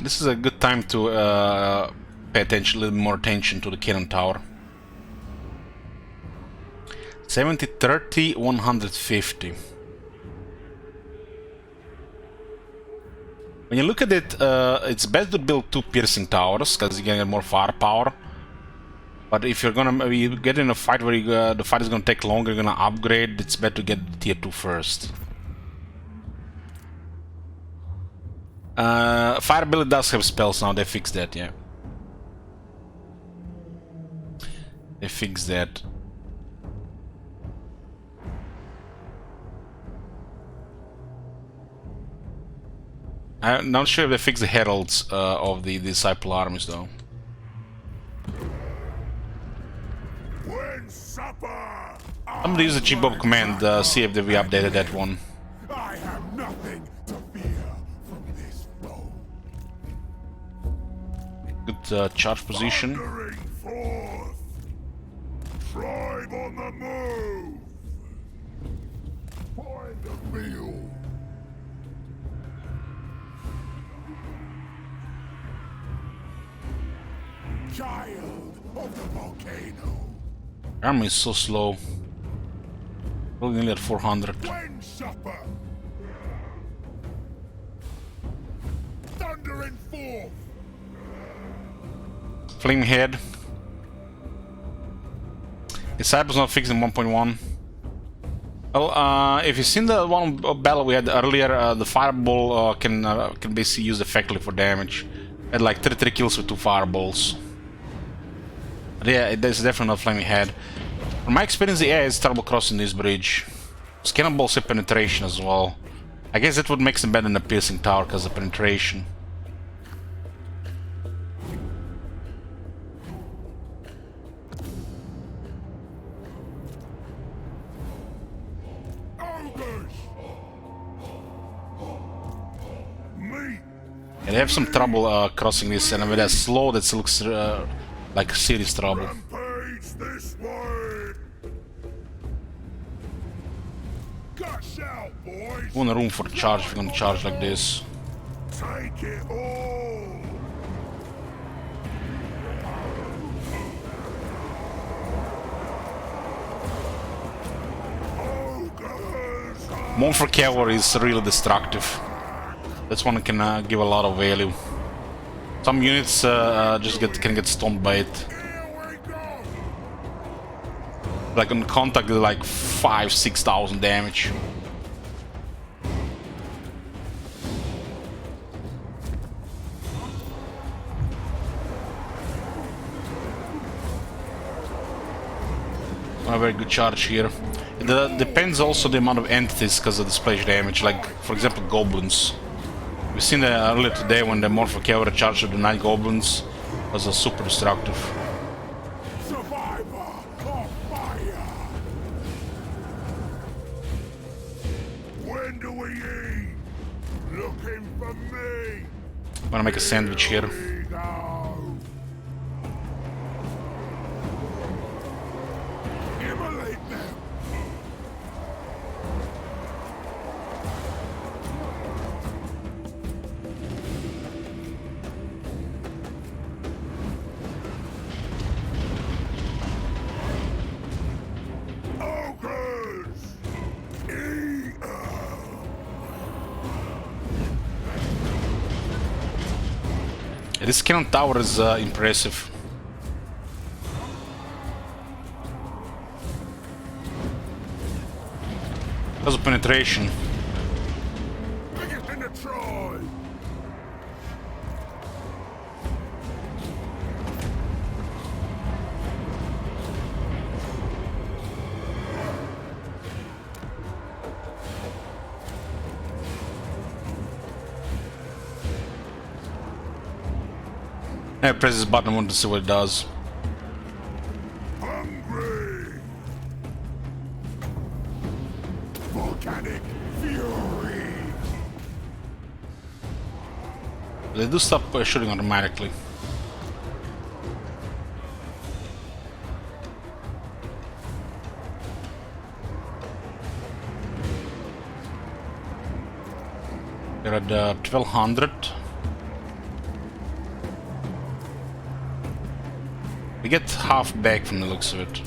This is a good time to pay attention, a little more attention to the cannon tower. 70, 30, 150. When you look at it, it's best to build 2 piercing towers, because you can get more firepower. But if you're gonna get in a fight where the fight is gonna take longer, you're gonna upgrade, it's better to get tier 2 first. Fire ability does have spells now, they fixed that, yeah. They fixed that. I'm not sure if they fixed the heralds, of the disciple armies though. Somebody use the G-Bob command, see if we updated that one. I have nothing to fear from this foe. Good charge position. Thundering forth. Tribe on the move. Find the field. Child of the volcano. Army is so slow. We're nearly at 400. When supper. Thundering forth. Flaming head. Disciples not fixed in 1.1. Well, if you've seen the one battle we had earlier, the fireball can basically use effectively for damage. I had like 33 kills with 2 fireballs. But yeah, it is definitely not flaming head. From my experience, yeah, it's terrible crossing this bridge. Cannonballs have penetration as well. I guess that would make them better than the piercing tower because of penetration. Yeah, they have some trouble crossing this, and when they're slow, that looks like serious trouble. Rampage this way. Gush out, boys. No room for charge if you're gonna charge like this. Take it all. Ogres. More for cavalry is really destructive. This one can give a lot of value. Some units just can get stunned by it. Like on contact, like 5,000–6,000 damage. A very good charge here. It depends also the amount of entities because of the splash damage. Like for example, goblins. We've seen that earlier today when the Morpho Cavalry charged with the 9 goblins was super destructive. Survivor of fire. When do we eat? Looking for me. I'm gonna make a sandwich here. We go. Immolate them. This cannon tower is impressive. Because of penetration. Biggest in the Troy. I press this button, I want to see what it does. Hungry. Volcanic fury. They do stop shooting automatically. They're at 1200. We get half back from the looks of it.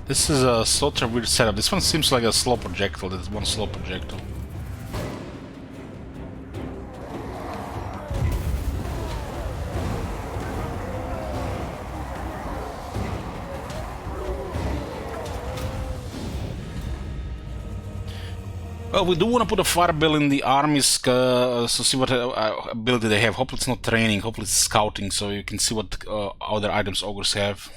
This is a sort of weird setup. This one seems like a slow projectile. There's one slow projectile. Well, we do want to put a fire bill in the armies to see what ability they have. Hopefully it's not training, hopefully it's scouting, so you can see what other items ogres have.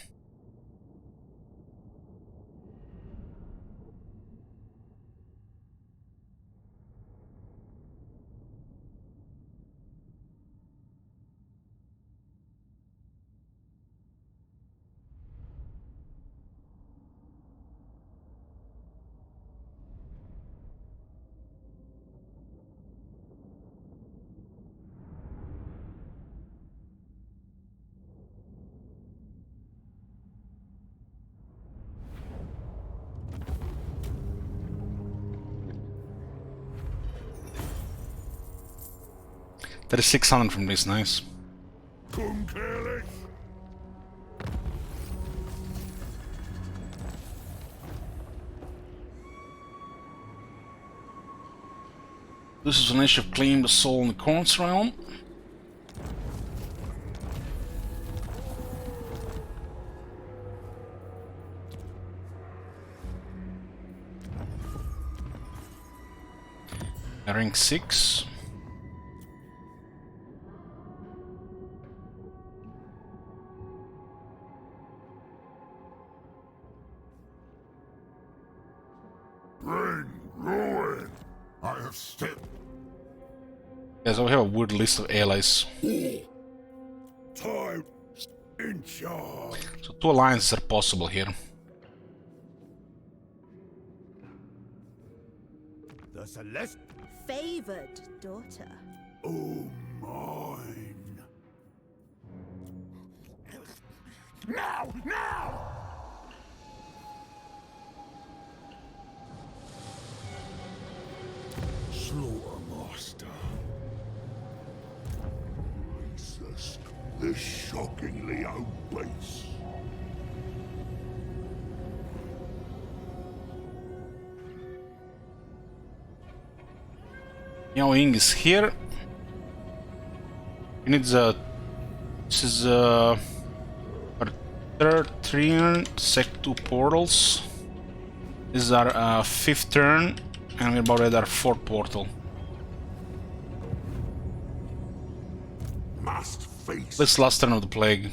There's 600 from this, nice. Couldn't care less. This is an issue of claim the soul in the Corn's realm. Rank 6. Ring, ruin. I have stepped. Yes, we have a weird list of allies. Time in charge. So 2 alliances are possible here. The Celeste. Favored daughter. Oh, mine. Now! Now! Slaughtermaster. Jesus, they're shockingly obese. Yao Ying is here. He needs a. This is our third turn, sec 2 portals. This is our 5th turn, and we're about at our 4th portal. Must face. This last turn of the plague.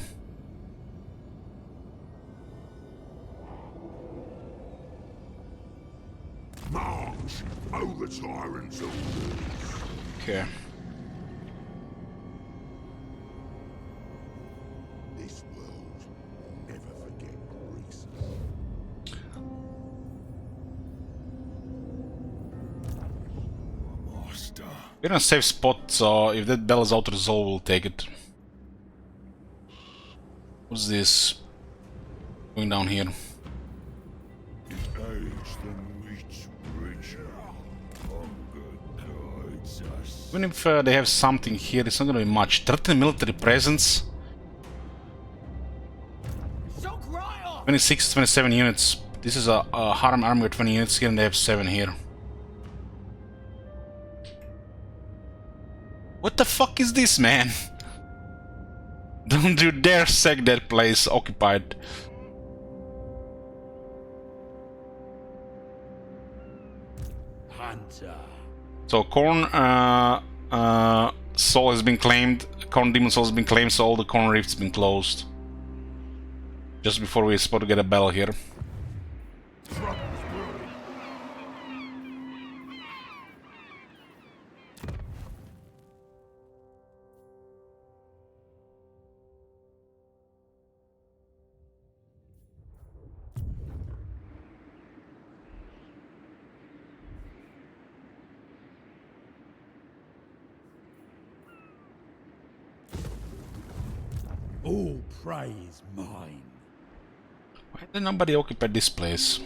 March! Oh, the tyrant's orders. Okay. This world will never forget Greece. Master. We're in a safe spot, so if that bell is out of resolve, we'll take it. What's this? Going down here. It aids the meat's richer. Hunger guides us. Even if they have something here, it's not gonna be much. 13 military presence. 26, 27 units. This is a harem army with 20 units here, and they have 7 here. What the fuck is this, man? Don't you dare sack that place occupied. Hunter. So Corn Soul has been claimed, Corn Demon Soul has been claimed, so all the Corn Rifts been closed. Just before we're supposed to get a bell here. All prey is mine. Why did nobody occupy this place?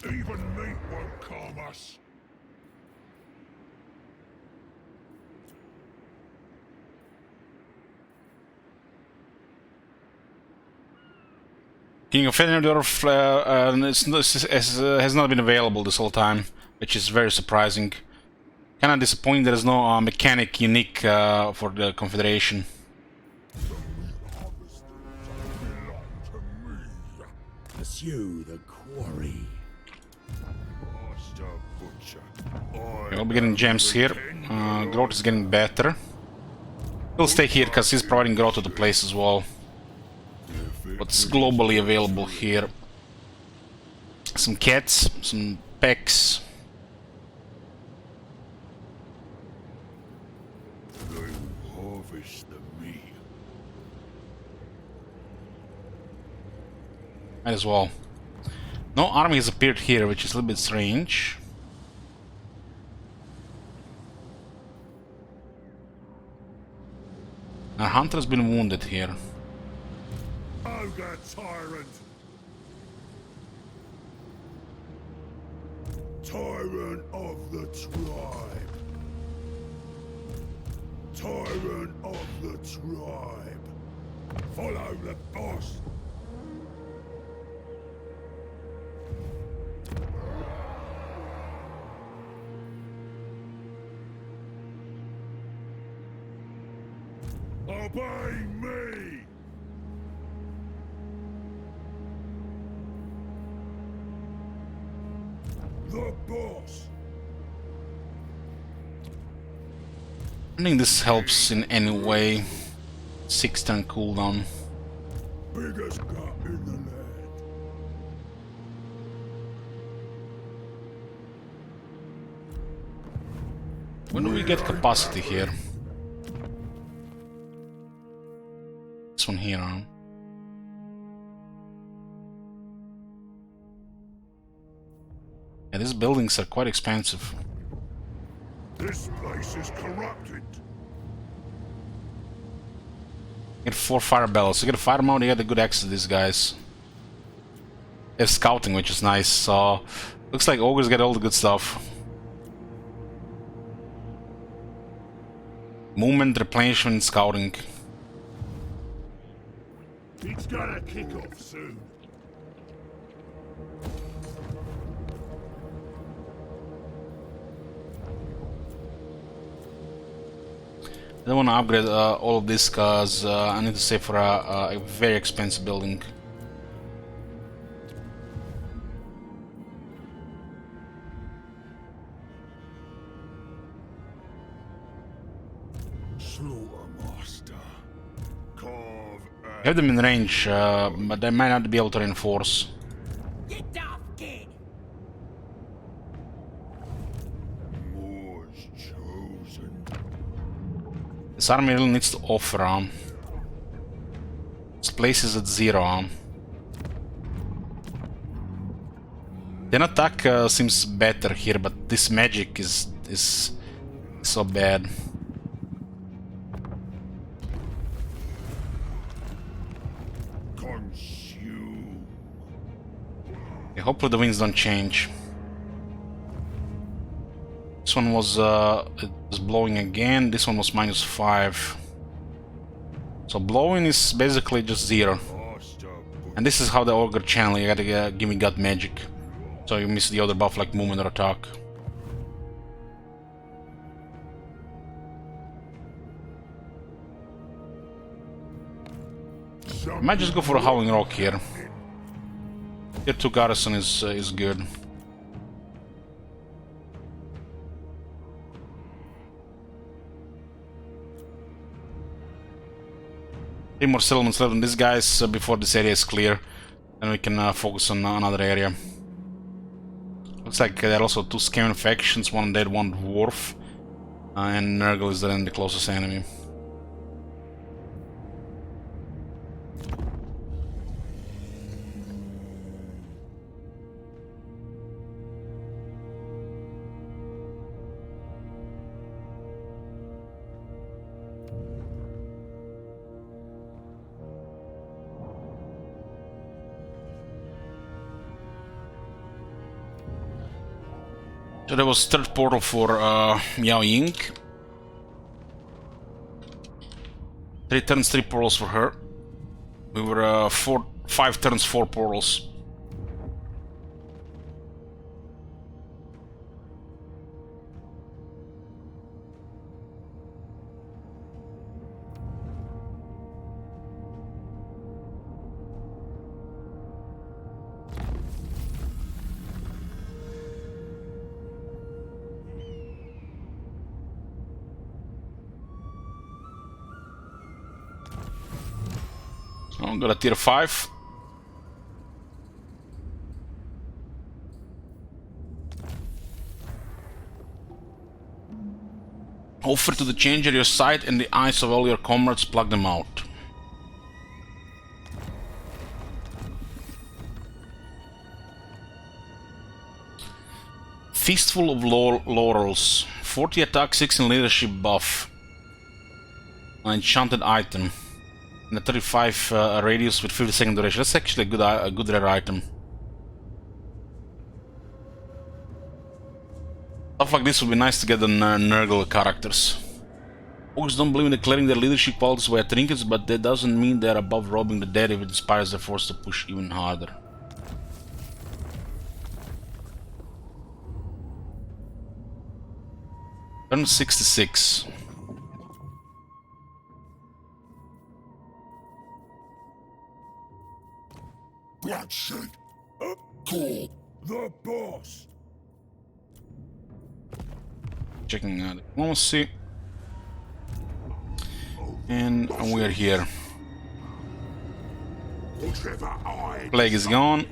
Even meat won't calm us. King of Fenrir has not been available this whole time, which is very surprising. Kinda disappointing there is no mechanic unique for the Confederation. Pursue the quarry. Master Butcher. Okay, we'll be getting gems here. Growth is getting better. We'll stay here because he's providing growth to the place as well. What's globally available here? Some cats, some pecks. They will harvest the meat. Might as well. No army has appeared here, which is a little bit strange. Our hunter has been wounded here. Ogre tyrant. Tyrant of the tribe. Tyrant of the tribe. Follow the boss. Obey me! The boss! I think this helps in any way. 6-turn cooldown. Biggest gut in the land. When do we get capacity here? This one here, huh? Yeah, these buildings are quite expensive. This place is corrupted. Get 4 fire bells. You get a fire mode, you get a good access to these guys. They have scouting, which is nice, so looks like ogres get all the good stuff. Movement, replenishment, scouting. It's gonna kick off soon. I don't want to upgrade all of this because I need to save for a very expensive building. Slaughtermaster. Carve I have them in range, but they might not be able to reinforce. Get off, kid! Moors chosen. This army really needs to offer. This place is at 0. The attack seems better here, but this magic is so bad. Consume. Okay, hopefully the winds don't change. This one was it was blowing again. This one was -5. So blowing is basically just 0. Master. And this is how the ogre channel. You gotta give me gut magic, so you miss the other buff like movement or attack. I might just go for a howling rock here. Tier 2 garrison is good. 3 more settlements left on these guys before this area is clear, and we can focus on another area. Looks like there are also 2 Skaven factions, one dead, one dwarf, and Nurgle is then the closest enemy. So there was third portal for Miao Ying. 3 turns, 3 portals for her. We were 5 turns, 4 portals. Oh, got a tier 5. Offer to the changer your sight and the eyes of all your comrades, plug them out. Feastful of Laurels. 40 attack, 16 leadership buff. An enchanted item. And a 35 radius with 50-second duration. That's actually a good rare item. Stuff like this would be nice to get the Nurgle characters. Folks don't believe in declaring their leadership qualities via trinkets, but that doesn't mean they're above robbing the dead if it inspires the force to push even harder. Turn 66. Black sheep. Up call the boss. Checking out diplomacy. And we're here. Plague is gone.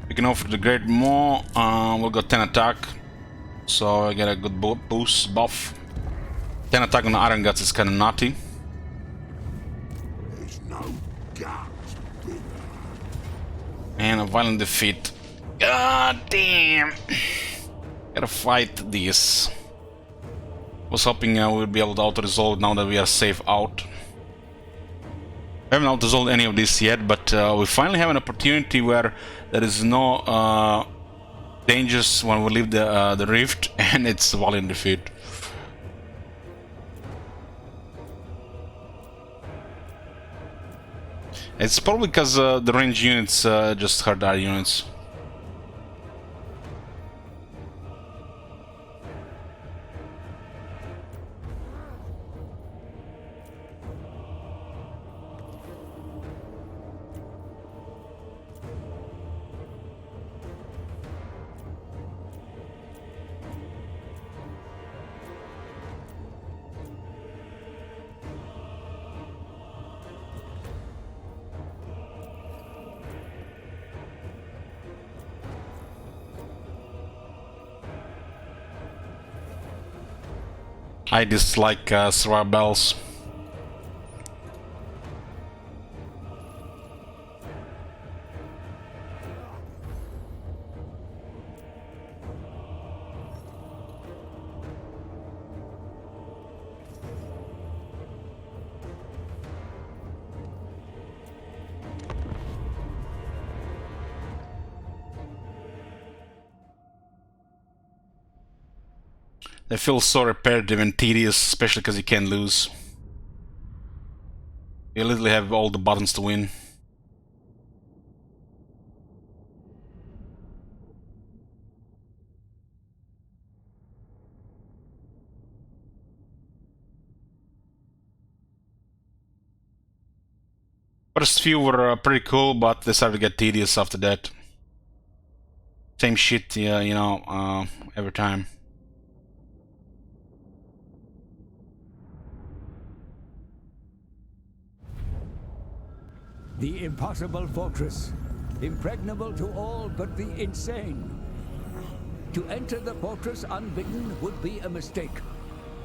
We can offer the Great Maw. We'll go 10 attack. So I get a good boost buff. 10 attack on the Iron Guts is kinda naughty. There's no guts. And a violent defeat. God damn! Gotta fight this. Was hoping we'll be able to auto-resolve now that we are safe out. I haven't auto-resolved any of this yet, but we finally have an opportunity where there is no dangers when we leave the rift, and it's a valiant defeat. It's probably because the range units just hurt our units. I dislike survival bells. They feel so repetitive and tedious, especially because you can't lose. You literally have all the buttons to win. First few were pretty cool, but they started to get tedious after that. Same shit, yeah, you know, every time. The impossible fortress, impregnable to all but the insane. To enter the fortress unbidden would be a mistake,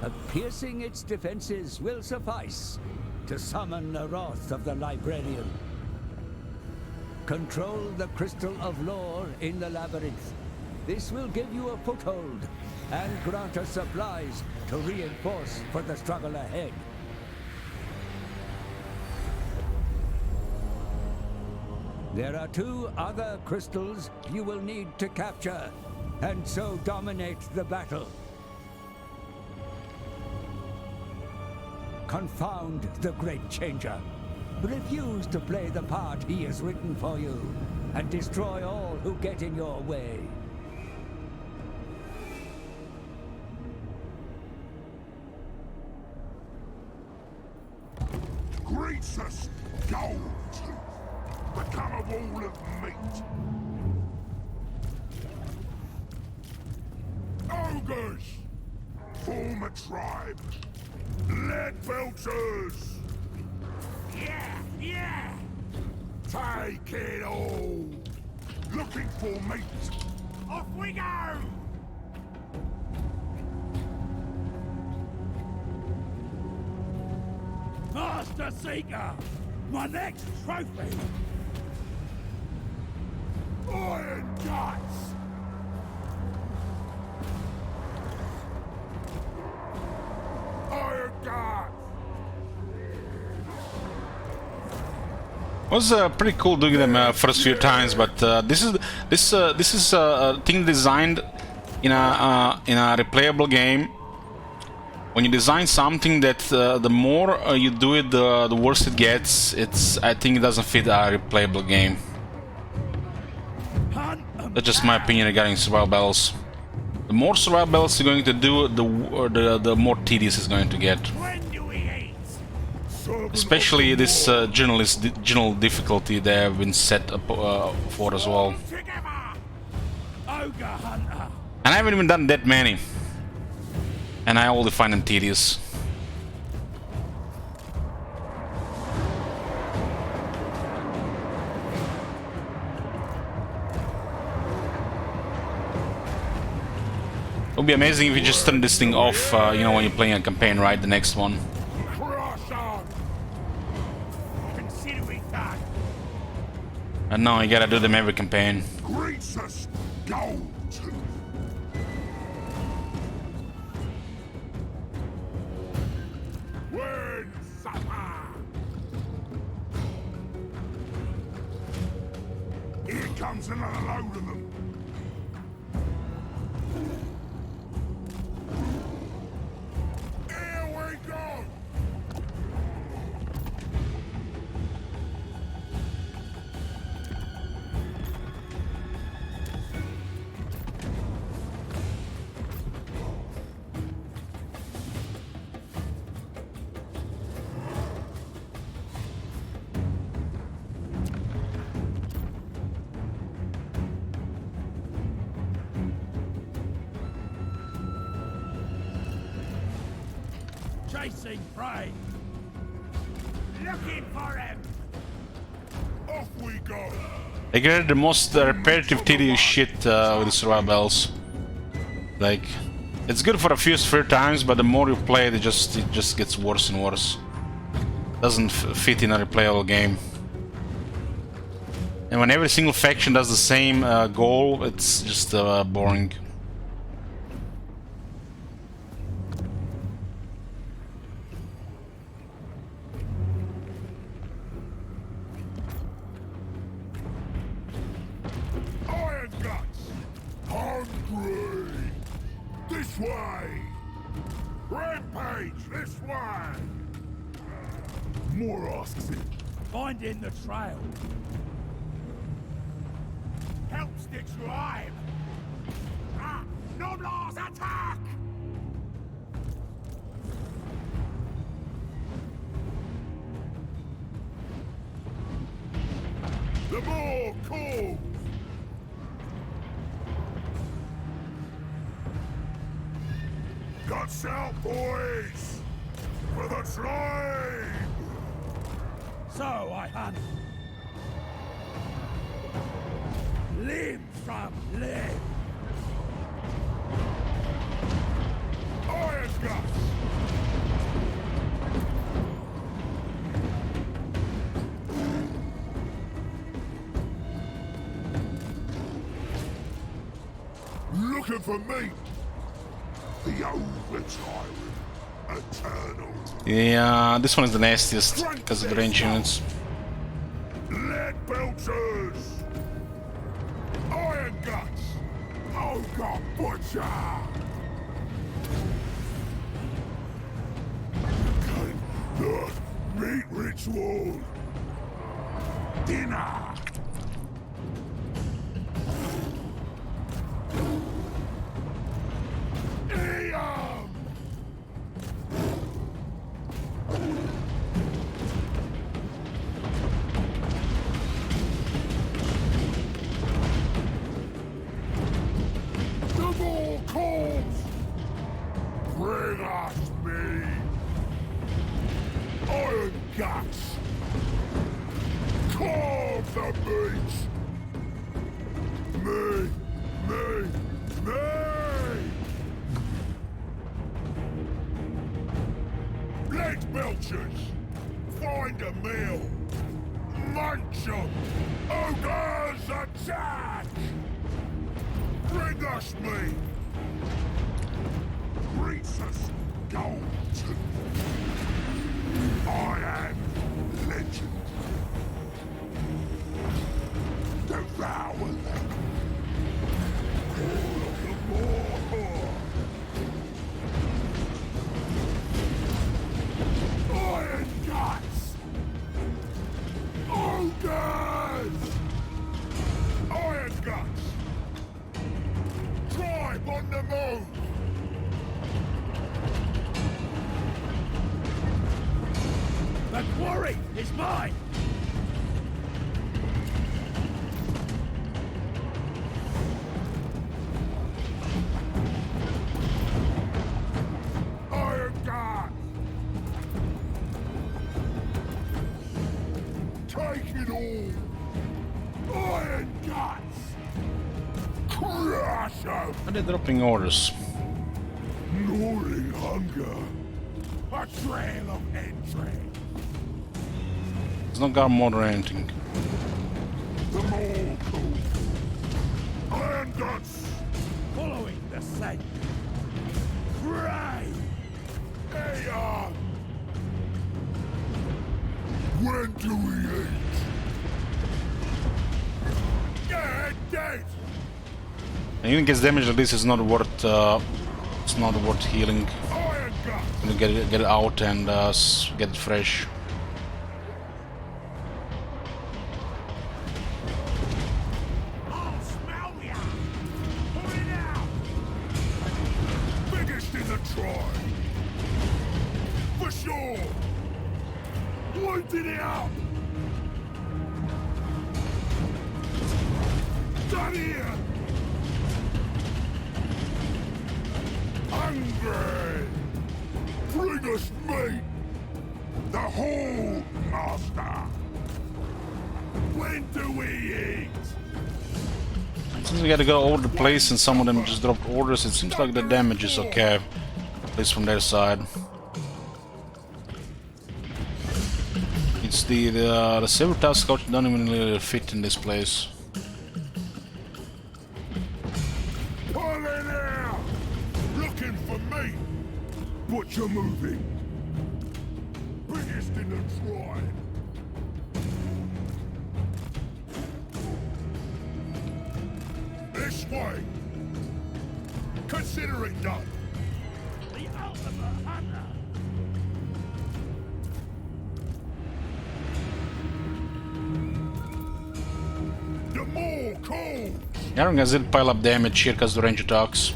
but piercing its defenses will suffice to summon the wrath of the librarian. Control the crystal of lore in the labyrinth. This will give you a foothold and grant us supplies to reinforce for the struggle ahead. There are 2 other crystals you will need to capture, and so dominate the battle. Confound the Great Changer. Refuse to play the part he has written for you, and destroy all who get in your way. Greets us, Goldtooth. Become a wall of meat. Ogres! Form a tribe. Lead belters! Yeah! Take it all! Looking for meat! Off we go! Master Seeker! My next trophy! Iron Guts! Iron Guts! It was pretty cool doing them first few times, but this is a thing designed in a replayable game, when you design something that the more you do it, the worse it gets. I think it doesn't fit a replayable game. That's just my opinion regarding survival battles. The more survival battles you're going to do, the more tedious it's going to get. Especially this general difficulty they have been set up for as well. And I haven't even done that many. And I only find them tedious. It would be amazing if you just turn this thing off, you know, when you're playing a campaign, right? The next one. And now you gotta do them every campaign. Goldtooth. When supper. Here comes another load of them. Here we go. Chasing prey. Looking for him. Off we go. They get the most repetitive, tedious shit with the survival battles. Like, it's good for a few times, but the more you play it, it just gets worse and worse. Doesn't fit in a replayable game. And when every single faction does the same goal, it's just boring. Iron guts. Hungry. This way. Rampage. This way. More asks it. Finding the trail. Helps the tribe. Ah, Noblars attack. The more calls. Guts out, boys! For the tribe! So I hunt. Limb from limb. Iron guts! Looking for me? The overtime. Eternal. Yeah, this one is the nastiest because of the range units. Lead belchers! Iron guts! Ogre butcher! The meat ritual! Dinner! Bring us me! Iron guts! Carve the beach! Me! Lead belchers! Find a meal! Munch 'em! Ogres attack! Bring us me! Greasus Goldtooth. I am legend. Devour them. All of the more On the move! The quarry is mine! Iron guard! Take it all! Iron guts! Crush them! And they're dropping orders. Gnawing hunger! A trail of entry! There's no guard mode or anything. The more cool! Iron guts! Following the scent. Pray! Hey, when do we eat? Dead, dead! And even gets damage like this is not worth. It's not worth healing. Iron guts! Gonna get it out and get it fresh. I'll smell ya! Put it out! Biggest in the tribe! For sure! Looted it up! Done here! Hungry! Bring us meat! The whole master! When do we eat? Since we gotta go all over the place and some of them just dropped orders, it seems like the damage is okay. At least from their side. It's the silver task couch don't even really fit in this place. Pull it out! Looking for me! Butcher moving! Biggest in the tribe! This way! Consider it done! The ultimate hunter! The more cold! Iron guys did pile up damage here because the range attacks.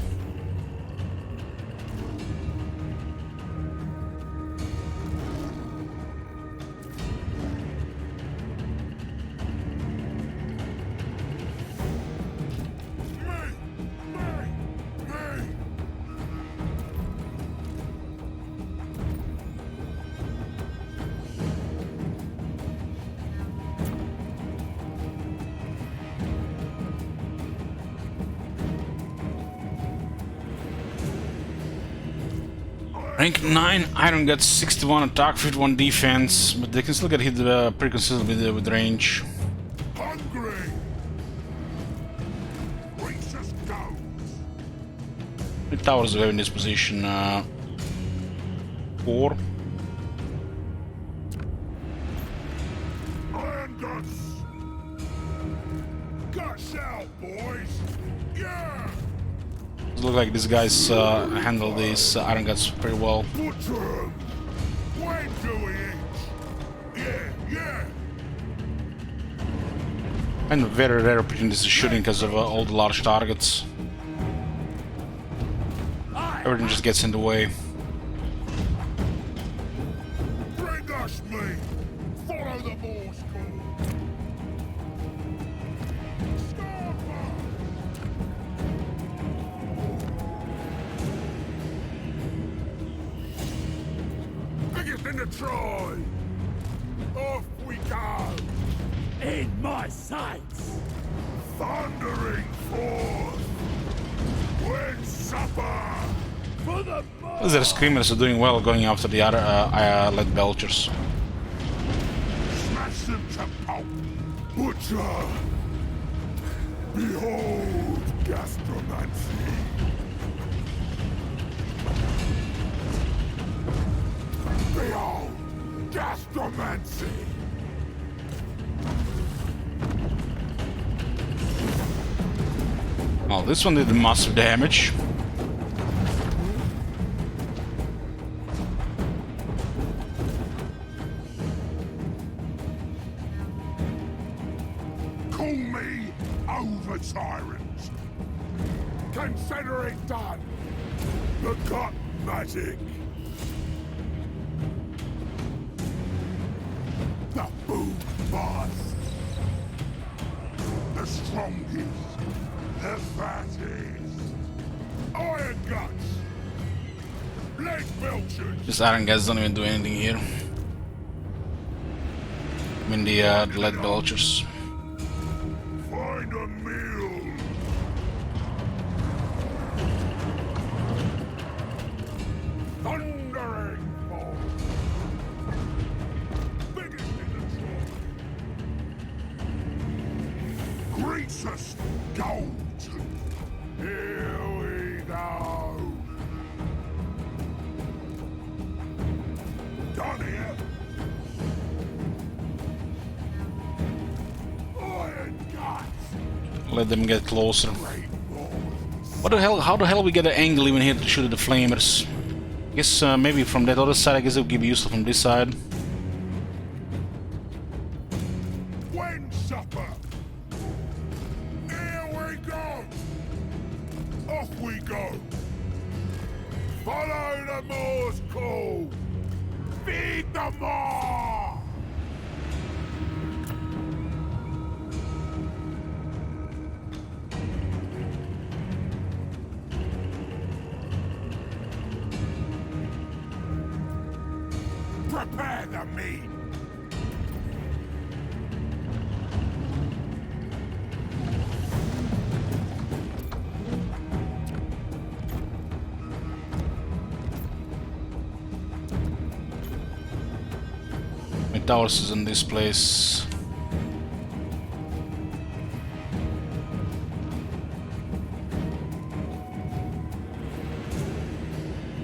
Rank 9, Iron gets 61 attack, 51 defense, but they can still get hit pretty consistently with range. Hungry! Reach us goes! The towers we have in this position, 4. Iron guts! Guts out, boys! Yeah! It looks like these guys handle these Iron Guts pretty well. Butcher 'em! When do we eat? Yeah, yeah! And very rare opportunities to shooting because of all the large targets. Everything just gets in the way. Bring us meat! Follow the Morse code! Starboard! Biggest in the tribe! Off we go! In my sights! Thundering forth! When supper! For the Their screamers are doing well going after the other lead belchers. Smash them to pulp! Butcher! Behold gastromancy! Behold gastromancy! Well, this one did massive damage. Call me over tyrants! Consider it done. The cut magic. The boom bust. The strongest. The fattest. Iron guts. Leg belchers. This iron guys don't even do anything here. I mean the lead belchers. Find a meal. Thundering fall. Biggest in the trough. Greasus Goldtooth. Here we go. Done here. Iron guts. Let them get closer. Great balls. What the hell? How the hell we get an angle even here to shoot at the flamers? I guess maybe from that other side. I guess it would be useful from this side. When supper. Here we go. Off we go. Follow the Morse call. Feed the Maw. Prepare the meat. My towers is in this place.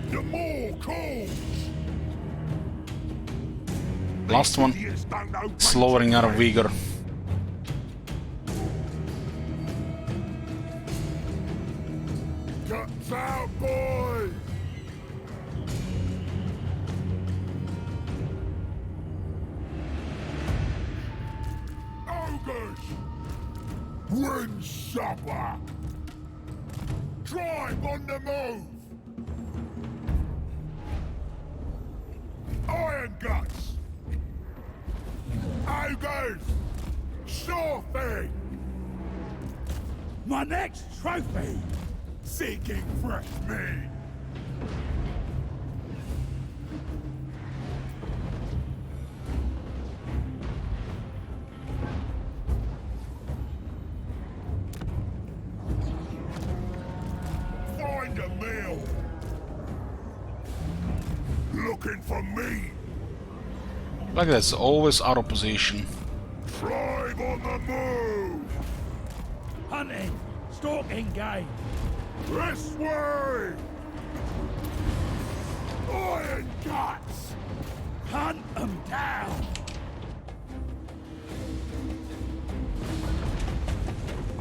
The more calls. Last one. Idiots don't know Slowing out of vigor. Guts out, boys. Ogres. When supper. Drive on the move. Iron guts. Ogres. Sure thing. My next trophy! Seeking fresh meat. Find a meal. Looking for meat. Like that's always out of position. Drive on the move. Hunting! Stalking game! This way. Iron guts. Hunt 'em down!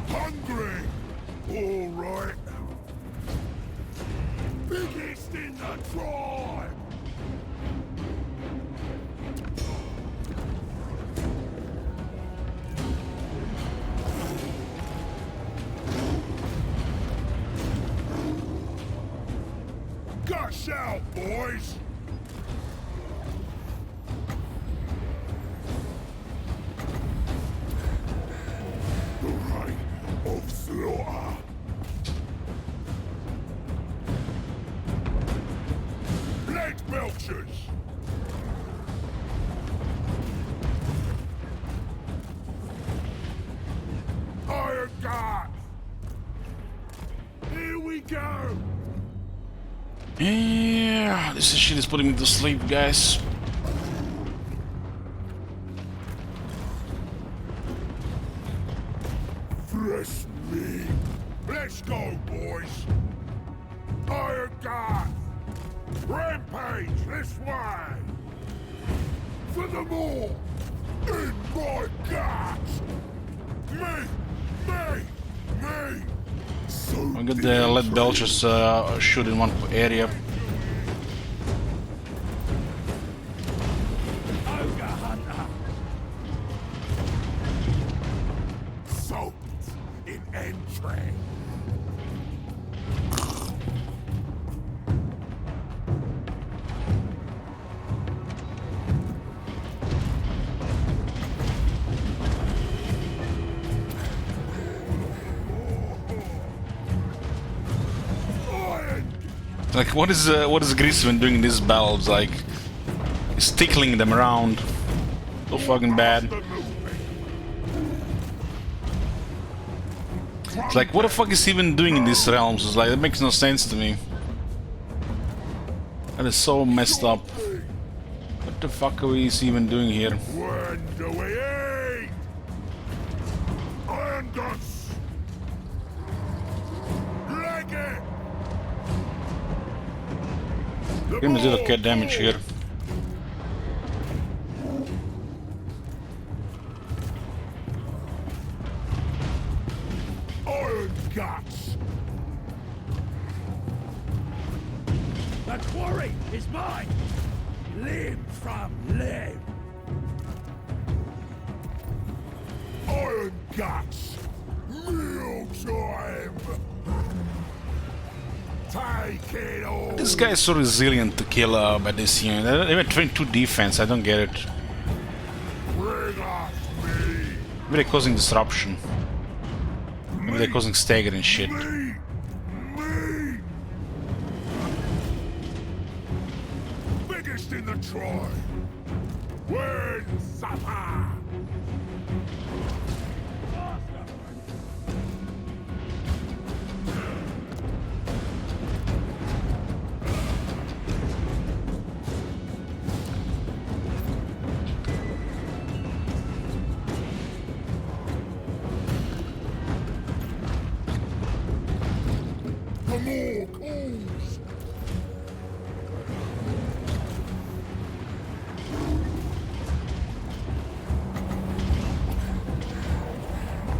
Hungry. All right. Biggest in the tribe. Gush out, boys. The right of slaughter. Leg belchers. Iron guard. Here we go. Yeah, this shit is putting me to sleep, guys. Fresh meat. Let's go, boys. Iron guard. Rampage this way. For the more. In my guts. Me. So I got the lead belchers shoot in one area. Ogre hunter! soaked in entry. Like, what is Grisman doing in these battles? Like, he's tickling them around. So fucking bad. It's like, what the fuck is he even doing in these realms? It's like, that makes no sense to me. That is so messed up. What the fuck are we even doing here? When do we eat? Iron guts! Leg it! Give him a little cat damage here. Iron guts! The quarry is mine! Limb from limb! Iron guts! Meal time! Take it all! This guy is so resilient to kill by this unit. They were 22 defense, I don't get it. Bring us meat! Maybe they're causing disruption. Maybe they're causing stagger and shit. Meat! Meat! Biggest in the tribe! Win supper! For more calls!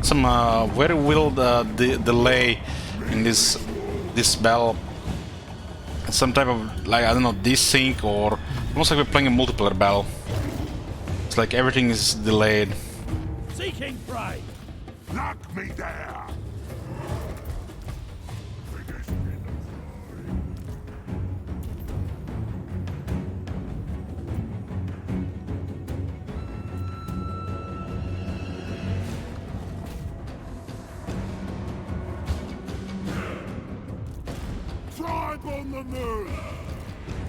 Some very wild delay in this battle. Some type of, like, I don't know, desync, or almost like we're playing a multiplayer battle. It's like everything is delayed. Seeking prey! Knock me down! Biggest in the tribe on the move!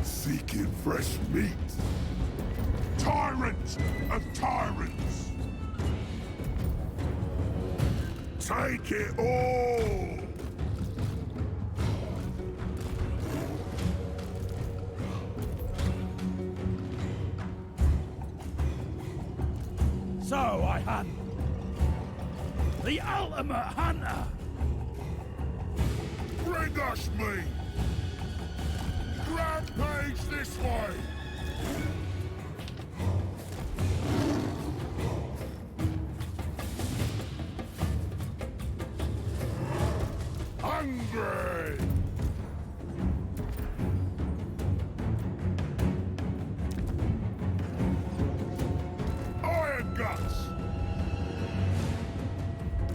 Seeking fresh meat! Tyrant of tyrants! Take it all! So I hunt. The ultimate hunter! Bring us meat! Rampage this way! Hungry! Iron guts!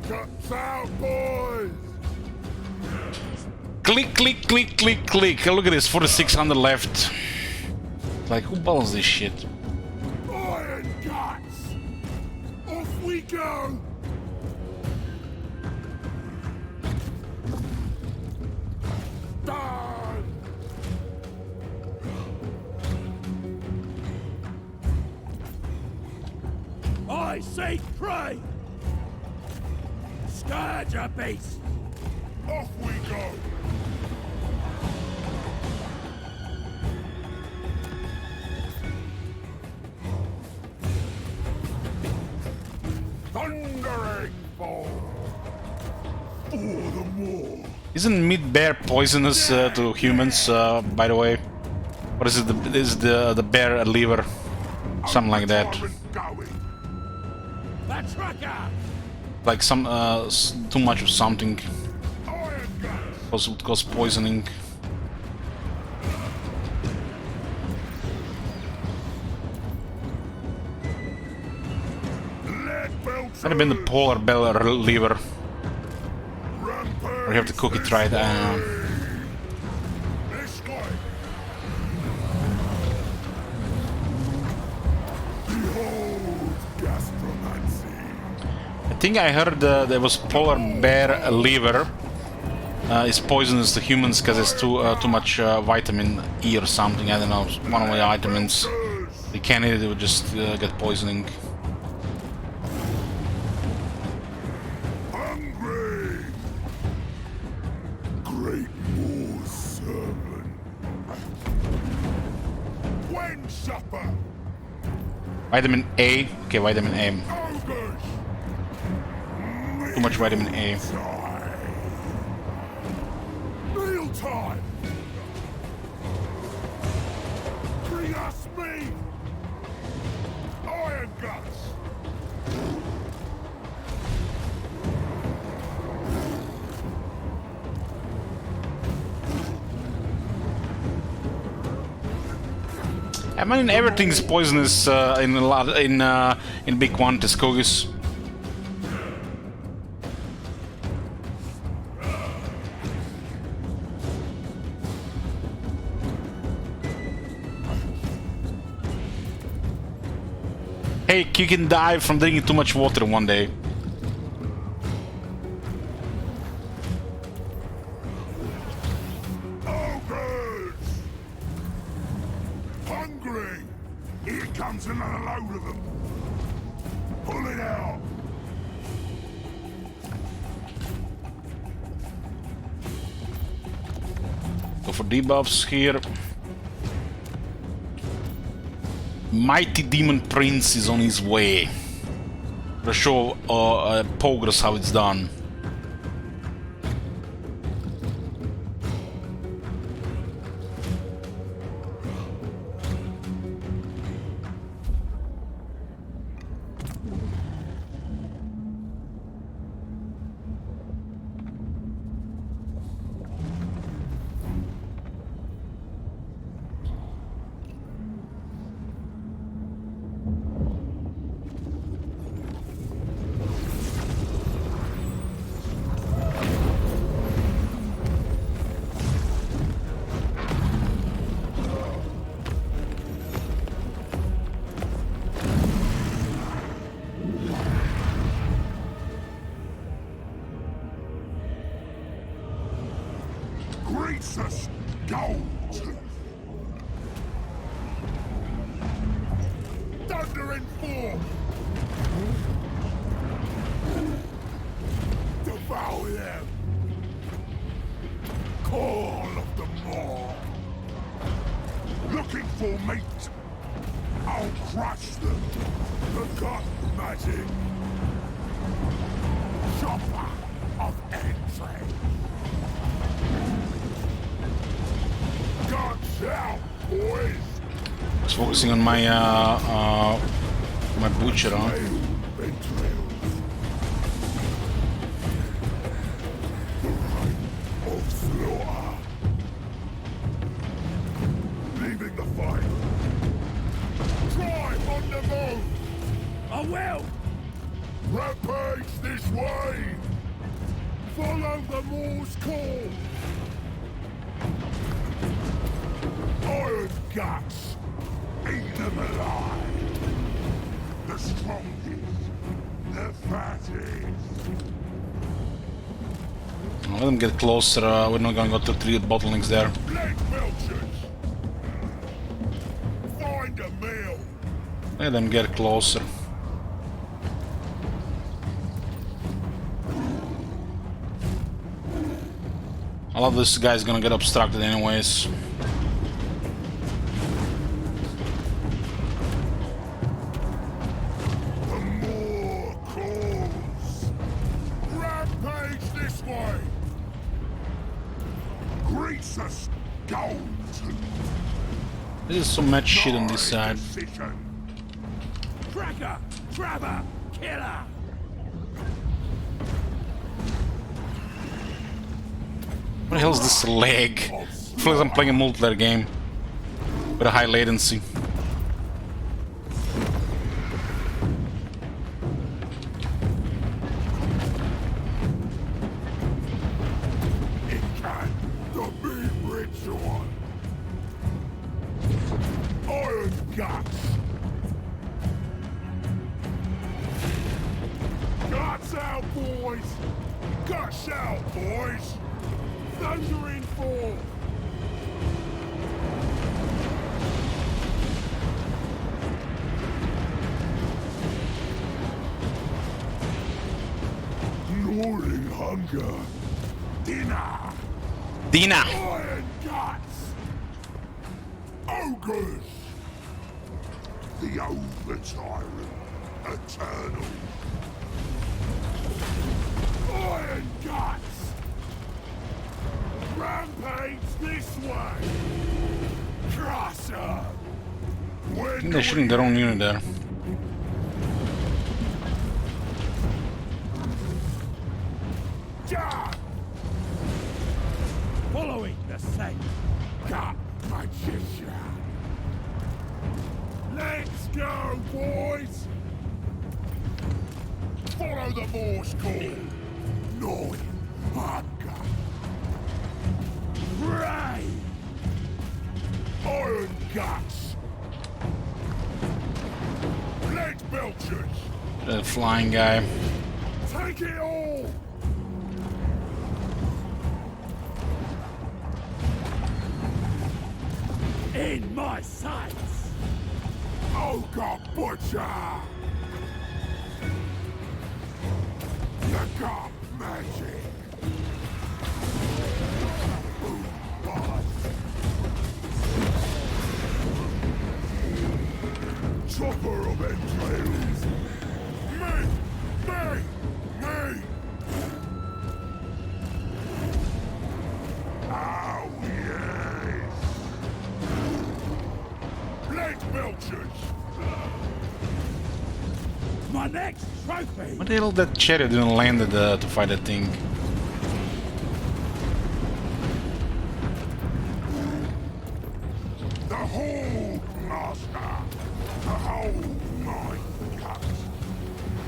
Guts out, boys! Click, click, click, click, click. Look at this, 4600 left. Like, who balls this shit? Iron guts! Off we go! Done! I seek prey! Scourge a beast! Off we go! Thundering fall! For the more! Isn't meat bear poisonous to humans, by the way? Or is it the bear liver? Something like that. The tracker! Like some too much of something Iron guts! would cause poisoning. Lead belts! Might have been the polar bear liver. Or you have to cook it right. This way! Behold gastromancy! I think I heard there was polar bear liver is poisonous to humans because it's too much vitamin E or something. I don't know. One of the vitamins. They can't eat it. They would just get poisoning. Hungry! Great war servant. When supper? Vitamin A. Okay, vitamin A. Ogres! Too much vitamin A. Meal time! Bring us meat! Iron guts! I mean, everything's poisonous in a lot in big quantities, Kogis. Hey, you can die from drinking too much water one day. Ogres! Hungry! Here comes another load of them. Pull it out! Go for debuffs here. Mighty Demon Prince is on his way. To show Pogres how it's done. Greasus Goldtooth! Thundering forth! Devour them! Call of the Maw! Looking for meat! I'll crush them! The gut magic! Chopper of entry! Guns out, boys! Just focusing on my my butcher, huh? Leaving the fight. Drive on the move! I will! Rampage this way! Follow the Maw's call! Iron guts! Eat them alive! The strongest, the fattest! Let them get closer. We're not gonna go to 3 bottlenecks there. Leg melchers! Find a meal! Let them get closer. A lot of this guy's gonna get obstructed anyways. The Maw calls! Rampage this way! Greasus Goldtooth! There's so much shit on this side. Decision. Cracker! Grabber! Killer! What the hell is this lag? I feel like I'm playing a multiplayer game with a high latency. It can the meat ritual. Iron guts. Guts out, boys. Guts out, boys. thundering for? Gnawing hunger. Dinner. Dina! Iron guts. Ogres. The over-tyrant. Eternal. Iron guts. Rampage this way. Crusher. I think they're shooting their own unit there. Jab. Following the scent. Gut magician. Let's go, boys. Follow the Morse code. Gnawing hunger. Pray. Iron guts. Lead belchers. The flying guy. Take it all. In my sights. Ogre butcher. You got magic. Boom, bust. Chopper of entrails. Me. Oh, yes. Leg belchers. My next trophy. What the hell that chariot didn't land to fight that thing? The whole master. The whole mind cut.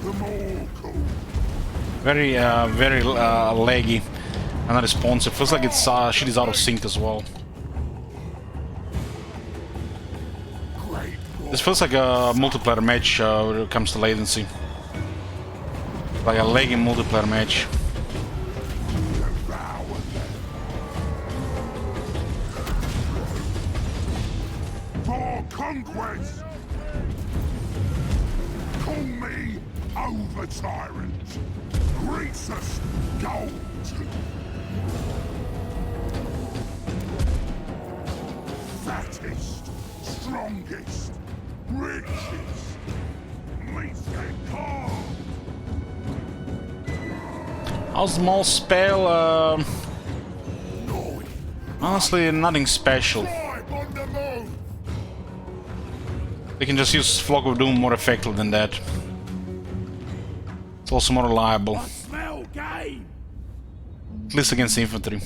The more cool. Very laggy and unresponsive. Feels like its shit is out of sync as well. Great. This feels like a multiplayer match when it comes to latency. Like a laggy multiplayer match. Devour them. For conquest. Call me over tyrant. Greasus Goldtooth. Fattest, strongest, richest. Meets their calm. How's the small spell? Gnawing. Honestly, nothing special. Tribe on the move. They can just use Flock of Doom more effective than that. It's also more reliable, Smell game. at least against infantry.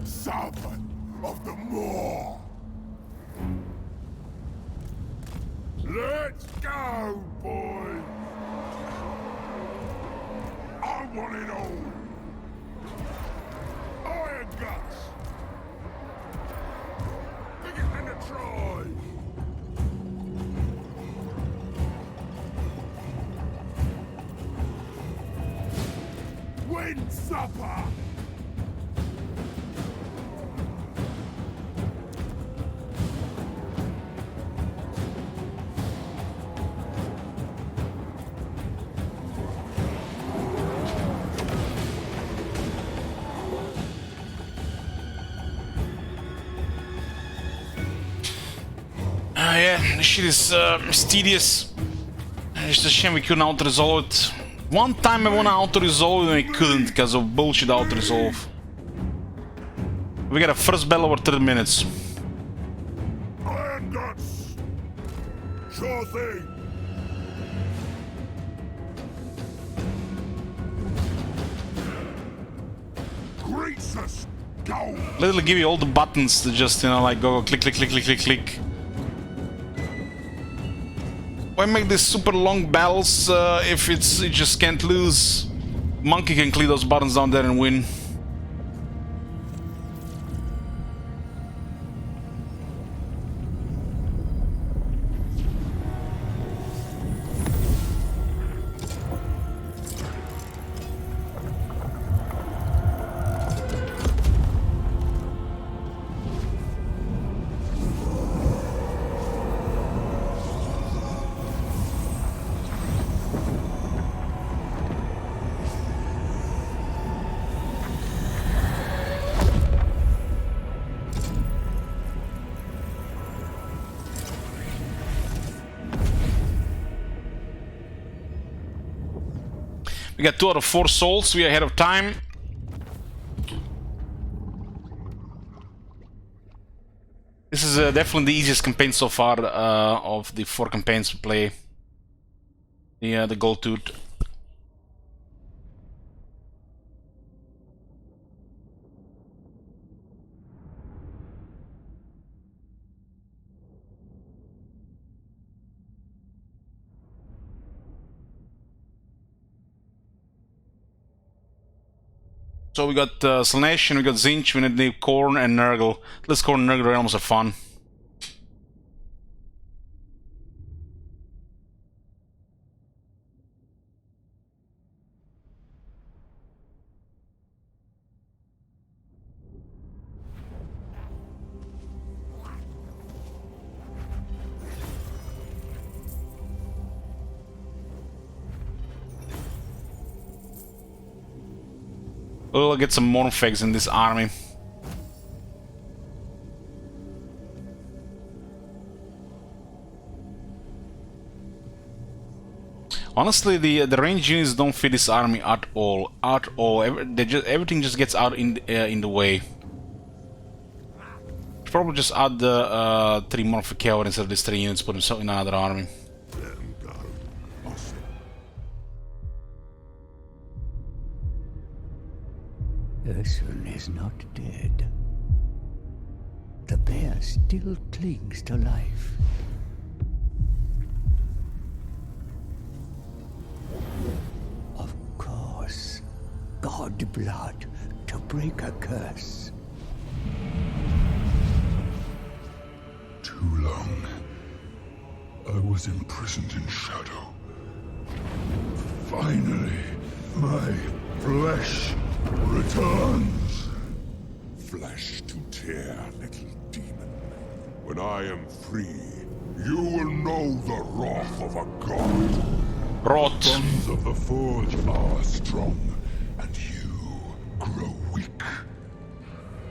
Servant of the Moor. Let's go, boys. I want it all. Iron guts. Biggest in the tribe. Wind supper. Yeah, this shit is tedious. It's a shame we couldn't auto-resolve it. One time I wanna auto-resolve and I couldn't because of bullshit auto-resolve. We got a first battle over 30 minutes. Iron guts. Sure thing. Greasus Gold. Literally give you all the buttons to just, you know, like go click, click, click, click, click, click. Why make these super long battles if you just can't lose? Monkey can click those buttons down there and win. We got 2 out of 4 souls. We are ahead of time. This is definitely the easiest campaign so far of the 4 campaigns we play. The Goldtooth. So we got Slanesh, and we got Zinch, we need Korn and Nurgle. Let's Korn and Nurgle Realms are fun. We'll get some Morphegs in this army. Honestly, the range units don't fit this army at all. At all. Everything just gets out in the way. Should probably just add the 3 Morphic Cavalry instead of these 3 units, put them in another army. Ursun is not dead. The bear still clings to life. Of course, God blood to break a curse. Too long. I was imprisoned in shadow. Finally, my flesh returns. Flesh to tear, little demon. When I am free, you will know the wrath of a god. Rot. The bonds of the forge are strong, and you grow weak.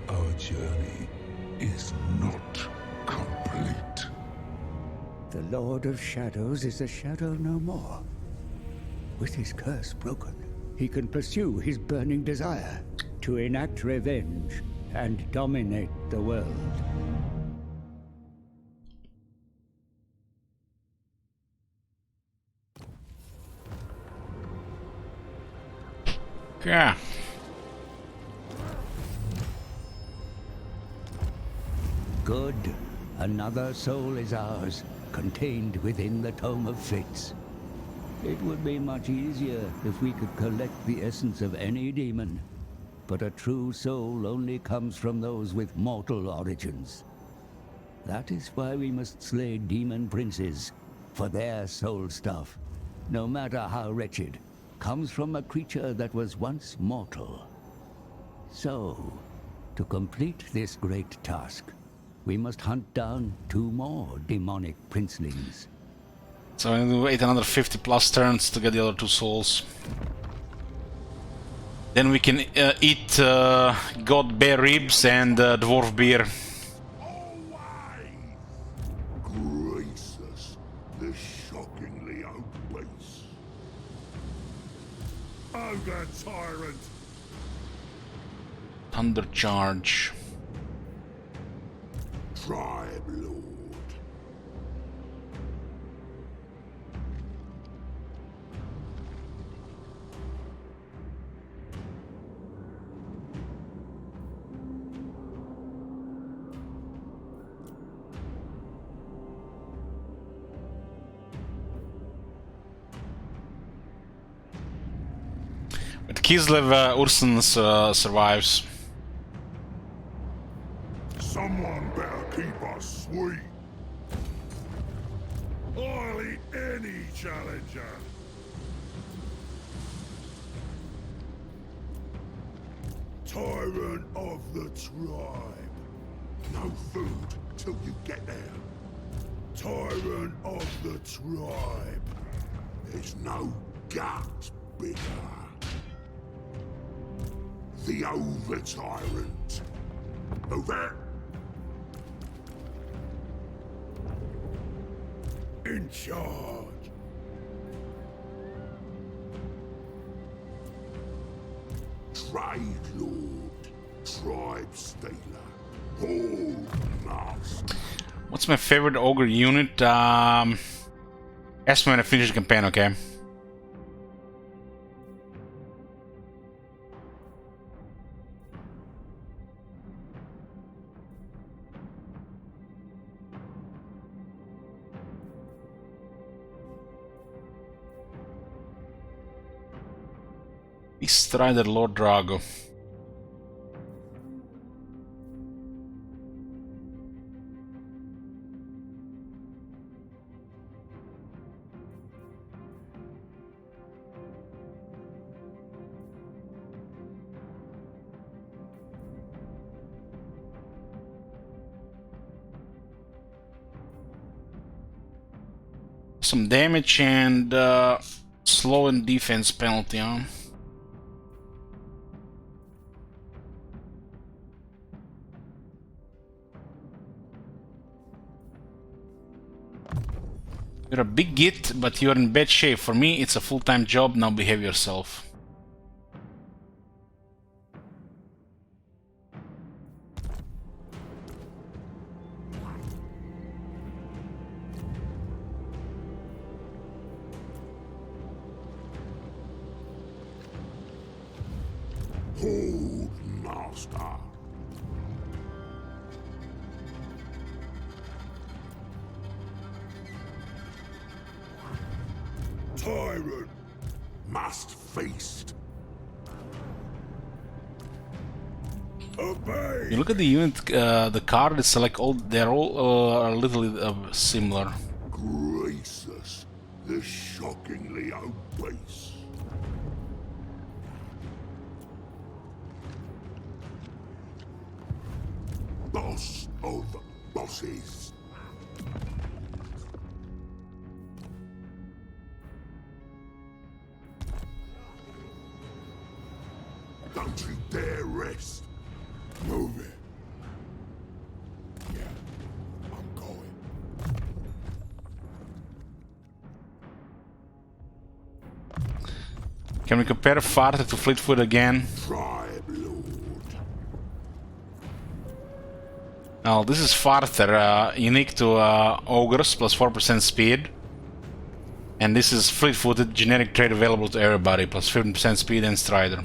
Our journey is not complete. The Lord of Shadows is a shadow no more. With his curse broken, he can pursue his burning desire to enact revenge and dominate the world. Yeah. Good. Another soul is ours, contained within the Tome of Fates. It would be much easier if we could collect the essence of any demon. But a true soul only comes from those with mortal origins. That is why we must slay demon princes, for their soul stuff, no matter how wretched, comes from a creature that was once mortal. So, to complete this great task, we must hunt down 2 more demonic princelings. So I need to wait another 50 plus turns to get the other 2 souls. Then we can eat god bear ribs and dwarf beer. Graceless, the shockingly obese. Oh, the tyrant! Thunder charge. Tribe Lord. With Kislev, Ursun survives. Someone better keep us sweet. I'll eat any challenger. Tyrant of the tribe. No food till you get there. Tyrant of the tribe. There's no gut bigger. The over-tyrant. Over. In charge. Trade lord, tribe stealer, horde master. What's my favorite ogre unit? Ask me when I finish the campaign, okay? Strider Lord Drago. Some damage and slow and defense penalty, huh? You're a big git, but you're in bad shape. For me, it's a full-time job. Now behave yourself. Horde master. Tyrant must feast. Obey. You look at the unit, the card. It's like all they're all a little similar. Graceless, the shockingly obese. Boss of bosses. Don't you dare rest. Move it. Yeah, I'm going. Can we compare Farther to Fleetfoot again? Tribe lord. Now this is Farther, unique to ogres, plus 4% speed. And this is Fleet-footed, generic trait available to everybody, plus 15% speed and Strider.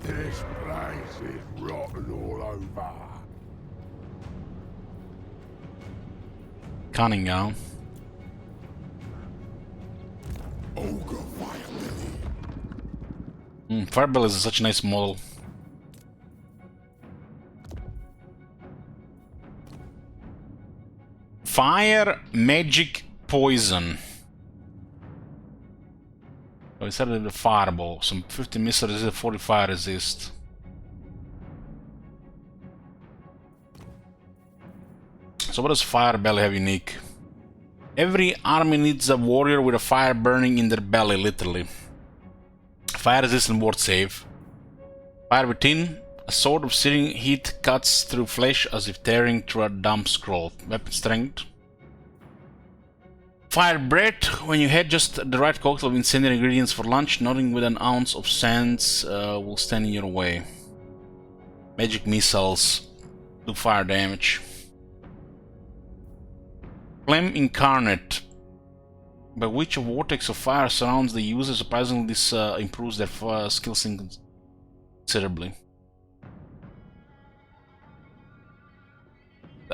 This place is rotten all over. Cunning, huh? Ogre Firebelly. Firebell is such a nice model. Fire, magic, poison. Oh, instead of the fireball, some 50 missile resist, 40 fire resist. So what does fire belly have unique? Every army needs a warrior with a fire burning in their belly, literally. Fire resistant ward save. Fire within. A sword of searing heat cuts through flesh as if tearing through a dumb scroll. Weapon strength. Fire breath. When you had just the right cocktail of incendiary ingredients for lunch, nothing with an ounce of sands will stand in your way. Magic missiles do fire damage. Flame incarnate. By which a vortex of fire surrounds the user. Surprisingly, this improves their skills considerably.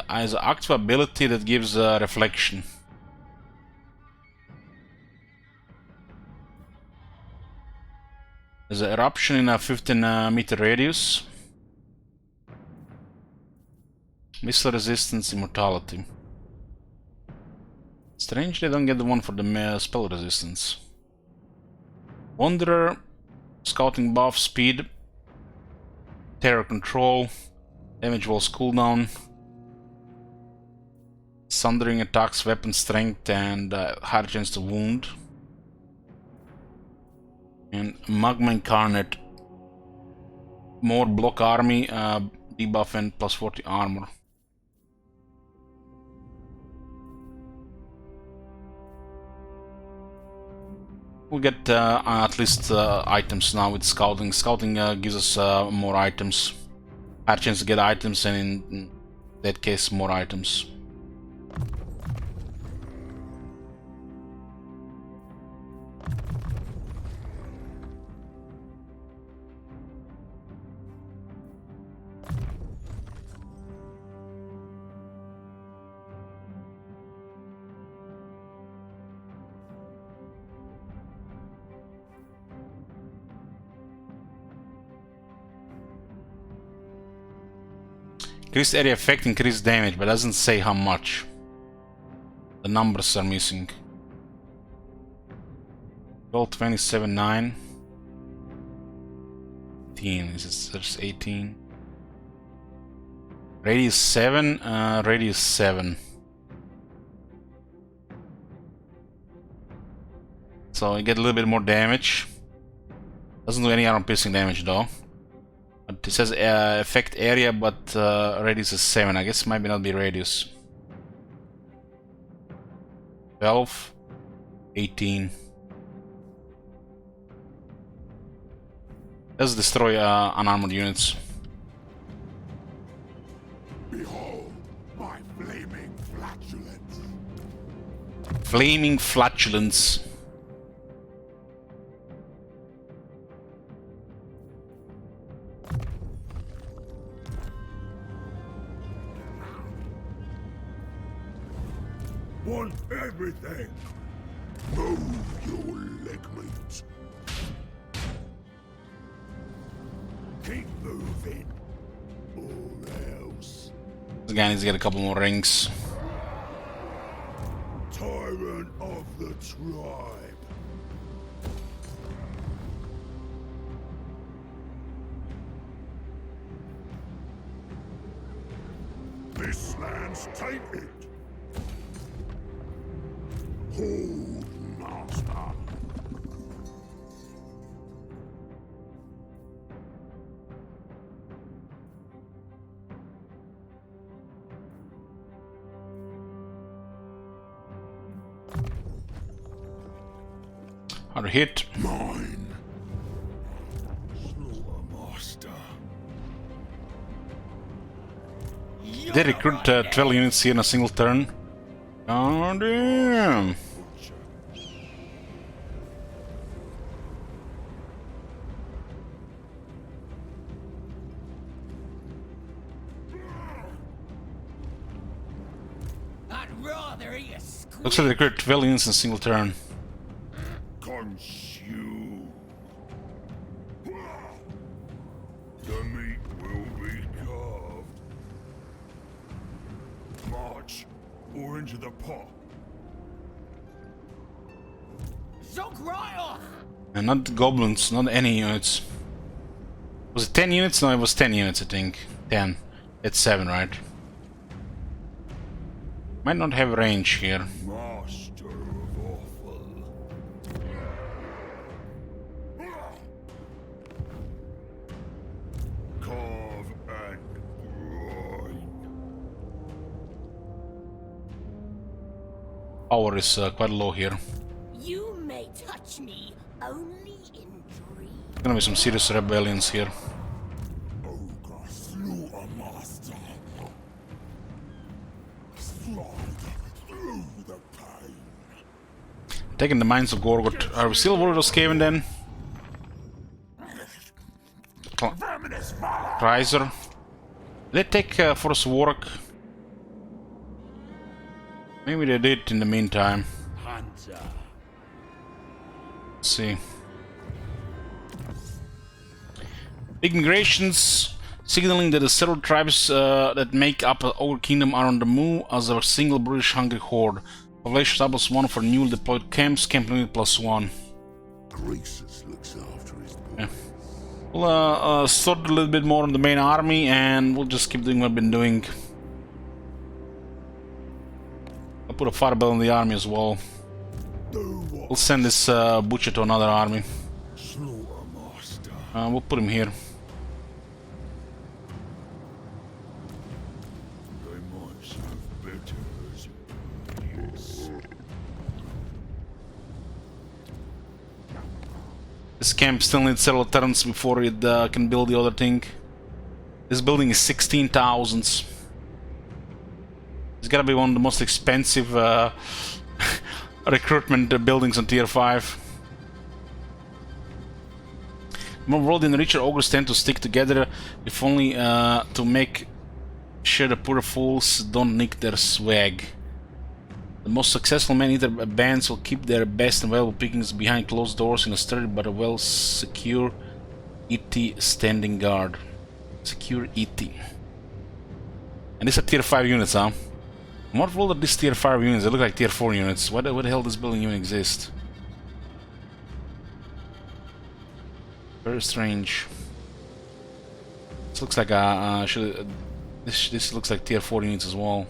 Has an active ability that gives reflection. There's an eruption in a 15-meter radius. Missile resistance, immortality. Strangely, I don't get the one for the spell resistance. Wanderer, scouting buff, speed, terror control, damage walls cooldown, sundering attacks, weapon strength, and higher chance to wound. And Magma Incarnate, more block army, debuff, and plus 40 armor. We'll get at least items now with scouting. Scouting gives us more items. Higher chance to get items, and in that case, more items. Increased area effect, increased damage, but doesn't say how much. The numbers are missing. Gold 27.9. 18. Is it there's 18? Radius 7. Radius 7. So you get a little bit more damage. Doesn't do any armor piercing damage though. But it says effect area, but radius is 7. I guess maybe not be radius. 12, 18. Does destroy unarmored units. Behold my flaming flatulence. Flaming flatulence. Want everything. Move your ligaments. Keep moving. Or else. This guy needs to get a couple more rings. Tyrant of the tribe. This land's tainted. Hold, master. Hard hit. Mine. Slaughtermaster. They recruit 12 units here in a single turn. Oh damn! I'd rather eat a squid. Looks like they recruit 12 units in a single turn. Consume. The meat will be carved. March or into the pot. Zook right off! And not goblins, not any units. Was it 10 units? No, it was 10 units, I think. 10. It's 7, right? Might not have range here. Master of awful. Carve and grind. Power is quite low here. You may touch me only in dreams. Gonna be some serious rebellions here. Ogre Slaughtermaster. Slide through the pain. Taking the mines of Gorgot. Are we still Warriors Caven then? Verminous fire. Riser. Did they take Force Warwick? Maybe they did in the meantime. Hunter. Let's see. Big migrations, signaling that the several tribes that make up our kingdom are on the move as a single British hungry horde. Population doubles 1 for newly deployed camps, camp limit +1. Croesus looks after his boy. Yeah. We'll sort a little bit more on the main army, and we'll just keep doing what we've been doing. I'll put a firebell in the army as well. We'll send this butcher to another army. Slaughtermaster. We'll put him here. They might serve better as yes. This camp still needs several turns before it can build the other thing. This building is 16,000. It's gotta be one of the most expensive recruitment buildings on tier 5. More world and richer ogres tend to stick together, if only to make sure the poor fools don't nick their swag. The most successful man-eater bands will keep their best and valuable pickings behind closed doors in a sturdy but a well-secure ET standing guard. Secure ET. And these are tier 5 units, huh? In what world are these tier 5 units? They look like tier 4 units. Why the hell does this building even exist? Very strange. This looks like a... this looks like tier 4 units as well.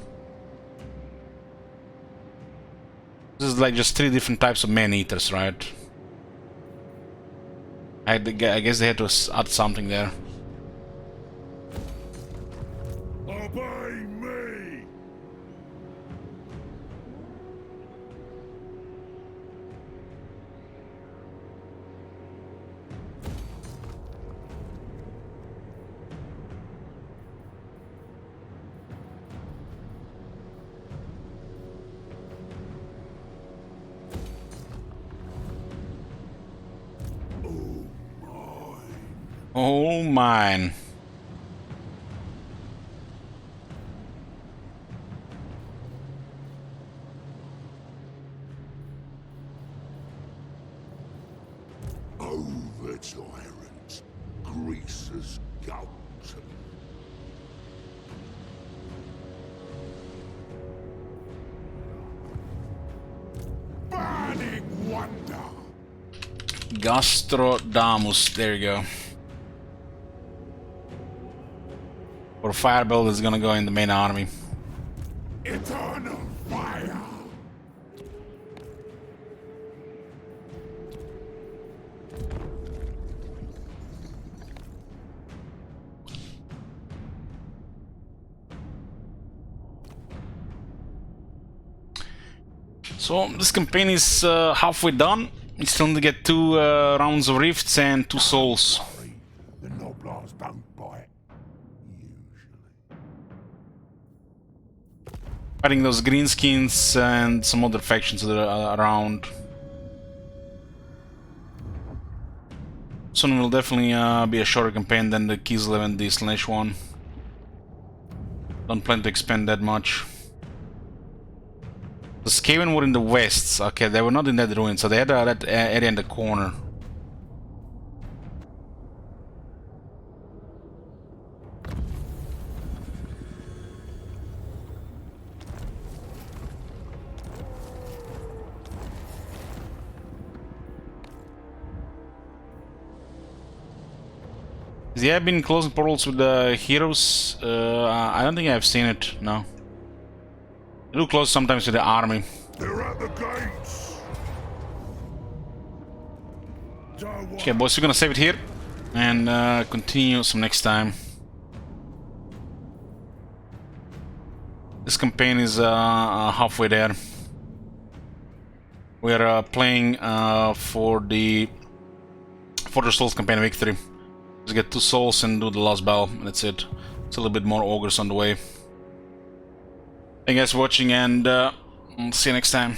This is like just 3 different types of man-eaters, right? I guess they had to add something there. Obey me! Oh, mine. Over tyrants, greasers, gout. Burning wonder. Gastrodamus, there you go. For fire build is gonna go in the main army. Eternal fire. So this campaign is halfway done. We still need to get 2 rounds of rifts and 2 souls. The noblars don't bite. Fighting those greenskins and some other factions that are around. Soon will definitely be a shorter campaign than the Kislev and the Slanesh one. Don't plan to expand that much. The Skaven were in the west. Okay, they were not in that ruin, so they had that area in the corner. They have been closing portals with the heroes. I don't think I've seen it. No. They do close sometimes with the army. They're at the gates. Okay, boys, we're gonna save it here and continue some next time. This campaign is halfway there. We are playing for the Souls campaign victory. Let's get 2 souls and do the last battle, and that's it. It's a little bit more ogres on the way. Thank you guys for watching, and see you next time.